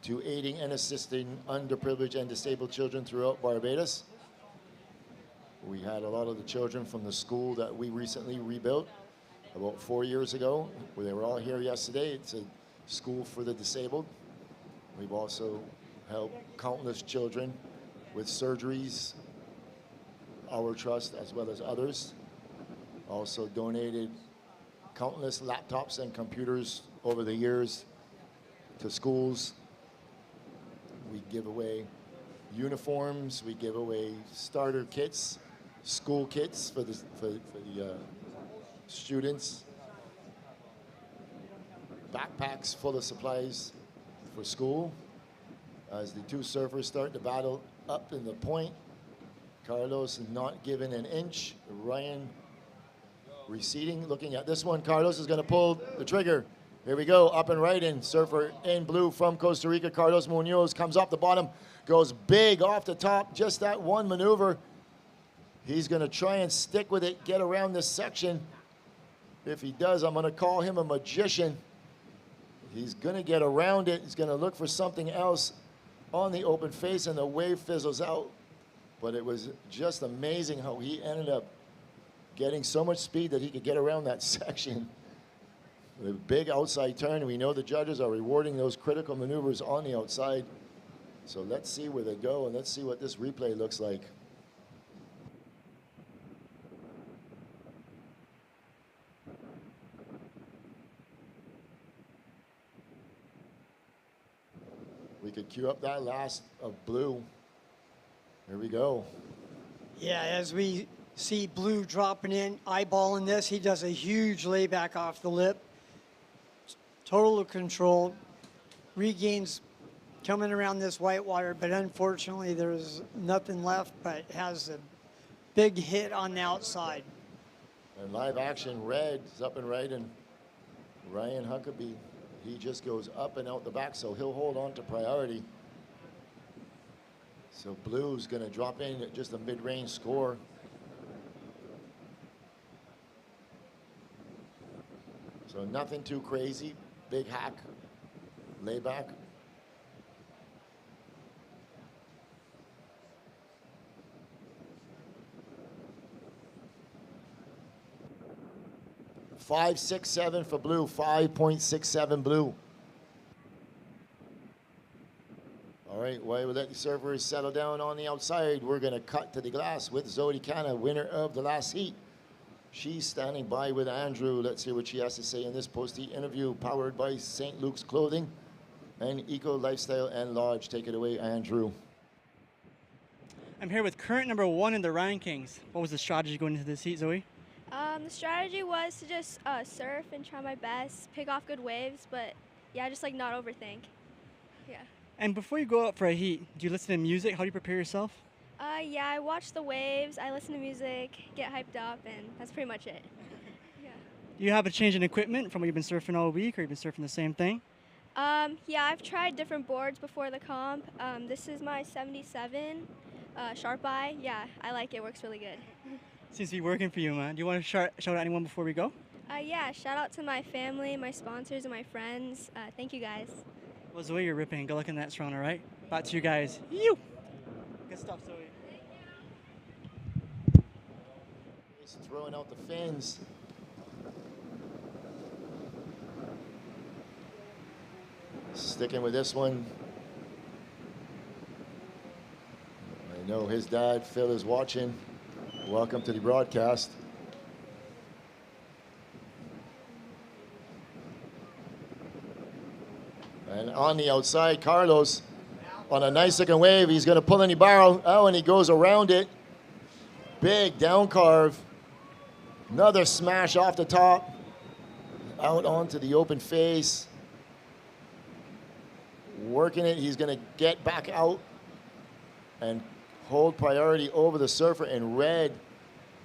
to aiding and assisting underprivileged and disabled children throughout Barbados. We had a lot of the children from the school that we recently rebuilt about 4 years ago, where they were all here yesterday. It's a school for the disabled. We've also helped countless children with surgeries, our trust as well as others. Also donated countless laptops and computers over the years to schools. We give away uniforms, we give away starter kits, school kits for the students, backpacks full of supplies for school. As the 2 surfers start to battle up in the point, Carlos is not given an inch. Ryan Receding, looking at this one. Carlos is going to pull the trigger. Here we go, up and right in. Surfer in blue from Costa Rica. Carlos Munoz comes off the bottom, goes big off the top. Just that one maneuver. He's going to try and stick with it, get around this section. If he does, I'm going to call him a magician. He's going to get around it. He's going to look for something else on the open face, and the wave fizzles out. But it was just amazing how he ended up getting so much speed that he could get around that section. A big outside turn. We know the judges are rewarding those critical maneuvers on the outside. So let's see where they go, and let's see what this replay looks like. We could cue up that last of blue. Here we go. Yeah, as we see blue dropping in, eyeballing this, he does a huge layback off the lip. Total control. Regains coming around this white water, but unfortunately there's nothing left, but has a big hit on the outside. And live action, red is up and right, and Ryan Huckabee, he just goes up and out the back, so he'll hold on to priority. So blue's gonna drop in at just a mid-range score. So nothing too crazy, big hack, layback. .567 for blue, 5.67 blue. All right, while we let the surfers settle down on the outside, we're going to cut to the glass with Zoe Canna, winner of the last heat. She's standing by with Andrew. Let's hear what she has to say in this post-heat interview, powered by St. Luke's Clothing and Eco Lifestyle and Lodge. Take it away, Andrew. I'm here with current number 1 in the rankings. What was the strategy going into this heat, Zoe? The strategy was to just surf and try my best, pick off good waves, but yeah, just like not overthink. Yeah. And before you go out for a heat, do you listen to music? How do you prepare yourself? Yeah, I watch the waves, I listen to music, get hyped up, and that's pretty much it. Yeah. Do you have a change in equipment from what you've been surfing all week, or you've been surfing the same thing? Yeah, I've tried different boards before the comp. This is my 77 Sharp Eye. Yeah, I like it. Works really good. Seems to be working for you, man. Do you want to shout out anyone before we go? Yeah, shout out to my family, my sponsors, and my friends. Thank you guys. Well, Zoe, you're ripping. Good luck in that strong, all right? Back to you guys. You. Good stuff, Zoe. He's throwing out the fins. Sticking with this one. I know his dad, Phil, is watching. Welcome to the broadcast. And on the outside, Carlos, on a nice looking wave, he's going to pull in the barrel. Oh, and he goes around it. Big down carve. Another smash off the top. Out onto the open face. Working it, he's going to get back out and hold priority over the surfer in red.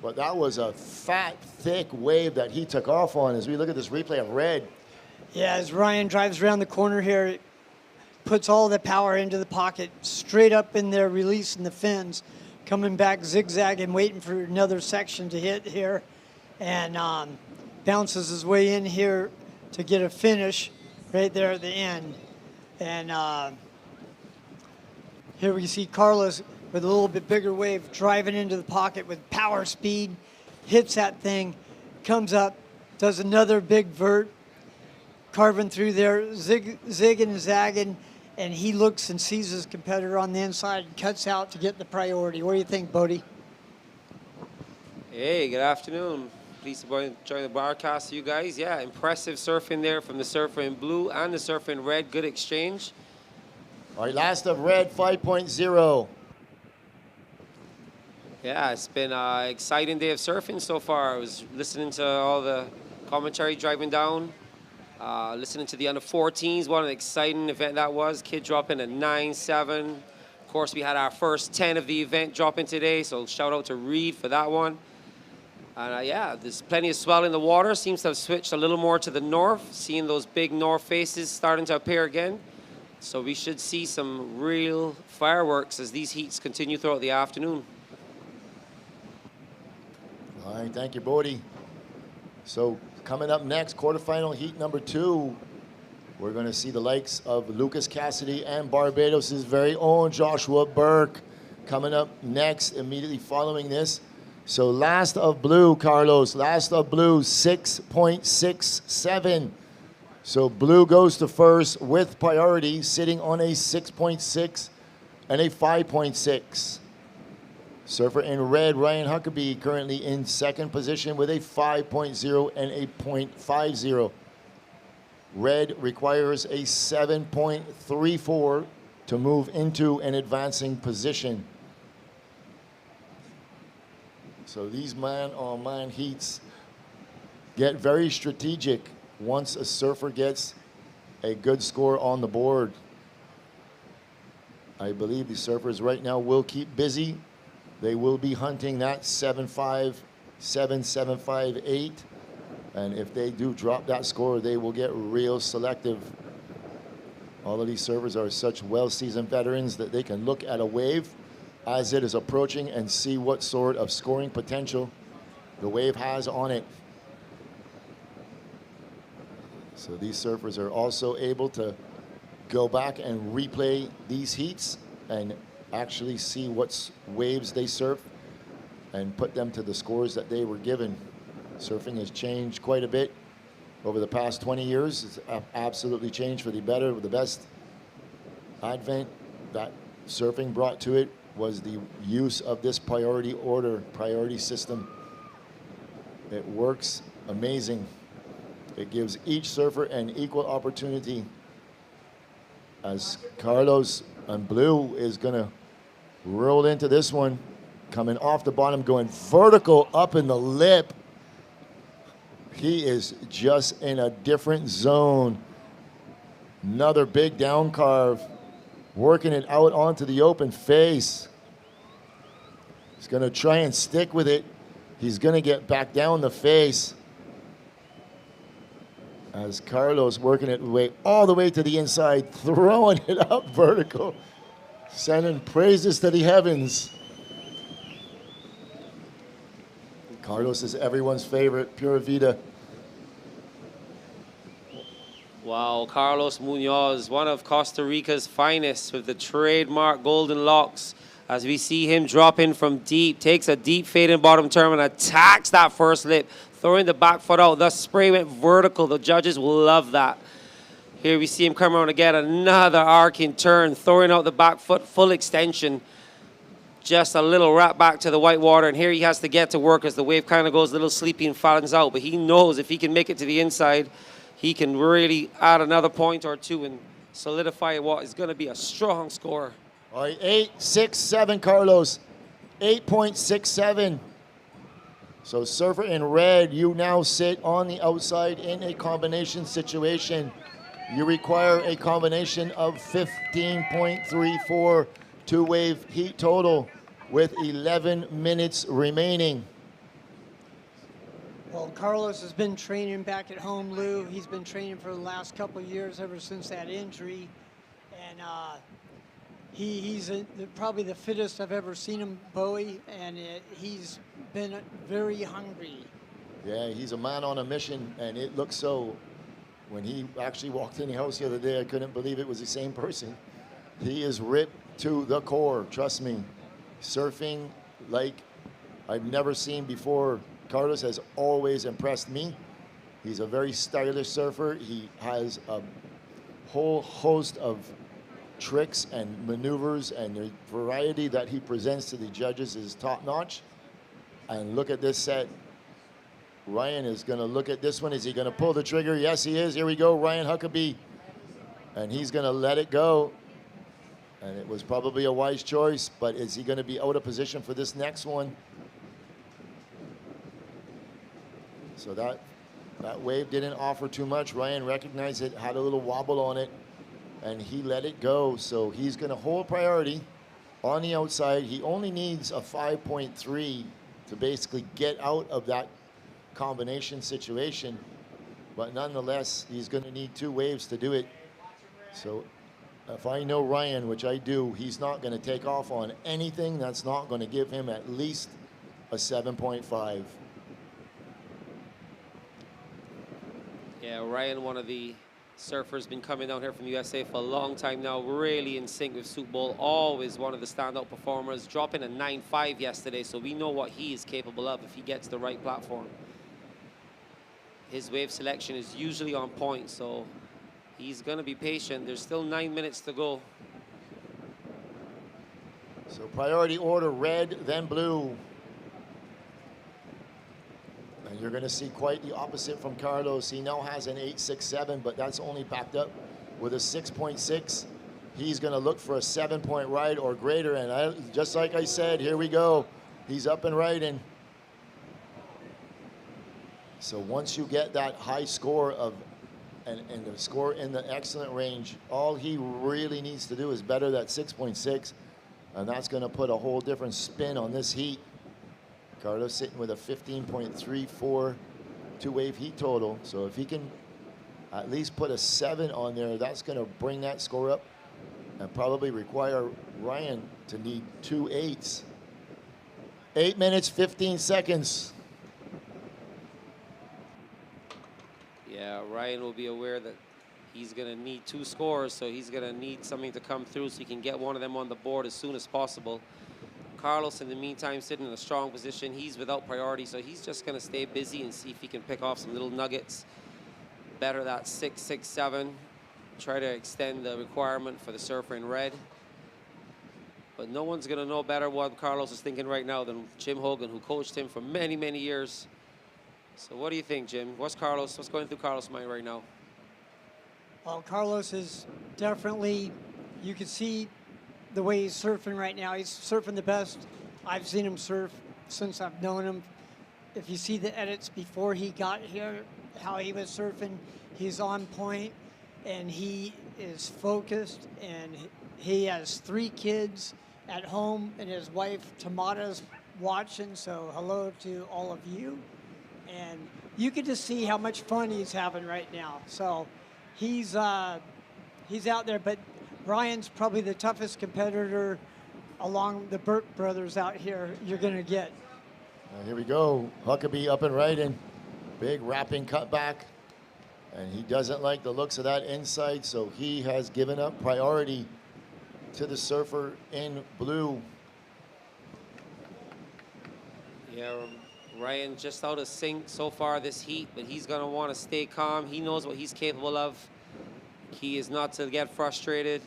But that was a fat, thick wave that he took off on as we look at this replay of red. Yeah, as Ryan drives around the corner here, puts all the power into the pocket, straight up in there, releasing the fins, coming back zigzagging, waiting for another section to hit here, and bounces his way in here to get a finish right there at the end. And here we see Carlos with a little bit bigger wave driving into the pocket with power speed, hits that thing, comes up, does another big vert, carving through there, zigging and zagging, and he looks and sees his competitor on the inside and cuts out to get the priority. What do you think, Bodie? Hey, good afternoon. Pleased to join the broadcast, you guys. Yeah, impressive surfing there from the surfer in blue and the surfer in red. Good exchange. All right, last of red, 5.0. Yeah, it's been an exciting day of surfing so far. I was listening to all the commentary driving down, listening to the under-14s. What an exciting event that was. Kid dropping a 9.7. Of course, we had our first 10 of the event dropping today, so shout out to Reed for that one. And yeah, there's plenty of swell in the water. Seems to have switched a little more to the north, seeing those big north faces starting to appear again. So we should see some real fireworks as these heats continue throughout the afternoon. All right, thank you, Bodie. So coming up next, quarterfinal heat number 2. We're going to see the likes of Lucas Cassidy and Barbados' very own Joshua Burke coming up next, immediately following this. So last of blue, Carlos, last of blue, 6.67. So blue goes to first with priority, sitting on a 6.6 and a 5.6. Surfer in red, Ryan Huckabee, currently in second position with a 5.0 and a 0.50. Red requires a 7.34 to move into an advancing position. So these man-on-man heats get very strategic once a surfer gets a good score on the board. I believe the surfers right now will keep busy. They will be hunting that 7.5, 7.75, 8. And if they do drop that score, they will get real selective. All of these surfers are such well-seasoned veterans that they can look at a wave as it is approaching and see what sort of scoring potential the wave has on it. So these surfers are also able to go back and replay these heats and actually see what waves they surf and put them to the scores that they were given. Surfing has changed quite a bit over the past 20 years. It's absolutely changed for the better. The best advent that surfing brought to it was the use of this priority order, priority system. It works amazing. It gives each surfer an equal opportunity. As Carlos and blue is gonna roll into this one, coming off the bottom, going vertical up in the lip. He is just in a different zone. Another big down carve, working it out onto the open face. He's gonna try and stick with it. He's gonna get back down the face. As Carlos working it way all the way to the inside, throwing it up vertical, sending praises to the heavens. Carlos is everyone's favorite, Pura Vida. Wow, Carlos Munoz, one of Costa Rica's finest with the trademark golden locks. As we see him drop in from deep, takes a deep fade in bottom turn and attacks that first lip, throwing the back foot out. The spray went vertical. The judges will love that. Here we see him come around again, another arcing turn, throwing out the back foot, full extension. Just a little wrap back to the white water, and here he has to get to work as the wave kind of goes a little sleepy and flattens out. But he knows if he can make it to the inside, he can really add another point or two and solidify what is going to be a strong score. All right, 8.67, Carlos. 8.67. So surfer in red, you now sit on the outside in a combination situation. You require a combination of 15.34 two-wave heat total with 11 minutes remaining. Well, Carlos has been training back at home, Lou. He's been training for the last couple of years, ever since that injury. And he's probably the fittest I've ever seen him, Bowie, and he's been very hungry. Yeah, he's a man on a mission, and it looks so. When he actually walked in the house the other day, I couldn't believe it was the same person. He is ripped to the core, trust me. Surfing like I've never seen before. Carlos has always impressed me. He's a very stylish surfer. He has a whole host of tricks and maneuvers, and the variety that he presents to the judges is top-notch. And look at this set. Ryan is going to look at this one. Is he going to pull the trigger? Yes, he is. Here we go, Ryan Huckabee. And he's going to let it go. And it was probably a wise choice, but is he going to be out of position for this next one? So that wave didn't offer too much. Ryan recognized it, had a little wobble on it, and he let it go. So he's going to hold priority on the outside. He only needs a 5.3 to basically get out of that combination situation. But nonetheless, he's going to need 2 waves to do it. So if I know Ryan, which I do, he's not going to take off on anything that's not going to give him at least a 7.5. Yeah, Ryan, one of the surfers, been coming down here from USA for a long time now, really in sync with Soup Bowl, always one of the standout performers, dropping a 9.5 yesterday, so we know what he is capable of if he gets the right platform. His wave selection is usually on point, so he's going to be patient. There's still 9 minutes to go. So priority order, red, then blue. And you're going to see quite the opposite from Carlos. He now has an 8.67, but that's only backed up with a 6.6. He's going to look for a 7-point ride or greater. And just like I said, here we go. He's up and riding. So once you get that high score of, and the score in the excellent range, all he really needs to do is better that 6.6. And that's going to put a whole different spin on this heat. Carlos sitting with a 15.34 2-wave heat total. So if he can at least put a 7 on there, that's going to bring that score up and probably require Ryan to need 2 8s. 8 minutes, 15 seconds. Yeah, Ryan will be aware that he's going to need 2 scores, so he's going to need something to come through so he can get one of them on the board as soon as possible. Carlos, in the meantime, sitting in a strong position. He's without priority, so he's just going to stay busy and see if he can pick off some little nuggets. Better that 6, 6, 7. Try to extend the requirement for the surfer in red. But no one's going to know better what Carlos is thinking right now than Jim Hogan, who coached him for many, many years. So what do you think, Jim? What's going through Carlos' mind right now? Well, Carlos is definitely, you can see the way he's surfing right now. He's surfing the best I've seen him surf since I've known him. If you see the edits before he got here, how he was surfing, he's on point and he is focused, and he has 3 kids at home and his wife Tamara's watching, so hello to all of you. And you can just see how much fun he's having right now. So he's out there, but Ryan's probably the toughest competitor along the Burke brothers out here you're going to get. Here we go. Huckabee up and riding. Big wrapping cutback. And he doesn't like the looks of that inside, so he has given up priority to the surfer in blue. Yeah, Ryan just out of sync so far this heat, but he's going to want to stay calm. He knows what he's capable of. Key is not to get frustrated.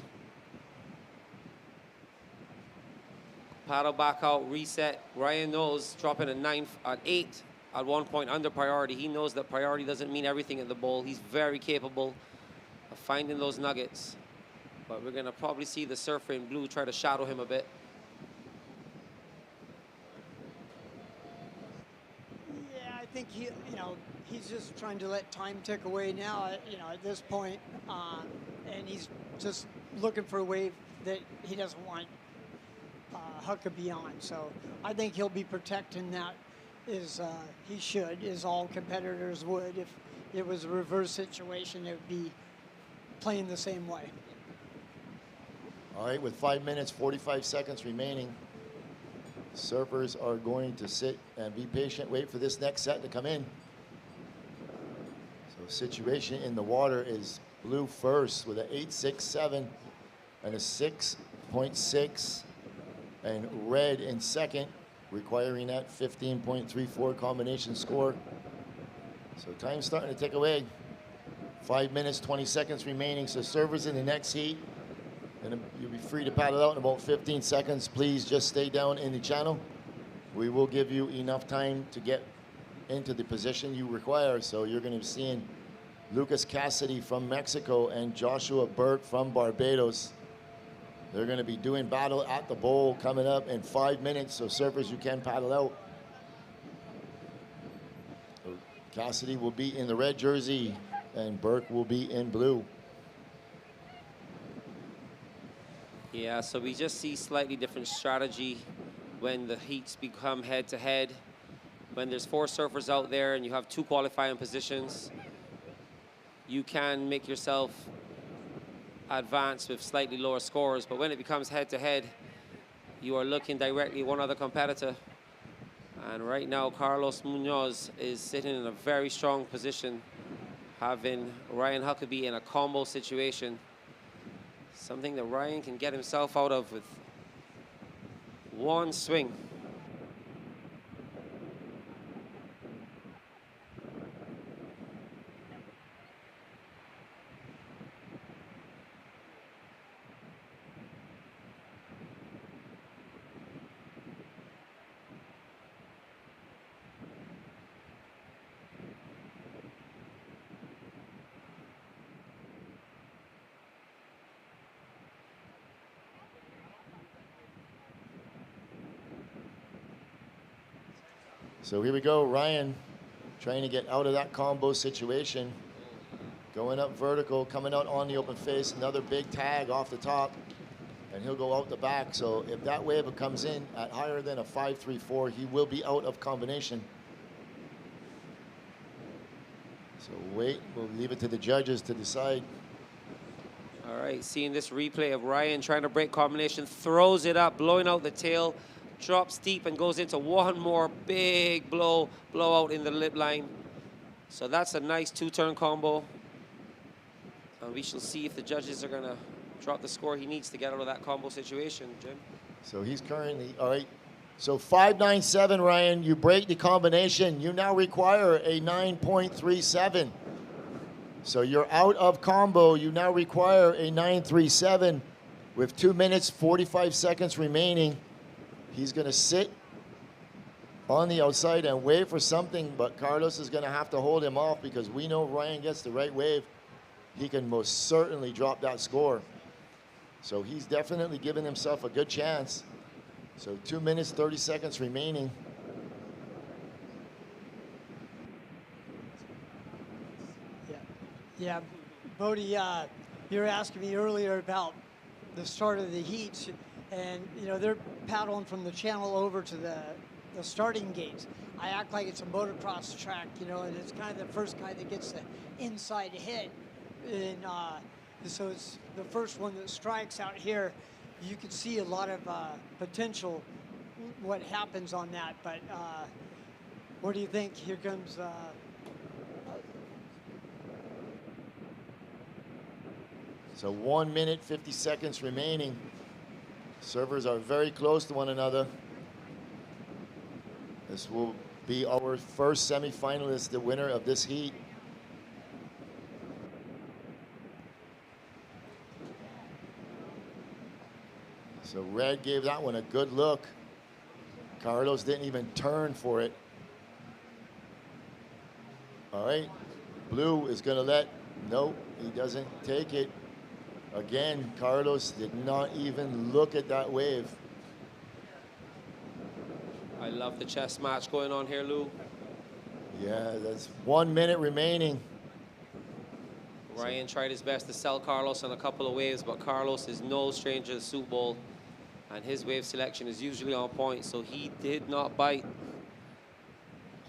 Paddle back out, reset. Ryan knows dropping a 9, an 8 at one point under priority. He knows that priority doesn't mean everything at the bowl. He's very capable of finding those nuggets. But we're going to probably see the surfer in blue try to shadow him a bit. Yeah, I think he's just trying to let time tick away now, at this point. And he's just looking for a wave that he doesn't want Huckabee on. So I think he'll be protecting that he should, as all competitors would. If it was a reverse situation, it would be playing the same way. All right, with 5 minutes, 45 seconds remaining, surfers are going to sit and be patient, wait for this next set to come in. So situation in the water is blue first with an 8.67 and a 6.6, and red in second, requiring that 15.34 combination score. So time's starting to tick away. 5 minutes, 20 seconds remaining. So servers in the next heat, and you'll be free to paddle out in about 15 seconds. Please just stay down in the channel. We will give you enough time to get into the position you require. So you're going to be seeing Lucas Cassidy from Mexico and Joshua Burke from Barbados. They're going to be doing battle at the bowl coming up in 5 minutes. So surfers, you can paddle out. So Cassidy will be in the red jersey and Burke will be in blue. Yeah, so we just see slightly different strategy when the heats become head-to-head. when there's 4 surfers out there and you have 2 qualifying positions, you can make yourself advance with slightly lower scores. But when it becomes head-to-head, you are looking directly at one other competitor. And right now, Carlos Munoz is sitting in a very strong position, having Ryan Huckabee in a combo situation. Something that Ryan can get himself out of with one swing. So here we go, Ryan trying to get out of that combo situation. Going up vertical, coming out on the open face, another big tag off the top, and he'll go out the back. So if that wave comes in at higher than a 5.34, he will be out of combination. So wait, we'll leave it to the judges to decide. All right, seeing this replay of Ryan trying to break combination, throws it up, blowing out the tail, drops deep and goes into one more big blowout in the lip line. So that's a nice 2-turn combo. And we shall see if the judges are gonna drop the score he needs to get out of that combo situation, Jim. So he's currently, all right. So 5.97, Ryan, you break the combination. You now require a 9.37. So you're out of combo. You now require a 9.37 with 2 minutes, 45 seconds remaining. He's going to sit on the outside and wait for something, but Carlos is going to have to hold him off because we know if Ryan gets the right wave, he can most certainly drop that score. So he's definitely given himself a good chance. So 2 minutes, 30 seconds remaining. Yeah, Bodie, you were asking me earlier about the start of the heats, and you know they're paddling from the channel over to the starting gates. I act like it's a motocross track, you know, and it's kind of the first guy that gets the inside hit, and so it's the first one that strikes out here. You can see a lot of potential what happens on that, but what do you think? Here comes. So 1 minute, 50 seconds remaining. Servers are very close to one another. This will be our first semifinalist, the winner of this heat. So red gave that one a good look. Carlos didn't even turn for it. All right, blue is gonna let, nope, he doesn't take it. Again, Carlos did not even look at that wave. I love the chess match going on here, Lou. Yeah, that's 1 minute remaining. Ryan tried his best to sell Carlos on a couple of waves, but Carlos is no stranger to the Soup Bowl, and his wave selection is usually on point, so he did not bite.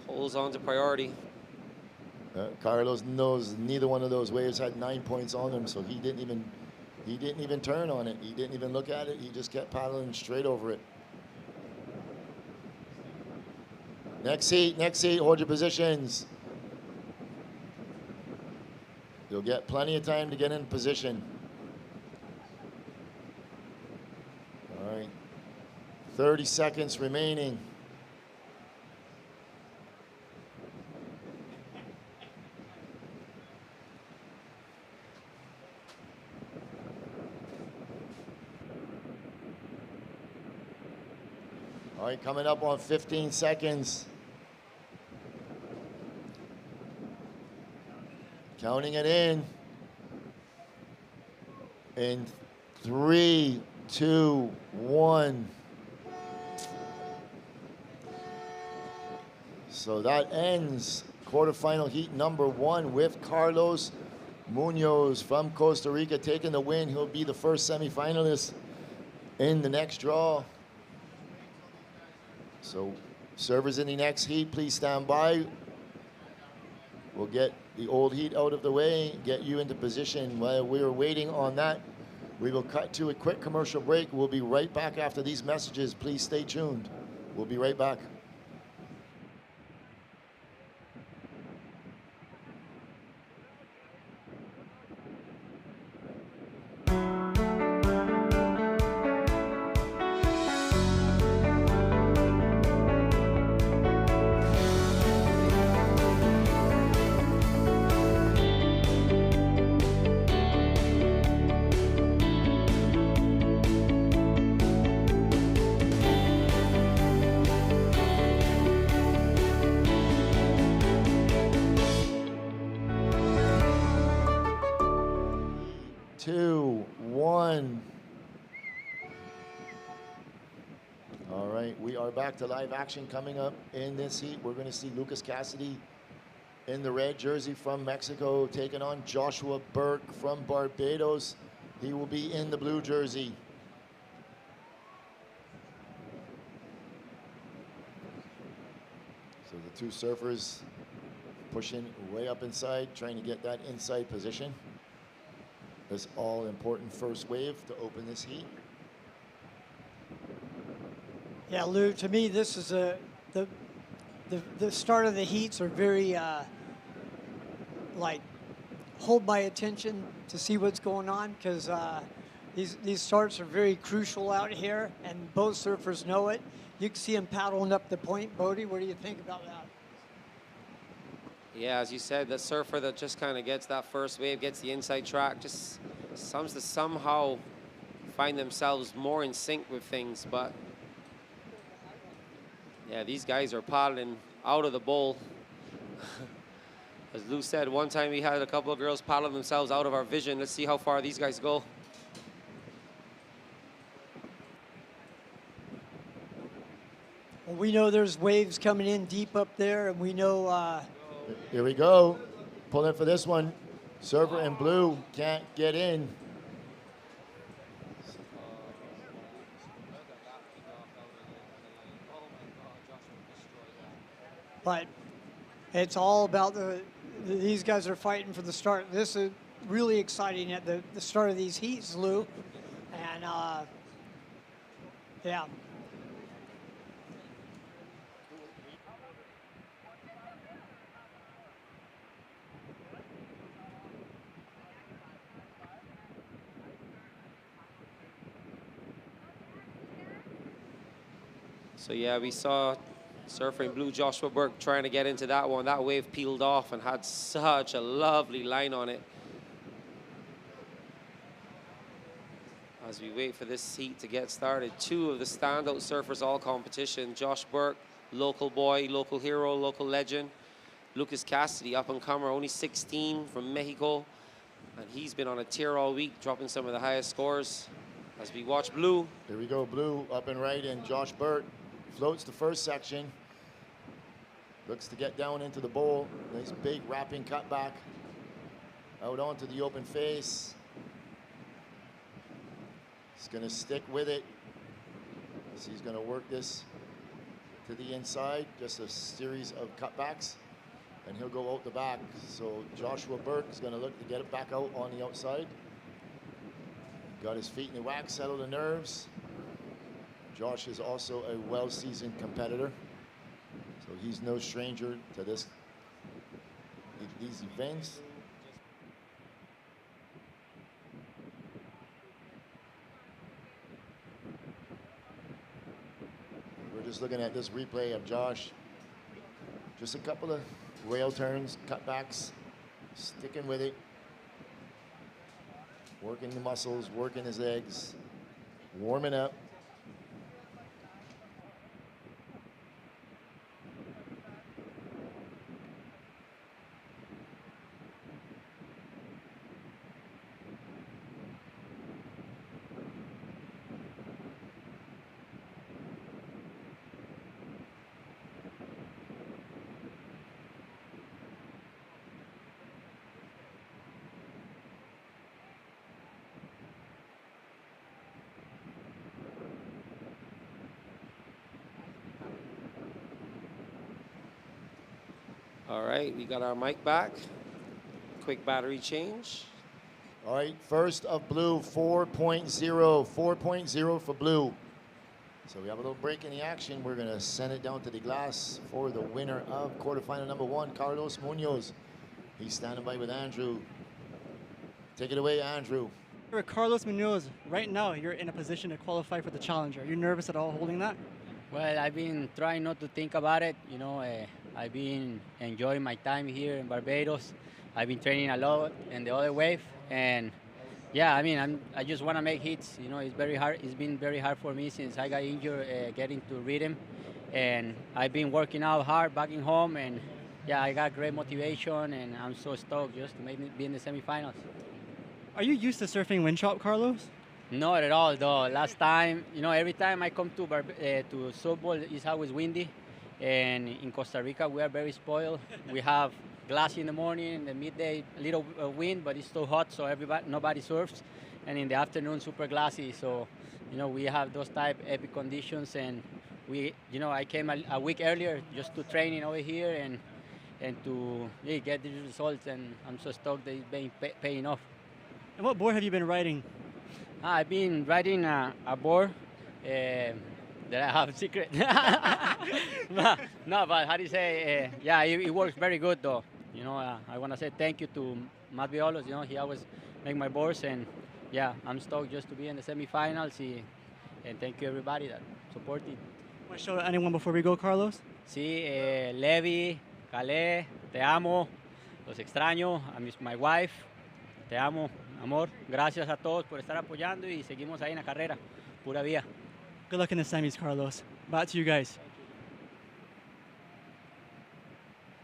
Holds on to priority. Carlos knows neither one of those waves had 9 points on them, so he didn't even turn on it. He didn't even look at it. He just kept paddling straight over it. Next heat, hold your positions. You'll get plenty of time to get in position. All right, 30 seconds remaining. All right, coming up on 15 seconds. Counting it in. In 3, 2, 1. So that ends quarterfinal heat number 1 with Carlos Munoz from Costa Rica taking the win. He'll be the first semifinalist in the next draw. So Servers in the next heat, please stand by. We'll get the old heat out of the way, get you into position. While we are waiting on that, we will cut to a quick commercial break. We'll be right back after these messages. Please stay tuned. We'll be right back. Two, one. All right, we are back to live action coming up in this heat. We're going to see Lucas Cassidy in the red jersey from Mexico taking on Joshua Burke from Barbados. He will be in the blue jersey. So the two surfers pushing way up inside, trying to get that inside position. This all-important first wave to open this heat. Yeah, Lou, to me, this is the start of the heats are very, like, hold my attention to see what's going on, because these starts are very crucial out here, and both surfers know it. You can see them paddling up the point. Bodie, what do you think about that? Yeah, as you said, the surfer that just kind of gets that first wave, gets the inside track, just seems to somehow find themselves more in sync with things. But yeah, these guys are paddling out of the bowl. As Lou said, one time we had a couple of girls paddling themselves out of our vision. Let's see how far these guys go. Well, we know there's waves coming in deep up there, and we know... Here we go. Pulling for this one. Server in blue can't get in. But it's all about these guys are fighting for the start. This is really exciting at the start of these heats, Lou. And yeah. So yeah, we saw surfer in blue Joshua Burke trying to get into that one. That wave peeled off and had such a lovely line on it. As we wait for this heat to get started, two of the standout surfers all competition. Josh Burke, local boy, local hero, local legend. Lucas Cassidy, up and comer, only 16 from Mexico. And he's been on a tear all week, dropping some of the highest scores. As we watch blue. Here we go, blue up and right, and Josh Burke floats the first section. Looks to get down into the bowl. Nice big wrapping cutback. Out onto the open face. He's gonna stick with it. So he's gonna work this to the inside, just a series of cutbacks, and he'll go out the back. So Joshua Burke is gonna look to get it back out on the outside. Got his feet in the wax, settle the nerves. Josh is also a well-seasoned competitor, so he's no stranger to these events. We're just looking at this replay of Josh. Just a couple of rail turns, cutbacks, sticking with it. Working the muscles, working his legs, warming up. All right, we got our mic back. Quick battery change. All right, first of blue, 4.0. 4.0 for blue. So we have a little break in the action. We're going to send it down to the glass for the winner of quarterfinal number 1, Carlos Munoz. He's standing by with Andrew. Take it away, Andrew. You're Carlos Munoz. Right now, you're in a position to qualify for the Challenger. Are you nervous at all holding that? Well, I've been trying not to think about it. You know, I've been enjoying my time here in Barbados. I've been training a lot in the other wave, and yeah, I mean, I just want to make hits. You know, it's very hard. It's been very hard for me since I got injured getting to rhythm, and I've been working out hard back in home, and yeah, I got great motivation, and I'm so stoked just to make me be in the semifinals. Are you used to surfing wind chop, Carlos? Not at all, though. Last time, you know, every time I come to softball, it's always windy, and in Costa Rica we are very spoiled. We have glassy in the morning, in the midday, a little wind, but it's still hot, so nobody surfs. And in the afternoon, super glassy. So, you know, we have those type epic conditions, and I came a week earlier just to training over here and to get the results, and I'm so stoked that it's been paying off. And what board have you been riding? I've been riding a board that I have secret. No, but how do you say? Yeah, it works very good though. You know, I want to say thank you to Matt Violos. You know, he always make my boards, and yeah, I'm stoked just to be in the semifinals. And thank you everybody that supported. Want to show anyone before we go, Carlos? Sí, Levi, Calais, te amo, los extraño. I miss my wife. Te amo, amor. Gracias a todos por estar apoyando y seguimos ahí en la carrera. Pura vía. Good luck in the semis, Carlos. Back to you guys.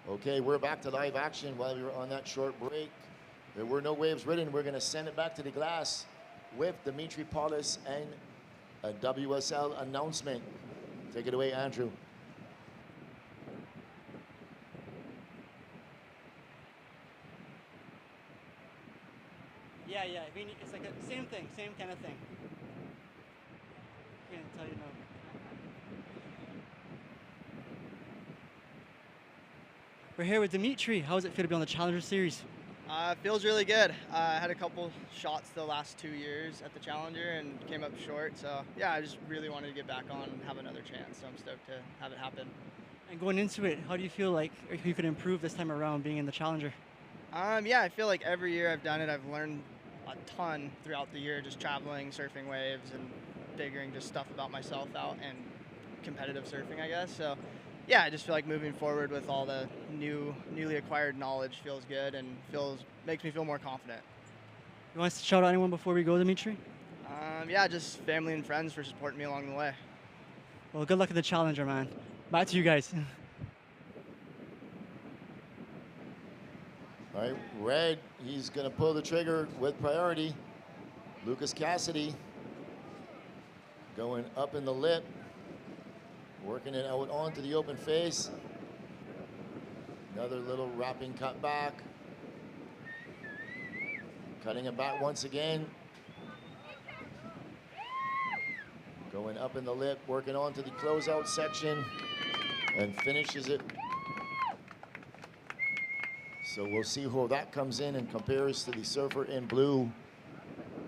Okay, we're back to live action while we were on that short break. There were no waves ridden. We're going to send it back to the glass with Dimitri Paulus and a WSL announcement. Take it away, Andrew. Yeah, I mean, it's like the same thing, same kind of thing. I'm going to tell you no. We're here with Dimitri. How does it feel to be on the Challenger Series? It feels really good. I had a couple shots the last 2 years at the Challenger and came up short. So yeah, I just really wanted to get back on and have another chance. So I'm stoked to have it happen. And going into it, how do you feel like you could improve this time around being in the Challenger? Yeah, I feel like every year I've done it, I've learned a ton throughout the year, just traveling, surfing waves, and figuring just stuff about myself out and competitive surfing, I guess. So yeah, I just feel like moving forward with all the newly acquired knowledge feels good and makes me feel more confident. You want to shout out anyone before we go, Dimitri? Yeah, just family and friends for supporting me along the way. Well, good luck at the Challenger, man. Back to you guys. All right, red, he's going to pull the trigger with priority. Lucas Cassidy going up in the lip, working it out onto the open face. Another little wrapping cut back. Cutting it back once again. Going up in the lip, working onto the closeout section, and finishes it. So we'll see how that comes in and compares to the surfer in blue,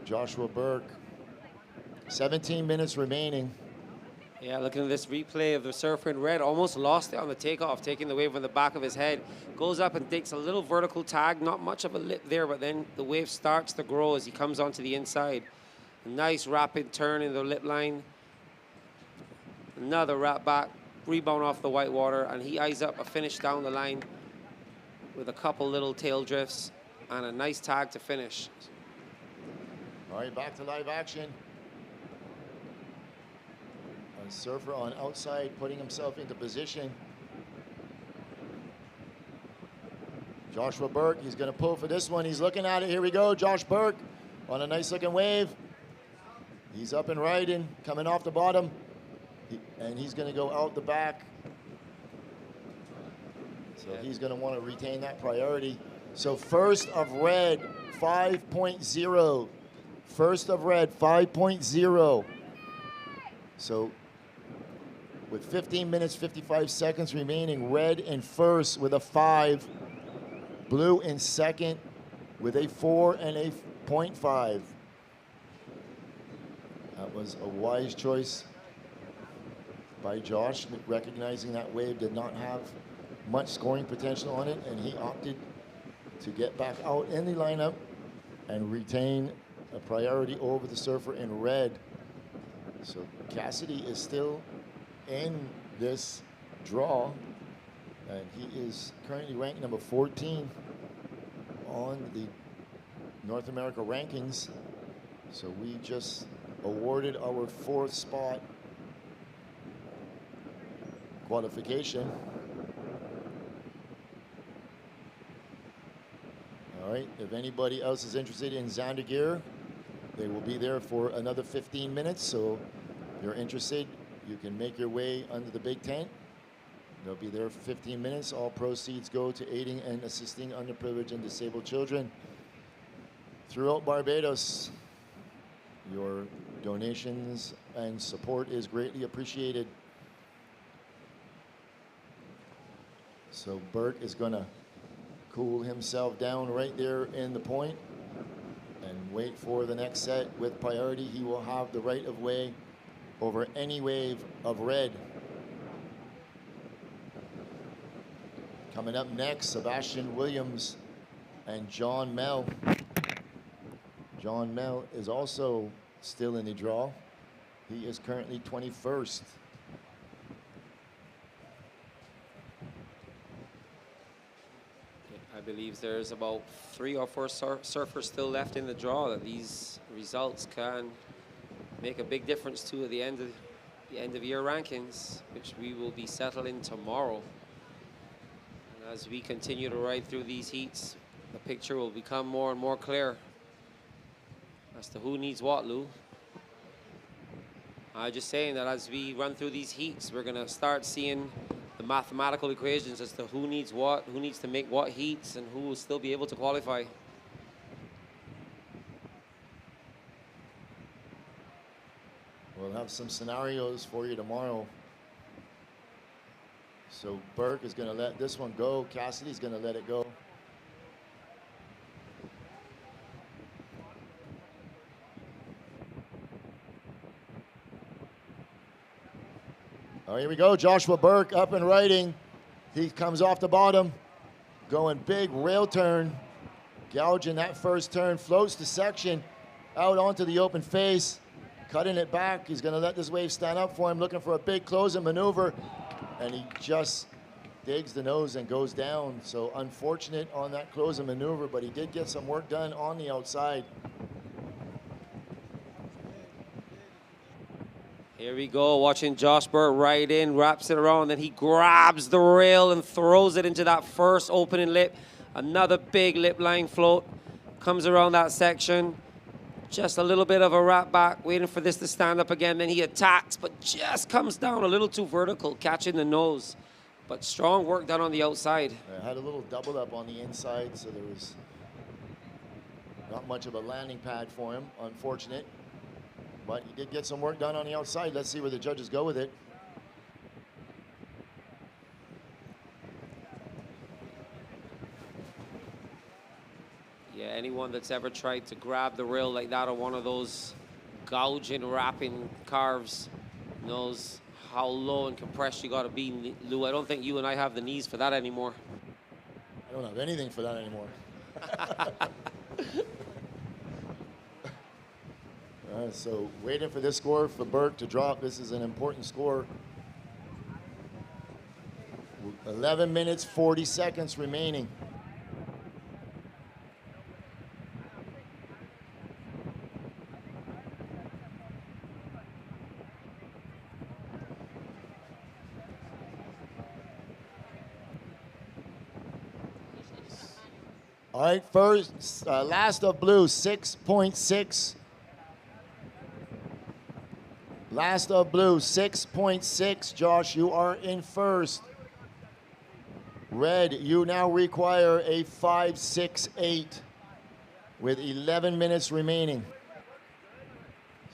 Joshua Burke. 17 minutes remaining. Yeah, looking at this replay of the surfer in red, almost lost it on the takeoff, taking the wave on the back of his head. Goes up and takes a little vertical tag, not much of a lip there, but then the wave starts to grow as he comes onto the inside. A nice rapid turn in the lip line. Another wrap back, rebound off the white water, and he eyes up a finish down the line with a couple little tail drifts and a nice tag to finish. All right, back to live action. A surfer on outside, putting himself into position. Joshua Burke, he's going to pull for this one. He's looking at it. Here we go. Josh Burke on a nice looking wave. He's up and riding, coming off the bottom. And he's going to go out the back. So he's going to want to retain that priority. So first of red, 5.0. First of red, 5.0. So with 15 minutes, 55 seconds remaining. Red in first with a 5. Blue in second with a 4 and a 0.5. That was a wise choice by Josh, recognizing that wave did not have much scoring potential on it, and he opted to get back out in the lineup and retain a priority over the surfer in red. So Cassidy is still in this draw, and he is currently ranked number 14 on the North America rankings. So we just awarded our 4th spot qualification. All right, if anybody else is interested in Zander gear, they will be there for another 15 minutes. So if you're interested, you can make your way under the big tent. They'll be there for 15 minutes. All proceeds go to aiding and assisting underprivileged and disabled children throughout Barbados. Your donations and support is greatly appreciated. So Burke is going to cool himself down right there in the point and wait for the next set with priority. He will have the right of way over any wave of red. Coming up next, Sebastian Williams and John Mell. John Mell is also still in the draw. He is currently 21st. I believe there's about 3 or 4 surfers still left in the draw that these results can make a big difference to at the end of year rankings, which we will be settling tomorrow. And as we continue to ride through these heats, the picture will become more and more clear as to who needs what, Lou. I'm just saying that as we run through these heats, we're gonna start seeing the mathematical equations as to who needs what, who needs to make what heats, and who will still be able to qualify. We'll have some scenarios for you tomorrow. So Burke is going to let this one go. Cassidy's going to let it go. Oh, here we go. Joshua Burke up and riding. He comes off the bottom, going big rail turn, gouging that first turn, floats the section out onto the open face, cutting it back. He's going to let this wave stand up for him, looking for a big closing maneuver, and he just digs the nose and goes down. So unfortunate on that closing maneuver, but he did get some work done on the outside. Here we go, watching Josh Burke ride in, wraps it around, then he grabs the rail and throws it into that first opening lip. Another big lip line float, comes around that section. Just a little bit of a wrap back, waiting for this to stand up again. Then he attacks, but just comes down a little too vertical, catching the nose. But strong work done on the outside. I had a little double up on the inside, so there was not much of a landing pad for him, unfortunate. But he did get some work done on the outside. Let's see where the judges go with it. Yeah, anyone that's ever tried to grab the rail like that on one of those gouging, wrapping carves knows how low and compressed you got to be, Lou. I don't think you and I have the knees for that anymore. I don't have anything for that anymore. So waiting for this score for Burke to drop. This is an important score. 11 minutes, 40 seconds remaining. All right, first, last of blue, 6.6. Last of blue, 6.6. Josh, you are in first. Red, you now require a 5.68 with 11 minutes remaining.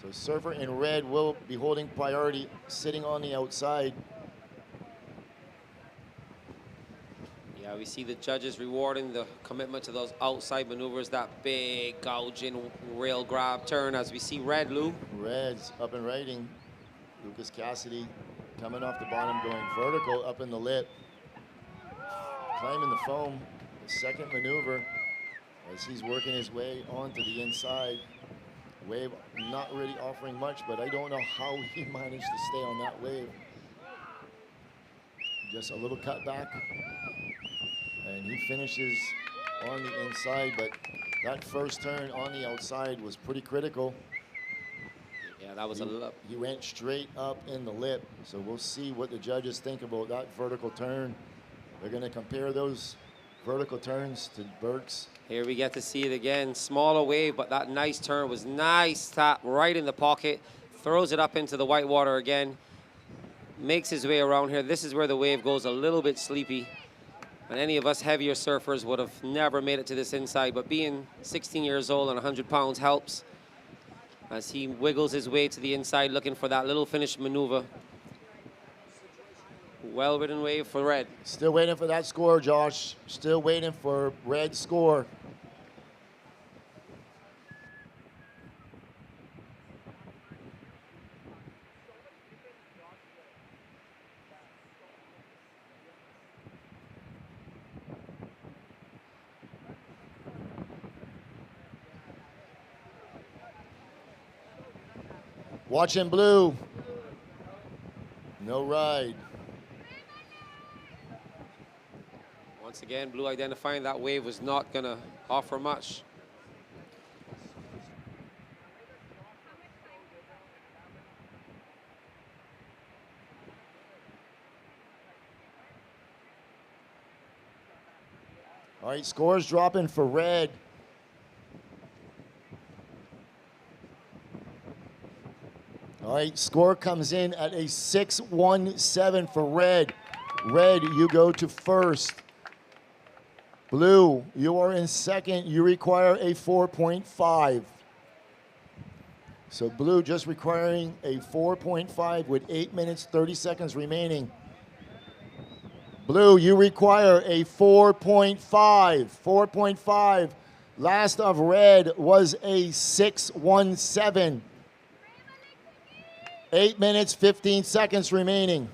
So So surfer in red will be holding priority, sitting on the outside. Yeah, we see the judges rewarding the commitment to those outside maneuvers, that big gouging rail grab turn as we see red, Lou. Red's up and righting. Lucas Cassidy coming off the bottom, going vertical up in the lip. Climbing the foam, the second maneuver as he's working his way onto the inside. Wave not really offering much, but I don't know how he managed to stay on that wave. Just a little cut back. And he finishes on the inside, but that first turn on the outside was pretty critical. Yeah, that was a lot. He went straight up in the lip, so we'll see what the judges think about that vertical turn. They're going to compare those vertical turns to Burke's. Here we get to see it again. Smaller wave, but that nice turn was nice. Tap right in the pocket. Throws it up into the white water again. Makes his way around here. This is where the wave goes a little bit sleepy. And any of us heavier surfers would have never made it to this inside, but being 16 years old and 100 pounds helps as he wiggles his way to the inside looking for that little finish maneuver. Well-ridden wave for red. Still waiting for that score, Josh. Still waiting for red's score. Watching blue. No ride. Once again, blue identifying that wave was not going to offer much. All right, scores dropping for red. All right, score comes in at a 6-1-7 for red. Red, you go to first. Blue, you are in second. You require a 4.5. So blue just requiring a 4.5 with 8 minutes, 30 seconds remaining. Blue, you require a 4.5. 4.5. Last of red was a 6-1-7. 8 minutes, 15 seconds remaining.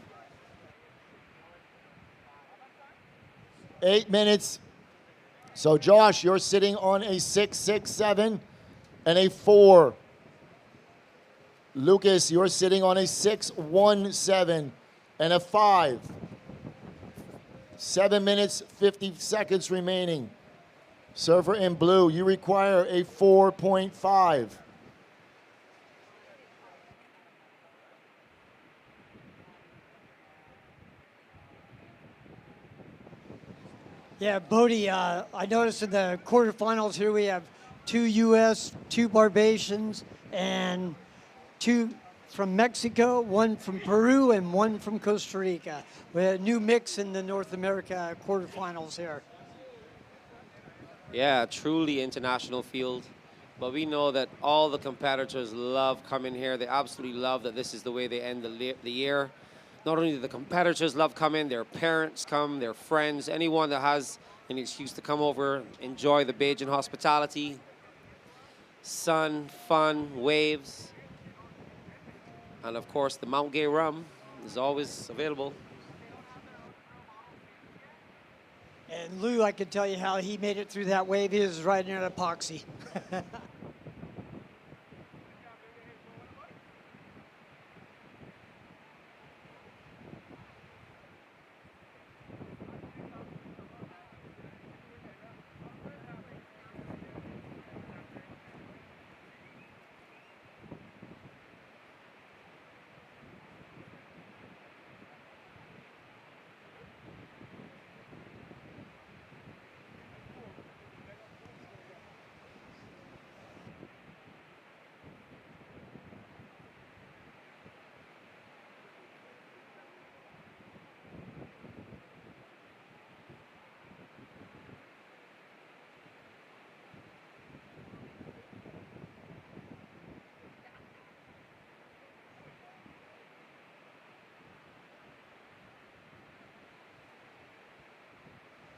8 minutes. So Josh, you're sitting on a 6-6-7 and a 4. Lucas, you're sitting on a 6-1-7 and a 5. 7 minutes, 50 seconds remaining. Surfer in blue, you require a 4.5. Yeah, Bodie, I noticed in the quarterfinals here we have 2 U.S., 2 Barbadians, and 2 from Mexico, 1 from Peru, and 1 from Costa Rica. We had a new mix in the North America quarterfinals here. Yeah, truly international field. But we know that all the competitors love coming here. They absolutely love that this is the way they end the year. Not only do the competitors love coming, their parents come, their friends, anyone that has an excuse to come over, enjoy the Bajan hospitality, sun, fun, waves, and of course the Mount Gay rum is always available. And Lou, I can tell you how he made it through that wave. He was riding an epoxy.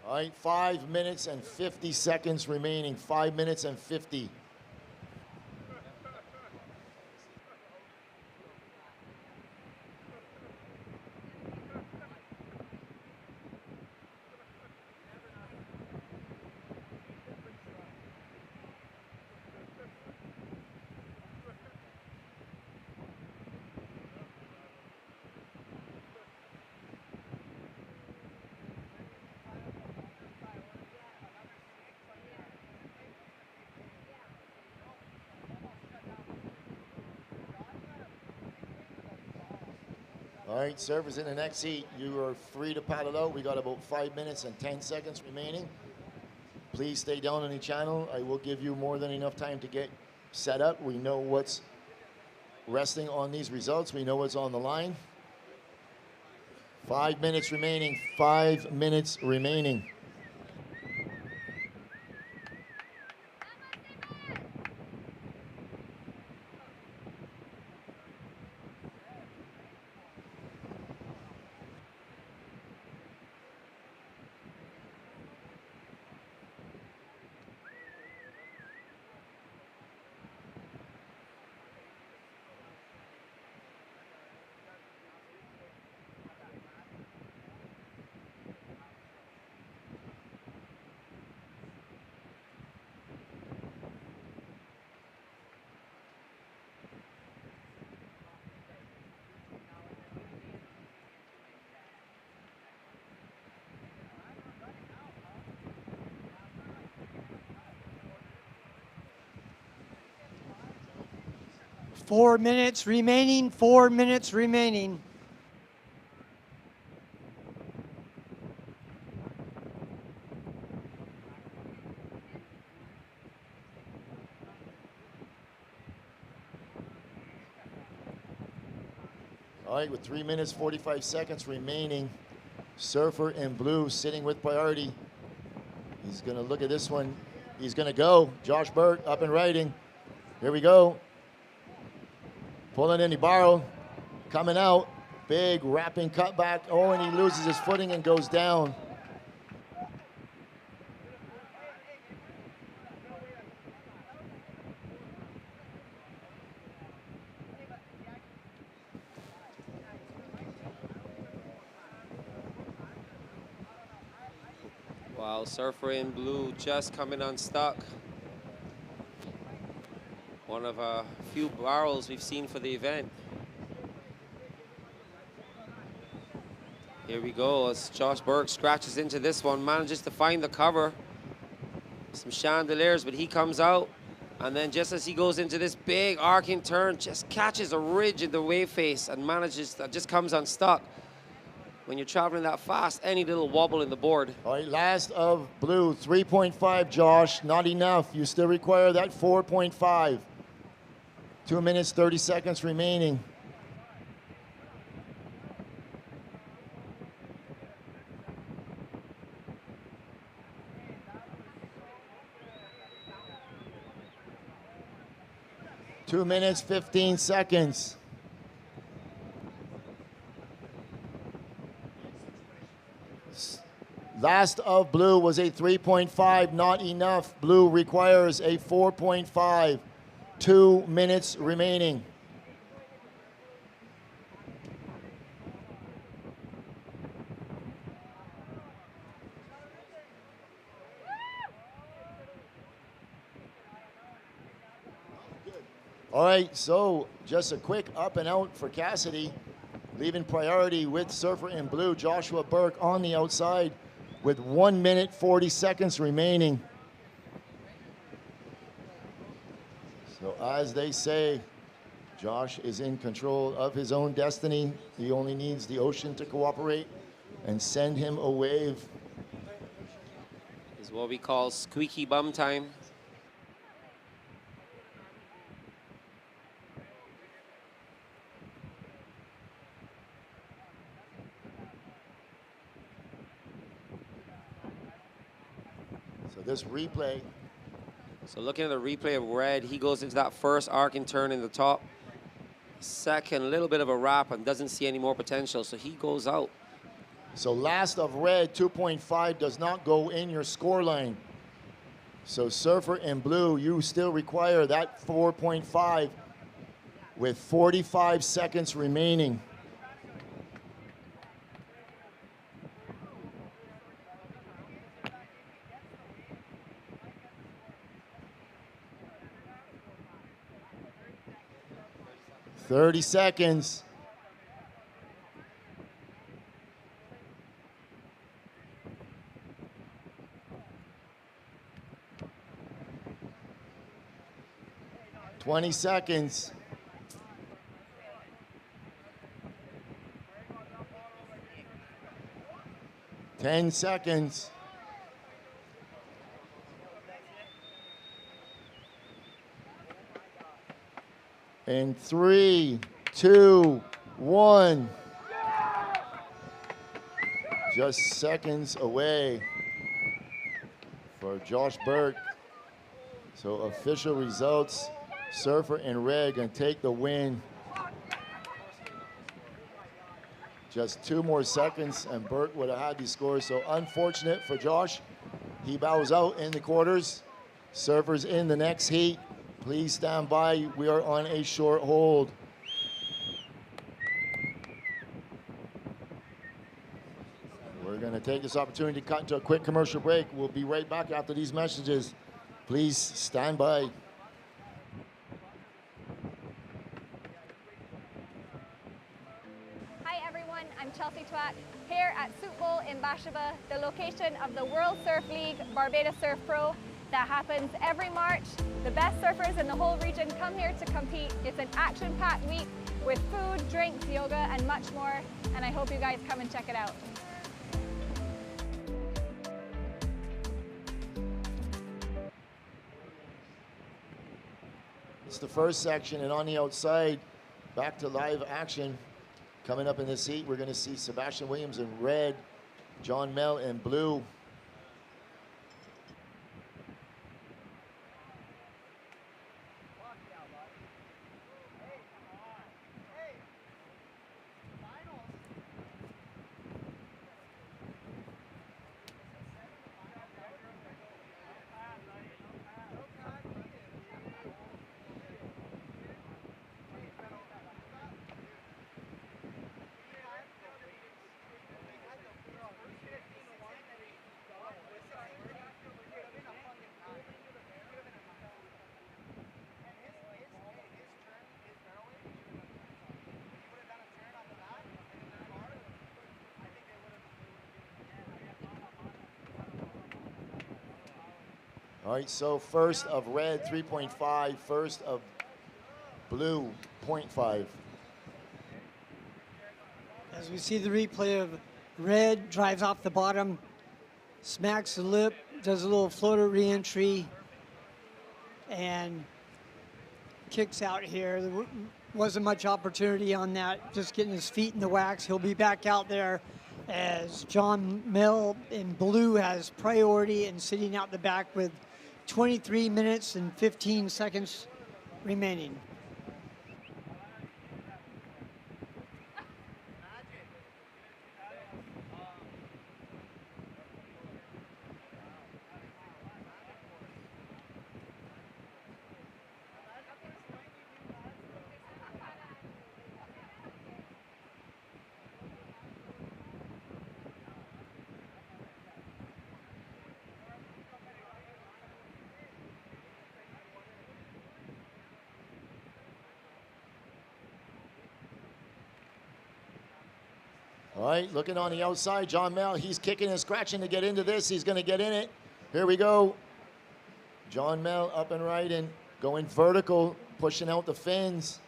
All right, 5 minutes and 50 seconds remaining. 5 minutes and 50. All right, surfers in the next heat. You are free to paddle out. We got about 5 minutes and 10 seconds remaining. Please stay down on the channel. I will give you more than enough time to get set up. We know what's resting on these results. We know what's on the line. 5 minutes remaining. 5 minutes remaining. Four minutes remaining, 4 minutes remaining. All right, with 3 minutes, 45 seconds remaining, surfer in blue sitting with priority. He's gonna look at this one. He's gonna go. Josh Burke up and riding. Here we go. Pulling in the barrel, coming out. Big wrapping cutback. Oh, and he loses his footing and goes down. Wow, surfer in blue just coming unstuck. One of a few barrels we've seen for the event. Here we go as Josh Burke scratches into this one, manages to find the cover. Some chandeliers, but he comes out. And then just as he goes into this big arcing turn, just catches a ridge in the wave face and just comes unstuck. When you're traveling that fast, any little wobble in the board. All right, last of blue, 3.5, Josh. Not enough. You still require that 4.5. 2 minutes, 30 seconds remaining. Two minutes, 15 seconds. Last of blue was a 3.5, not enough. Blue requires a 4.5. 2 minutes remaining. All right, so just a quick up and out for Cassidy, leaving priority with surfer in blue, Joshua Burke on the outside with 1 minute, 40 seconds remaining. So as they say, Josh is in control of his own destiny. He only needs the ocean to cooperate and send him a wave. Is what we call squeaky bum time. So this replay. So looking at the replay of red, he goes into that first arcing turn in the top. Second, a little bit of a wrap and doesn't see any more potential, so he goes out. So last of red, 2.5 does not go in your score line. So surfer in blue, you still require that 4.5 with 45 seconds remaining. Thirty seconds. Twenty seconds. 10 seconds. And 3, 2, 1. Just seconds away for Josh Burke. So official results, surfer in red gonna take the win. Just 2 more seconds and Burke would have had these scores. So unfortunate for Josh. He bows out in the quarters. Surfers in the next heat. Please stand by. We are on a short hold. We're going to take this opportunity to cut to a quick commercial break. We'll be right back after these messages. Please stand by. Hi everyone, I'm Chelsea Twack here at Soup Bowl in Bathsheba, the location of the World Surf League Barbados Surf Pro that happens every March. The best surfers in the whole region come here to compete. It's an action-packed week with food, drinks, yoga, and much more. And I hope you guys come and check it out. It's the first section, and on the outside, back to live action. Coming up in this heat, we're going to see Sebastian Williams in red, John Mel in blue. All right, so first of red, 3.5, first of blue, 0.5. As we see the replay of red, drives off the bottom, smacks the lip, does a little floater re-entry, and kicks out here. There wasn't much opportunity on that, just getting his feet in the wax. He'll be back out there as John Mel in blue has priority and sitting out the back with 23 minutes and 15 seconds remaining. All right, looking on the outside, John Mel, he's kicking and scratching to get into this. He's going to get in it. Here we go. John Mel up and right and going vertical, pushing out the fins.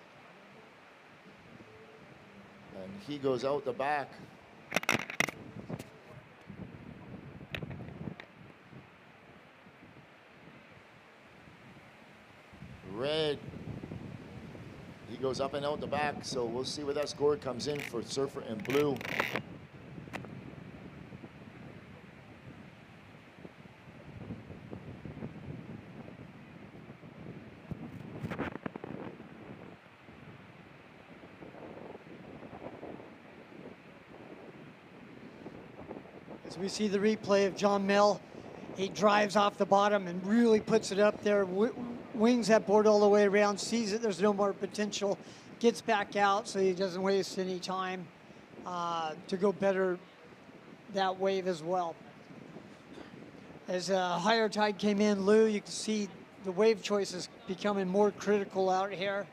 And he goes out the back. Red. He goes up and out the back, so we'll see where that score comes in for surfer in blue. As we see the replay of John Mel, he drives off the bottom and really puts it up there, wings that board all the way around, sees that there's no more potential, gets back out so he doesn't waste any time to go better that wave as well. As a higher tide came in, Lou, you can see the wave choices becoming more critical out here.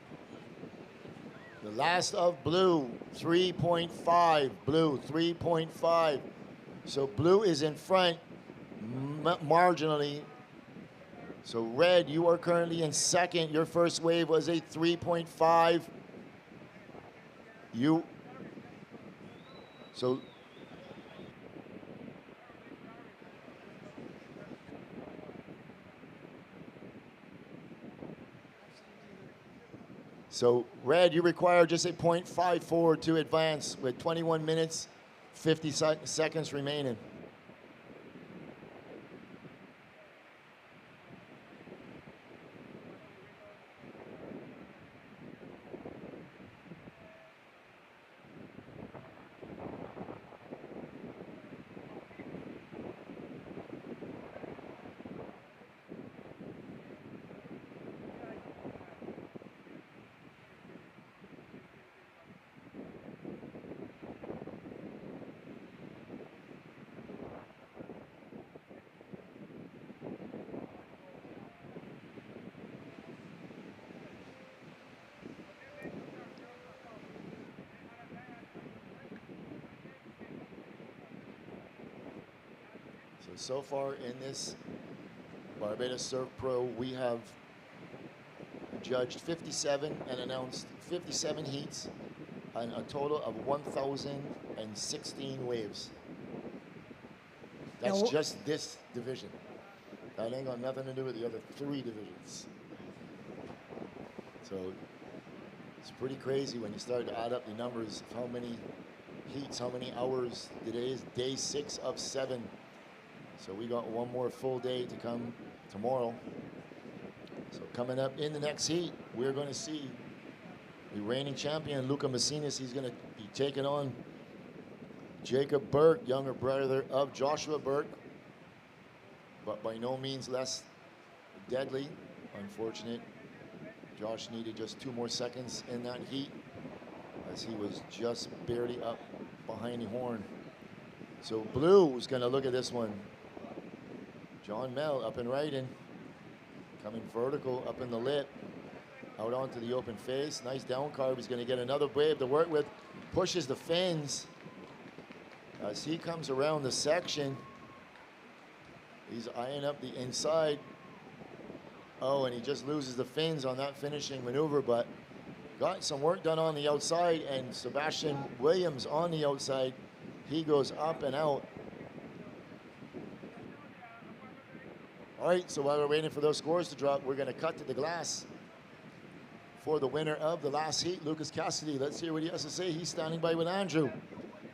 The last of blue, 3.5. Blue, 3.5. So blue is in front marginally. So red, you are currently in second. Your first wave was a 3.5. So red, you require just a 0.54 to advance with 21 minutes, 50 seconds remaining. So far in this Barbados Surf Pro, we have judged 57 and announced 57 heats and a total of 1,016 waves. That's just this division. That ain't got nothing to do with the other 3 divisions. So it's pretty crazy when you start to add up the numbers of how many heats, how many hours. Today is day 6 of 7. So we got one more full day to come tomorrow. So coming up in the next heat, we're going to see the reigning champion, Luca Macinas. He's going to be taking on Jacob Burke, younger brother of Joshua Burke, but by no means less deadly. Unfortunate. Josh needed just 2 more seconds in that heat as he was just barely up behind the horn. So blue is going to look at this one. John Mel up and right in, coming vertical up in the lip, out onto the open face. Nice down carb. He's going to get another wave to work with. Pushes the fins as he comes around the section. He's eyeing up the inside. Oh, and he just loses the fins on that finishing maneuver, but got some work done on the outside, and Sebastian Williams on the outside. He goes up and out. All right, so while we're waiting for those scores to drop, we're going to cut to the glass for the winner of the last heat, Lucas Cassidy. Let's hear what he has to say. He's standing by with Andrew.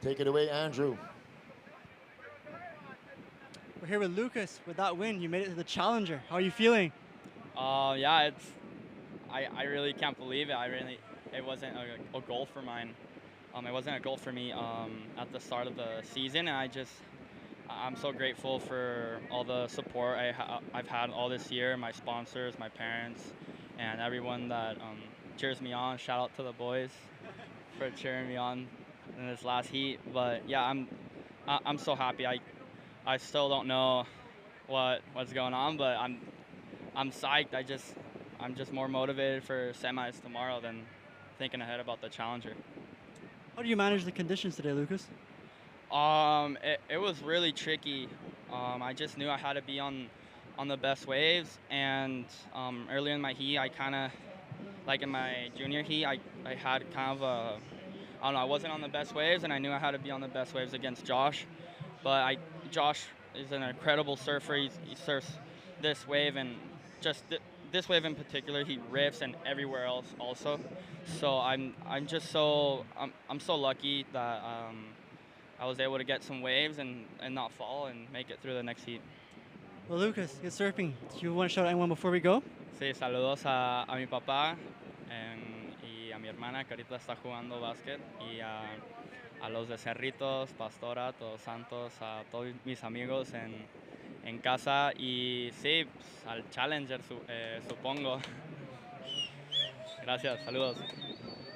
Take it away, Andrew. We're here with Lucas. With that win, you made it to the Challenger. How are you feeling? Yeah, I really can't believe it. It wasn't a goal for mine. It wasn't a goal for me at the start of the season, and I'm so grateful for all the support I've had all this year, my sponsors, my parents, and everyone that cheers me on. Shout out to the boys for cheering me on in this last heat. But yeah, I'm so happy. I still don't know what's going on, but I'm psyched. I'm just more motivated for semis tomorrow than thinking ahead about the Challenger. How do you manage the conditions today, Lucas? It was really tricky. I just knew I had to be on the best waves, and earlier in my heat, I kind of, like in my junior heat, I had kind of I don't know, I wasn't on the best waves, and I knew I had to be on the best waves against Josh. But Josh is an incredible surfer. He surfs this wave, and just this wave in particular, he riffs, and everywhere else also. So I'm so lucky that I was able to get some waves and not fall and make it through the next heat. Well, Lucas, good surfing. Do you want to shout out anyone before we go? Sí, saludos a mi papá y a mi hermana que ahorita está jugando básquet, y a los de Cerritos, Pastora, Todos Santos, a todos mis amigos en casa y sí, pues, al Challenger supongo. Gracias, saludos.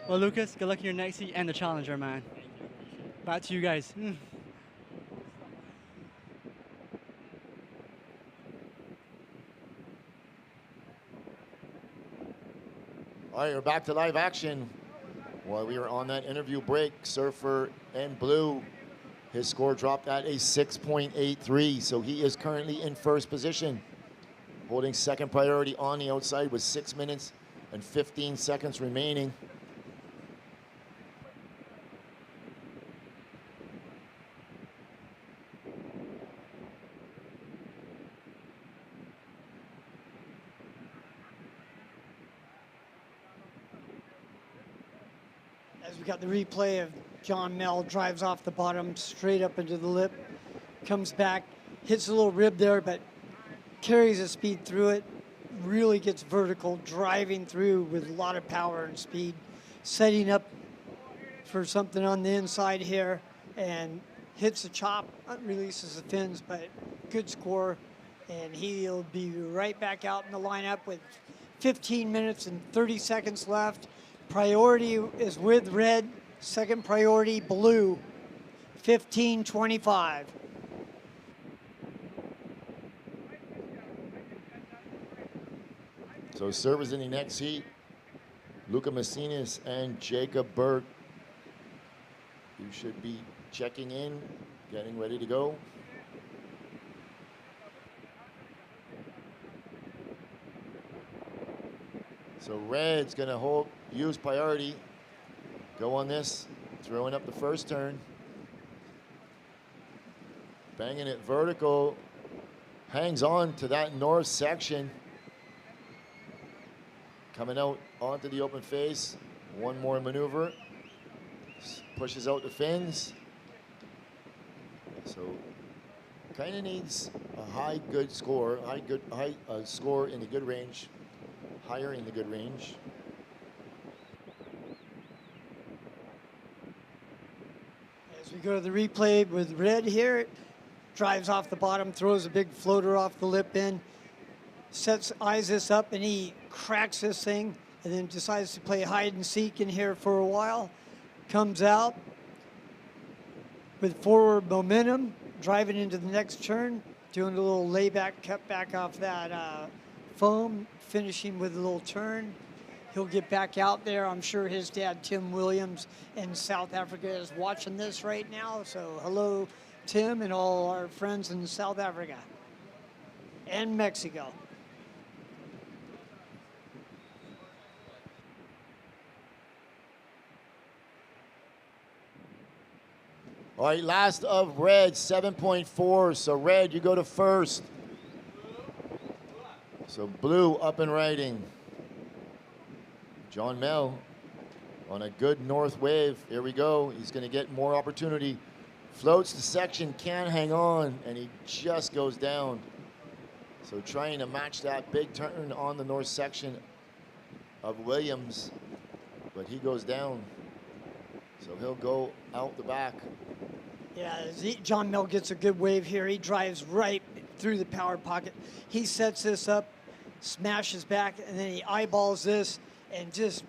Well, Lucas, good luck in your next heat and the Challenger, man. Back to you guys. All right, we're back to live action. While we were on that interview break, Surfer and Blue, his score dropped at a 6.83, so he is currently in first position, holding second priority on the outside with 6 minutes and 15 seconds remaining. As we got the replay of John Mel drives off the bottom straight up into the lip, comes back, hits a little rib there, but carries his speed through it, really gets vertical, driving through with a lot of power and speed, setting up for something on the inside here, and hits the chop, releases the fins, but good score, and he'll be right back out in the lineup with 15 minutes and 30 seconds left. Priority is with red, second priority blue, 15:25. So servers in the next heat, Luca Macinas and Jacob Berg. You should be checking in, getting ready to go. So red's gonna use priority, go on this, throwing up the first turn. Banging it vertical, hangs on to that north section. Coming out onto the open face, one more maneuver. Pushes out the fins. So kind of needs a high good score, high score in the good range, higher in the good range. As we go to the replay with red here, drives off the bottom, throws a big floater off the lip in, eyes this up, and he cracks this thing, and then decides to play hide and seek in here for a while. Comes out with forward momentum, driving into the next turn, doing a little layback, cut back off that foam, finishing with a little turn. He'll get back out there. I'm sure his dad, Tim Williams, in South Africa is watching this right now. So hello, Tim, and all our friends in South Africa and Mexico. All right, last of red, 7.4. So red, you go to first. So blue up and riding. John Mel on a good north wave. Here we go. He's going to get more opportunity. Floats the section, can't hang on, and he just goes down. So trying to match that big turn on the north section of Williams, but he goes down. So he'll go out the back. Yeah, John Mel gets a good wave here. He drives right through the power pocket. He sets this up, smashes back, and then he eyeballs this and just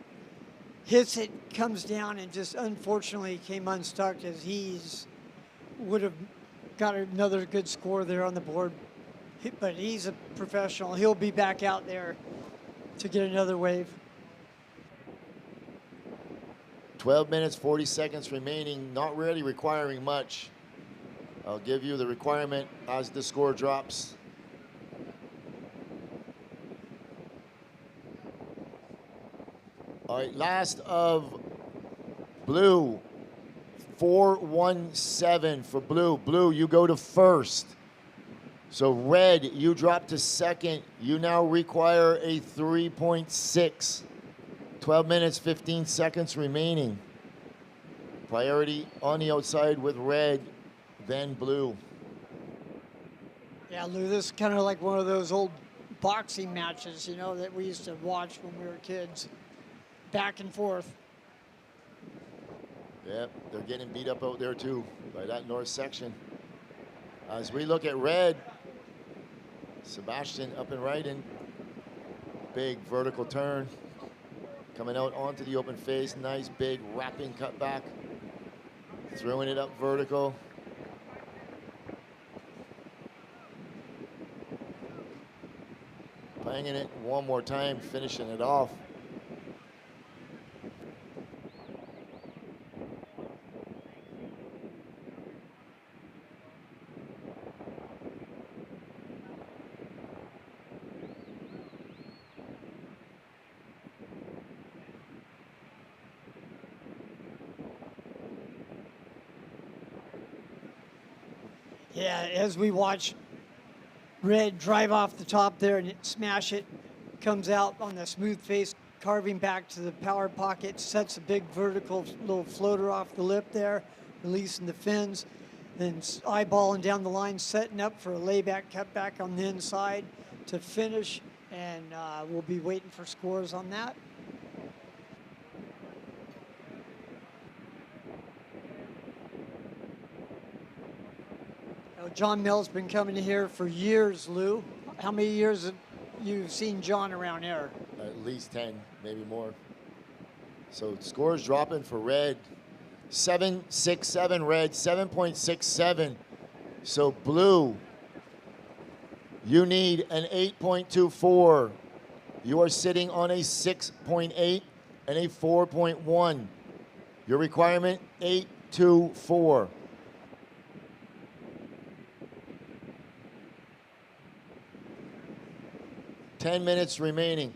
hits it, comes down, and just unfortunately came unstuck as would have got another good score there on the board. But he's a professional. He'll be back out there to get another wave. 12 minutes, 40 seconds remaining, not really requiring much. I'll give you the requirement as the score drops. All right, last of blue, 4:17 for blue. Blue, you go to first. So red, you drop to second. You now require a 3.6. 12 minutes, 15 seconds remaining. Priority on the outside with red, then blue. Yeah, Lou, this is kind of like one of those old boxing matches, you know, that we used to watch when we were kids. Back and forth. Yep, they're getting beat up out there too by that north section. As we look at red, Sebastian up and right in. Big vertical turn. Coming out onto the open face. Nice big wrapping cut back. Throwing it up vertical. Banging it one more time, finishing it off. Yeah, as we watch red drive off the top there and smash it, comes out on the smooth face, carving back to the power pocket, sets a big vertical little floater off the lip there, releasing the fins, then eyeballing down the line, setting up for a layback cutback on the inside to finish, and we'll be waiting for scores on that. John Mill's been coming here for years, Lou. How many years have you seen John around here? At least 10, maybe more. So scores dropping for red. 7.67 red, 7.67. So blue, you need an 8.24. You are sitting on a 6.8 and a 4.1. Your requirement, 8.24. Ten minutes remaining.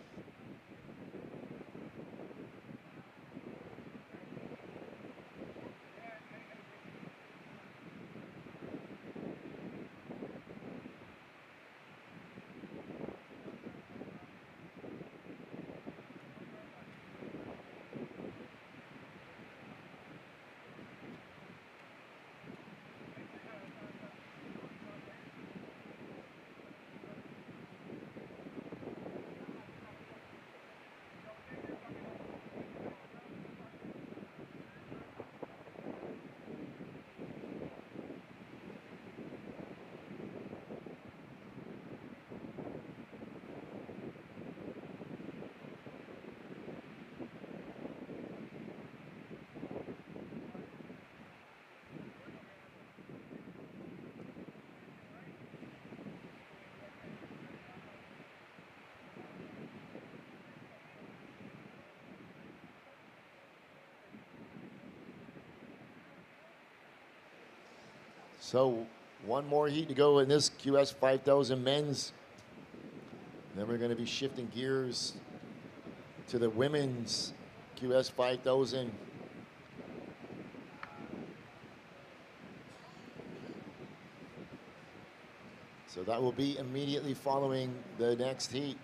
So one more heat to go in this QS 5000 men's. Then we're going to be shifting gears to the women's QS 5000. So that will be immediately following the next heat.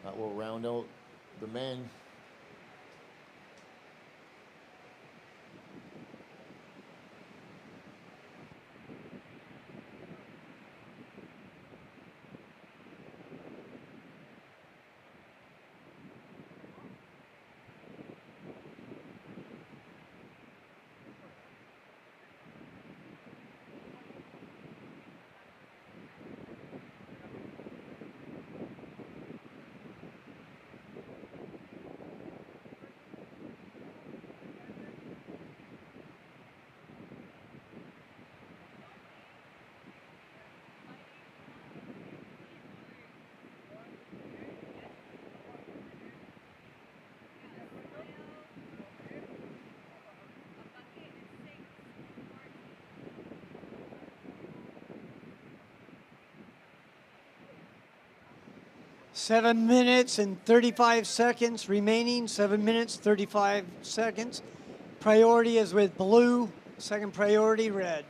That will round out the men. Seven minutes and 35 seconds remaining. 7 minutes, 35 seconds. Priority is with blue. Second priority, red.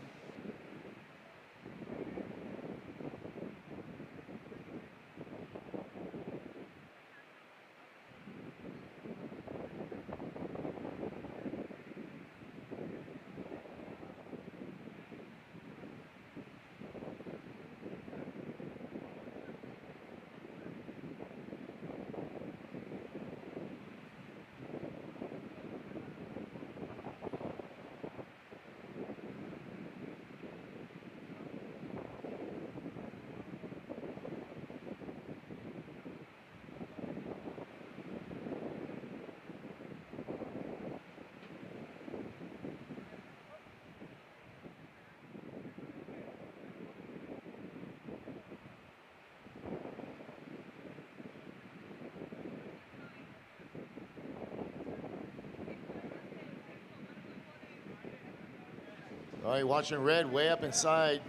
All right, watching red way up inside.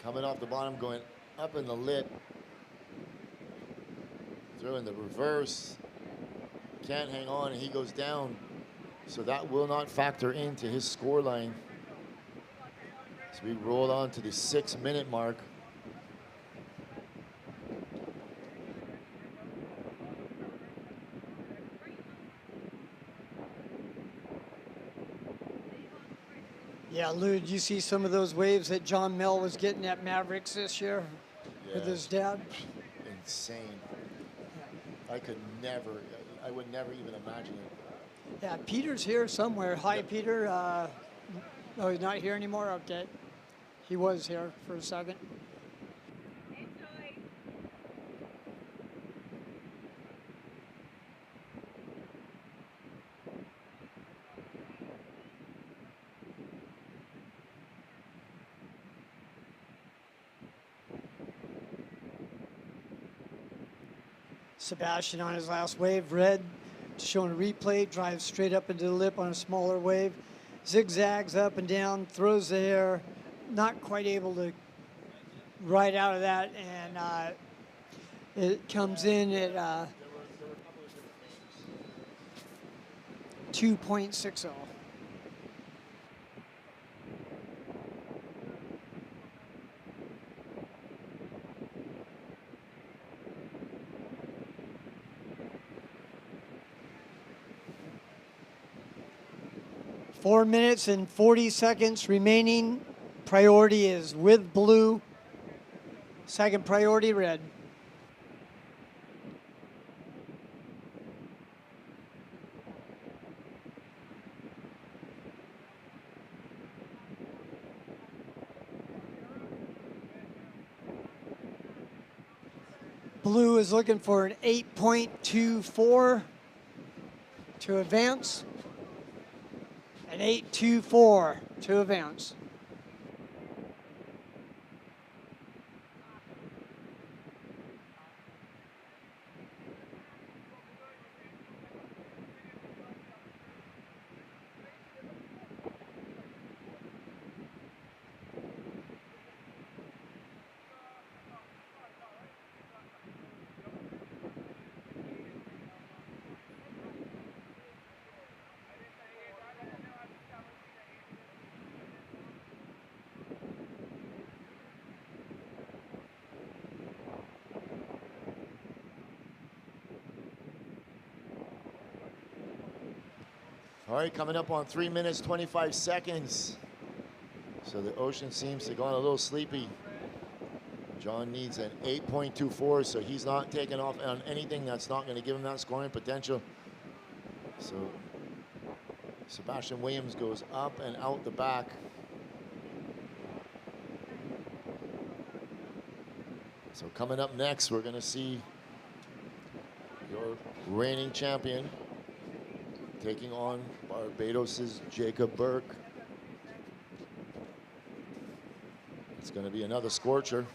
Coming off the bottom, going up in the lip. Throwing the reverse. Can't hang on, and he goes down. So that will not factor into his score line. So we roll on to the 6-minute mark. Yeah, Lou, did you see some of those waves that John Mel was getting at Mavericks this year with his dad? Insane. I could never, I would never even imagine it. Yeah, Peter's here somewhere. Hi, Peter. Oh, he's not here anymore? Okay. He was here for a second. 'Sebastian on his last wave, red, showing a replay, drives straight up into the lip on a smaller wave, zigzags up and down, throws the air, not quite able to ride out of that, and it comes in at 2.60. Four minutes and 40 seconds remaining. Priority is with blue. Second priority, red. Blue is looking for an 8.24 to advance. An 8.24 to advance. All right, coming up on 3 minutes, 25 seconds. So the ocean seems to have gone a little sleepy. John needs an 8.24, so he's not taking off on anything that's not going to give him that scoring potential. So Sebastian Williams goes up and out the back. So coming up next, we're going to see your reigning champion taking on Barbados' Jacob Burke. It's going to be another scorcher.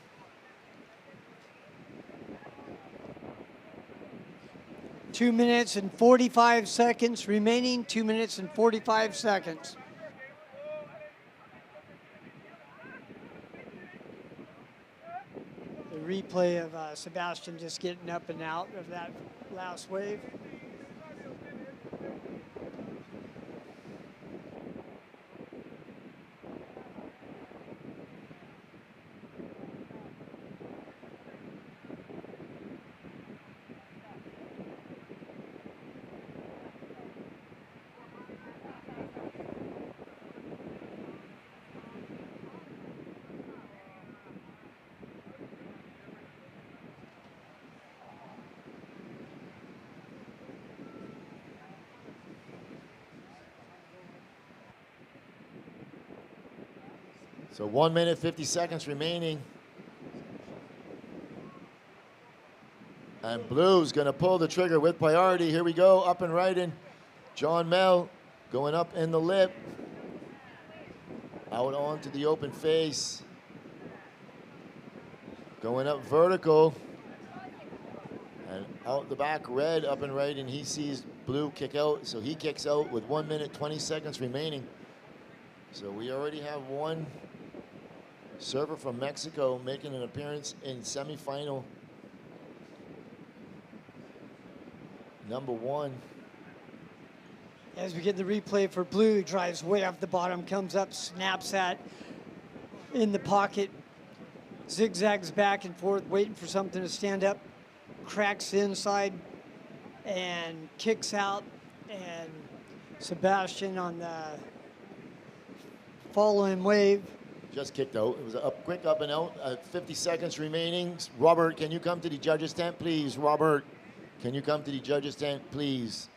Two minutes and 45 seconds remaining. 2 minutes and 45 seconds. The replay of Sebastian just getting up and out of that last wave. So 1 minute, 50 seconds remaining. And blue's gonna pull the trigger with priority. Here we go, up and right in. John Mel going up in the lip. Out onto the open face. Going up vertical. And out the back, red up and right, and he sees Blue kick out, so he kicks out with 1 minute, 20 seconds remaining. So we already have one server from Mexico making an appearance in semifinal number 1. As we get the replay for Blue, drives way off the bottom, comes up, snaps that in the pocket, zigzags back and forth, waiting for something to stand up, cracks inside, and kicks out. And Sebastian on the following wave. Just kicked out. It was a quick up and out. 50 seconds remaining. Robert, can you come to the judges' tent, please? Robert, can you come to the judges' tent, please?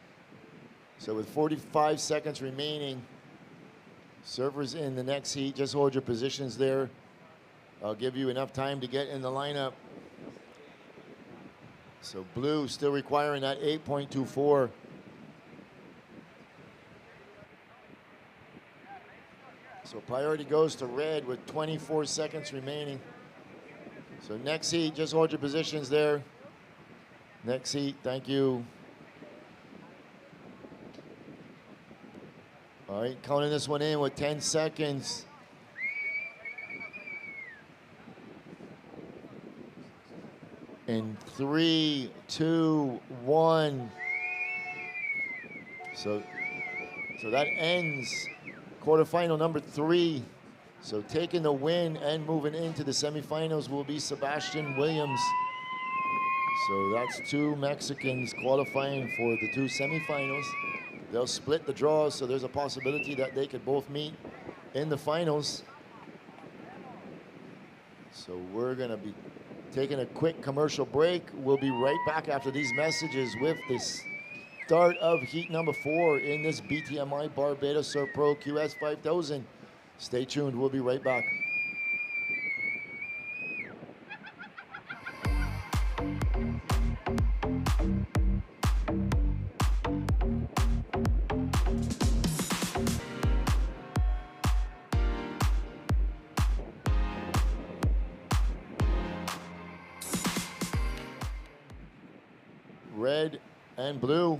So with 45 seconds remaining, servers in the next heat. Just hold your positions there. I'll give you enough time to get in the lineup. So Blue still requiring that 8.24. So priority goes to Red with 24 seconds remaining. So next heat, just hold your positions there. Next heat, thank you. All right, counting this one in with 10 seconds. In 3, 2, 1. So that ends quarterfinal number 3. So taking the win and moving into the semifinals will be Sebastian Williams. So that's 2 Mexicans qualifying for the 2 semifinals. They'll split the draws, so there's a possibility that they could both meet in the finals. So we're gonna be taking a quick commercial break. We'll be right back after these messages with this start of heat number 4 in this BTMI Barbados Surf Pro QS 5000. Stay tuned, we'll be right back. Red and Blue.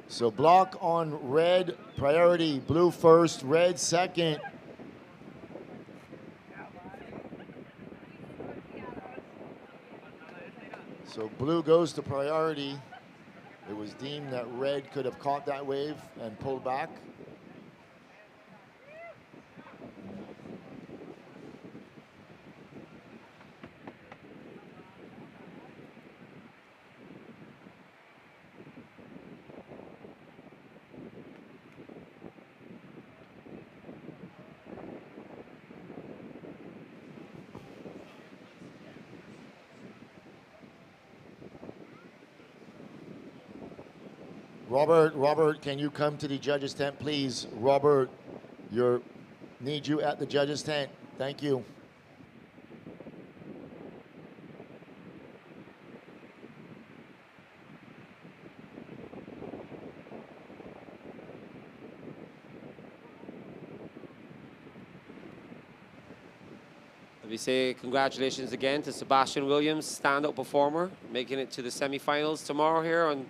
So block on Red, priority, Blue first, Red second. So Blue goes to priority. It was deemed that Red could have caught that wave and pulled back. Robert, can you come to the judges' tent, please? Robert, need you at the judges' tent. Thank you. Let me say congratulations again to Sebastian Williams, standout performer, making it to the semifinals tomorrow here on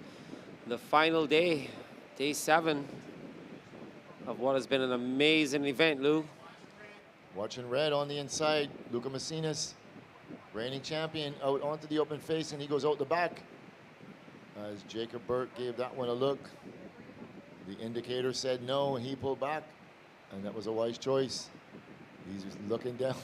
the final day, day 7 of what has been an amazing event, Lou. Watching Red on the inside, Luca Macinas, reigning champion, out onto the open face, and he goes out the back. As Jacob Burke gave that one a look, the indicator said no, and he pulled back, and that was a wise choice. He's looking down.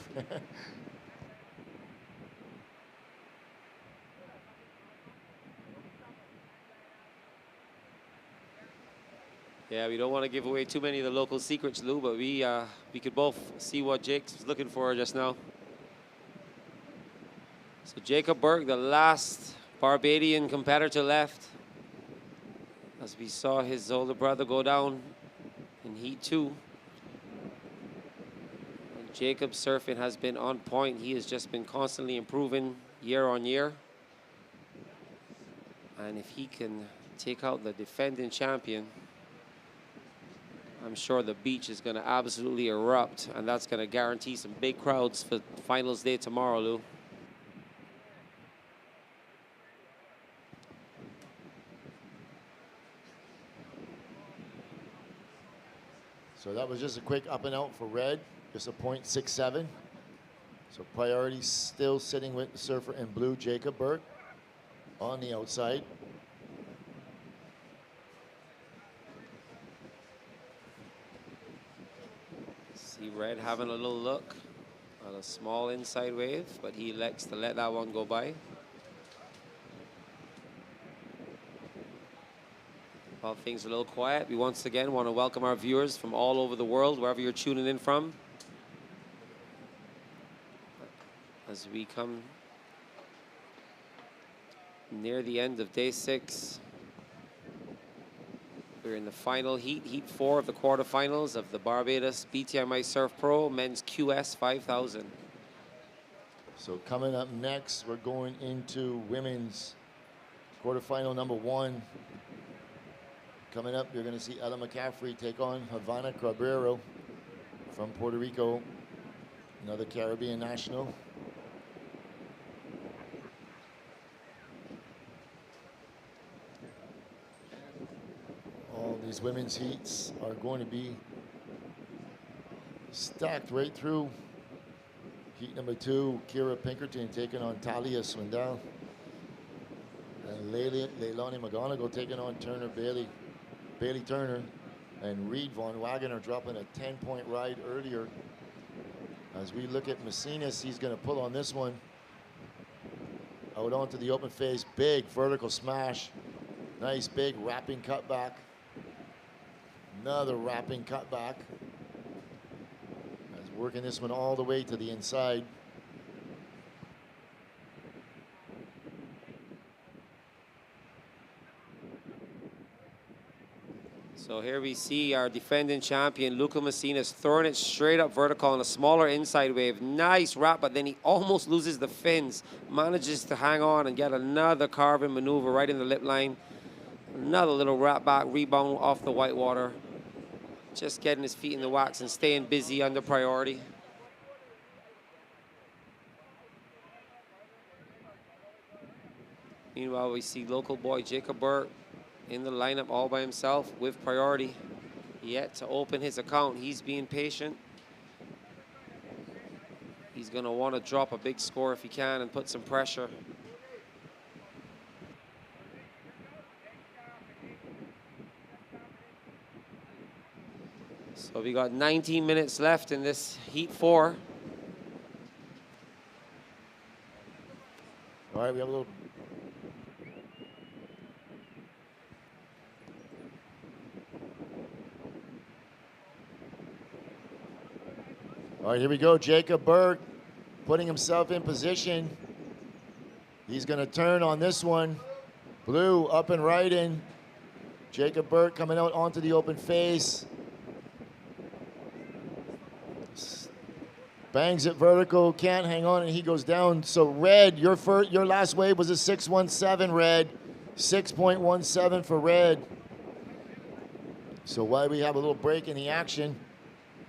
Yeah, we don't want to give away too many of the local secrets, Lou, but we could both see what Jake's looking for just now. So Jacob Burke, the last Barbadian competitor left. as we saw his older brother go down in Heat 2. And Jacob's surfing has been on point. He has just been constantly improving year on year. And if he can take out the defending champion, I'm sure the beach is going to absolutely erupt, and that's going to guarantee some big crowds for finals day tomorrow, Lou. So that was just a quick up and out for red, just a .67. So priority still sitting with the surfer in blue, Jacob Burke, on the outside. See red having a little look on a small inside wave, but he elects to let that one go by. While things are a little quiet, we once again want to welcome our viewers from all over the world, wherever you're tuning in from. As we come near the end of day 6, we're in the final heat, Heat 4 of the quarterfinals of the Barbados BTMI Surf Pro Men's QS 5000. So coming up next, we're going into women's quarterfinal number 1. Coming up, you're going to see Ella McCaffrey take on Havana Cabrero from Puerto Rico, another Caribbean national. All these women's heats are going to be stacked right through. Heat number 2, Kira Pinkerton taking on Talia Swindell. And Leilani McGonigal taking on Bailey Turner, and Reed Von Wagener dropping a 10-point ride earlier. As we look at Macinas, he's going to pull on this one. Out onto the open face, big vertical smash. Nice big wrapping cutback. Another wrapping cutback. As working this one all the way to the inside. So here we see our defending champion, Luca Macinas, throwing it straight up vertical on a smaller inside wave. Nice wrap, but then he almost loses the fins. Manages to hang on and get another carving maneuver right in the lip line. Another little wrap back, rebound off the white water. Just getting his feet in the wax and staying busy under priority. Meanwhile, we see local boy Jacob Burke in the lineup all by himself with priority. Yet to open his account, he's being patient. He's gonna wanna drop a big score if he can and put some pressure. So we got 19 minutes left in this Heat 4. All right, we have a little. All right, here we go. Jacob Burke putting himself in position. He's going to turn on this one. Blue up and right in. Jacob Burke coming out onto the open face. Bangs it vertical, can't hang on, and he goes down. So red, your last wave was a 6.17 red. 6.17 for red. So while we have a little break in the action,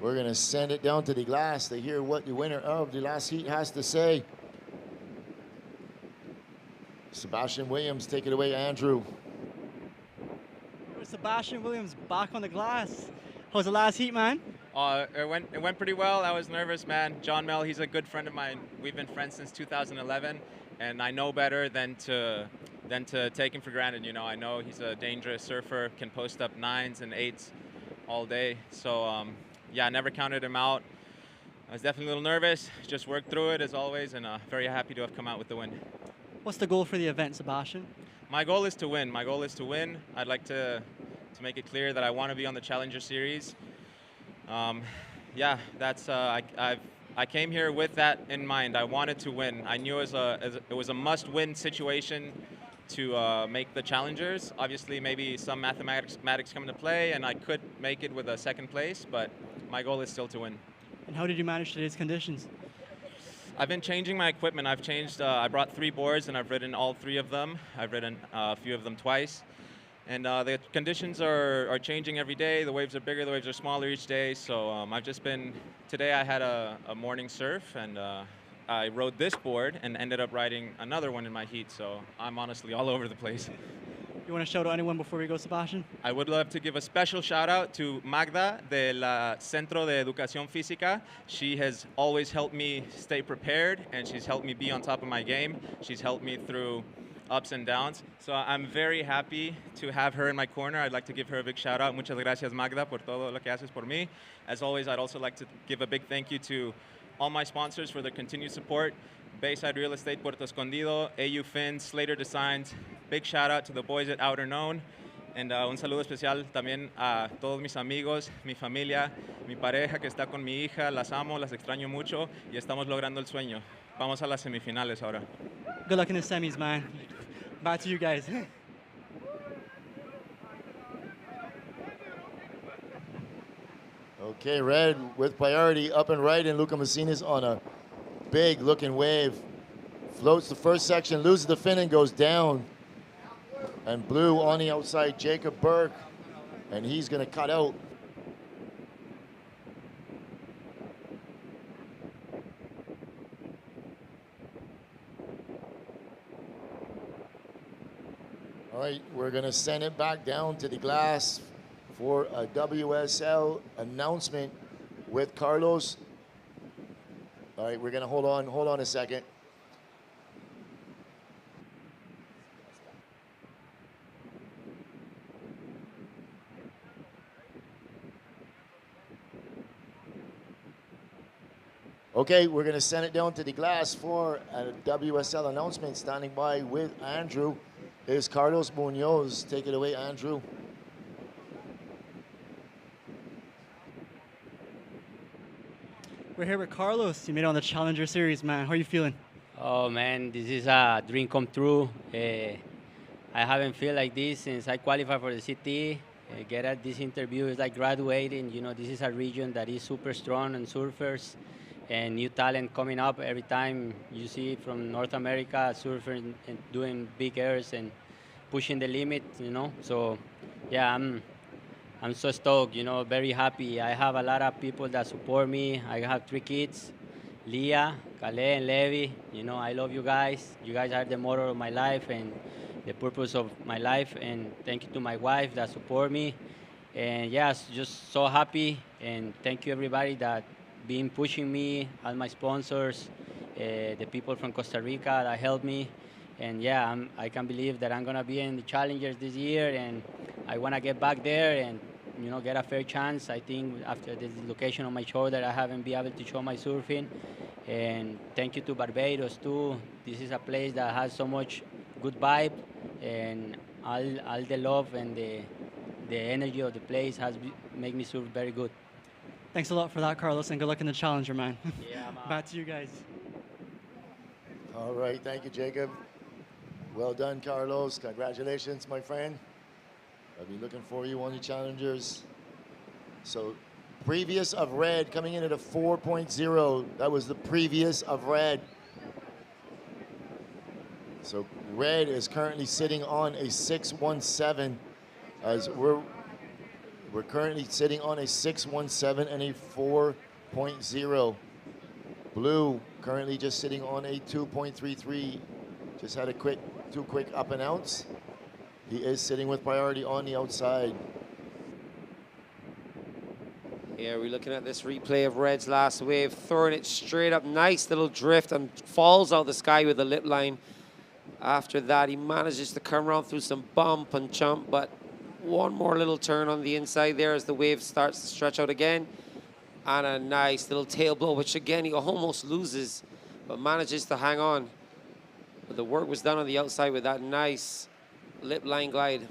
we're going to send it down to the glass to hear what the winner of the last heat has to say. Sebastian Williams, take it away, Andrew. Sebastian Williams back on the glass. How was the last heat, man? It went pretty well. I was nervous, man. John Mel, he's a good friend of mine. We've been friends since 2011, and I know better than to take him for granted. You know, I know he's a dangerous surfer, can post up 9s and 8s all day. So yeah, I never counted him out. I was definitely a little nervous. Just worked through it as always, and very happy to have come out with the win. What's the goal for the event, Sebastian? My goal is to win. My goal is to win. I'd like to make it clear that I want to be on the Challenger Series. Yeah, that's I came here with that in mind. I wanted to win. I knew it was a must-win situation to make the challengers. Obviously, maybe some mathematics come into play, and I could make it with a second place, but my goal is still to win. And how did you manage today's conditions? I've been changing my equipment. I've changed, I brought 3 boards, and I've ridden all 3 of them. I've ridden a few of them twice. And the conditions are changing every day. The waves are bigger, the waves are smaller each day. So I've just been, today I had a morning surf, and I rode this board and ended up riding another one in my heat. So I'm honestly all over the place. You want to shout out anyone before we go, Sebastian? I would love to give a special shout out to Magda del Centro de Educación Física. She has always helped me stay prepared, and she's helped me be on top of my game. She's helped me through ups and downs. So I'm very happy to have her in my corner. I'd like to give her a big shout out. Muchas gracias, Magda, por todo lo que haces por mí. As always, I'd also like to give a big thank you to all my sponsors for their continued support. Bayside Real Estate Puerto Escondido, AU Fins, Slater Designs. Big shout out to the boys at Outer Known. And un saludo especial también a todos mis amigos, mi familia, mi pareja que está con mi hija. Las amo, las extraño mucho y estamos logrando el sueño. Vamos a las semifinales ahora. Good luck in the semis, man. Back to you guys. Okay, red with priority up and right, and Luca Messina's on a big looking wave. Floats the first section, loses the fin and goes down. And blue on the outside, Jacob Burke, and he's gonna cut out. All right, we're gonna send it back down to the glass for a WSL announcement with Carlos. All right, we're gonna hold on a second. Okay, we're gonna send it down to the glass for a WSL announcement. Standing by with Andrew is Carlos Munoz. Take it away, Andrew. We're here with Carlos. You made it on the Challenger Series, man. How are you feeling? Oh man, this is a dream come true. I haven't felt like this since I qualified for the CT. Get at this interview is like graduating. You know, this is a region that is super strong on surfers and new talent coming up every time you see from North America surfing and doing big airs and pushing the limit. You know, so yeah, I'm so stoked. You know, very happy. I have a lot of people that support me. I have 3 kids. Leah, Calais, and Levi, you know, I love you guys. You guys are the motor of my life and the purpose of my life. And thank you to my wife that support me. And yes, just so happy. And thank you everybody that been pushing me, all my sponsors, the people from Costa Rica that helped me. And yeah, I can't believe that I'm gonna be in the Challengers this year, and I wanna get back there and, you know, get a fair chance. I think after the dislocation on my shoulder, I haven't been able to show my surfing. And thank you to Barbados too. This is a place that has so much good vibe, and all the love and the energy of the place has made me surf very good. Thanks a lot for that, Carlos, and good luck in the Challenger, man. Yeah, man. Back to you guys. All right, thank you, Jacob. Well done, Carlos. Congratulations, my friend. I'll be looking for you on the Challengers. So, previous of red coming in at a 4.0. That was the previous of red. So, red is currently sitting on a 617, as we're currently sitting on a 617 and a 4.0. Blue currently just sitting on a 2.33. Just had a two quick up and outs. He is sitting with priority on the outside. Yeah, we're looking at this replay of Red's last wave, throwing it straight up, nice little drift, and falls out the sky with the lip line. After that, he manages to come around through some bump and jump, but one more little turn on the inside there as the wave starts to stretch out again. And a nice little tail blow, which again, he almost loses, but manages to hang on. But the work was done on the outside with that nice lip line glide.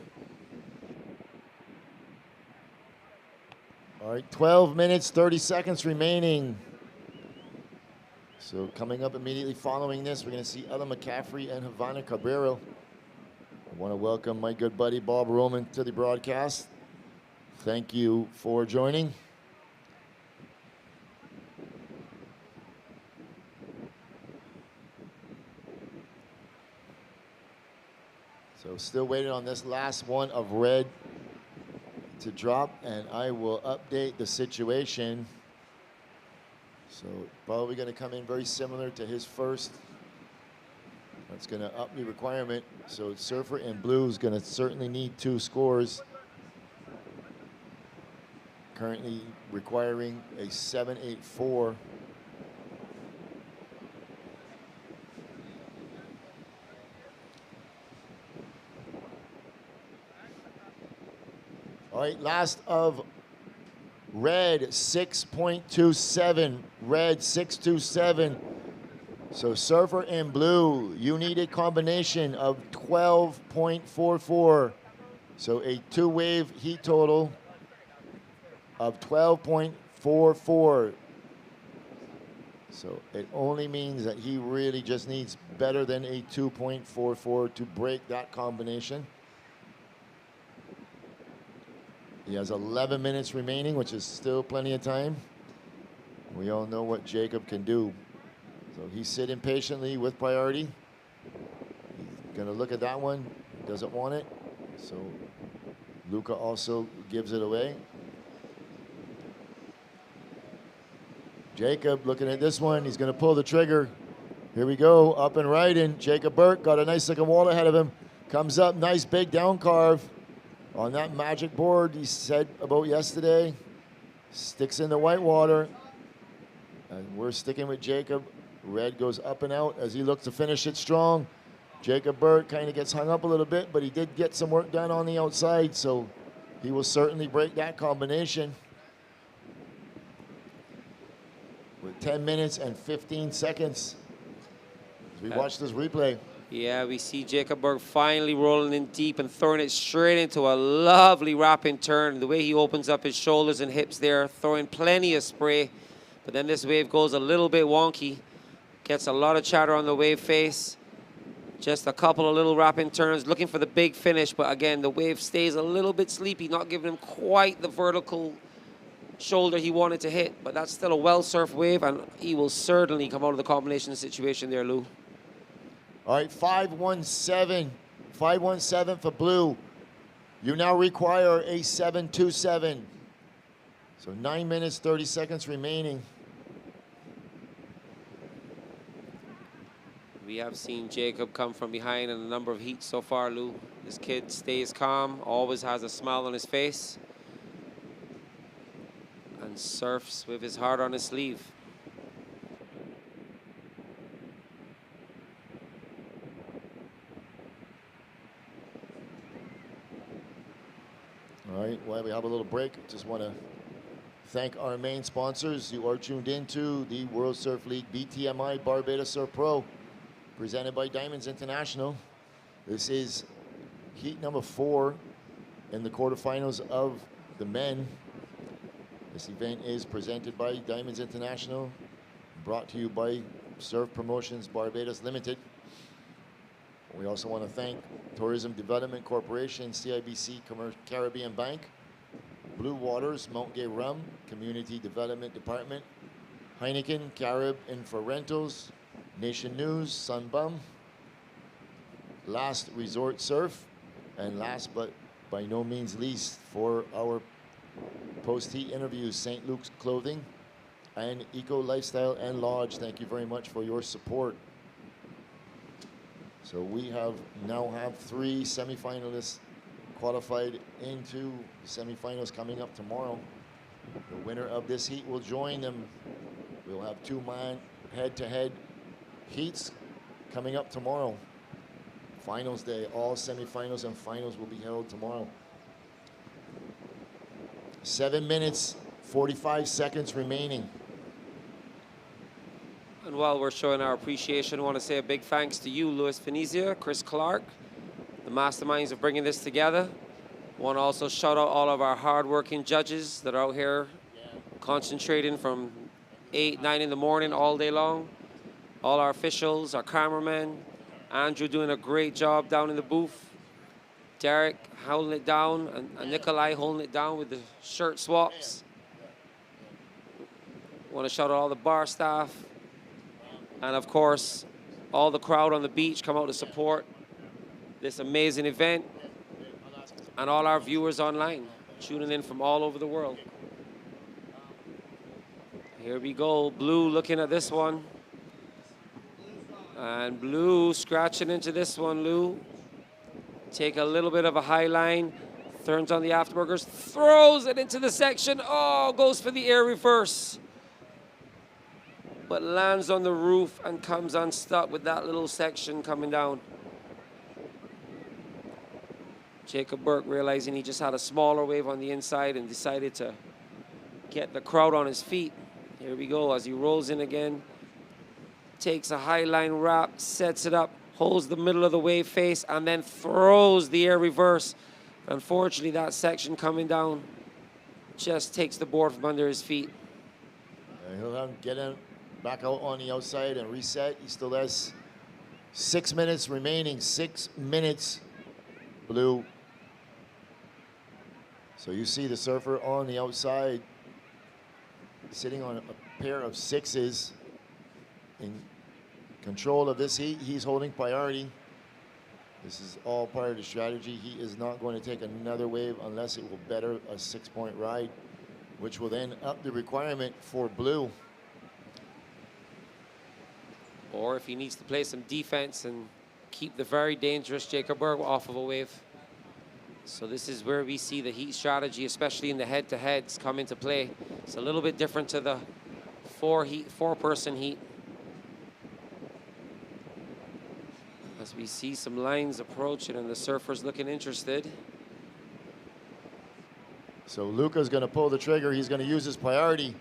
All right, 12 minutes, 30 seconds remaining. So coming up immediately following this, we're going to see Ella McCaffrey and Havana Cabrero. I want to welcome my good buddy Bob Roman to the broadcast. Thank you for joining. So still waiting on this last one of red to drop, and I will update the situation. So probably going to come in very similar to his first. That's going to up the requirement. So surfer in blue is going to certainly need 2 scores. Currently requiring a 7.84. All right, last of red, 6.27. Red, 6.27. So surfer in blue, you need a combination of 12.44. So a 2-wave heat total of 12.44. So it only means that he really just needs better than a 2.44 to break that combination. He has 11 minutes remaining, which is still plenty of time. We all know what Jacob can do. So he's sitting patiently with priority. He's gonna look at that one, doesn't want it. So Luca also gives it away. Jacob looking at this one, he's gonna pull the trigger. Here we go, up and riding. Jacob Burke got a nice looking wall ahead of him. Comes up, nice big down carve. On that magic board he said about yesterday, sticks in the white water, and we're sticking with Jacob. Red goes up and out as he looks to finish it strong. Jacob Burke kind of gets hung up a little bit, but he did get some work done on the outside, so he will certainly break that combination. With 10 minutes and 15 seconds as we watch this replay. Yeah, we see Jacob Burke finally rolling in deep and throwing it straight into a lovely wrapping turn. The way he opens up his shoulders and hips there, throwing plenty of spray. But then this wave goes a little bit wonky. Gets a lot of chatter on the wave face. Just a couple of little wrapping turns, looking for the big finish. But again, the wave stays a little bit sleepy, not giving him quite the vertical shoulder he wanted to hit. But that's still a well-surfed wave, and he will certainly come out of the combination situation there, Lou. All right, 517. 517 for blue. You now require a 7.27. So 9 minutes, 30 seconds remaining. We have seen Jacob come from behind in a number of heats so far, Lou. This kid stays calm, always has a smile on his face, and surfs with his heart on his sleeve. All right, while we have a little break, just want to thank our main sponsors. You are tuned into the World Surf League BTMI Barbados Surf Pro, presented by Diamonds International. This is heat number 4 in the quarterfinals of the men. This event is presented by Diamonds International, brought to you by Surf Promotions Barbados Limited. We also want to thank Tourism Development Corporation, CIBC Caribbean Bank, Blue Waters, Mount Gay Rum, Community Development Department, Heineken, Carib Infra Rentals, Nation News, Sunbum, Last Resort Surf, and last but by no means least for our post-heat interviews, St. Luke's Clothing and Eco Lifestyle and Lodge. Thank you very much for your support. So we now have 3 semifinalists qualified into the semifinals coming up tomorrow. The winner of this heat will join them. We'll have 2-man head-to-head heats coming up tomorrow. Finals day, all semifinals and finals will be held tomorrow. 7 minutes, 45 seconds remaining. And while we're showing our appreciation, I want to say a big thanks to you, Zander Venezia, Chris Clark, the masterminds of bringing this together. I want to also shout out all of our hard-working judges that are out here concentrating from 8, 9 in the morning all day long. All our officials, our cameramen, Andrew doing a great job down in the booth. Derek holding it down, and Nikolai holding it down with the shirt swaps. Want to shout out all the bar staff. And of course, all the crowd on the beach come out to support this amazing event. And all our viewers online, tuning in from all over the world. Here we go, Blue looking at this one. And Blue scratching into this one, Lou. Take a little bit of a high line, turns on the afterburgers, throws it into the section. Oh, goes for the air reverse. But lands on the roof and comes unstuck with that little section coming down. Jacob Burke realizing he just had a smaller wave on the inside and decided to get the crowd on his feet. Here we go as he rolls in again. Takes a high line wrap, sets it up, holds the middle of the wave face, and then throws the air reverse. Unfortunately, that section coming down just takes the board from under his feet. He'll have him get him back out on the outside and reset. He still has 6 minutes remaining. 6 minutes, Blue. So you see the surfer on the outside sitting on a pair of sixes in control of this heat. He's holding priority. This is all part of the strategy. He is not going to take another wave unless it will better a 6-point ride, which will then up the requirement for Blue. Or if he needs to play some defense and keep the very dangerous Jacob Burke off of a wave. So this is where we see the heat strategy, especially in the head-to-heads, come into play. It's a little bit different to the four-person heat. As we see some lines approaching and the surfer's looking interested. So Luca's going to pull the trigger. He's going to use his priority.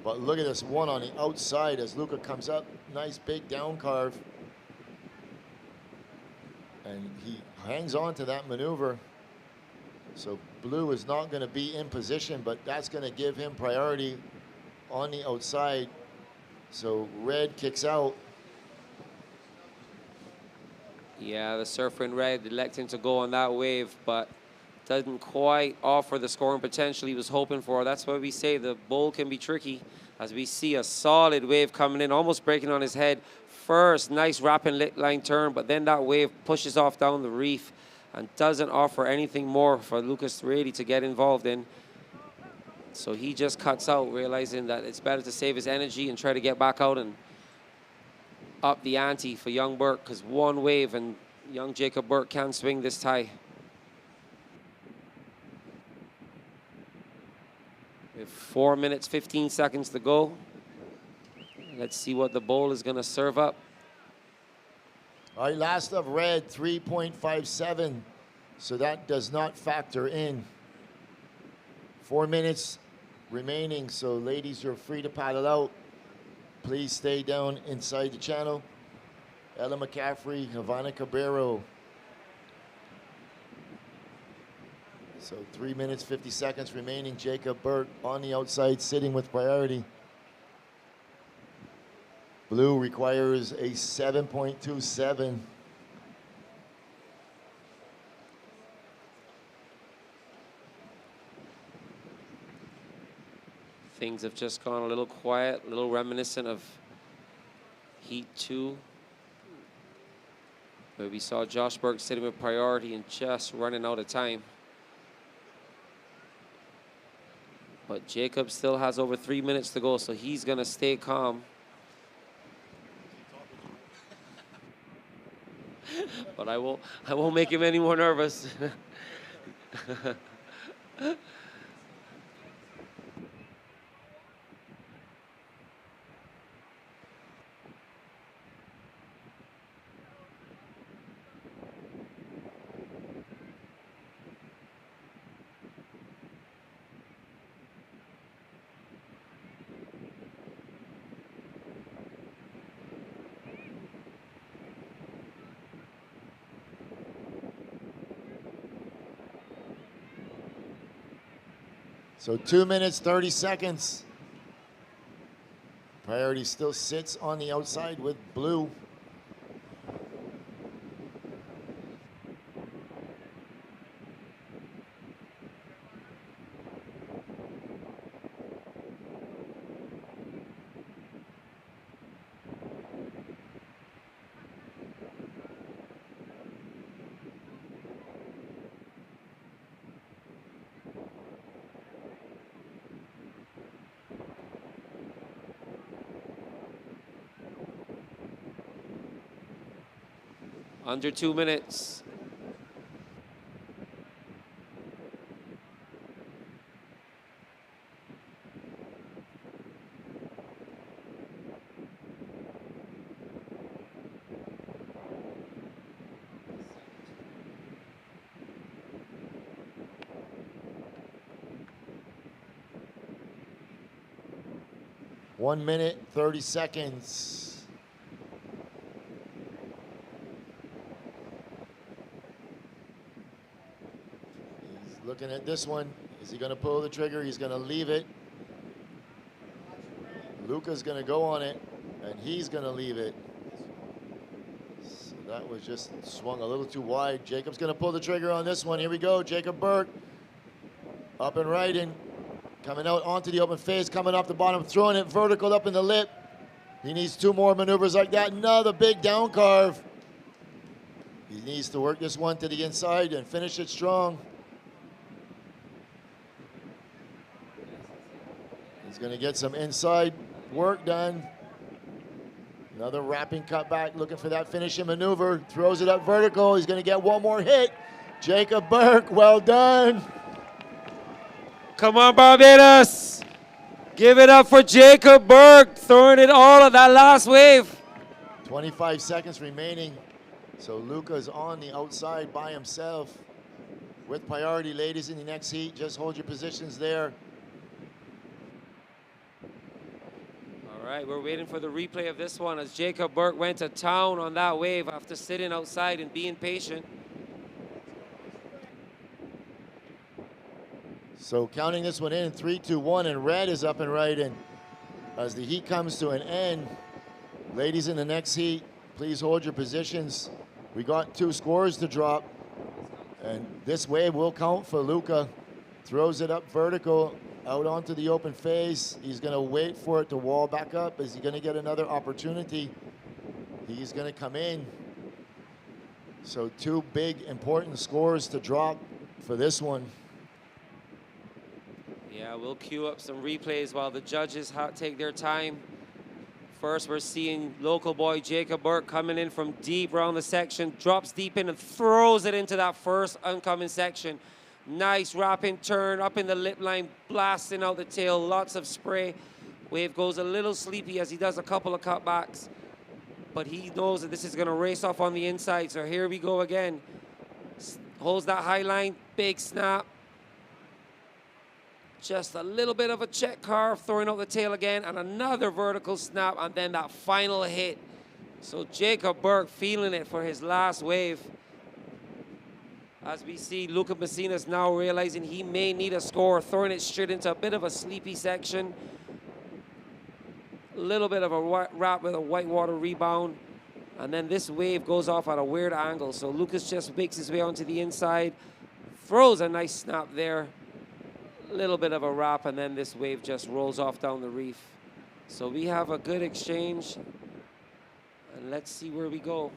But look at this one on the outside as Luca comes up. Nice big down carve. And he hangs on to that maneuver. So Blue is not going to be in position, but that's going to give him priority on the outside. So red kicks out. Yeah, the surfer in red electing to go on that wave, but doesn't quite offer the scoring potential he was hoping for. That's why we say the bowl can be tricky, as we see a solid wave coming in, almost breaking on his head. First, nice wrapping lit line turn, but then that wave pushes off down the reef and doesn't offer anything more for Lucas really to get involved in. So he just cuts out, realizing that it's better to save his energy and try to get back out and up the ante for young Burke, because one wave and young Jacob Burke can swing this tie. We have 4 minutes, 15 seconds to go. Let's see what the bowl is going to serve up. All right, last of red, 3.57. So that does not factor in. 4 minutes remaining. So ladies, you're free to paddle out. Please stay down inside the channel. Ella McCaffrey, Havana Cabrero. So 3 minutes, 50 seconds remaining. Jacob Burke on the outside, sitting with priority. Blue requires a 7.27. Things have just gone a little quiet, a little reminiscent of Heat 2, where we saw Josh Burke sitting with priority and just running out of time. But Jacob still has over 3 minutes to go, so he's going to stay calm. But I won't make him any more nervous. So 2 minutes, 30 seconds. Priority still sits on the outside with Blue. . . Under 2 minutes. One minute, 30 seconds. He's looking at this one. Is he going to pull the trigger? He's going to leave it. Luca's going to go on it, and he's going to leave it. So that was just swung a little too wide. Jacob's going to pull the trigger on this one. Here we go. Jacob Burke up and right in. Coming out onto the open face, coming off the bottom, throwing it vertical up in the lip. He needs 2 more maneuvers like that. Another big down carve. He needs to work this one to the inside and finish it strong. He's going to get some inside work done. Another wrapping cutback, looking for that finishing maneuver. Throws it up vertical. He's going to get one more hit. Jacob Burke, well done. Come on, Barbados. Give it up for Jacob Burke, throwing it all at that last wave. 25 seconds remaining. So Luca's on the outside by himself. With priority, ladies, in the next heat. Just hold your positions there. All right, we're waiting for the replay of this one as Jacob Burke went to town on that wave after sitting outside and being patient. So counting this one in, 3, 2, 1, and red is up and right. And as the heat comes to an end, ladies in the next heat, please hold your positions. We got 2 scores to drop, and this wave will count for Luca. Throws it up vertical, out onto the open face. He's gonna wait for it to wall back up. Is he gonna get another opportunity? He's gonna come in. So 2 big, important scores to drop for this one. Yeah, we'll queue up some replays while the judges take their time. First, we're seeing local boy Jacob Burke coming in from deep around the section, drops deep in and throws it into that first oncoming section. Nice wrapping turn up in the lip line, blasting out the tail, lots of spray. Wave goes a little sleepy as he does a couple of cutbacks, but he knows that this is going to race off on the inside. So here we go again. Holds that high line, big snap. Just a little bit of a check carve, throwing out the tail again, and another vertical snap, and then that final hit. So Jacob Burke feeling it for his last wave. As we see Luca Messinas now realizing he may need a score, throwing it straight into a bit of a sleepy section. A little bit of a wrap with a whitewater rebound. And then this wave goes off at a weird angle. So Lucas just makes his way onto the inside, throws a nice snap there. Little bit of a wrap, and then this wave just rolls off down the reef. So we have a good exchange, and let's see where we go.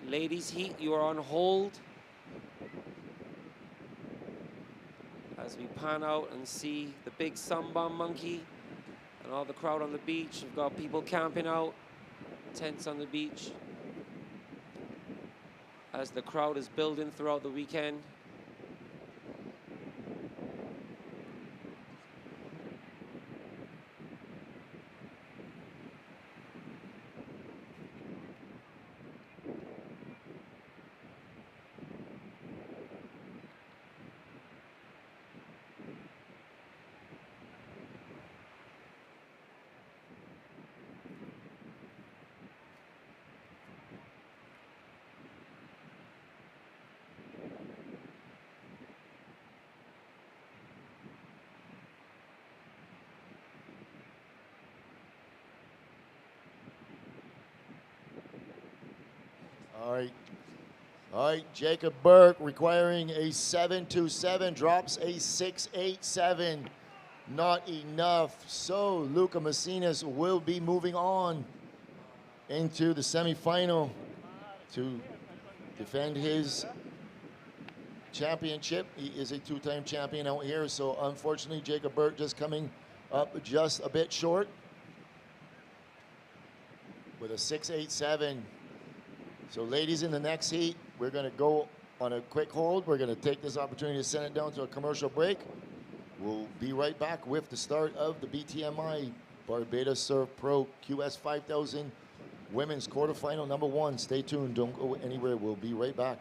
Ladies heat, you are on hold. As we pan out and see the big sunbomb monkey and all the crowd on the beach. We've got people camping out, tents on the beach. As the crowd is building throughout the weekend. All right, Jacob Burke requiring a 7.27, drops a 6.87. Not enough. So Luca Messinas will be moving on into the semifinal to defend his championship. He is a 2-time champion out here, so unfortunately Jacob Burke just coming up just a bit short. with a 6.87. So ladies, in the next heat, we're gonna go on a quick hold. We're gonna take this opportunity to send it down to a commercial break. We'll be right back with the start of the BTMI Barbados Surf Pro QS 5000 Women's Quarterfinal number 1. Stay tuned, don't go anywhere. We'll be right back.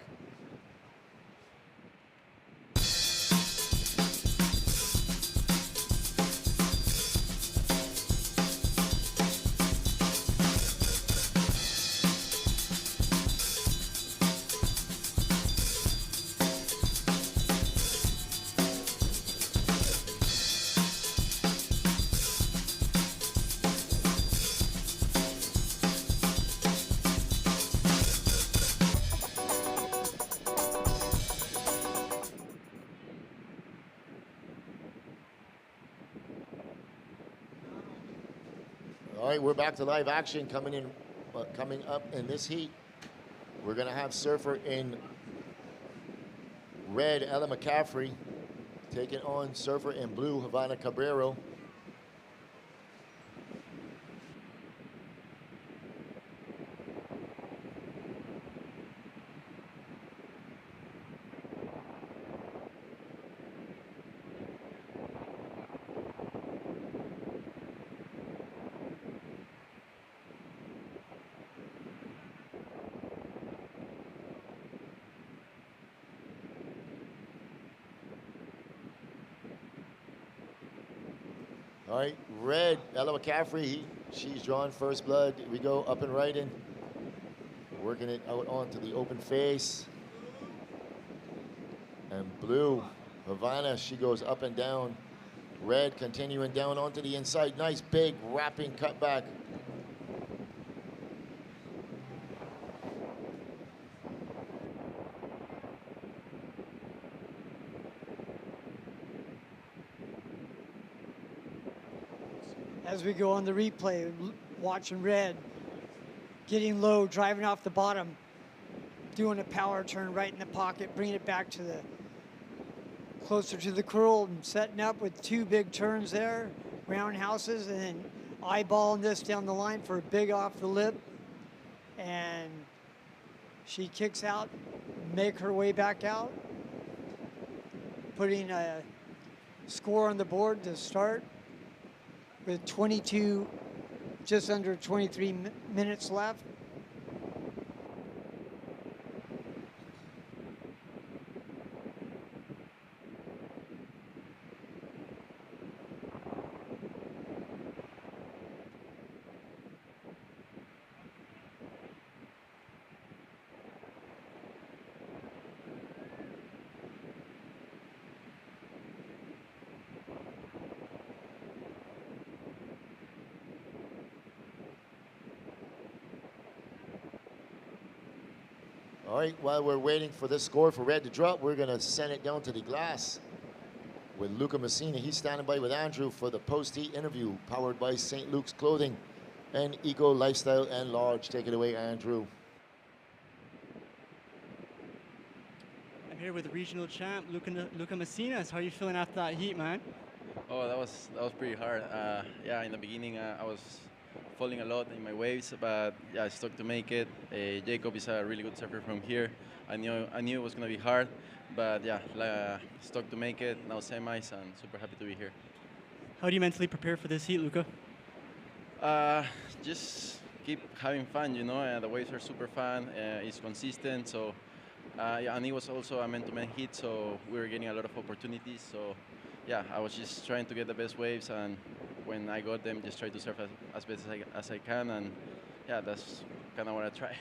All right, we're back to live action coming up in this heat. We're gonna have surfer in red, Ella McCaffrey, taking on surfer in blue, Havana Cabrero. All right, red, Ella McCaffrey, she's drawn first blood. We go up and right in, working it out onto the open face. And blue, Havana, she goes up and down. Red continuing down onto the inside. Nice big wrapping cutback. As we go on the replay, watching red, getting low, driving off the bottom, doing a power turn right in the pocket, bringing it back to the closer to the curl and setting up with 2 big turns there, roundhouses, and then eyeballing this down the line for a big off the lip. And she kicks out, make her way back out, putting a score on the board to start with 22, just under 23 minutes left. All right, while we're waiting for this score for red to drop, we're gonna send it down to the glass with Luca Messina. He's standing by with Andrew for the post-heat interview, powered by St. Luke's Clothing and Eco Lifestyle and Lodge. Take it away, Andrew. I'm here with regional champ Luca Messina. How are you feeling after that heat, man? Oh, that was pretty hard. Yeah, in the beginning I was falling a lot in my waves, but yeah, I stuck to make it. Jacob is a really good surfer from here. I knew it was gonna be hard, but yeah, stuck to make it. Now semis, and super happy to be here. How do you mentally prepare for this heat, Luca? Just keep having fun, you know. The waves are super fun. It's consistent, so yeah, and it was also a man-to-man heat, so we were getting a lot of opportunities. So yeah, I was just trying to get the best waves, and when I got them, just try to surf as best as I can, and yeah, that's kind of what I try.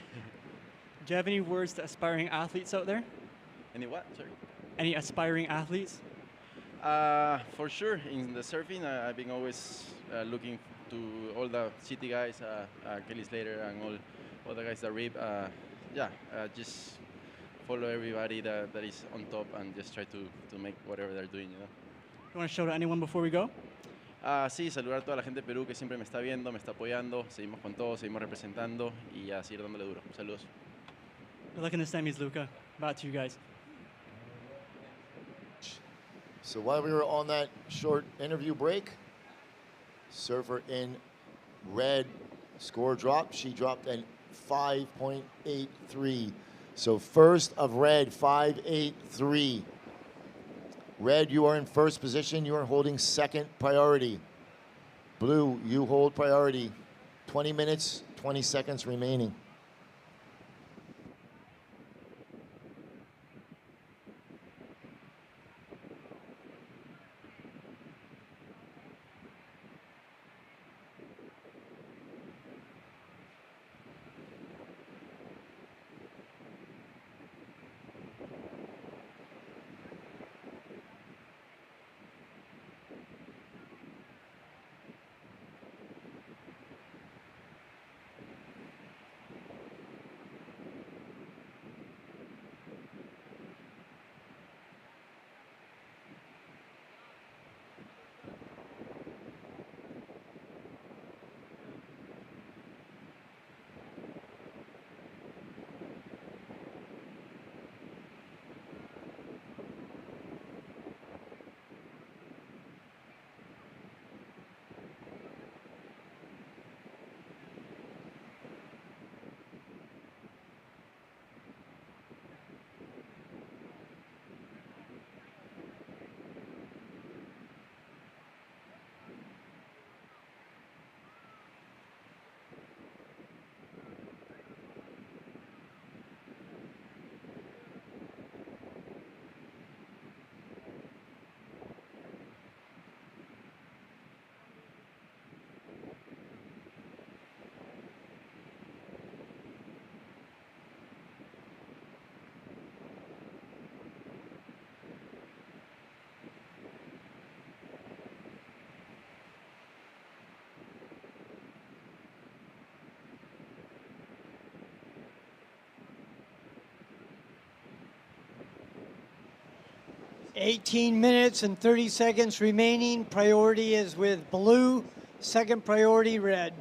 Do you have any words to aspiring athletes out there? Any what? Sorry. Any aspiring athletes? For sure, in the surfing, I've been always looking to all the city guys, Kelly Slater, and all the guys that rip. Yeah, just follow everybody that is on top, and just try to make whatever they're doing, you know. You want to shout out anyone before we go? Sí, saludar a toda la gente de Perú que siempre me está viendo, me está apoyando. Seguimos con todo, seguimos representando y a seguir dándole duro. Saludos. Good luck in the semis, Luca. Back to you guys. So while we were on that short interview break, surfer in red, Score dropped. She dropped an 5.83. So first of red, 5.83. Red, you are in first position. You are holding second priority. Blue, you hold priority. 20 minutes, 20 seconds remaining. $18 minutes and 30 seconds remaining. Priority is with blue. Second priority, red.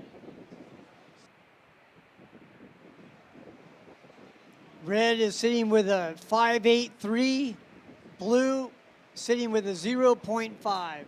Red is sitting with a 5.83. Blue sitting with a 0.5.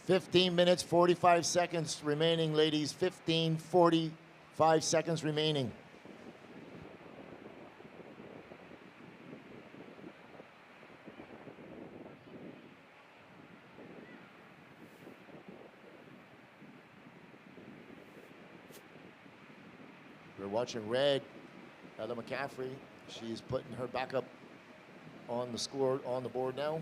$15 minutes, 45 seconds remaining, ladies. 15, 45 seconds remaining. We're watching red, Ella McCaffrey. She's putting her back up on the score, on the board now.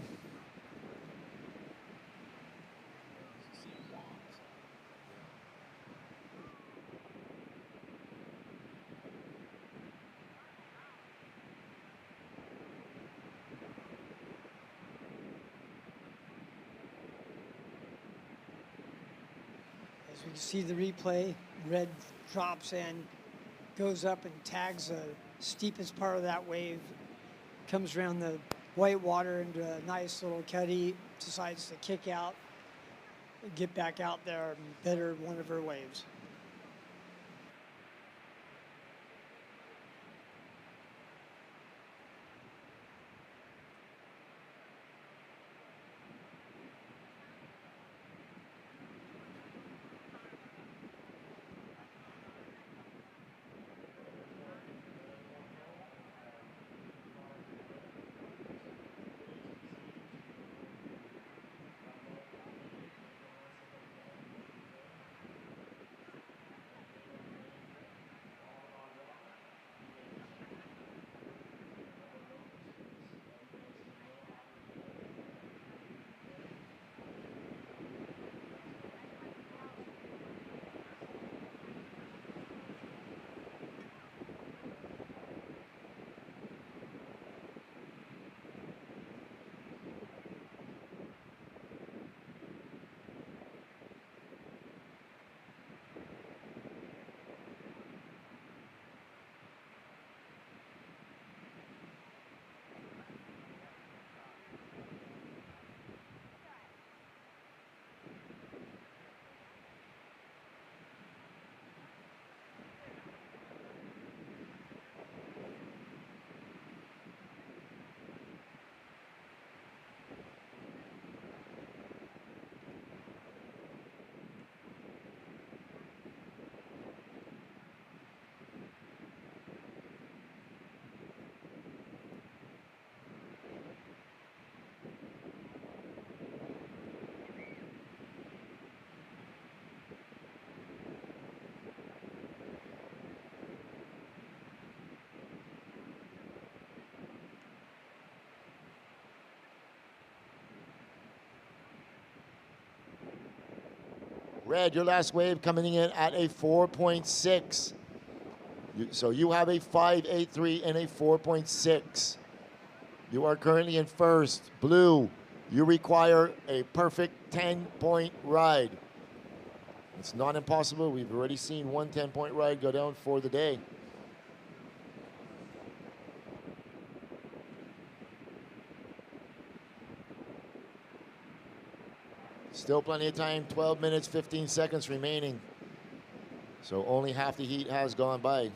As we can see the replay, red drops and goes up and tags the steepest part of that wave, comes around the white water into a nice little cuddy, decides to kick out, and get back out there and better one of her waves. Red, your last wave coming in at a 4.6. So you have a 5.83 and a 4.6. You are currently in first. Blue, you require a perfect 10-point ride. It's not impossible. We've already seen one 10-point ride go down for the day. Still plenty of time, 12 minutes, 15 seconds remaining. So only half the heat has gone by.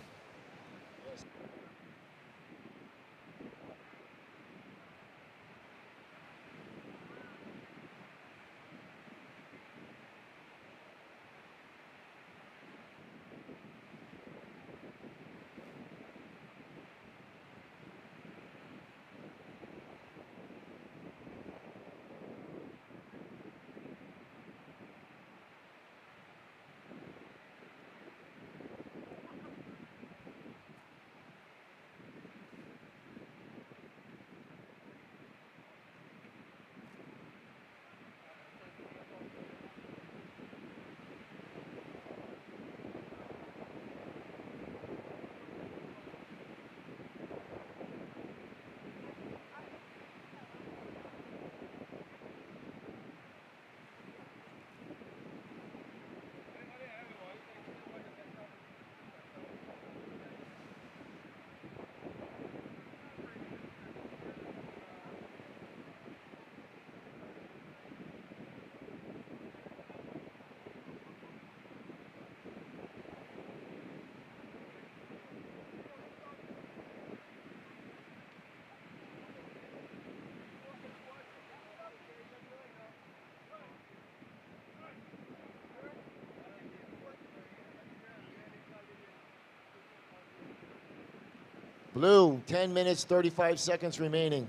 Blue, 10 minutes, 35 seconds remaining.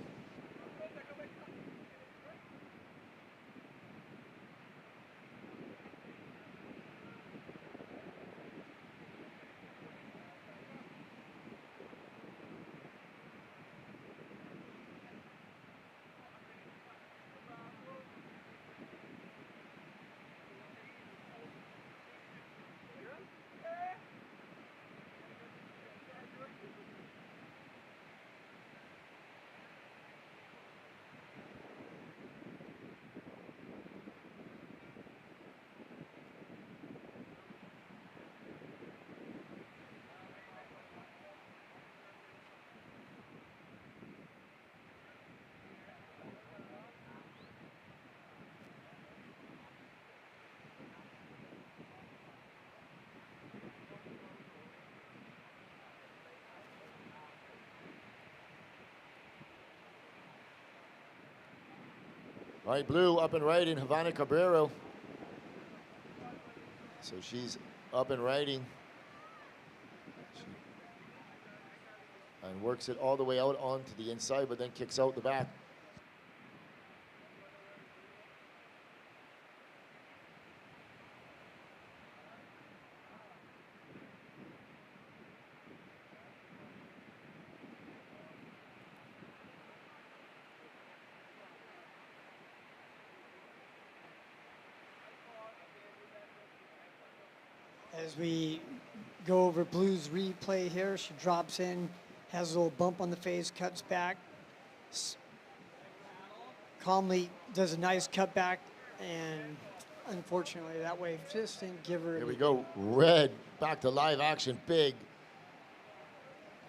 All right, blue up and right in Havana Cabrero. So she's up and riding. And works it all the way out onto the inside, but then kicks out the back. As we go over Blue's replay here, she drops in, has a little bump on the face, cuts back, calmly does a nice cutback, and unfortunately that wave just didn't give her Here we anything. go, red, back to live action, big.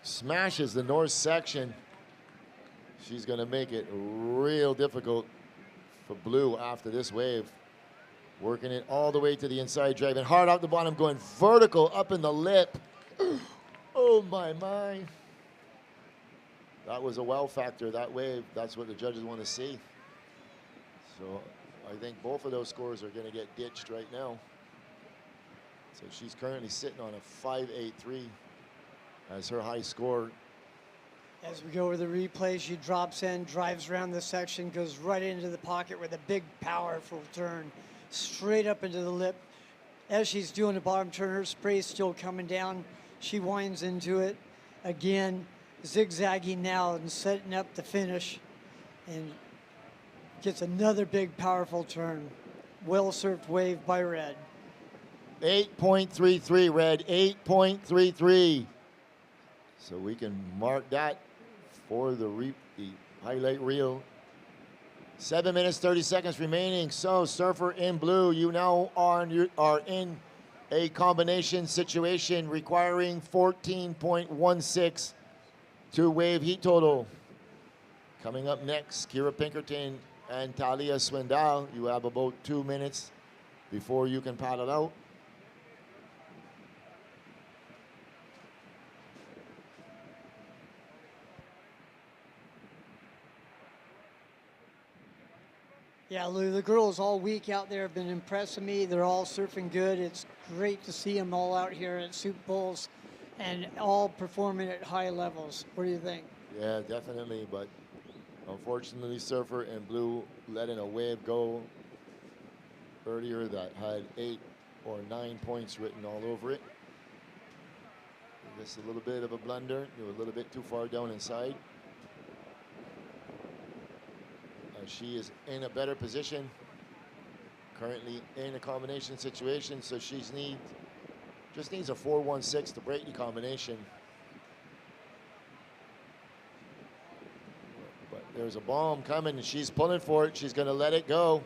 Smashes the north section. She's gonna make it real difficult for Blue after this wave. Working it all the way to the inside, driving hard out the bottom, going vertical up in the lip. Oh my. That was a wow factor, that wave. That's what the judges want to see. So I think both of those scores are going to get ditched right now. So she's currently sitting on a 5.83 as her high score. As we go over the replay, she drops in, drives around the section, goes right into the pocket with a big powerful turn, straight up into the lip. As she's doing the bottom turn, her spray's still coming down. She winds into it again, zigzagging now and setting up the finish, and gets another big powerful turn. Well surfed wave by Red. 8.33 red, 8.33. So we can mark that for the highlight reel. 7 minutes, 30 seconds remaining. So surfer in blue, you now are in a combination situation requiring 14.16 to wave heat total. Coming up next, Kira Pinkerton and Talia Swindell. You have about 2 minutes before you can paddle out. Yeah, Lou, the girls all week out there have been impressing me. They're all surfing good. It's great to see them all out here at Super Bowls and all performing at high levels. What do you think? Yeah, definitely, but unfortunately, Surfer and Blue letting a wave go earlier that had 8 or 9 points written all over it. Just a little bit of a blunder, they were a little bit too far down inside. She is in a better position, currently in a combination situation, so she just needs a 4.16 to break the combination. But there's a bomb coming, and she's pulling for it. She's going to let it go.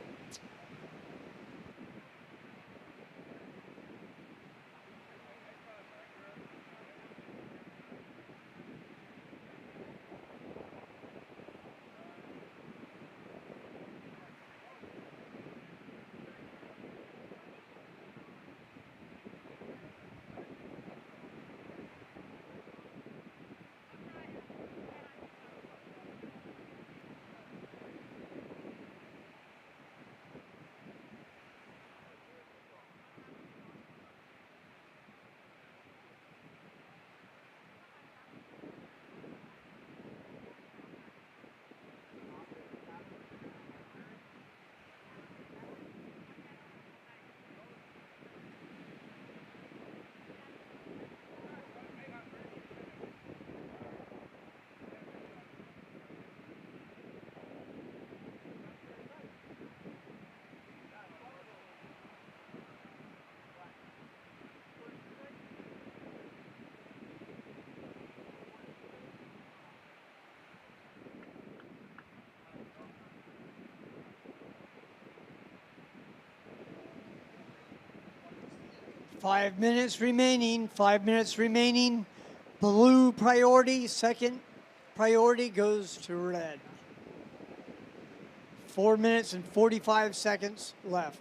Five minutes remaining. Blue priority, second priority goes to Red. 4 minutes and 45 seconds left.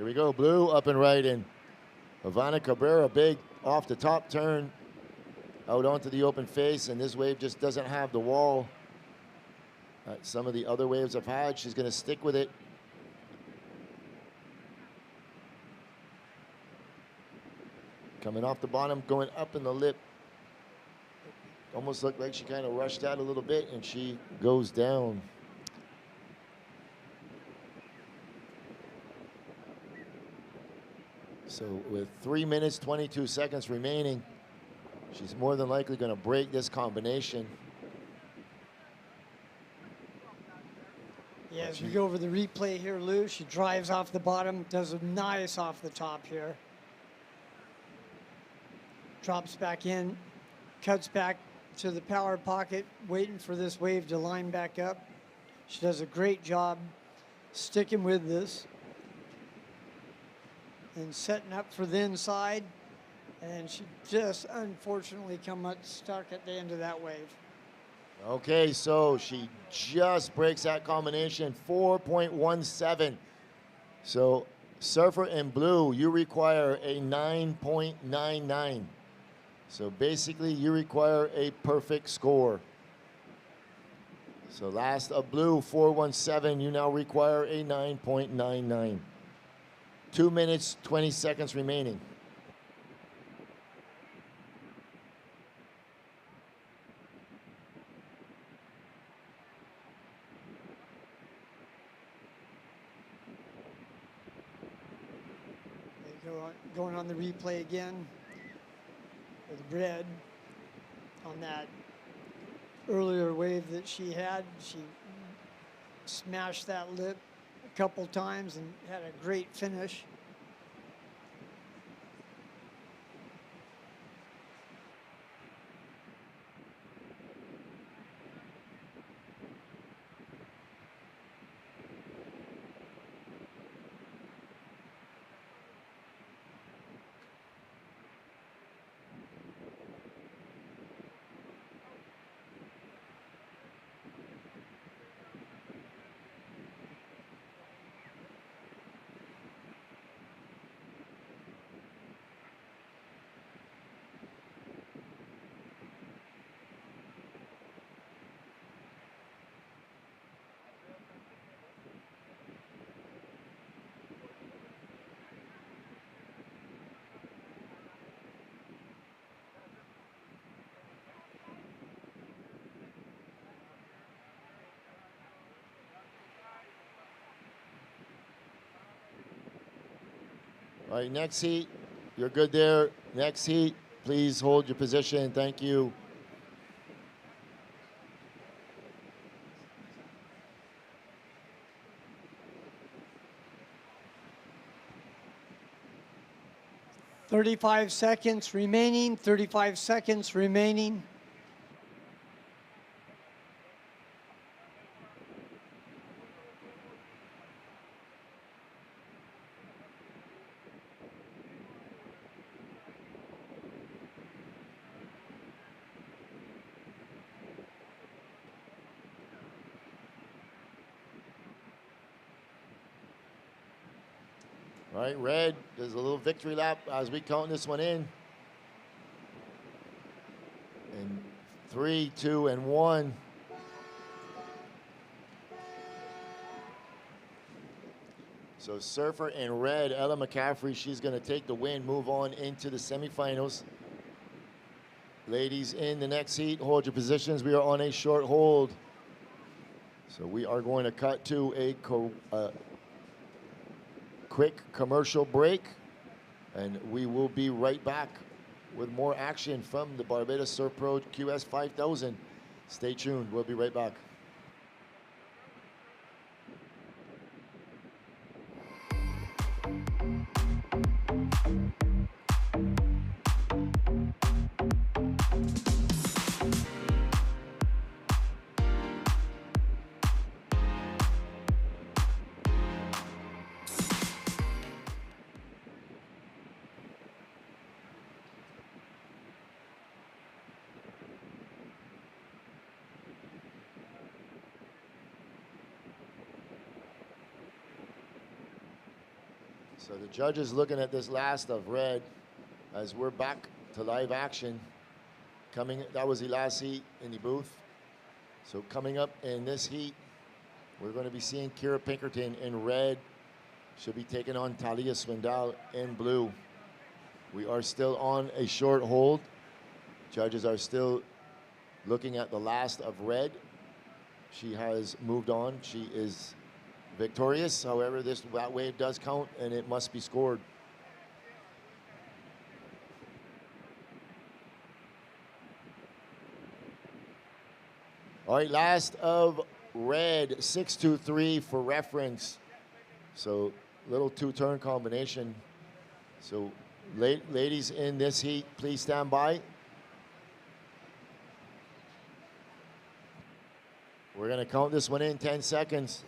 Here we go, blue up and right, and Havana Cabrera, big off the top turn, out onto the open face, and this wave just doesn't have the wall that some of the other waves have had. She's gonna stick with it. Coming off the bottom, going up in the lip. Almost looked like she kind of rushed out a little bit, and she goes down. So with 3 minutes, 22 seconds remaining, she's more than likely going to break this combination. Yeah, as we go over the replay here, Lou, she drives off the bottom, does a nice off the top here. Drops back in, cuts back to the power pocket, waiting for this wave to line back up. She does a great job sticking with this and setting up for the inside. And she just unfortunately come up stuck at the end of that wave. Okay, so she just breaks that combination, 4.17. So surfer in blue, you require a 9.99. So basically you require a perfect score. So last of blue, 417, you now require a 9.99. 2 minutes, 20 seconds remaining. Going on the replay again with Red on that earlier wave that she had. She smashed that lip a couple times and had a great finish. All right, next heat, you're good there. Next heat, please hold your position. Thank you. "35 seconds remaining, 35 seconds remaining." All right, Red, there's a little victory lap as we count this one in. And 3, 2, and 1. So surfer in red, Ella McCaffrey, she's going to take the win, move on into the semifinals. Ladies in the next heat, hold your positions. We are on a short hold. So we are going to cut to a quick commercial break, and we will be right back with more action from the Barbados Surf Pro QS 5000. Stay tuned, we'll be right back. So the judge is looking at this last of red as we're back to live action. That was the last heat in the booth. So coming up in this heat, we're going to be seeing Kira Pinkerton in red. She'll be taking on Talia Swindell in blue. We are still on a short hold. Judges are still looking at the last of red. She has moved on. She is victorious. However, that wave does count, and it must be scored. All right, last of red, 6-2-3 for reference. So little two-turn combination. So ladies in this heat, please stand by. We're going to count this one in 10 seconds.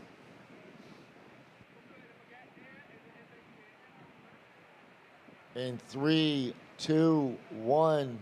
In 3, 2, 1.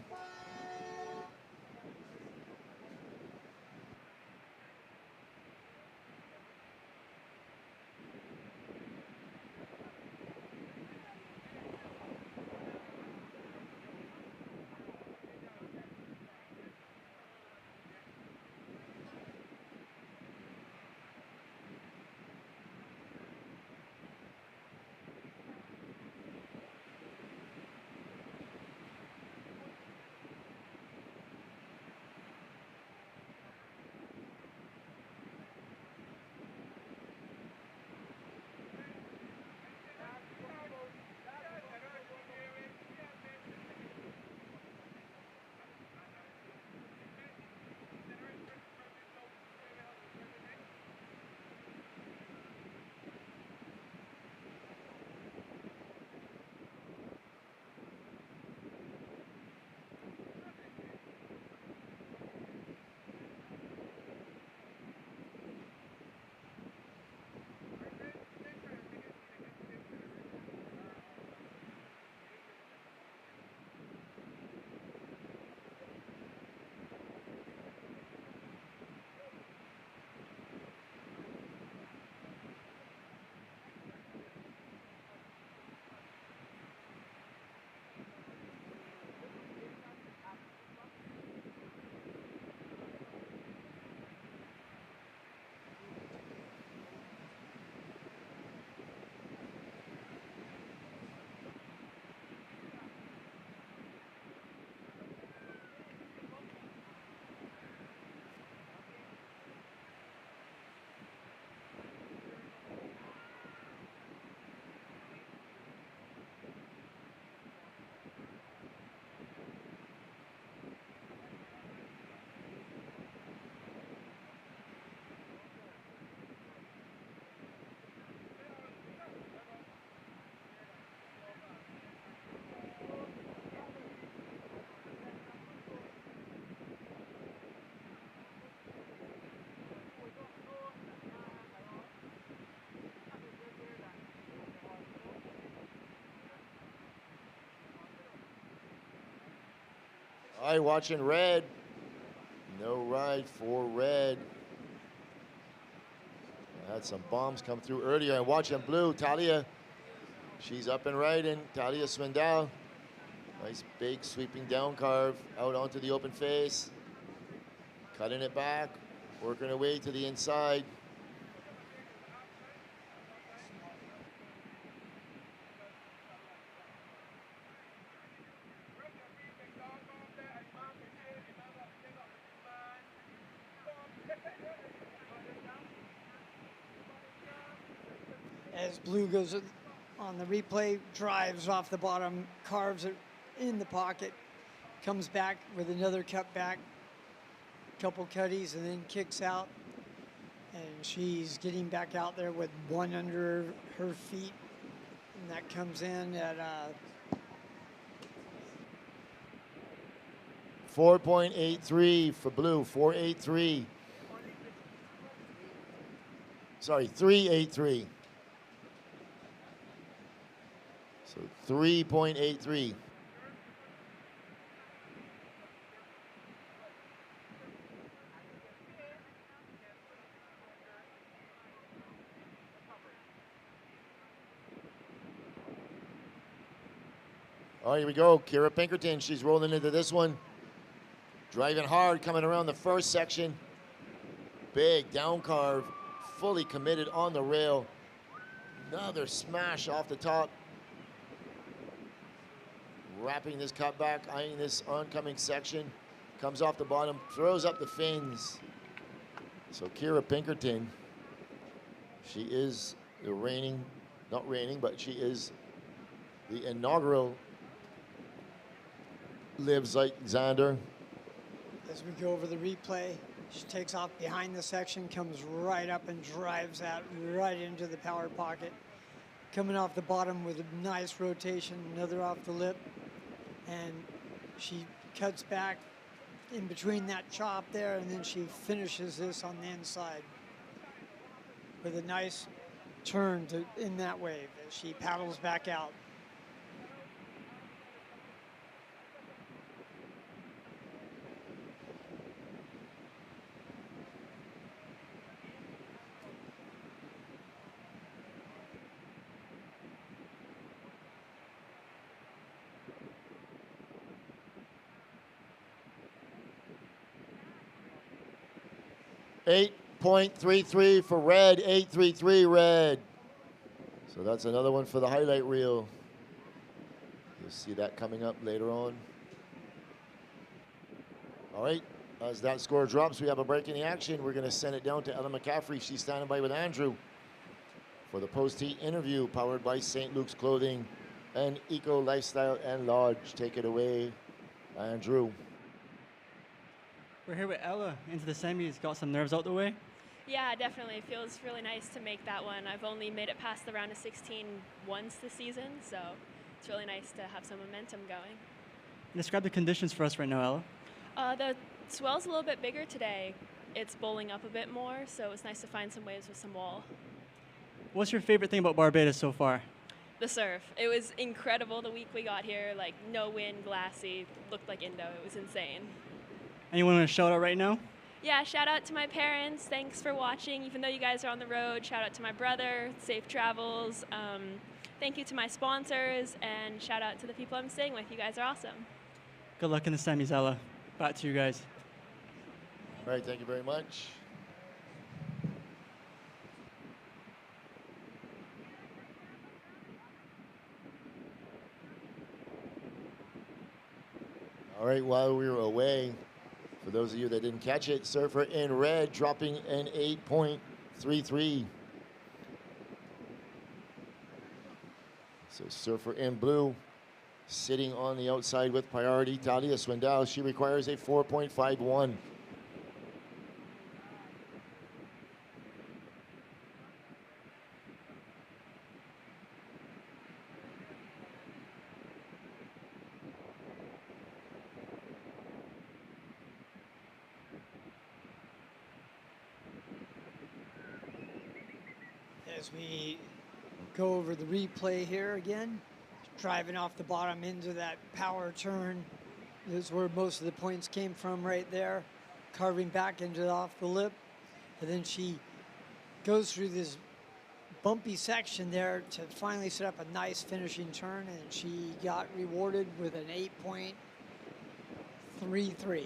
All right, watching red. No ride for red. Had some bombs come through earlier. And watching blue, Talia. She's up and riding. Talia Swindell. Nice big sweeping down carve out onto the open face. Cutting it back. Working her way to the inside. As blue goes on the replay, drives off the bottom, carves it in the pocket, comes back with another cut back, couple cutties, and then kicks out. And she's getting back out there with one under her feet. And that comes in at 4.83 for blue, 4.83. Sorry, 3.83. So 3.83. Oh, here we go. Kira Pinkerton, she's rolling into this one. Driving hard, coming around the first section. Big down carve, fully committed on the rail. Another smash off the top. Wrapping this cutback, eyeing this oncoming section. Comes off the bottom, throws up the fins. So Kira Pinkerton, she is the reigning, not reigning, but she is the inaugural Lives Like Zander. As we go over the replay, she takes off behind the section, comes right up and drives that right into the power pocket. Coming off the bottom with a nice rotation, another off the lip. And she cuts back in between that chop there, and then she finishes this on the inside with a nice turn in that wave as she paddles back out. .33 for red, 833 red. So that's another one for the highlight reel. You'll see that coming up later on. All right, as that score drops, we have a break in the action. We're going to send it down to Ella McCaffrey. She's standing by with Andrew for the post-heat interview powered by St. Luke's Clothing and Eco Lifestyle and Lodge. Take it away, Andrew. We're here with Ella into the semis. Got some nerves out the way. Yeah, definitely. It feels really nice to make that one. I've only made it past the round of 16 once this season, so it's really nice to have some momentum going. Describe the conditions for us right now, Ella. The swell's a little bit bigger today. It's bowling up a bit more, so it's nice to find some waves with some wall. What's your favorite thing about Barbados so far? The surf. It was incredible the week we got here. Like, no wind, glassy, looked like Indo. It was insane. Anyone want to shout out right now? Yeah, shout out to my parents. Thanks for watching. Even though you guys are on the road, shout out to my brother. Safe travels. Thank you to my sponsors, and shout out to the people I'm staying with. You guys are awesome. Good luck in the semis, Ella. Back to you guys. All right, thank you very much. All right, while we were away, for those of you that didn't catch it, surfer in red dropping an 8.33. So surfer in blue sitting on the outside with priority. Talia Swindell, she requires a 4.51. As we go over the replay here again, driving off the bottom into that power turn is where most of the points came from right there, carving back into off the lip. And then she goes through this bumpy section there to finally set up a nice finishing turn, and she got rewarded with an 8.33.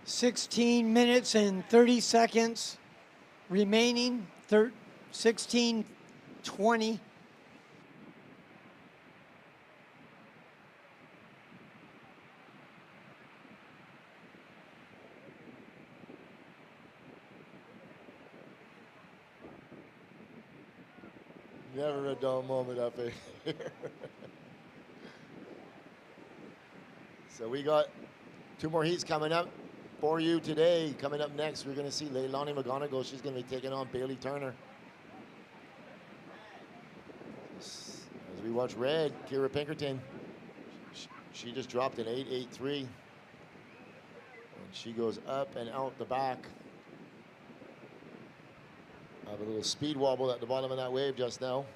$16 minutes and 30 seconds remaining, 16:20. Never a dull moment up here. So we got 2 more heats coming up for you today. Coming up next, we're going to see Leilani McGonigal. She's going to be taking on Bailey Turner. As we watch red, Kira Pinkerton, she just dropped an 8.83. And she goes up and out the back. Have a little speed wobble at the bottom of that wave just now.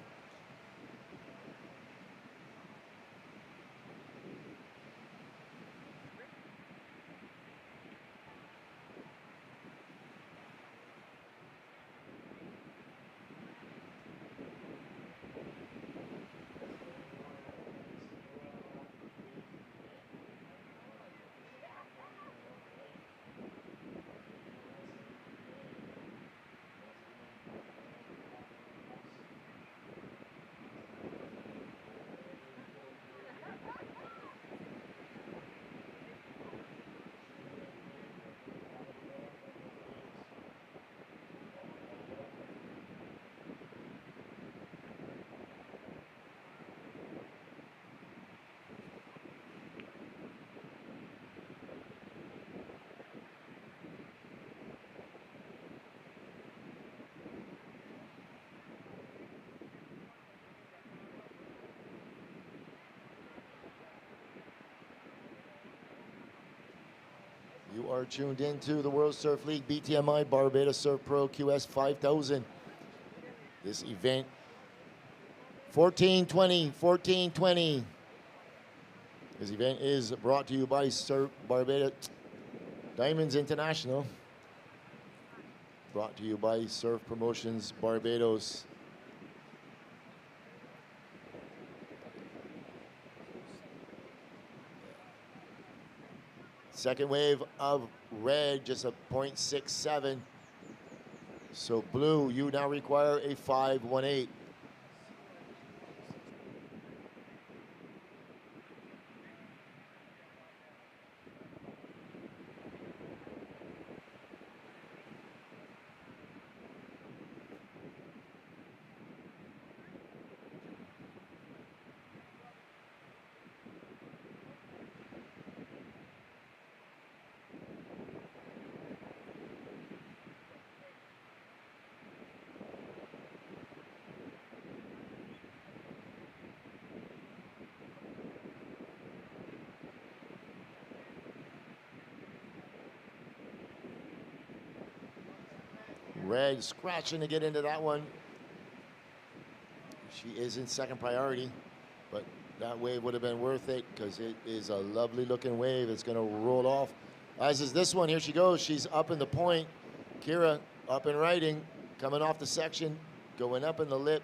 You are tuned into the World Surf League BTMI Barbados Surf Pro QS 5000. This event, 1420. This event is brought to you by Surf Barbados Diamonds International. Brought to you by Surf Promotions Barbados. Second wave of red, just a 0.67. So blue, you now require a 5.18. Red scratching to get into that one. She is in second priority, but that wave would have been worth it because it is a lovely looking wave. It's going to roll off, as is this one. Here she goes. She's up in the point. Kira up and riding, coming off the section, going up in the lip.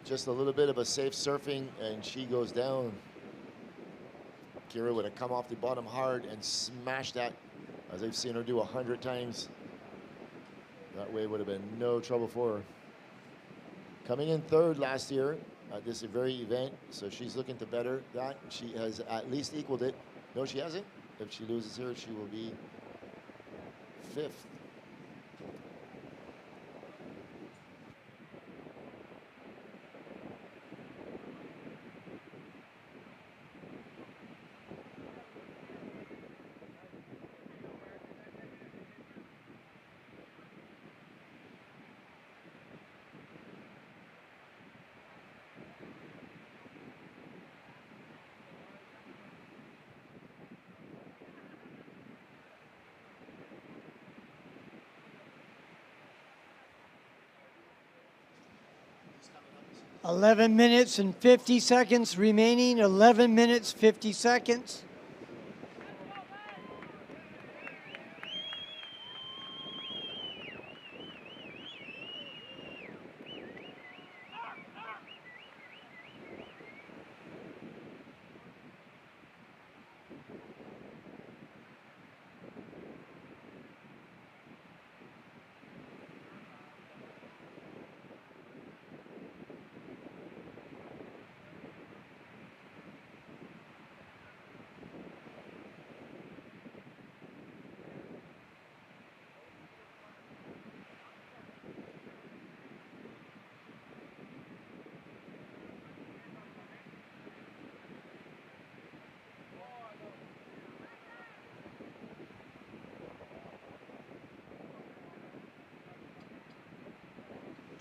Just a little bit of a safe surfing, and she goes down. Kira would have come off the bottom hard and smashed that, as I've seen her do 100 times. That wave would have been no trouble for her. Coming in third last year at this very event, so she's looking to better that. She has at least equaled it. No, she hasn't. If she loses here, she will be fifth. Eleven minutes and 50 seconds remaining. 11 minutes, 50 seconds.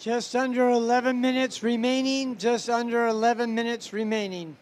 Just under 11 minutes remaining, just under 11 minutes remaining.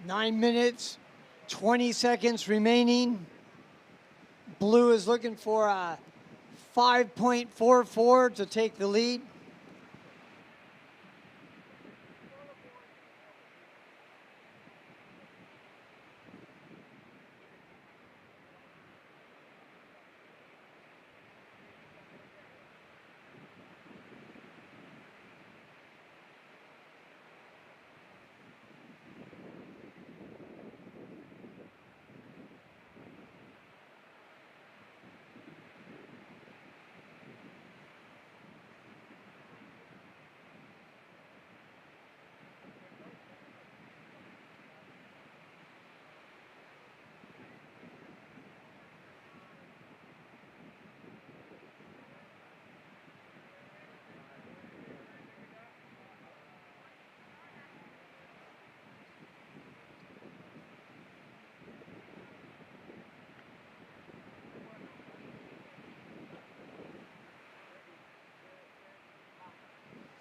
Nine minutes, 20 seconds remaining. Blue is looking for a 5.44 to take the lead.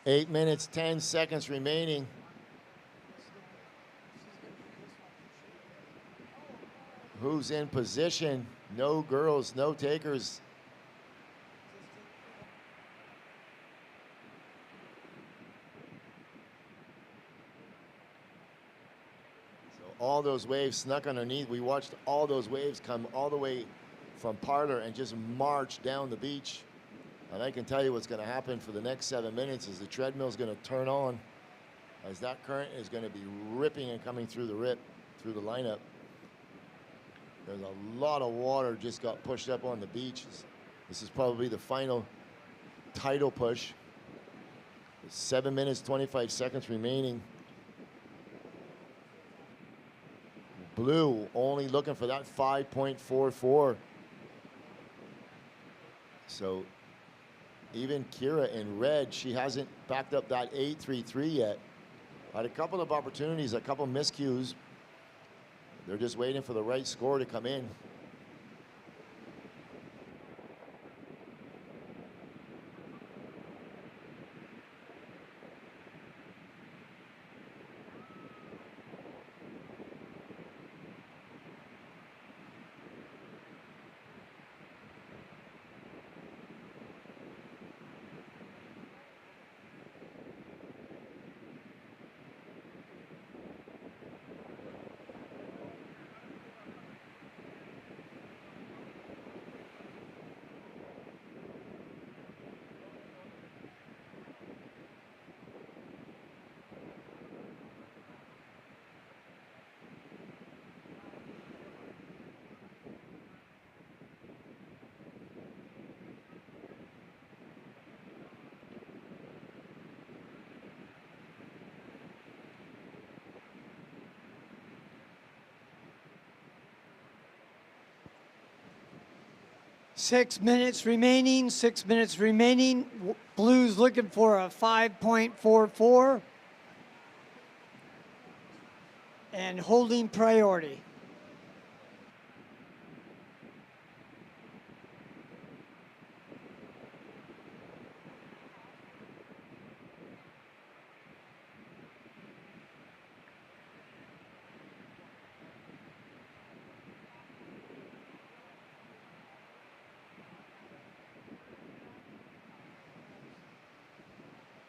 Eight minutes, 10 seconds remaining. Who's in position? No girls, no takers. So all those waves snuck underneath. We watched all those waves come all the way from Parlor and just march down the beach. And I can tell you what's going to happen for the next 7 minutes is the treadmill's going to turn on as that current is going to be ripping and coming through the lineup. There's a lot of water just got pushed up on the beach. This is probably the final tidal push. 7 minutes, 25 seconds remaining. Blue only looking for that 5.44. So even Kira in red, she hasn't backed up that 8.33 yet. Had a couple of opportunities, a couple miscues. They're just waiting for the right score to come in. Six minutes remaining, 6 minutes remaining. Blues looking for a 5.44. and holding priority.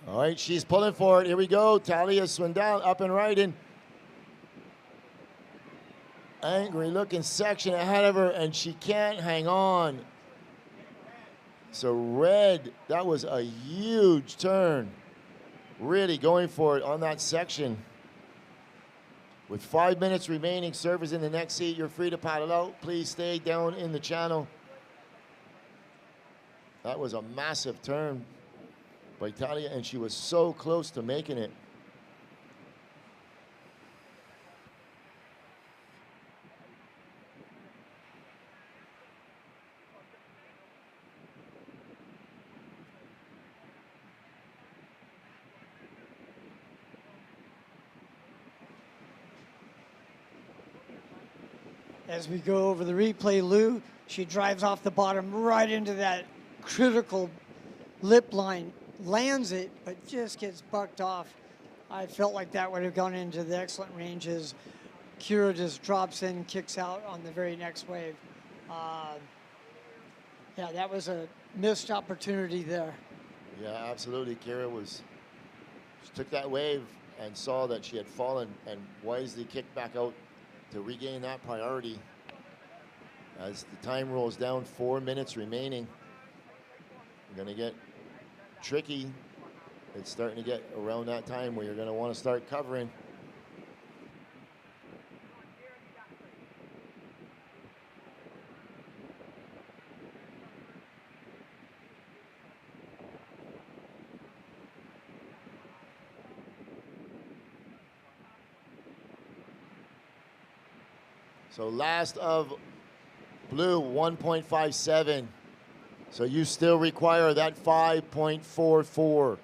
All right, she's pulling for it. Here we go. Talia Swindell up and riding. Angry looking section ahead of her, and she can't hang on. So Red, that was a huge turn. Really going for it on that section. With 5 minutes remaining, servers in the next seat. You're free to paddle out. Please stay down in the channel. That was a massive turn by Talia, and she was so close to making it. As we go over the replay, Lou, she drives off the bottom right into that critical lip line, lands it, but just gets bucked off. I felt like that would have gone into the excellent ranges. Kira just drops in, kicks out on the very next wave. Yeah, that was a missed opportunity there. Yeah, absolutely. Kira she took that wave and saw that she had fallen and wisely kicked back out to regain that priority. As the time rolls down, 4 minutes remaining. We're gonna get tricky. It's starting to get around that time where you're gonna wanna start covering. So last of blue, 1.57. So you still require that 5.44.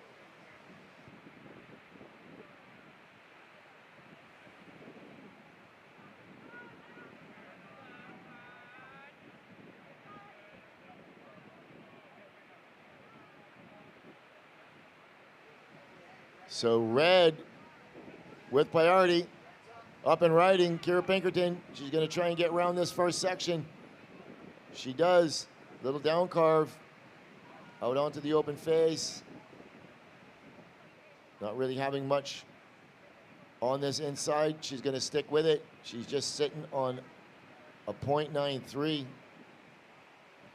So Red with priority. Up and riding, Kira Pinkerton. She's going to try and get around this first section. She does. Little down carve. Out onto the open face. Not really having much on this inside. She's going to stick with it. She's just sitting on a .93.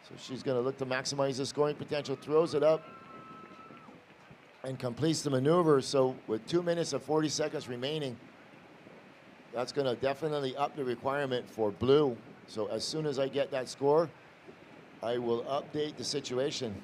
So she's going to look to maximize the scoring potential. Throws it up and completes the maneuver. So with 2 minutes and 40 seconds remaining, that's going to definitely up the requirement for blue. So as soon as I get that score, I will update the situation.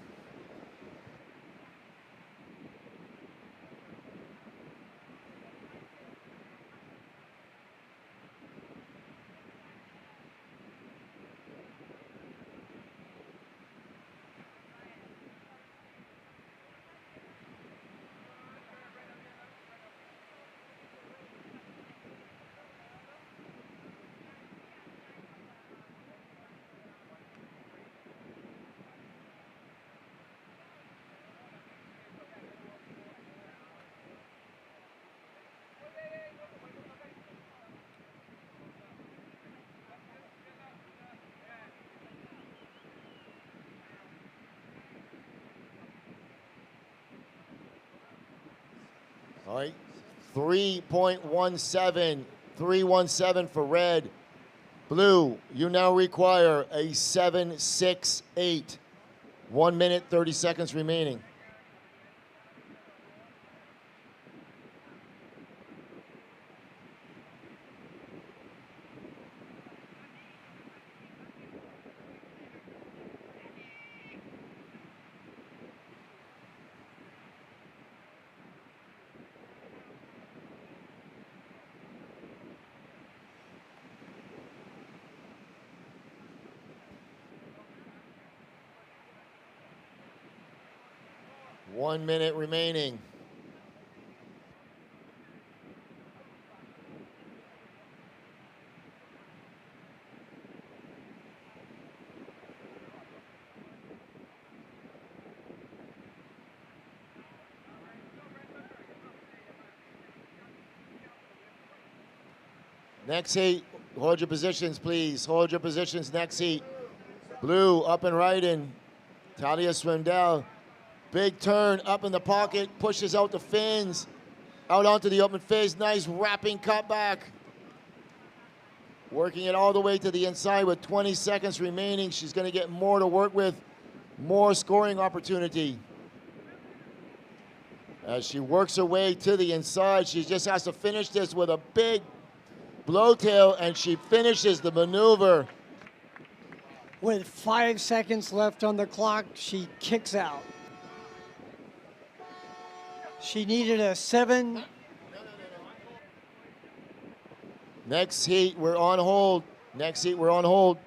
All right, 3.17, 3.17 for red. Blue, you now require a 7.68. 1 minute, 30 seconds remaining. One minute remaining. Next heat, hold your positions, please. Hold your positions next heat. Blue up and right in. Talia Swindell. Big turn up in the pocket, pushes out the fins. Out onto the open face, nice wrapping cutback. Working it all the way to the inside with 20 seconds remaining. She's gonna get more to work with, more scoring opportunity. As she works her way to the inside, she just has to finish this with a big blowtail, and she finishes the maneuver. With 5 seconds left on the clock, she kicks out. She needed a 7. Next heat, we're on hold. Next heat, we're on hold.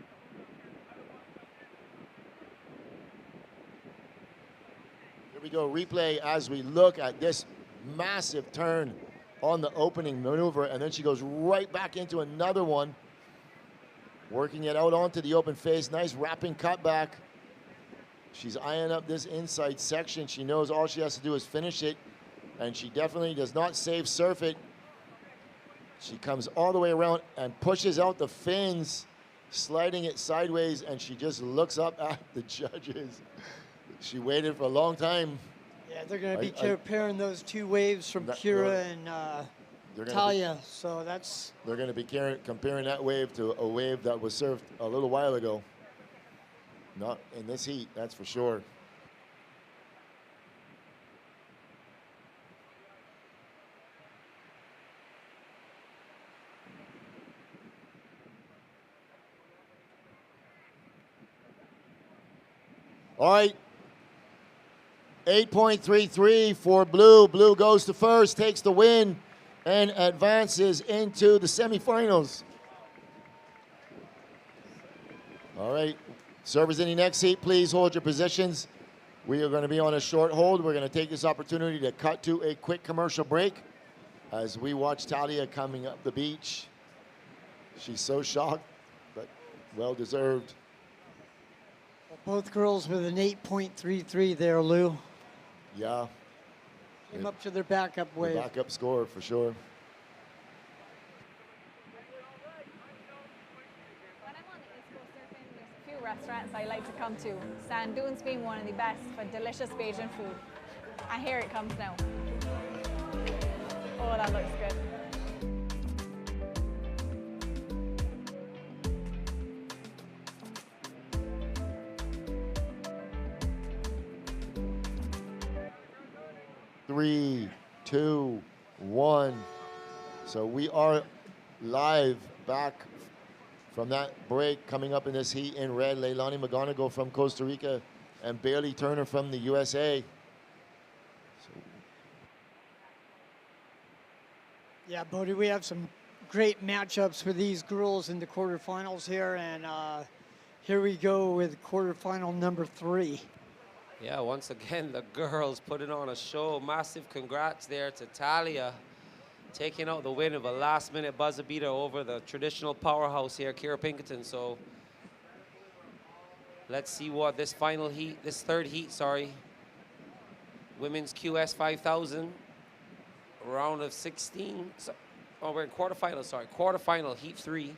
Here we go, replay as we look at this massive turn on the opening maneuver, and then she goes right back into another one, working it out onto the open face. Nice wrapping cutback. She's eyeing up this inside section. She knows all she has to do is finish it, and she definitely does not save surf it. She comes all the way around and pushes out the fins, sliding it sideways, and she just looks up at the judges. She waited for a long time. Yeah, they're going to be comparing those two waves from Kira and Talia. So that's... They're going to be comparing that wave to a wave that was surfed a little while ago. Not in this heat, that's for sure. All right, 8.33 for Blue. Blue goes to first, takes the win, and advances into the semifinals. All right, servers in the next heat, please hold your positions. We are going to be on a short hold. We're going to take this opportunity to cut to a quick commercial break as we watch Talia coming up the beach. She's so shocked, but well-deserved. Both girls with an 8.33 there, Lou. Yeah. Came up to their backup wave. The backup score, for sure. When I'm on the East Coast surfing, there's a few restaurants I like to come to. Sand Dunes being one of the best for delicious Bajan food. And here it comes now. Oh, that looks good. Three, two, one. So we are live back from that break. Coming up in this heat in red, Leilani McGonigal from Costa Rica and Bailey Turner from the USA. Yeah, Bodie, we have some great matchups for these girls in the quarterfinals here, and here we go with quarterfinal number 3. Yeah, once again, the girls putting on a show. Massive congrats there to Talia, taking out the win of a last-minute buzzer beater over the traditional powerhouse here, Kira Pinkerton. So let's see what this final heat, this third heat, sorry, women's QS 5000, round of 16. So, oh, we're in quarterfinal, sorry, quarterfinal, heat 3.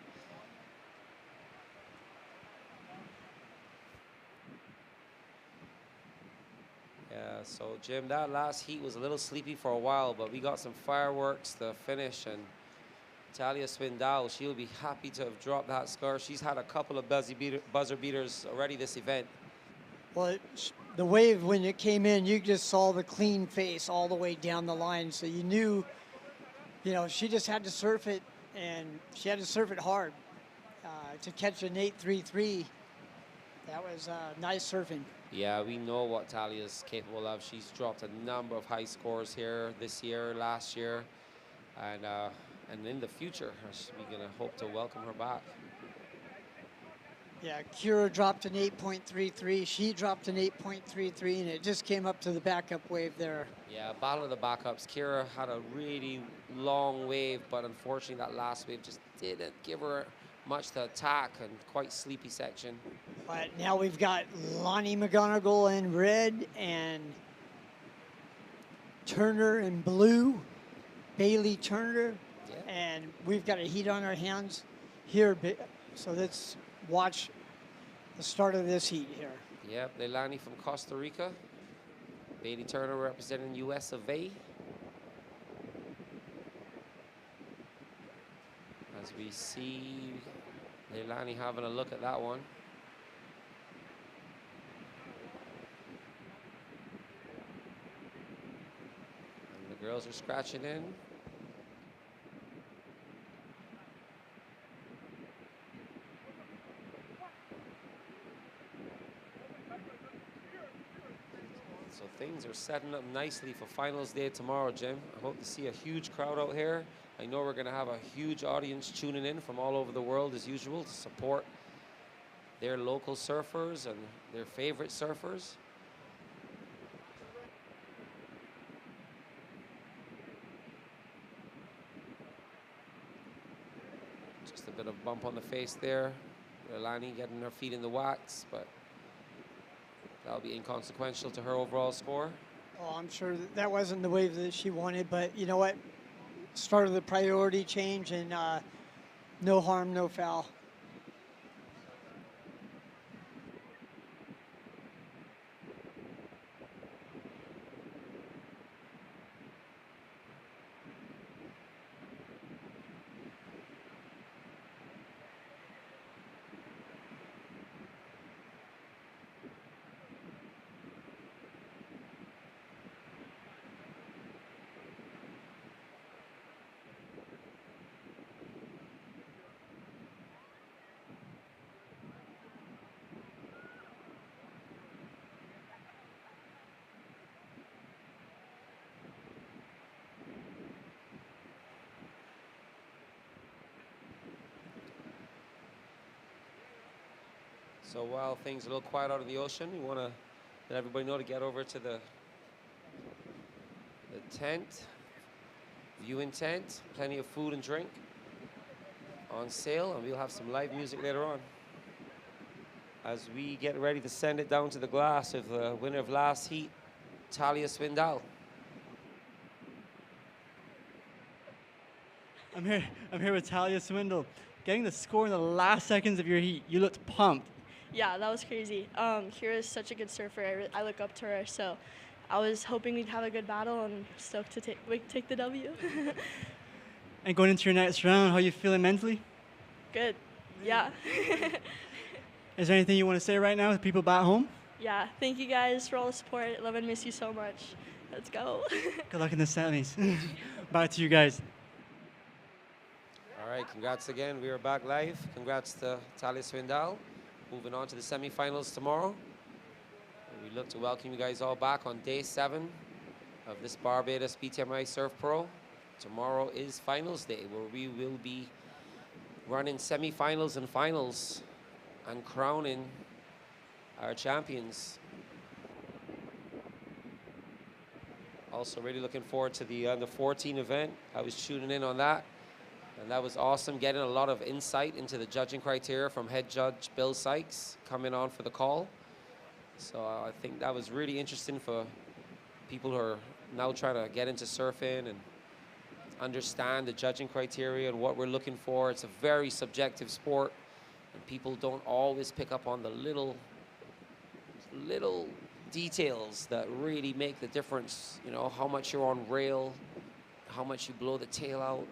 Yeah, so Jim, that last heat was a little sleepy for a while, but we got some fireworks to finish, and Talia Swindell, she'll be happy to have dropped that score. She's had a couple of buzzer beaters already this event. Well, the wave, when it came in, you just saw the clean face all the way down the line, so you knew, you know, she just had to surf it, and she had to surf it hard. To catch an 8.33, that was nice surfing. Yeah, we know what Talia's capable of. She's dropped a number of high scores here this year, last year, and in the future, we're going to hope to welcome her back. Yeah, Kira dropped an 8.33. She dropped an 8.33, and it just came up to the backup wave there. Yeah, battle of the backups. Kira had a really long wave, but unfortunately that last wave just didn't give her much to attack, and quite sleepy section. But now we've got Lonnie McGonigal in red and Turner in blue. Bailey Turner. And we've got a heat on our hands here, so let's watch the start of this heat here. Yep, Leilani from Costa Rica. Bailey Turner representing US of A. As we see Leilani having a look at that one. And the girls are scratching in. So things are setting up nicely for finals day tomorrow, Jim. I hope to see a huge crowd out here. I know we're going to have a huge audience tuning in from all over the world as usual to support their local surfers and their favorite surfers. Just a bit of bump on the face there. Leilani getting her feet in the wax, but that'll be inconsequential to her overall score. Oh, I'm sure that wasn't the wave that she wanted, but you know what? Started the priority change, and no harm, no foul. So while things are a little quiet out in the ocean, we want to let everybody know to get over to the tent, viewing tent, plenty of food and drink on sale, and we'll have some live music later on. As we get ready to send it down to the glass with the winner of last heat, Talia Swindell. I'm here with Talia Swindell. Getting the score in the last seconds of your heat, you looked pumped. Yeah, that was crazy. Kira's such a good surfer. I look up to her, so I was hoping we'd have a good battle and stoked to take the W. And going into your next round, how are you feeling mentally? Good. Yeah. Is there anything you want to say right now to people back home? Yeah. Thank you guys for all the support. Love and miss you so much. Let's go. Good luck in the semis. Back to you guys. All right, congrats again. We are back live. Congrats to Talia Swindell. Moving on to the semifinals tomorrow. And we look to welcome you guys all back on day 7 of this Barbados BTMI Surf Pro. Tomorrow is finals day, where we will be running semifinals and finals and crowning our champions. Also really looking forward to the under 14 event. I was tuning in on that. And that was awesome, getting a lot of insight into the judging criteria from head judge Bill Sykes coming on for the call. So I think that was really interesting for people who are now trying to get into surfing and understand the judging criteria and what we're looking for. It's a very subjective sport, and people don't always pick up on the little details that really make the difference. You know, how much you're on rail, how much you blow the tail out,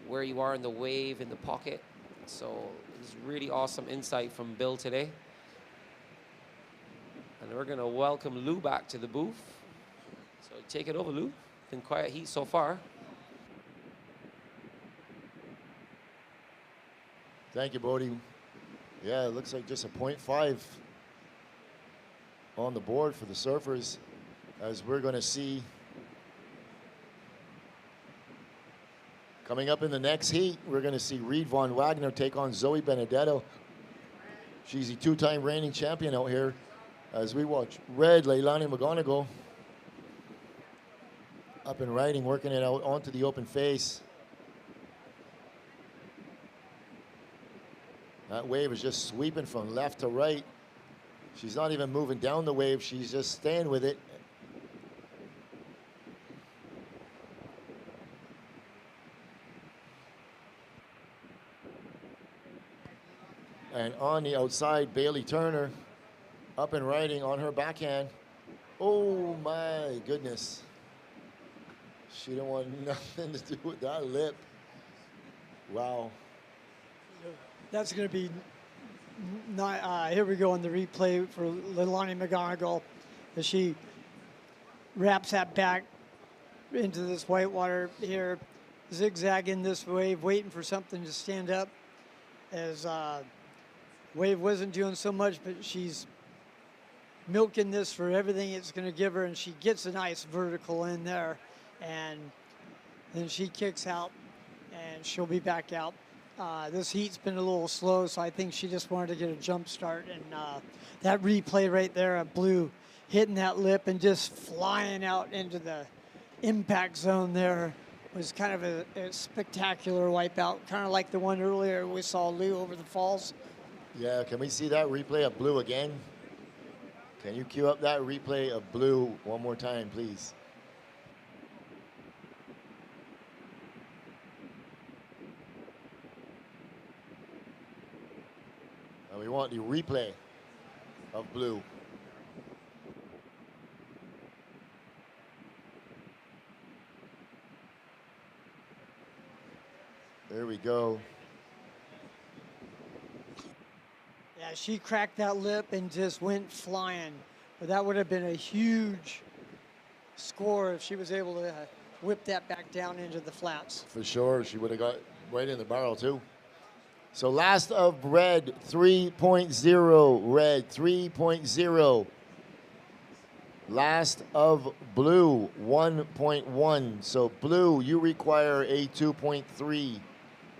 where you are in the wave, in the pocket. So it was really awesome insight from Bill today. And we're gonna welcome Lou back to the booth. So take it over, Lou. Been quiet heat so far. Thank you, Bodie. Yeah, it looks like just a 0.5 on the board for the surfers, as we're gonna see coming up in the next heat. We're going to see Reed Von Wagner take on Zoe Benedetto. She's the 2-time reigning champion out here. As we watch Red Leilani McGonigal up and riding, working it out onto the open face. That wave is just sweeping from left to right. She's not even moving down the wave. She's just staying with it. And on the outside, Bailey Turner up and riding on her backhand. Oh my goodness. She don't want nothing to do with that lip. Wow. That's going to be not. Here we go on the replay for Leilani McGonigal as she wraps that back into this whitewater here, zigzagging this wave, waiting for something to stand up. As wave wasn't doing so much, but she's milking this for everything it's going to give her, and she gets a nice vertical in there, and then she kicks out, and she'll be back out. This heat's been a little slow, so I think she just wanted to get a jump start, and that replay right there of Blue hitting that lip and just flying out into the impact zone there was kind of a spectacular wipeout, kind of like the one earlier we saw Lou over the falls. Yeah, can we see that replay of Blue again? Can you cue up that replay of Blue one more time, please? And we want the replay of Blue. There we go. Yeah, she cracked that lip and just went flying. But that would have been a huge score if she was able to whip that back down into the flats. For sure, she would have got right in the barrel too. So last of red 3.0, red 3.0. Last of blue 1.1. So blue, you require a 2.3.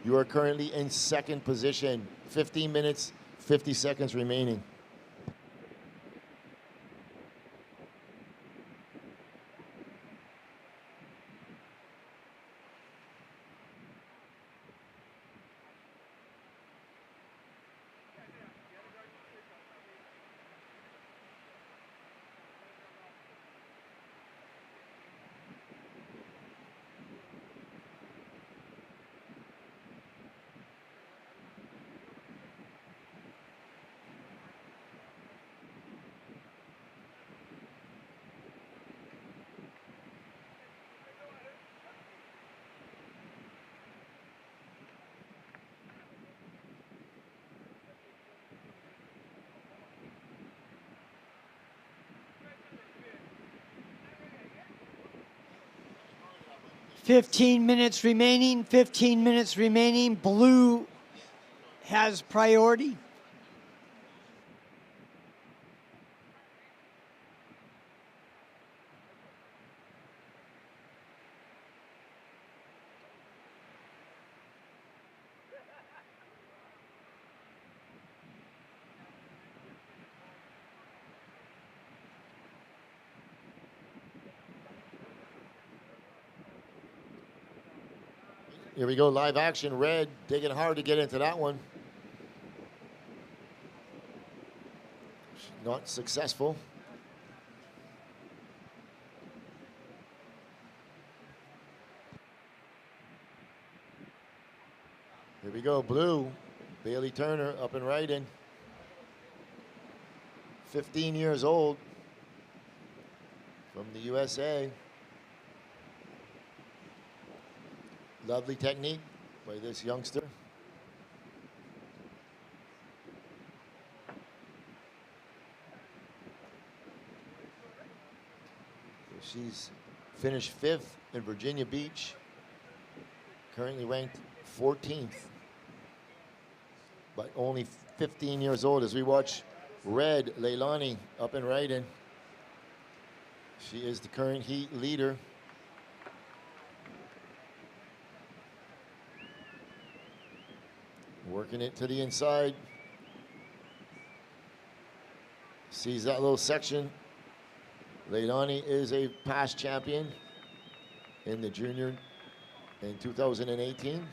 You are currently in second position. 15 minutes, 50 seconds remaining. Fifteen minutes remaining, 15 minutes remaining. Blue has priority. Here we go, live action. Red digging hard to get into that one. Not successful. Here we go, blue. Bailey Turner up and riding. 15 years old from the USA. Lovely technique by this youngster. She's finished 5th in Virginia Beach, currently ranked 14th, but only 15 years old. As we watch red, Leilani up and riding. She is the current heat leader. Working it to the inside. Sees that little section. Leilani is a past champion in the junior in 2018.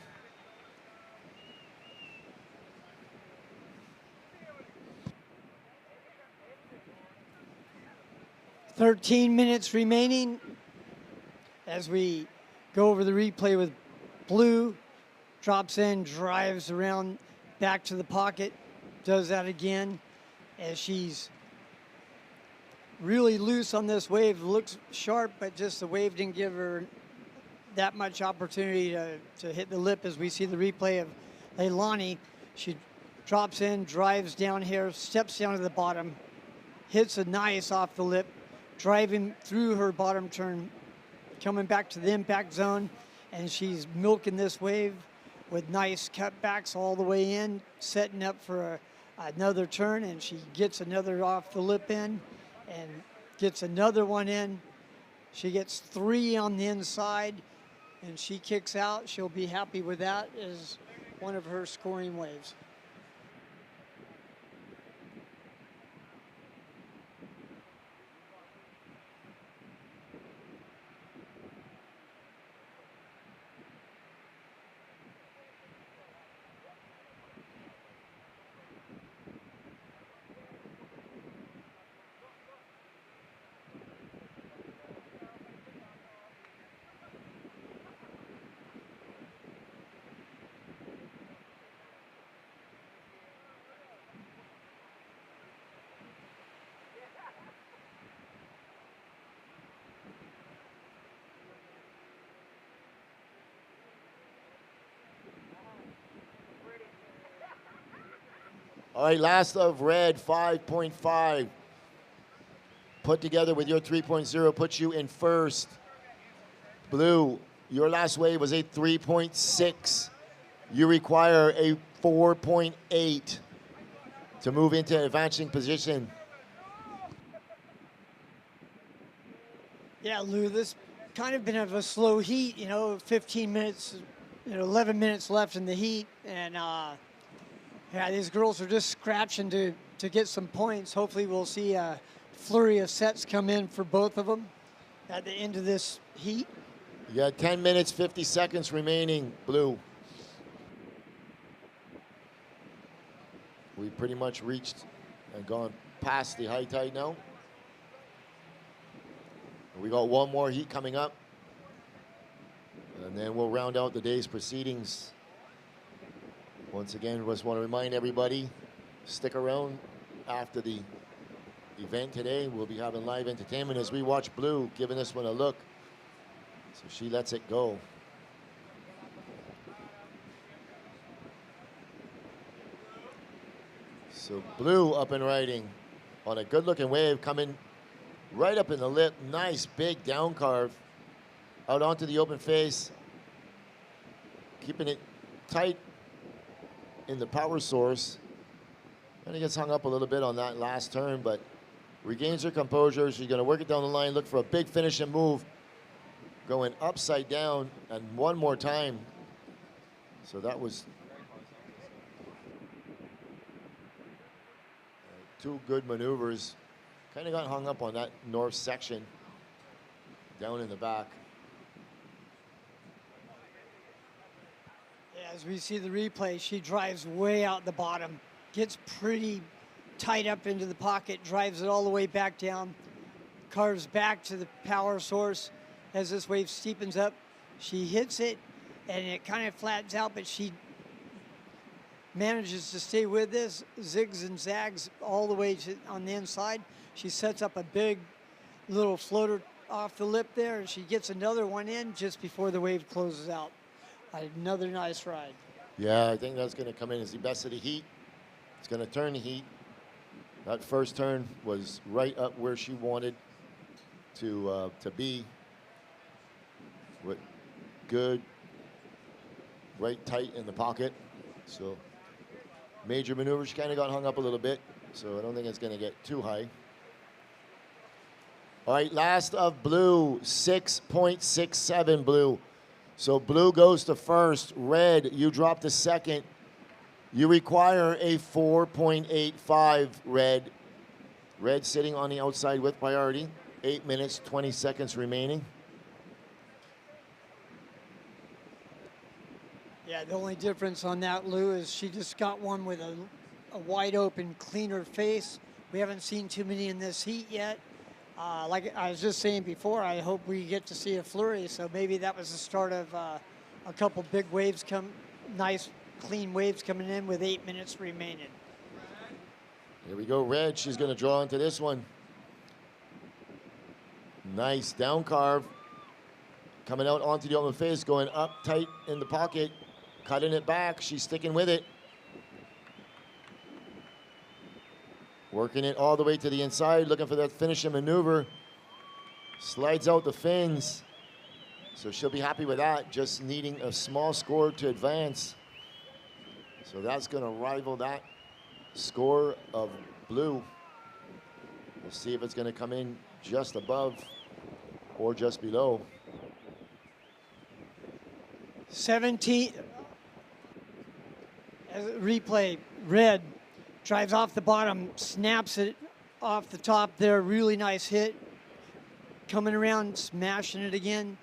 "13 minutes remaining as we go over the replay with blue. Drops in, drives around back to the pocket. does that again as she's really loose on this wave. Looks sharp, but just the wave didn't give her that much opportunity to hit the lip. As we see the replay of Leilani, she drops in, drives down here, steps down to the bottom, hits a nice off the lip, driving through her bottom turn, coming back to the impact zone, and she's milking this wave with nice cutbacks all the way in, setting up for another turn, and she gets another off the lip in and gets another one in. She gets 3 on the inside, and she kicks out. She'll be happy with that as one of her scoring waves. All right, last of red, 5.5. Put together with your 3.0 puts you in first. Blue, your last wave was a 3.6. You require a 4.8 to move into advancing position. Yeah, Lou, this kind of been of a slow heat, 15 minutes, 11 minutes left in the heat. And yeah, these girls are just scratching to get some points. Hopefully we'll see a flurry of sets come in for both of them at the end of this heat. You got 10 minutes, 50 seconds remaining, Blue. We pretty much reached and gone past the high tide now. We got one more heat coming up, and then we'll round out the day's proceedings. Once again, just want to remind everybody, stick around after the event today. We'll be having live entertainment as we watch Blue giving this one a look. So she lets it go. So Blue up and riding on a good-looking wave, coming right up in the lip. Nice big down carve out onto the open face, keeping it tight in the power source. And he gets hung up a little bit on that last turn, but regains her composure. She's going to work it down the line, look for a big finish and move, going upside down and one more time. So that was two good maneuvers. Kind of got hung up on that north section down in the back. As we see the replay, she drives way out the bottom, gets pretty tight up into the pocket, drives it all the way back down, carves back to the power source. As this wave steepens up, she hits it, and it kind of flattens out, but she manages to stay with this, zigs and zags all the way on the inside. She sets up a big little floater off the lip there, and she gets another one in just before the wave closes out. Another nice ride. Yeah, I think that's going to come in as the best of the heat. It's going to turn the heat. That first turn was right up where she wanted to be. With good, right tight in the pocket. So major maneuver, she kind of got hung up a little bit, so I don't think it's going to get too high. All right, last of Blue, 6.67 Blue. So Blue goes to first. Red, you drop to second. You require a 4.85 Red. Red sitting on the outside with priority. 8 minutes, 20 seconds remaining. Yeah, the only difference on that, Lou, is she just got one with a wide open, cleaner face. We haven't seen too many in this heat yet. Like I was just saying before, I hope we get to see a flurry. So maybe that was the start of a couple big waves nice clean waves coming in with 8 minutes remaining. Here we go, Red. She's going to draw into this one. Nice down carve. Coming out onto the open face, going up tight in the pocket, cutting it back. She's sticking with it. Working it all the way to the inside, looking for that finishing maneuver. Slides out the fins. So she'll be happy with that, just needing a small score to advance. So that's going to rival that score of blue. We'll see if it's going to come in just above or just below. 17. As a replay, Red drives off the bottom, snaps it off the top there. Really nice hit. Coming around, smashing it again.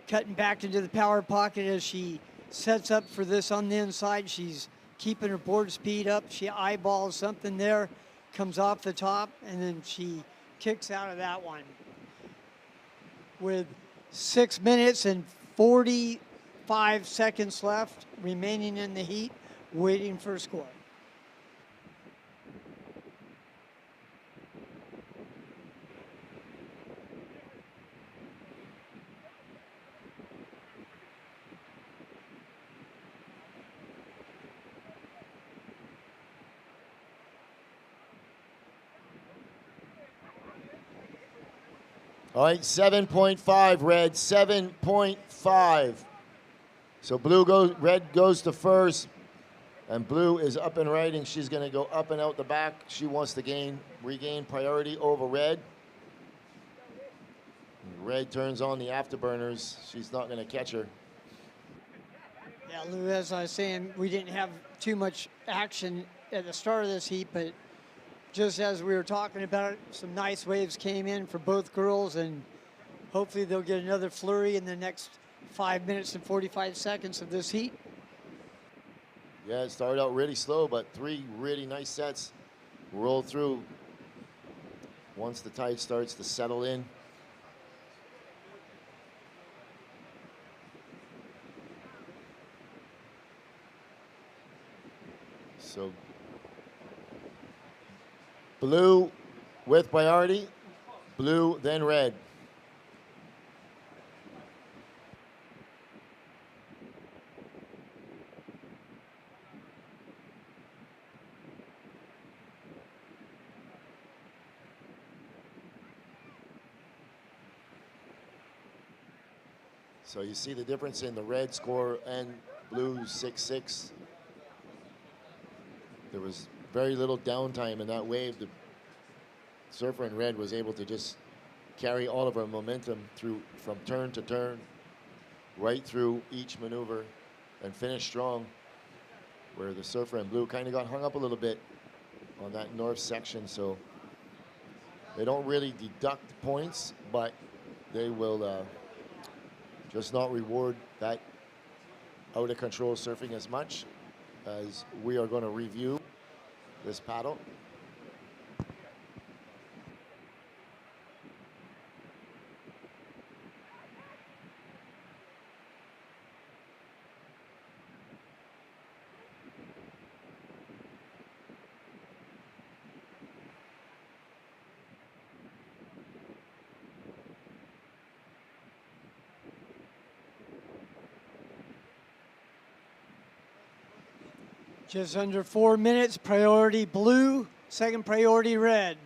Cutting back into the power pocket as she sets up for this on the inside. She's keeping her board speed up. She eyeballs something there, comes off the top, and then she kicks out of that one. With 6 minutes and 45 seconds left remaining in the heat, waiting for a score. All right, 7.5, Red, 7.5. So Red goes to first, and Blue is up and right, and she's going to go up and out the back. She wants to regain priority over Red. Red turns on the afterburners. She's not going to catch her. Yeah, Lou, as I was saying, we didn't have too much action at the start of this heat, but just as we were talking about it, some nice waves came in for both girls, and hopefully they'll get another flurry in the next 5 minutes and 45 seconds of this heat. Yeah, it started out really slow, but 3 really nice sets rolled through once the tide starts to settle in. So Blue with priority, Blue, then Red. So you see the difference in the Red score and Blue's 6-6. There was very little downtime in that wave. The surfer in Red was able to just carry all of her momentum through from turn to turn, right through each maneuver, and finish strong, where the surfer in Blue kind of got hung up a little bit on that north section. So they don't really deduct points, but they will just not reward that out of control surfing as much, as we are going to review this paddle. Just under 4 minutes, priority Blue, second priority Red.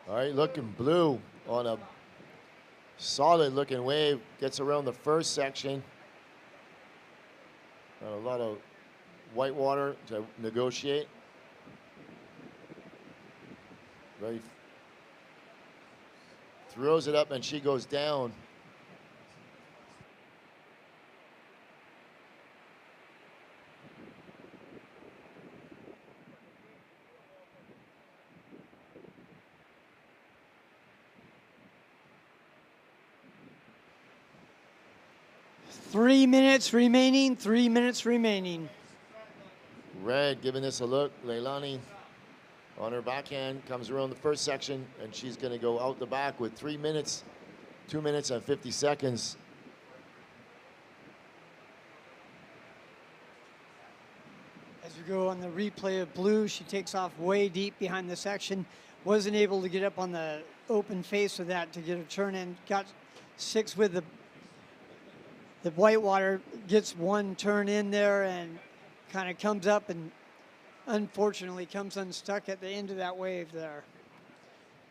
All right, looking Blue on a solid looking wave, gets around the first section. Got a lot of white water to negotiate. Very throws it up and she goes down. Three minutes remaining, 3 minutes remaining. Red giving this a look. Leilani on her backhand comes around the first section, and she's going to go out the back with 3 minutes, 2 minutes and 50 seconds. As we go on the replay of blue, she takes off way deep behind the section. Wasn't able to get up on the open face of that to get a turn in. Got 6 with the whitewater, gets 1 turn in there and kind of comes up and unfortunately comes unstuck at the end of that wave there.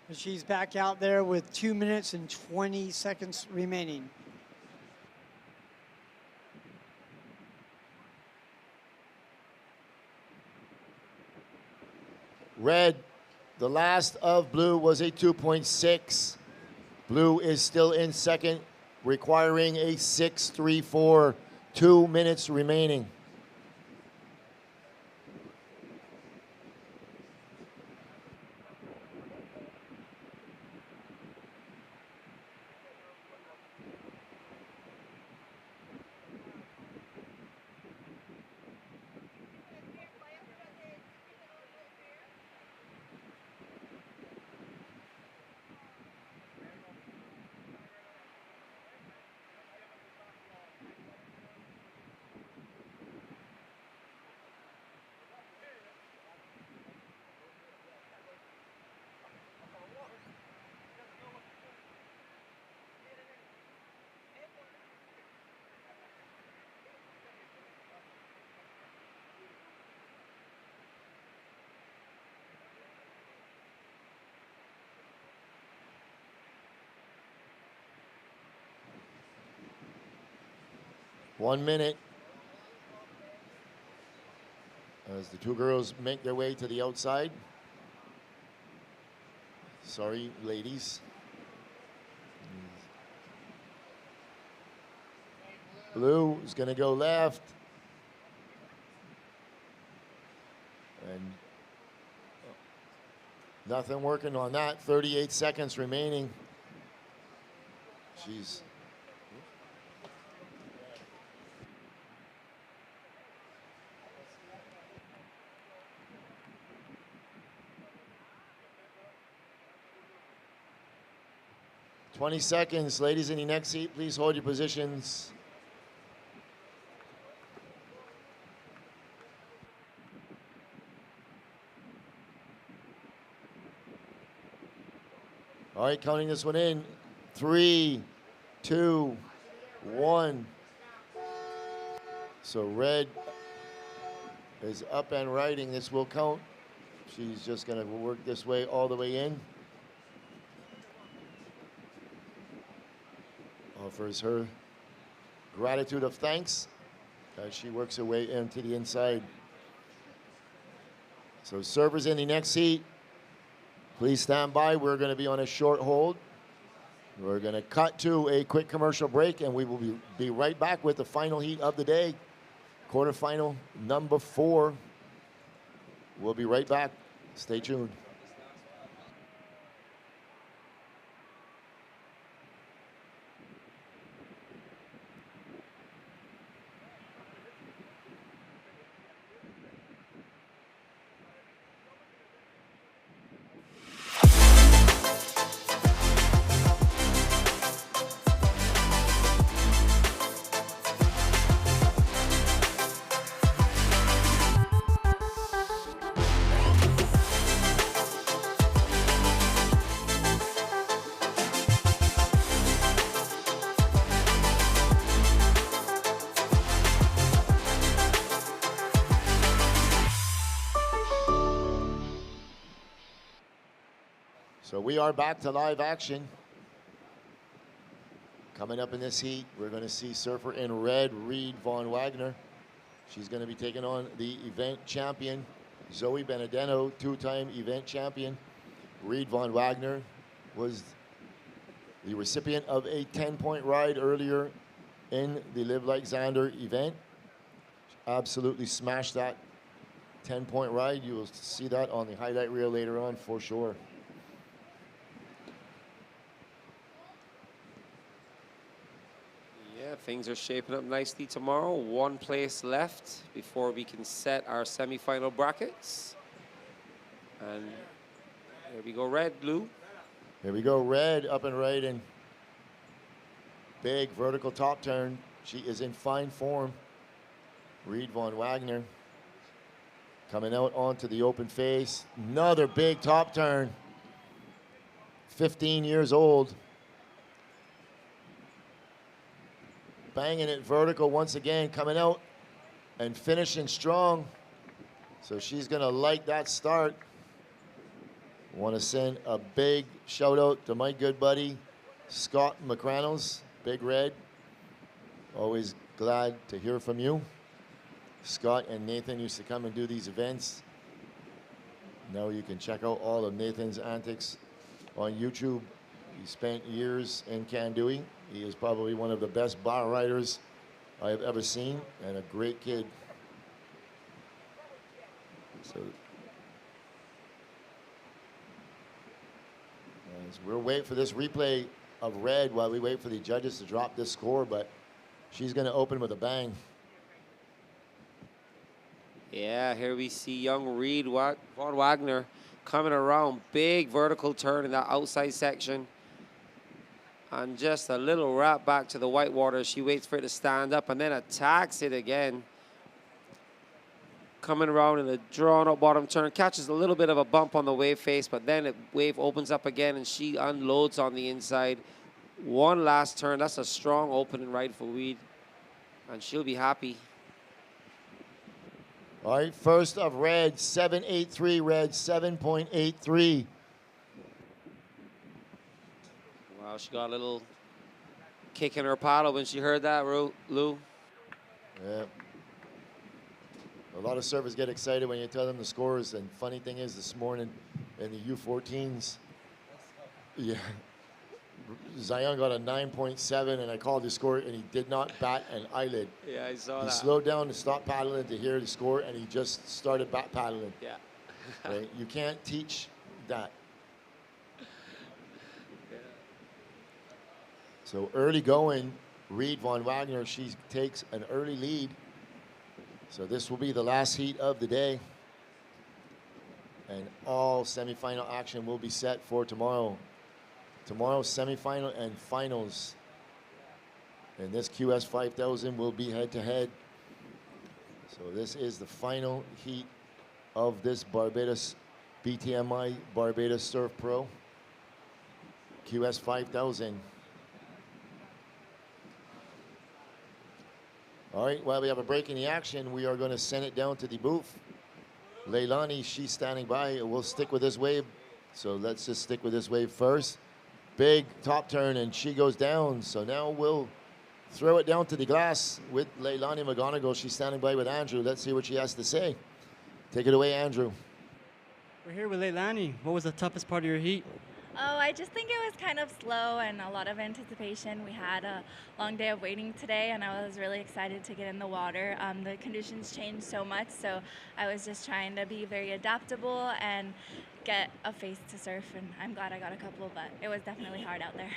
But she's back out there with 2 minutes and 20 seconds remaining. Red, the last of blue was a 2.6. Blue is still in second, requiring a 6.34. 2 minutes remaining. One minute as the two girls make their way to the outside. Sorry, ladies. Blue is going to go left. And nothing working on that. 38 seconds remaining. She's... "20 seconds, ladies in the next seat, please hold your positions." All right, counting this one in. 3, 2, 1. So red is up and riding. This will count. She's just going to work this way all the way in. Offers her gratitude of thanks as she works her way into the inside. So servers in the next heat, please stand by. We're going to be on a short hold. We're going to cut to a quick commercial break, and we will be right back with the final heat of the day, quarterfinal number 4. We'll be right back. Stay tuned. So we are back to live action. Coming up in this heat, we're going to see surfer in red, Reed Von Wagner. She's going to be taking on the event champion, Zoe Benedetto, 2-time event champion. Reed Von Wagner was the recipient of a 10-point ride earlier in the Live Like Zander event. Absolutely smashed that 10-point ride. You will see that on the highlight reel later on for sure. things are shaping up nicely tomorrow. One place left before we can set our semifinal brackets. And here we go, red, blue. Here we go, red up and right, and big vertical top turn. She is in fine form. Reed von Wagner coming out onto the open face. Another big top turn. 15 years old. Banging it vertical once again, coming out and finishing strong. So she's gonna like that start. Want to send a big shout out to my good buddy, Scott McCrannels, Big Red. Always glad to hear from you. Scott and Nathan used to come and do these events. Now you can check out all of Nathan's antics on YouTube. He spent years in Kandui. He is probably one of the best bar riders I have ever seen, and a great kid. So as we're waiting for this replay of red while we wait for the judges to drop this score, but she's going to open with a bang. Yeah, here we see young Reed von Wagner coming around. Big vertical turn in that outside section. And just a little wrap back to the whitewater. She waits for it to stand up and then attacks it again. Coming around in a drawn up bottom turn. Catches a little bit of a bump on the wave face, but then the wave opens up again and she unloads on the inside. One last turn. That's a strong opening ride for Reed. And she'll be happy. All right, first of red, 7.83, red, 7.83. Wow, she got a little kick in her paddle when she heard that, Lou. Yeah. A lot of surfers get excited when you tell them the scores, and funny thing is, this morning in the U14s, yeah, Zion got a 9.7, and I called the score, and he did not bat an eyelid. Yeah, I saw that. He slowed down to stop paddling to hear the score, and he just started back paddling. Yeah. Right? You can't teach that. So early going, Reed von Wagner, she takes an early lead. So this will be the last heat of the day. And all semifinal action will be set for tomorrow. Tomorrow's semifinal and finals. And this QS 5000 will be head-to-head. So this is the final heat of this Barbados BTMI Barbados Surf Pro QS 5000. All right, while we have a break in the action, we are going to send it down to the booth. Leilani, she's standing by. We'll stick with this wave. So let's just stick with this wave first. Big top turn, and she goes down. So now we'll throw it down to the glass with Leilani McGonigal. She's standing by with Andrew. Let's see what she has to say. Take it away, Andrew. We're here with Leilani. What was the toughest part of your heat? Oh, I just think it was kind of slow and a lot of anticipation. We had a long day of waiting today, and I was really excited to get in the water. The conditions changed so much, so I was just trying to be very adaptable and get a face to surf, and I'm glad I got a couple, but it was definitely hard out there.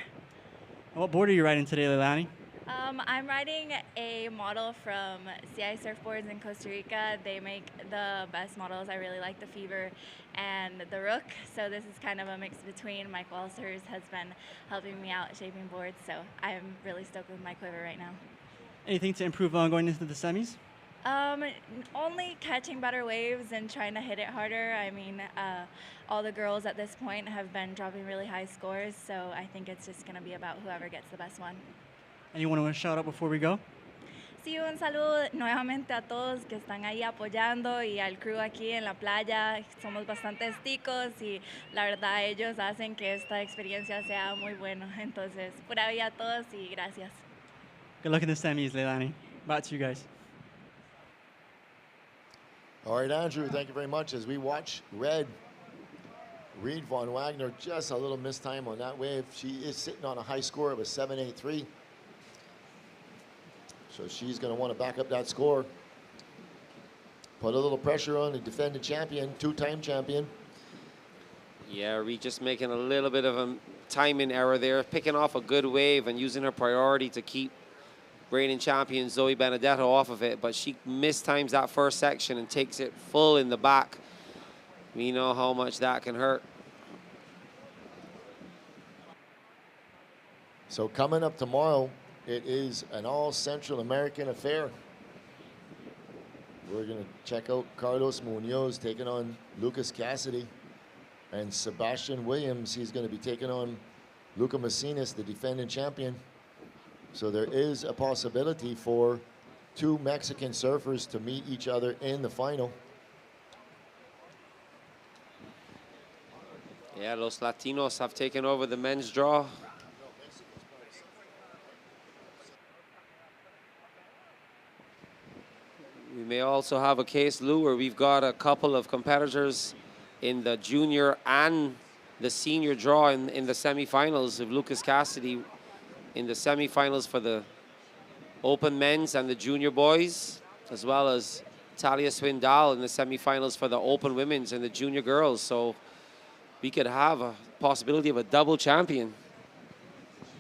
What board are you riding today, Leilani? I'm riding a model from CI Surfboards in Costa Rica. They make the best models. I really like the Fever and the Rook. So this is kind of a mix between. Mike Walters has been helping me out shaping boards. So I'm really stoked with my quiver right now. Anything to improve on going into the semis? Only catching better waves and trying to hit it harder. I mean, all the girls at this point have been dropping really high scores. So I think it's just going to be about whoever gets the best one. Anyone want to shout out before we go? Sí, un saludo nuevamente a todos que están ahí apoyando y al crew aquí en la playa. Somos bastante ticos y la verdad ellos hacen que esta experiencia sea muy buena. Entonces, pura vida a todos y gracias. Good luck in the semis, Leilani. Back to you guys. All right, Andrew, thank you very much. As we watch red, Reed von Wagner, just a little missed time on that wave. She is sitting on a high score of a 7.83. So she's going to want to back up that score. Put a little pressure on the defending champion, two-time champion. Yeah, Reed just making a little bit of a timing error there, picking off a good wave and using her priority to keep reigning champion Zoe Benedetto off of it, but she mistimes that first section and takes it full in the back. We know how much that can hurt. So coming up tomorrow, it is an all Central American affair. We're going to check out Carlos Munoz taking on Lucas Cassidy. And Sebastian Williams, he's going to be taking on Luca Macinas, the defending champion. So there is a possibility for two Mexican surfers to meet each other in the final. Yeah, Los Latinos have taken over the men's draw. We may also have a case, Lou, where we've got a couple of competitors in the junior and the senior draw in the semifinals of Lucas Cassidy in the semifinals for the open men's and the junior boys, as well as Talia Swindal in the semifinals for the open women's and the junior girls. So we could have a possibility of a double champion.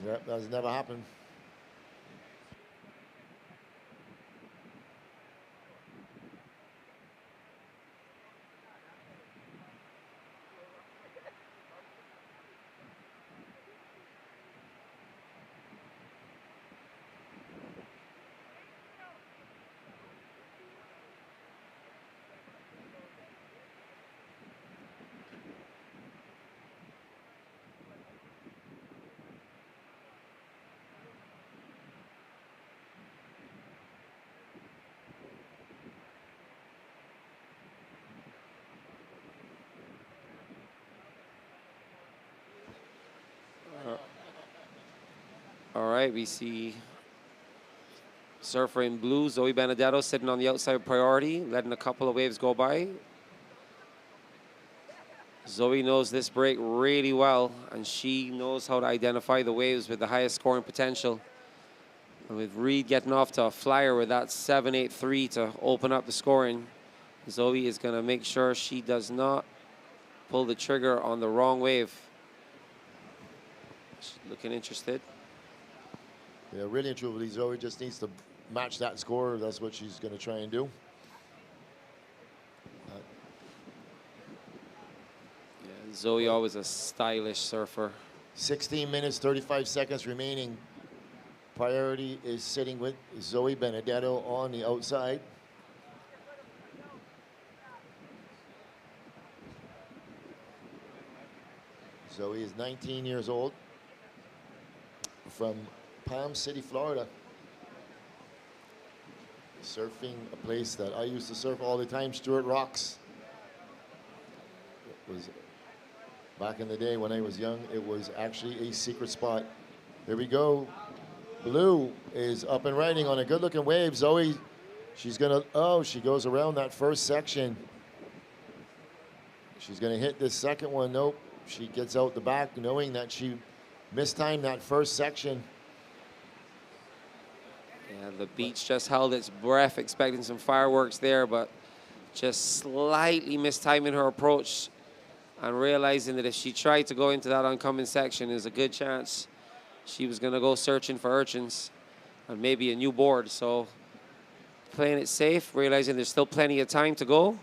Yep, that's never happened. All right, we see surfer in blue, Zoe Benedetto, sitting on the outside priority, letting a couple of waves go by. Zoe knows this break really well, and she knows how to identify the waves with the highest scoring potential. And with Reed getting off to a flyer with that 7.83 to open up the scoring, Zoe is going to make sure she does not pull the trigger on the wrong wave. She's looking interested. Yeah, really and truly, Zoe just needs to match that score. That's what she's going to try and do. Yeah, Zoe always a stylish surfer. 16 minutes, 35 seconds remaining. Priority is sitting with Zoe Benedetto on the outside. Zoe is 19 years old, from Palm City, Florida. Surfing a place that I used to surf all the time, Stewart Rocks. It was back in the day when I was young, it was actually a secret spot. There we go. Blue is up and riding on a good looking wave. Zoe, she's gonna, oh, she goes around that first section. She's gonna hit this second one. Nope, she gets out the back knowing that she mistimed that first section. Yeah, the beach just held its breath, expecting some fireworks there, but just slightly mistiming her approach and realizing that if she tried to go into that oncoming section, there's a good chance she was going to go searching for urchins and maybe a new board. So playing it safe, realizing there's still plenty of time to go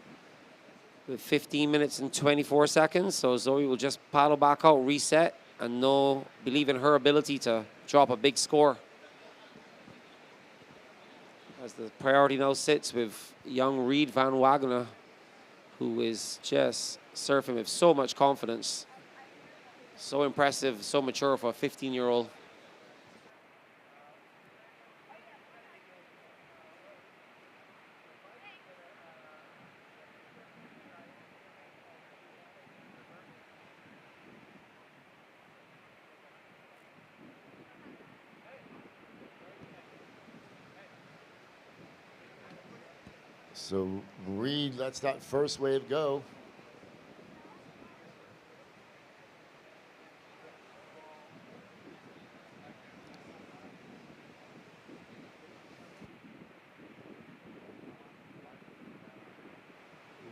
with 15 minutes and 24 seconds. So Zoe will just paddle back out, reset, and believe in her ability to drop a big score. As the priority now sits with young Reed Van Wagner, who is just surfing with so much confidence. So impressive, so mature for a 15-year-old. So Reed lets that first wave go.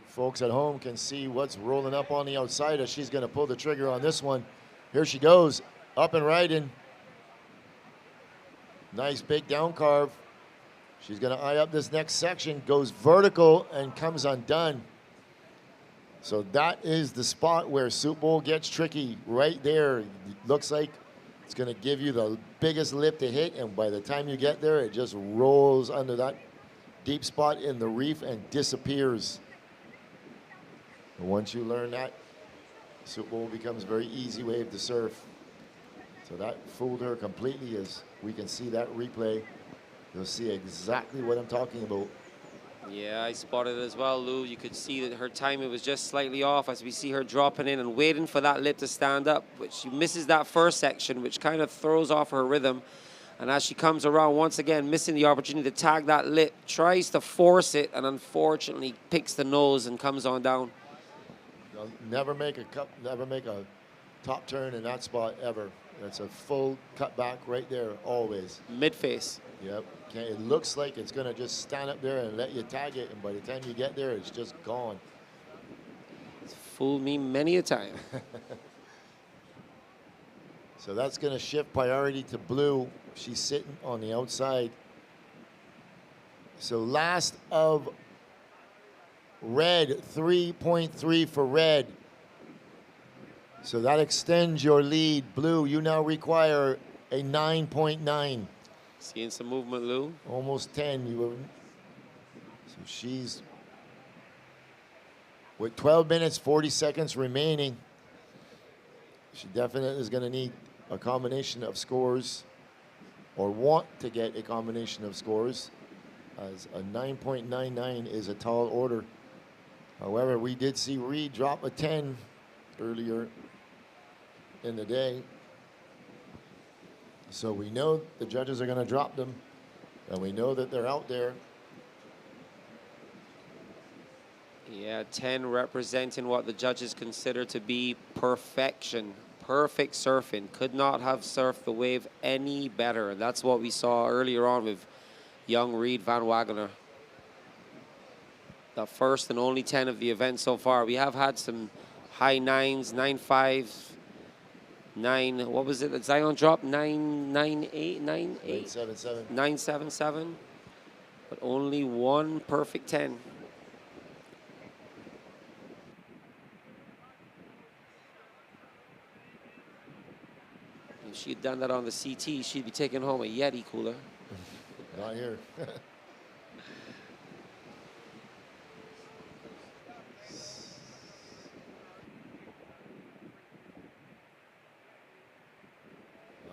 Folks at home can see what's rolling up on the outside as she's going to pull the trigger on this one. Here she goes, up and riding. Nice big down carve. She's going to eye up this next section, goes vertical and comes undone. So that is the spot where Soup Bowl gets tricky right there. It looks like it's going to give you the biggest lip to hit, and by the time you get there, it just rolls under that deep spot in the reef and disappears. And once you learn that, Soup Bowl becomes a very easy wave to surf. So that fooled her completely, as we can see that replay. You'll see exactly what I'm talking about. Yeah, I spotted it as well, Lou. You could see that her timing was just slightly off as we see her dropping in and waiting for that lip to stand up, but she misses that first section, which kind of throws off her rhythm. And as she comes around, once again, missing the opportunity to tag that lip, tries to force it, and unfortunately picks the nose and comes on down. They'll never make a top turn in that spot ever. That's a full cut back right there, always. Mid-face. Yep. Okay, it looks like it's going to just stand up there and let you tag it, and by the time you get there, it's just gone. It's fooled me many a time. So that's going to shift priority to blue. She's sitting on the outside. So last of red, 3.3 for red. So that extends your lead. Blue, you now require a 9.9. Seeing some movement, Lou. Almost 10. So she's with 12 minutes, 40 seconds remaining. She definitely is going to need a combination of scores, or want to get a combination of scores, as a 9.99 is a tall order. However, we did see Reed drop a 10 earlier in the day. So we know the judges are going to drop them, and we know that they're out there. Yeah, 10 representing what the judges consider to be perfection. Perfect surfing. Could not have surfed the wave any better. And that's what we saw earlier on with young Reed Van Wagener. The first and only 10 of the event so far. We have had some high 9s, 9.5, 9, what was it that Zion dropped? 9.98, 9.8? 9.77. 9.77. But only one perfect 10. If she had done that on the CT, she'd be taking home a Yeti cooler. Not here.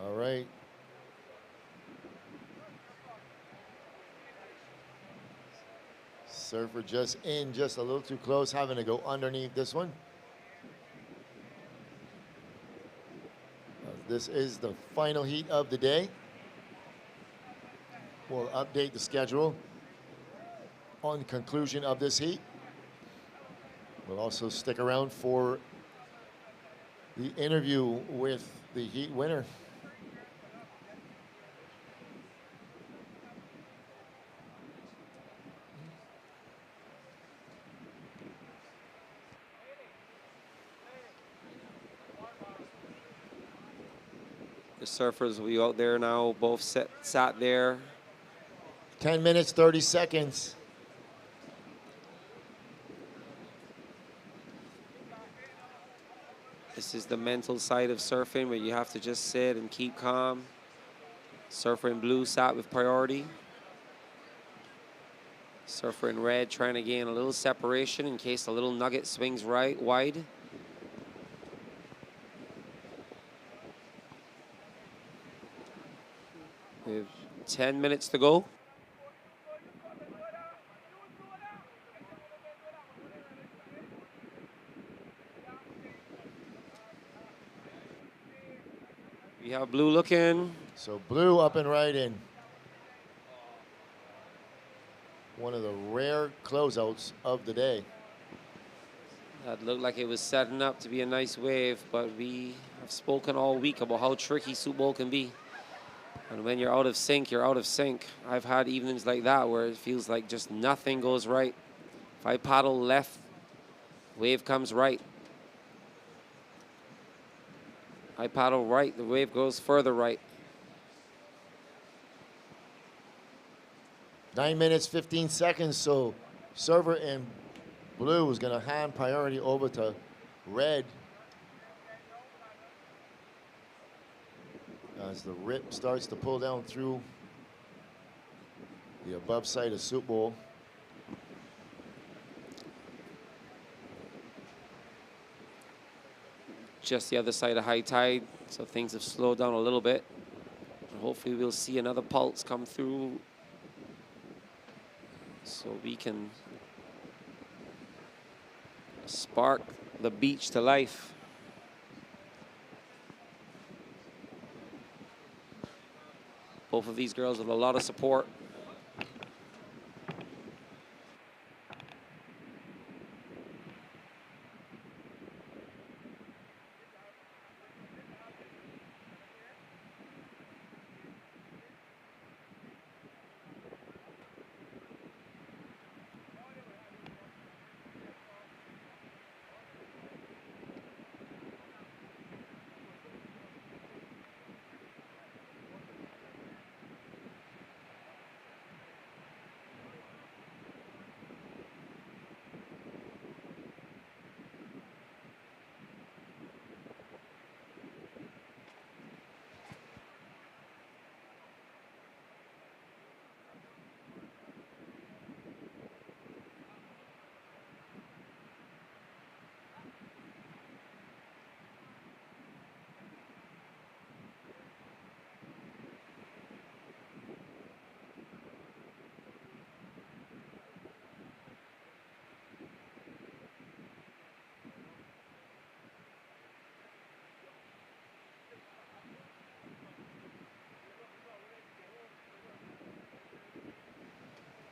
All right. Surfer just in, just a little too close, having to go underneath this one. This is the final heat of the day. We'll update the schedule on the conclusion of this heat. We'll also stick around for the interview with the heat winner. The surfers will be out there now, both sat there. 10 minutes, 30 seconds. This is the mental side of surfing where you have to just sit and keep calm. Surfer in blue sat with priority. Surfer in red trying to gain a little separation in case the little nugget swings right wide. We have 10 minutes to go. We have blue looking. So blue up and right in. One of the rare closeouts of the day. That looked like it was setting up to be a nice wave, but we have spoken all week about how tricky Soup Bowl can be. And when you're out of sync, you're out of sync. I've had evenings like that where it feels like just nothing goes right. If I paddle left, wave comes right. I paddle right, the wave goes further right. 9 minutes, 15 seconds. So server in blue is going to hand priority over to red. As the rip starts to pull down through the above side of Soup Bowl. Just the other side of high tide, so things have slowed down a little bit. And hopefully we'll see another pulse come through so we can spark the beach to life. Both of these girls with a lot of support.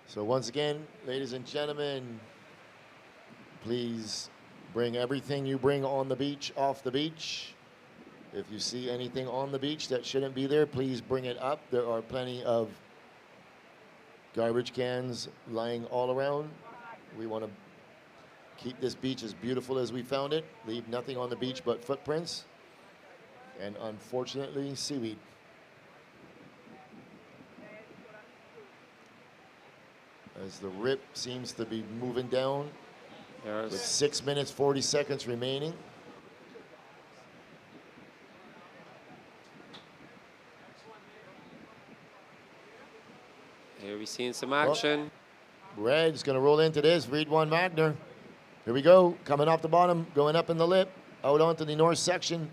So once again, ladies and gentlemen, please bring everything you bring on the beach off the beach. If you see anything on the beach that shouldn't be there, please bring it up. There are plenty of garbage cans lying all around. We want to keep this beach as beautiful as we found it. Leave nothing on the beach but footprints and, unfortunately, seaweed. As the rip seems to be moving down with 6 minutes, 40 seconds remaining. Here we're seeing some action. Red's going to roll into this. Reed one Wagner. Here we go. Coming off the bottom, going up in the lip, out onto the north section.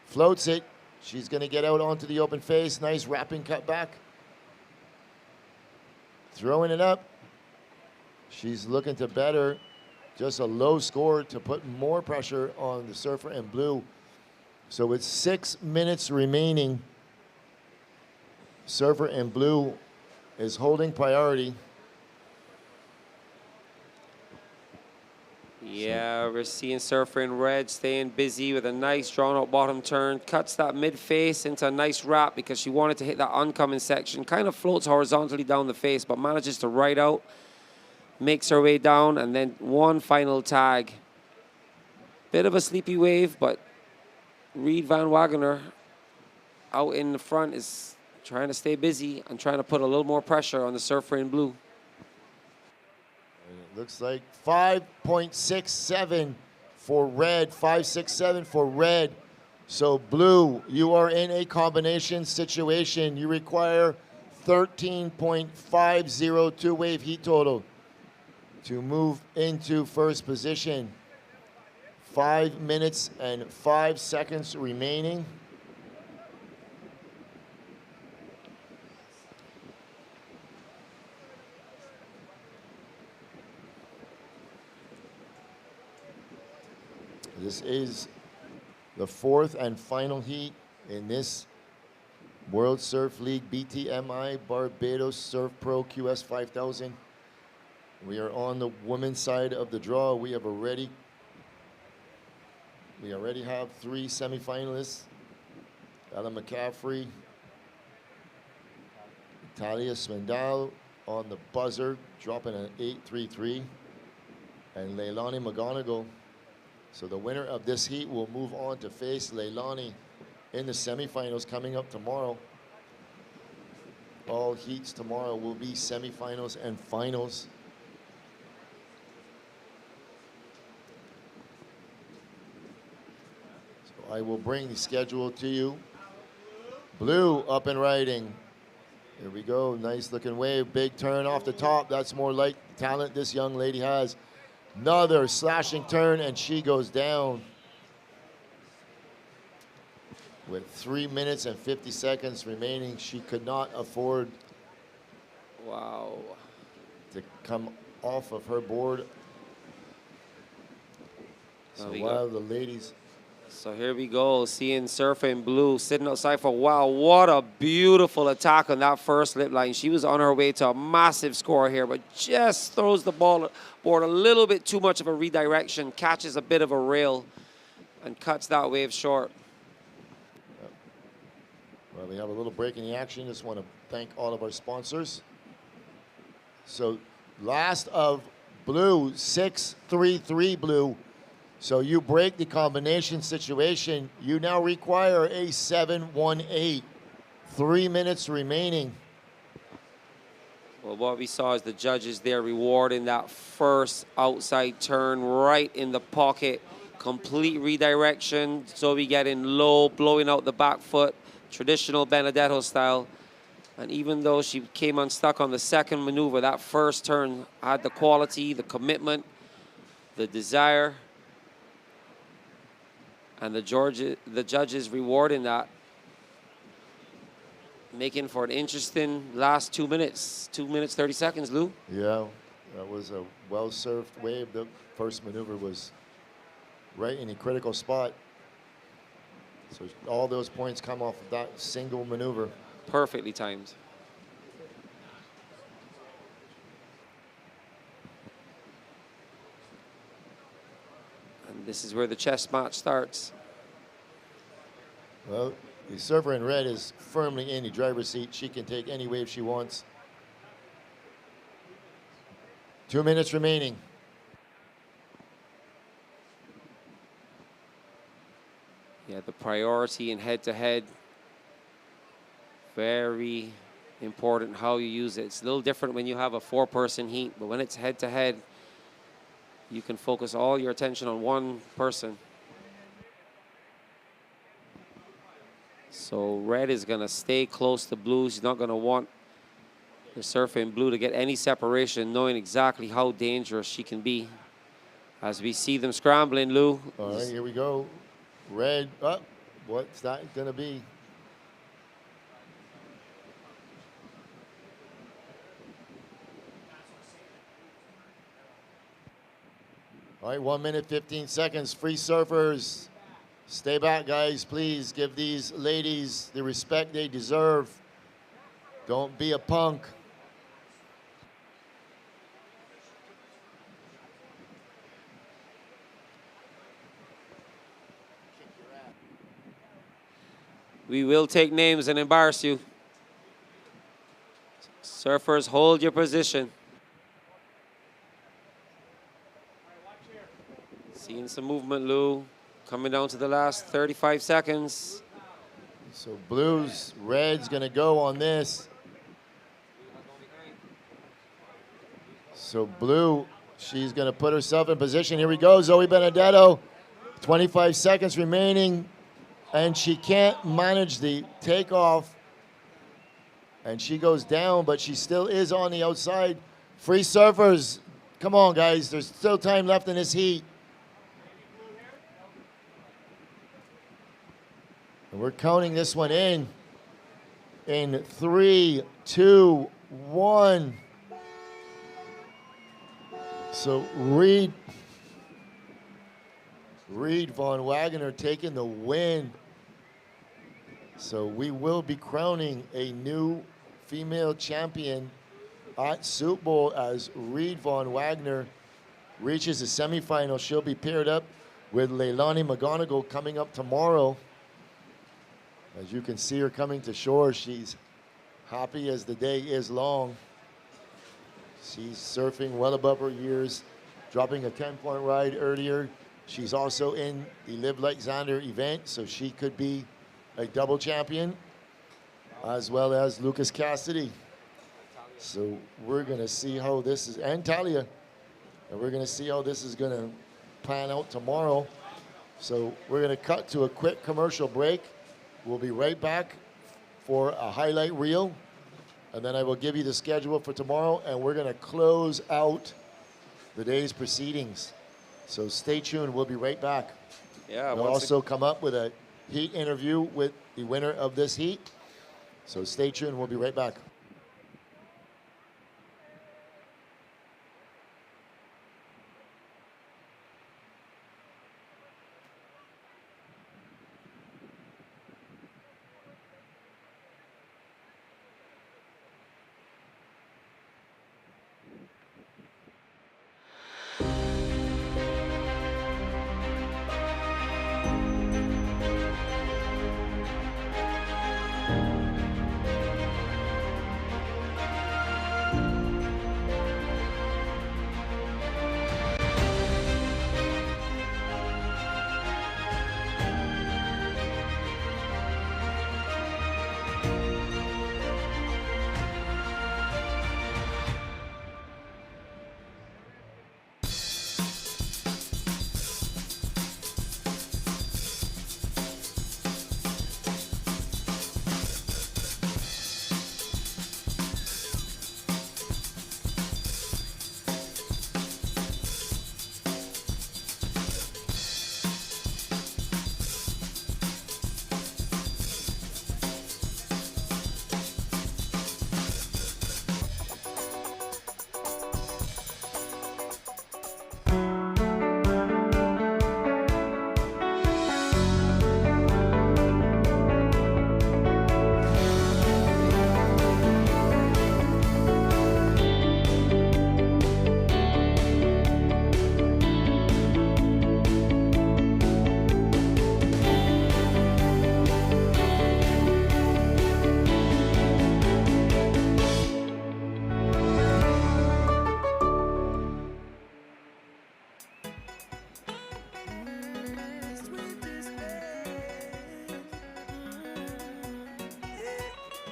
Floats it. She's going to get out onto the open face. Nice wrapping cut back. Throwing it up. She's looking to better. Just a low score to put more pressure on the surfer in blue. So with 6 minutes remaining, surfer in blue is holding priority. Yeah, we're seeing surfer in red staying busy with a nice drawn-out bottom turn. Cuts that mid-face into a nice wrap because she wanted to hit that oncoming section. Kind of floats horizontally down the face, but manages to ride out. Makes her way down, and then one final tag. Bit of a sleepy wave, but Reed Van Wagener out in the front is trying to stay busy and trying to put a little more pressure on the surfer in blue. And it looks like 5.67 for red, 5.67 for red. So blue, you are in a combination situation. You require 13.502 wave heat total to move into first position. 5 minutes and 5 seconds remaining. This is the fourth and final heat in this World Surf League BTMI Barbados Surf Pro QS 5000. We are on the women's side of the draw. We already have 3 semifinalists. Ella McCaffrey, Talia Swindal on the buzzer, dropping an 8.33, and Leilani McGonigal. So the winner of this heat will move on to face Leilani in the semifinals coming up tomorrow. all heats tomorrow will be semifinals and finals. So I will bring the schedule to you. Blue up and riding. Here we go, nice looking wave, big turn off the top. That's more like talent this young lady has. Another slashing turn and she goes down. With 3 minutes and 50 seconds remaining, she could not afford to come off of her board. So while the ladies... So here we go, seeing Surfing Blue sitting outside for a while. What a beautiful attack on that first lip line. She was on her way to a massive score here, but just throws the board a little bit too much of a redirection, catches a bit of a rail, and cuts that wave short. Well, we have a little break in the action. Just want to thank all of our sponsors. So last of Blue, 6-3-3 Blue. So you break the combination situation. You now require a 7-1-8. 3 minutes remaining. Well, what we saw is the judges there rewarding that first outside turn right in the pocket. Complete redirection. So we get in low, blowing out the back foot. Traditional Benedetto style. And even though she came unstuck on the second maneuver, that first turn had the quality, the commitment, the desire. And the judges rewarding that, making for an interesting last 2 minutes. 2 minutes, 30 seconds, Lou. Yeah, that was a well-served wave. The first maneuver was right in a critical spot. So all those points come off of that single maneuver. Perfectly timed. And this is where the chess match starts. Well, the server in red is firmly in the driver's seat. She can take any wave she wants. 2 minutes remaining. Yeah, the priority in head-to-head, very important how you use it. It's a little different when you have a four-person heat, but when it's head-to-head, you can focus all your attention on one person. So red is going to stay close to blue. She's not going to want the Surfing Blue to get any separation, knowing exactly how dangerous she can be. As we see them scrambling, Lou. All right, here we go. Red up. What's that going to be? All right, 1 minute, 15 seconds. Free surfers. Stay back, guys. Please give these ladies the respect they deserve. Don't be a punk. We will take names and embarrass you. Surfers, hold your position. Seeing some movement, Lou. Coming down to the last 35 seconds. So blues, red's going to go on this. So blue, she's going to put herself in position. Here we go, Zoe Benedetto. 25 seconds remaining. And she can't manage the takeoff. And she goes down, but she still is on the outside. Free surfers, come on, guys. There's still time left in this heat. And we're counting this one in 3, 2, 1. So Reed von Wagner taking the win. So we will be crowning a new female champion at Soup Bowl as Reed von Wagner reaches the semifinal. She'll be paired up with Leilani McGonigal coming up tomorrow. As you can see her coming to shore, she's happy as the day is long. She's surfing well above her years, dropping a 10-point ride earlier. She's also in the Live Like Zander event, so she could be a double champion. as well as Lucas Cassidy. So we're going to see how this is, and Talia. And we're going to see how this is going to plan out tomorrow. So we're going to cut to a quick commercial break. We'll be right back for a highlight reel. And then I will give you the schedule for tomorrow. And we're going to close out the day's proceedings. So stay tuned. We'll be right back. Yeah. We'll also come up with a heat interview with the winner of this heat. So stay tuned. We'll be right back.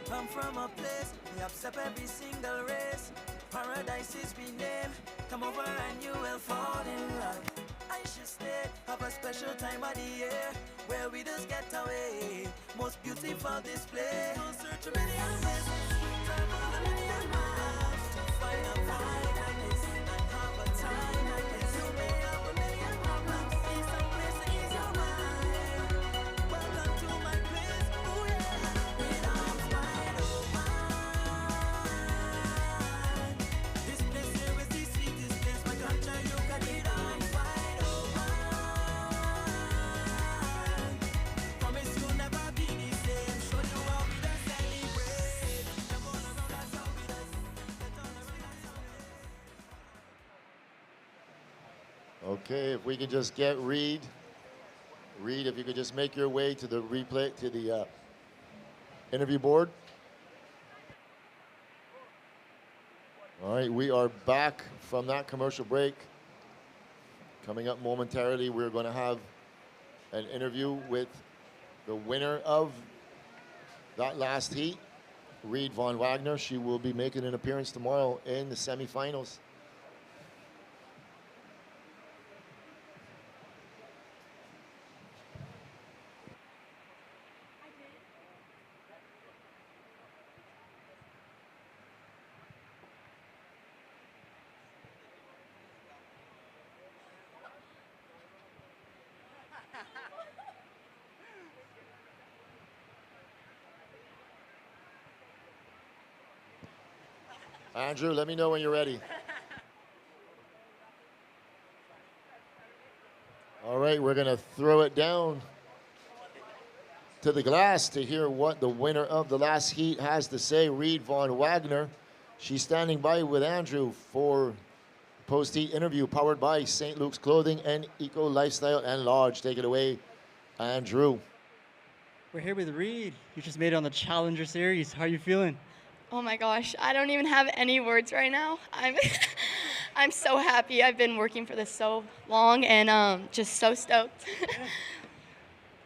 Come from a place, we accept every single race. Paradise is we name. Come over and you will fall in love. I should stay, have a special time of the year where we just get away. Most beautiful display. We'll search a million places, travel a million miles to find a vibe like this and have a time like this. You may have a million problems, see some place to ease your mind. Welcome to my place, oh yeah. With arms wide open. This place here is the sweetest place. My country, you got it arms wide open. Promise you'll never be the same. Show you how we done celebrate. Come on around, that's how we done. Get on around, that's how we done. Okay, if we can just get Reed, if you could just make your way to the replay, to the interview board. All right, we are back from that commercial break. Coming up momentarily, we're going to have an interview with the winner of that last heat, Reed Von Wagner. She will be making an appearance tomorrow in the semifinals. Andrew, let me know when you're ready. All right, we're going to throw it down to the glass to hear what the winner of the last heat has to say, Reed Von Wagner. She's standing by with Andrew for post-heat interview powered by St. Luke's Clothing and Eco Lifestyle and Lodge. Take it away, Andrew. We're here with Reed. You just made it on the Challenger Series. How are you feeling? Oh my gosh, I don't even have any words right now. I'm so happy. I've been working for this so long and just so stoked.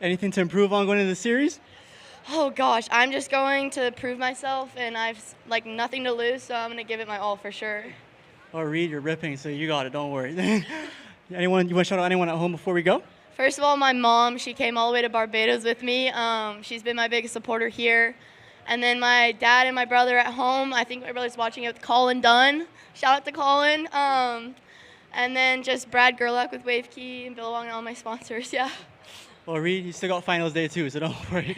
Anything to improve on going into the series? Oh gosh, I'm just going to prove myself, and I've like nothing to lose, so I'm gonna give it my all for sure. Oh, Reed, you're ripping, so you got it. Don't worry. You want to shout out anyone at home before we go? First of all, my mom, she came all the way to Barbados with me. She's been my biggest supporter here. And then my dad and my brother at home. I think my brother's watching it with Colin Dunn. Shout out to Colin. And then just Brad Gerlach with Wave Key and Billabong and all my sponsors, yeah. Well, Reed, you still got finals day too, so don't worry.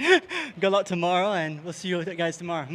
Good luck tomorrow, and we'll see you guys tomorrow.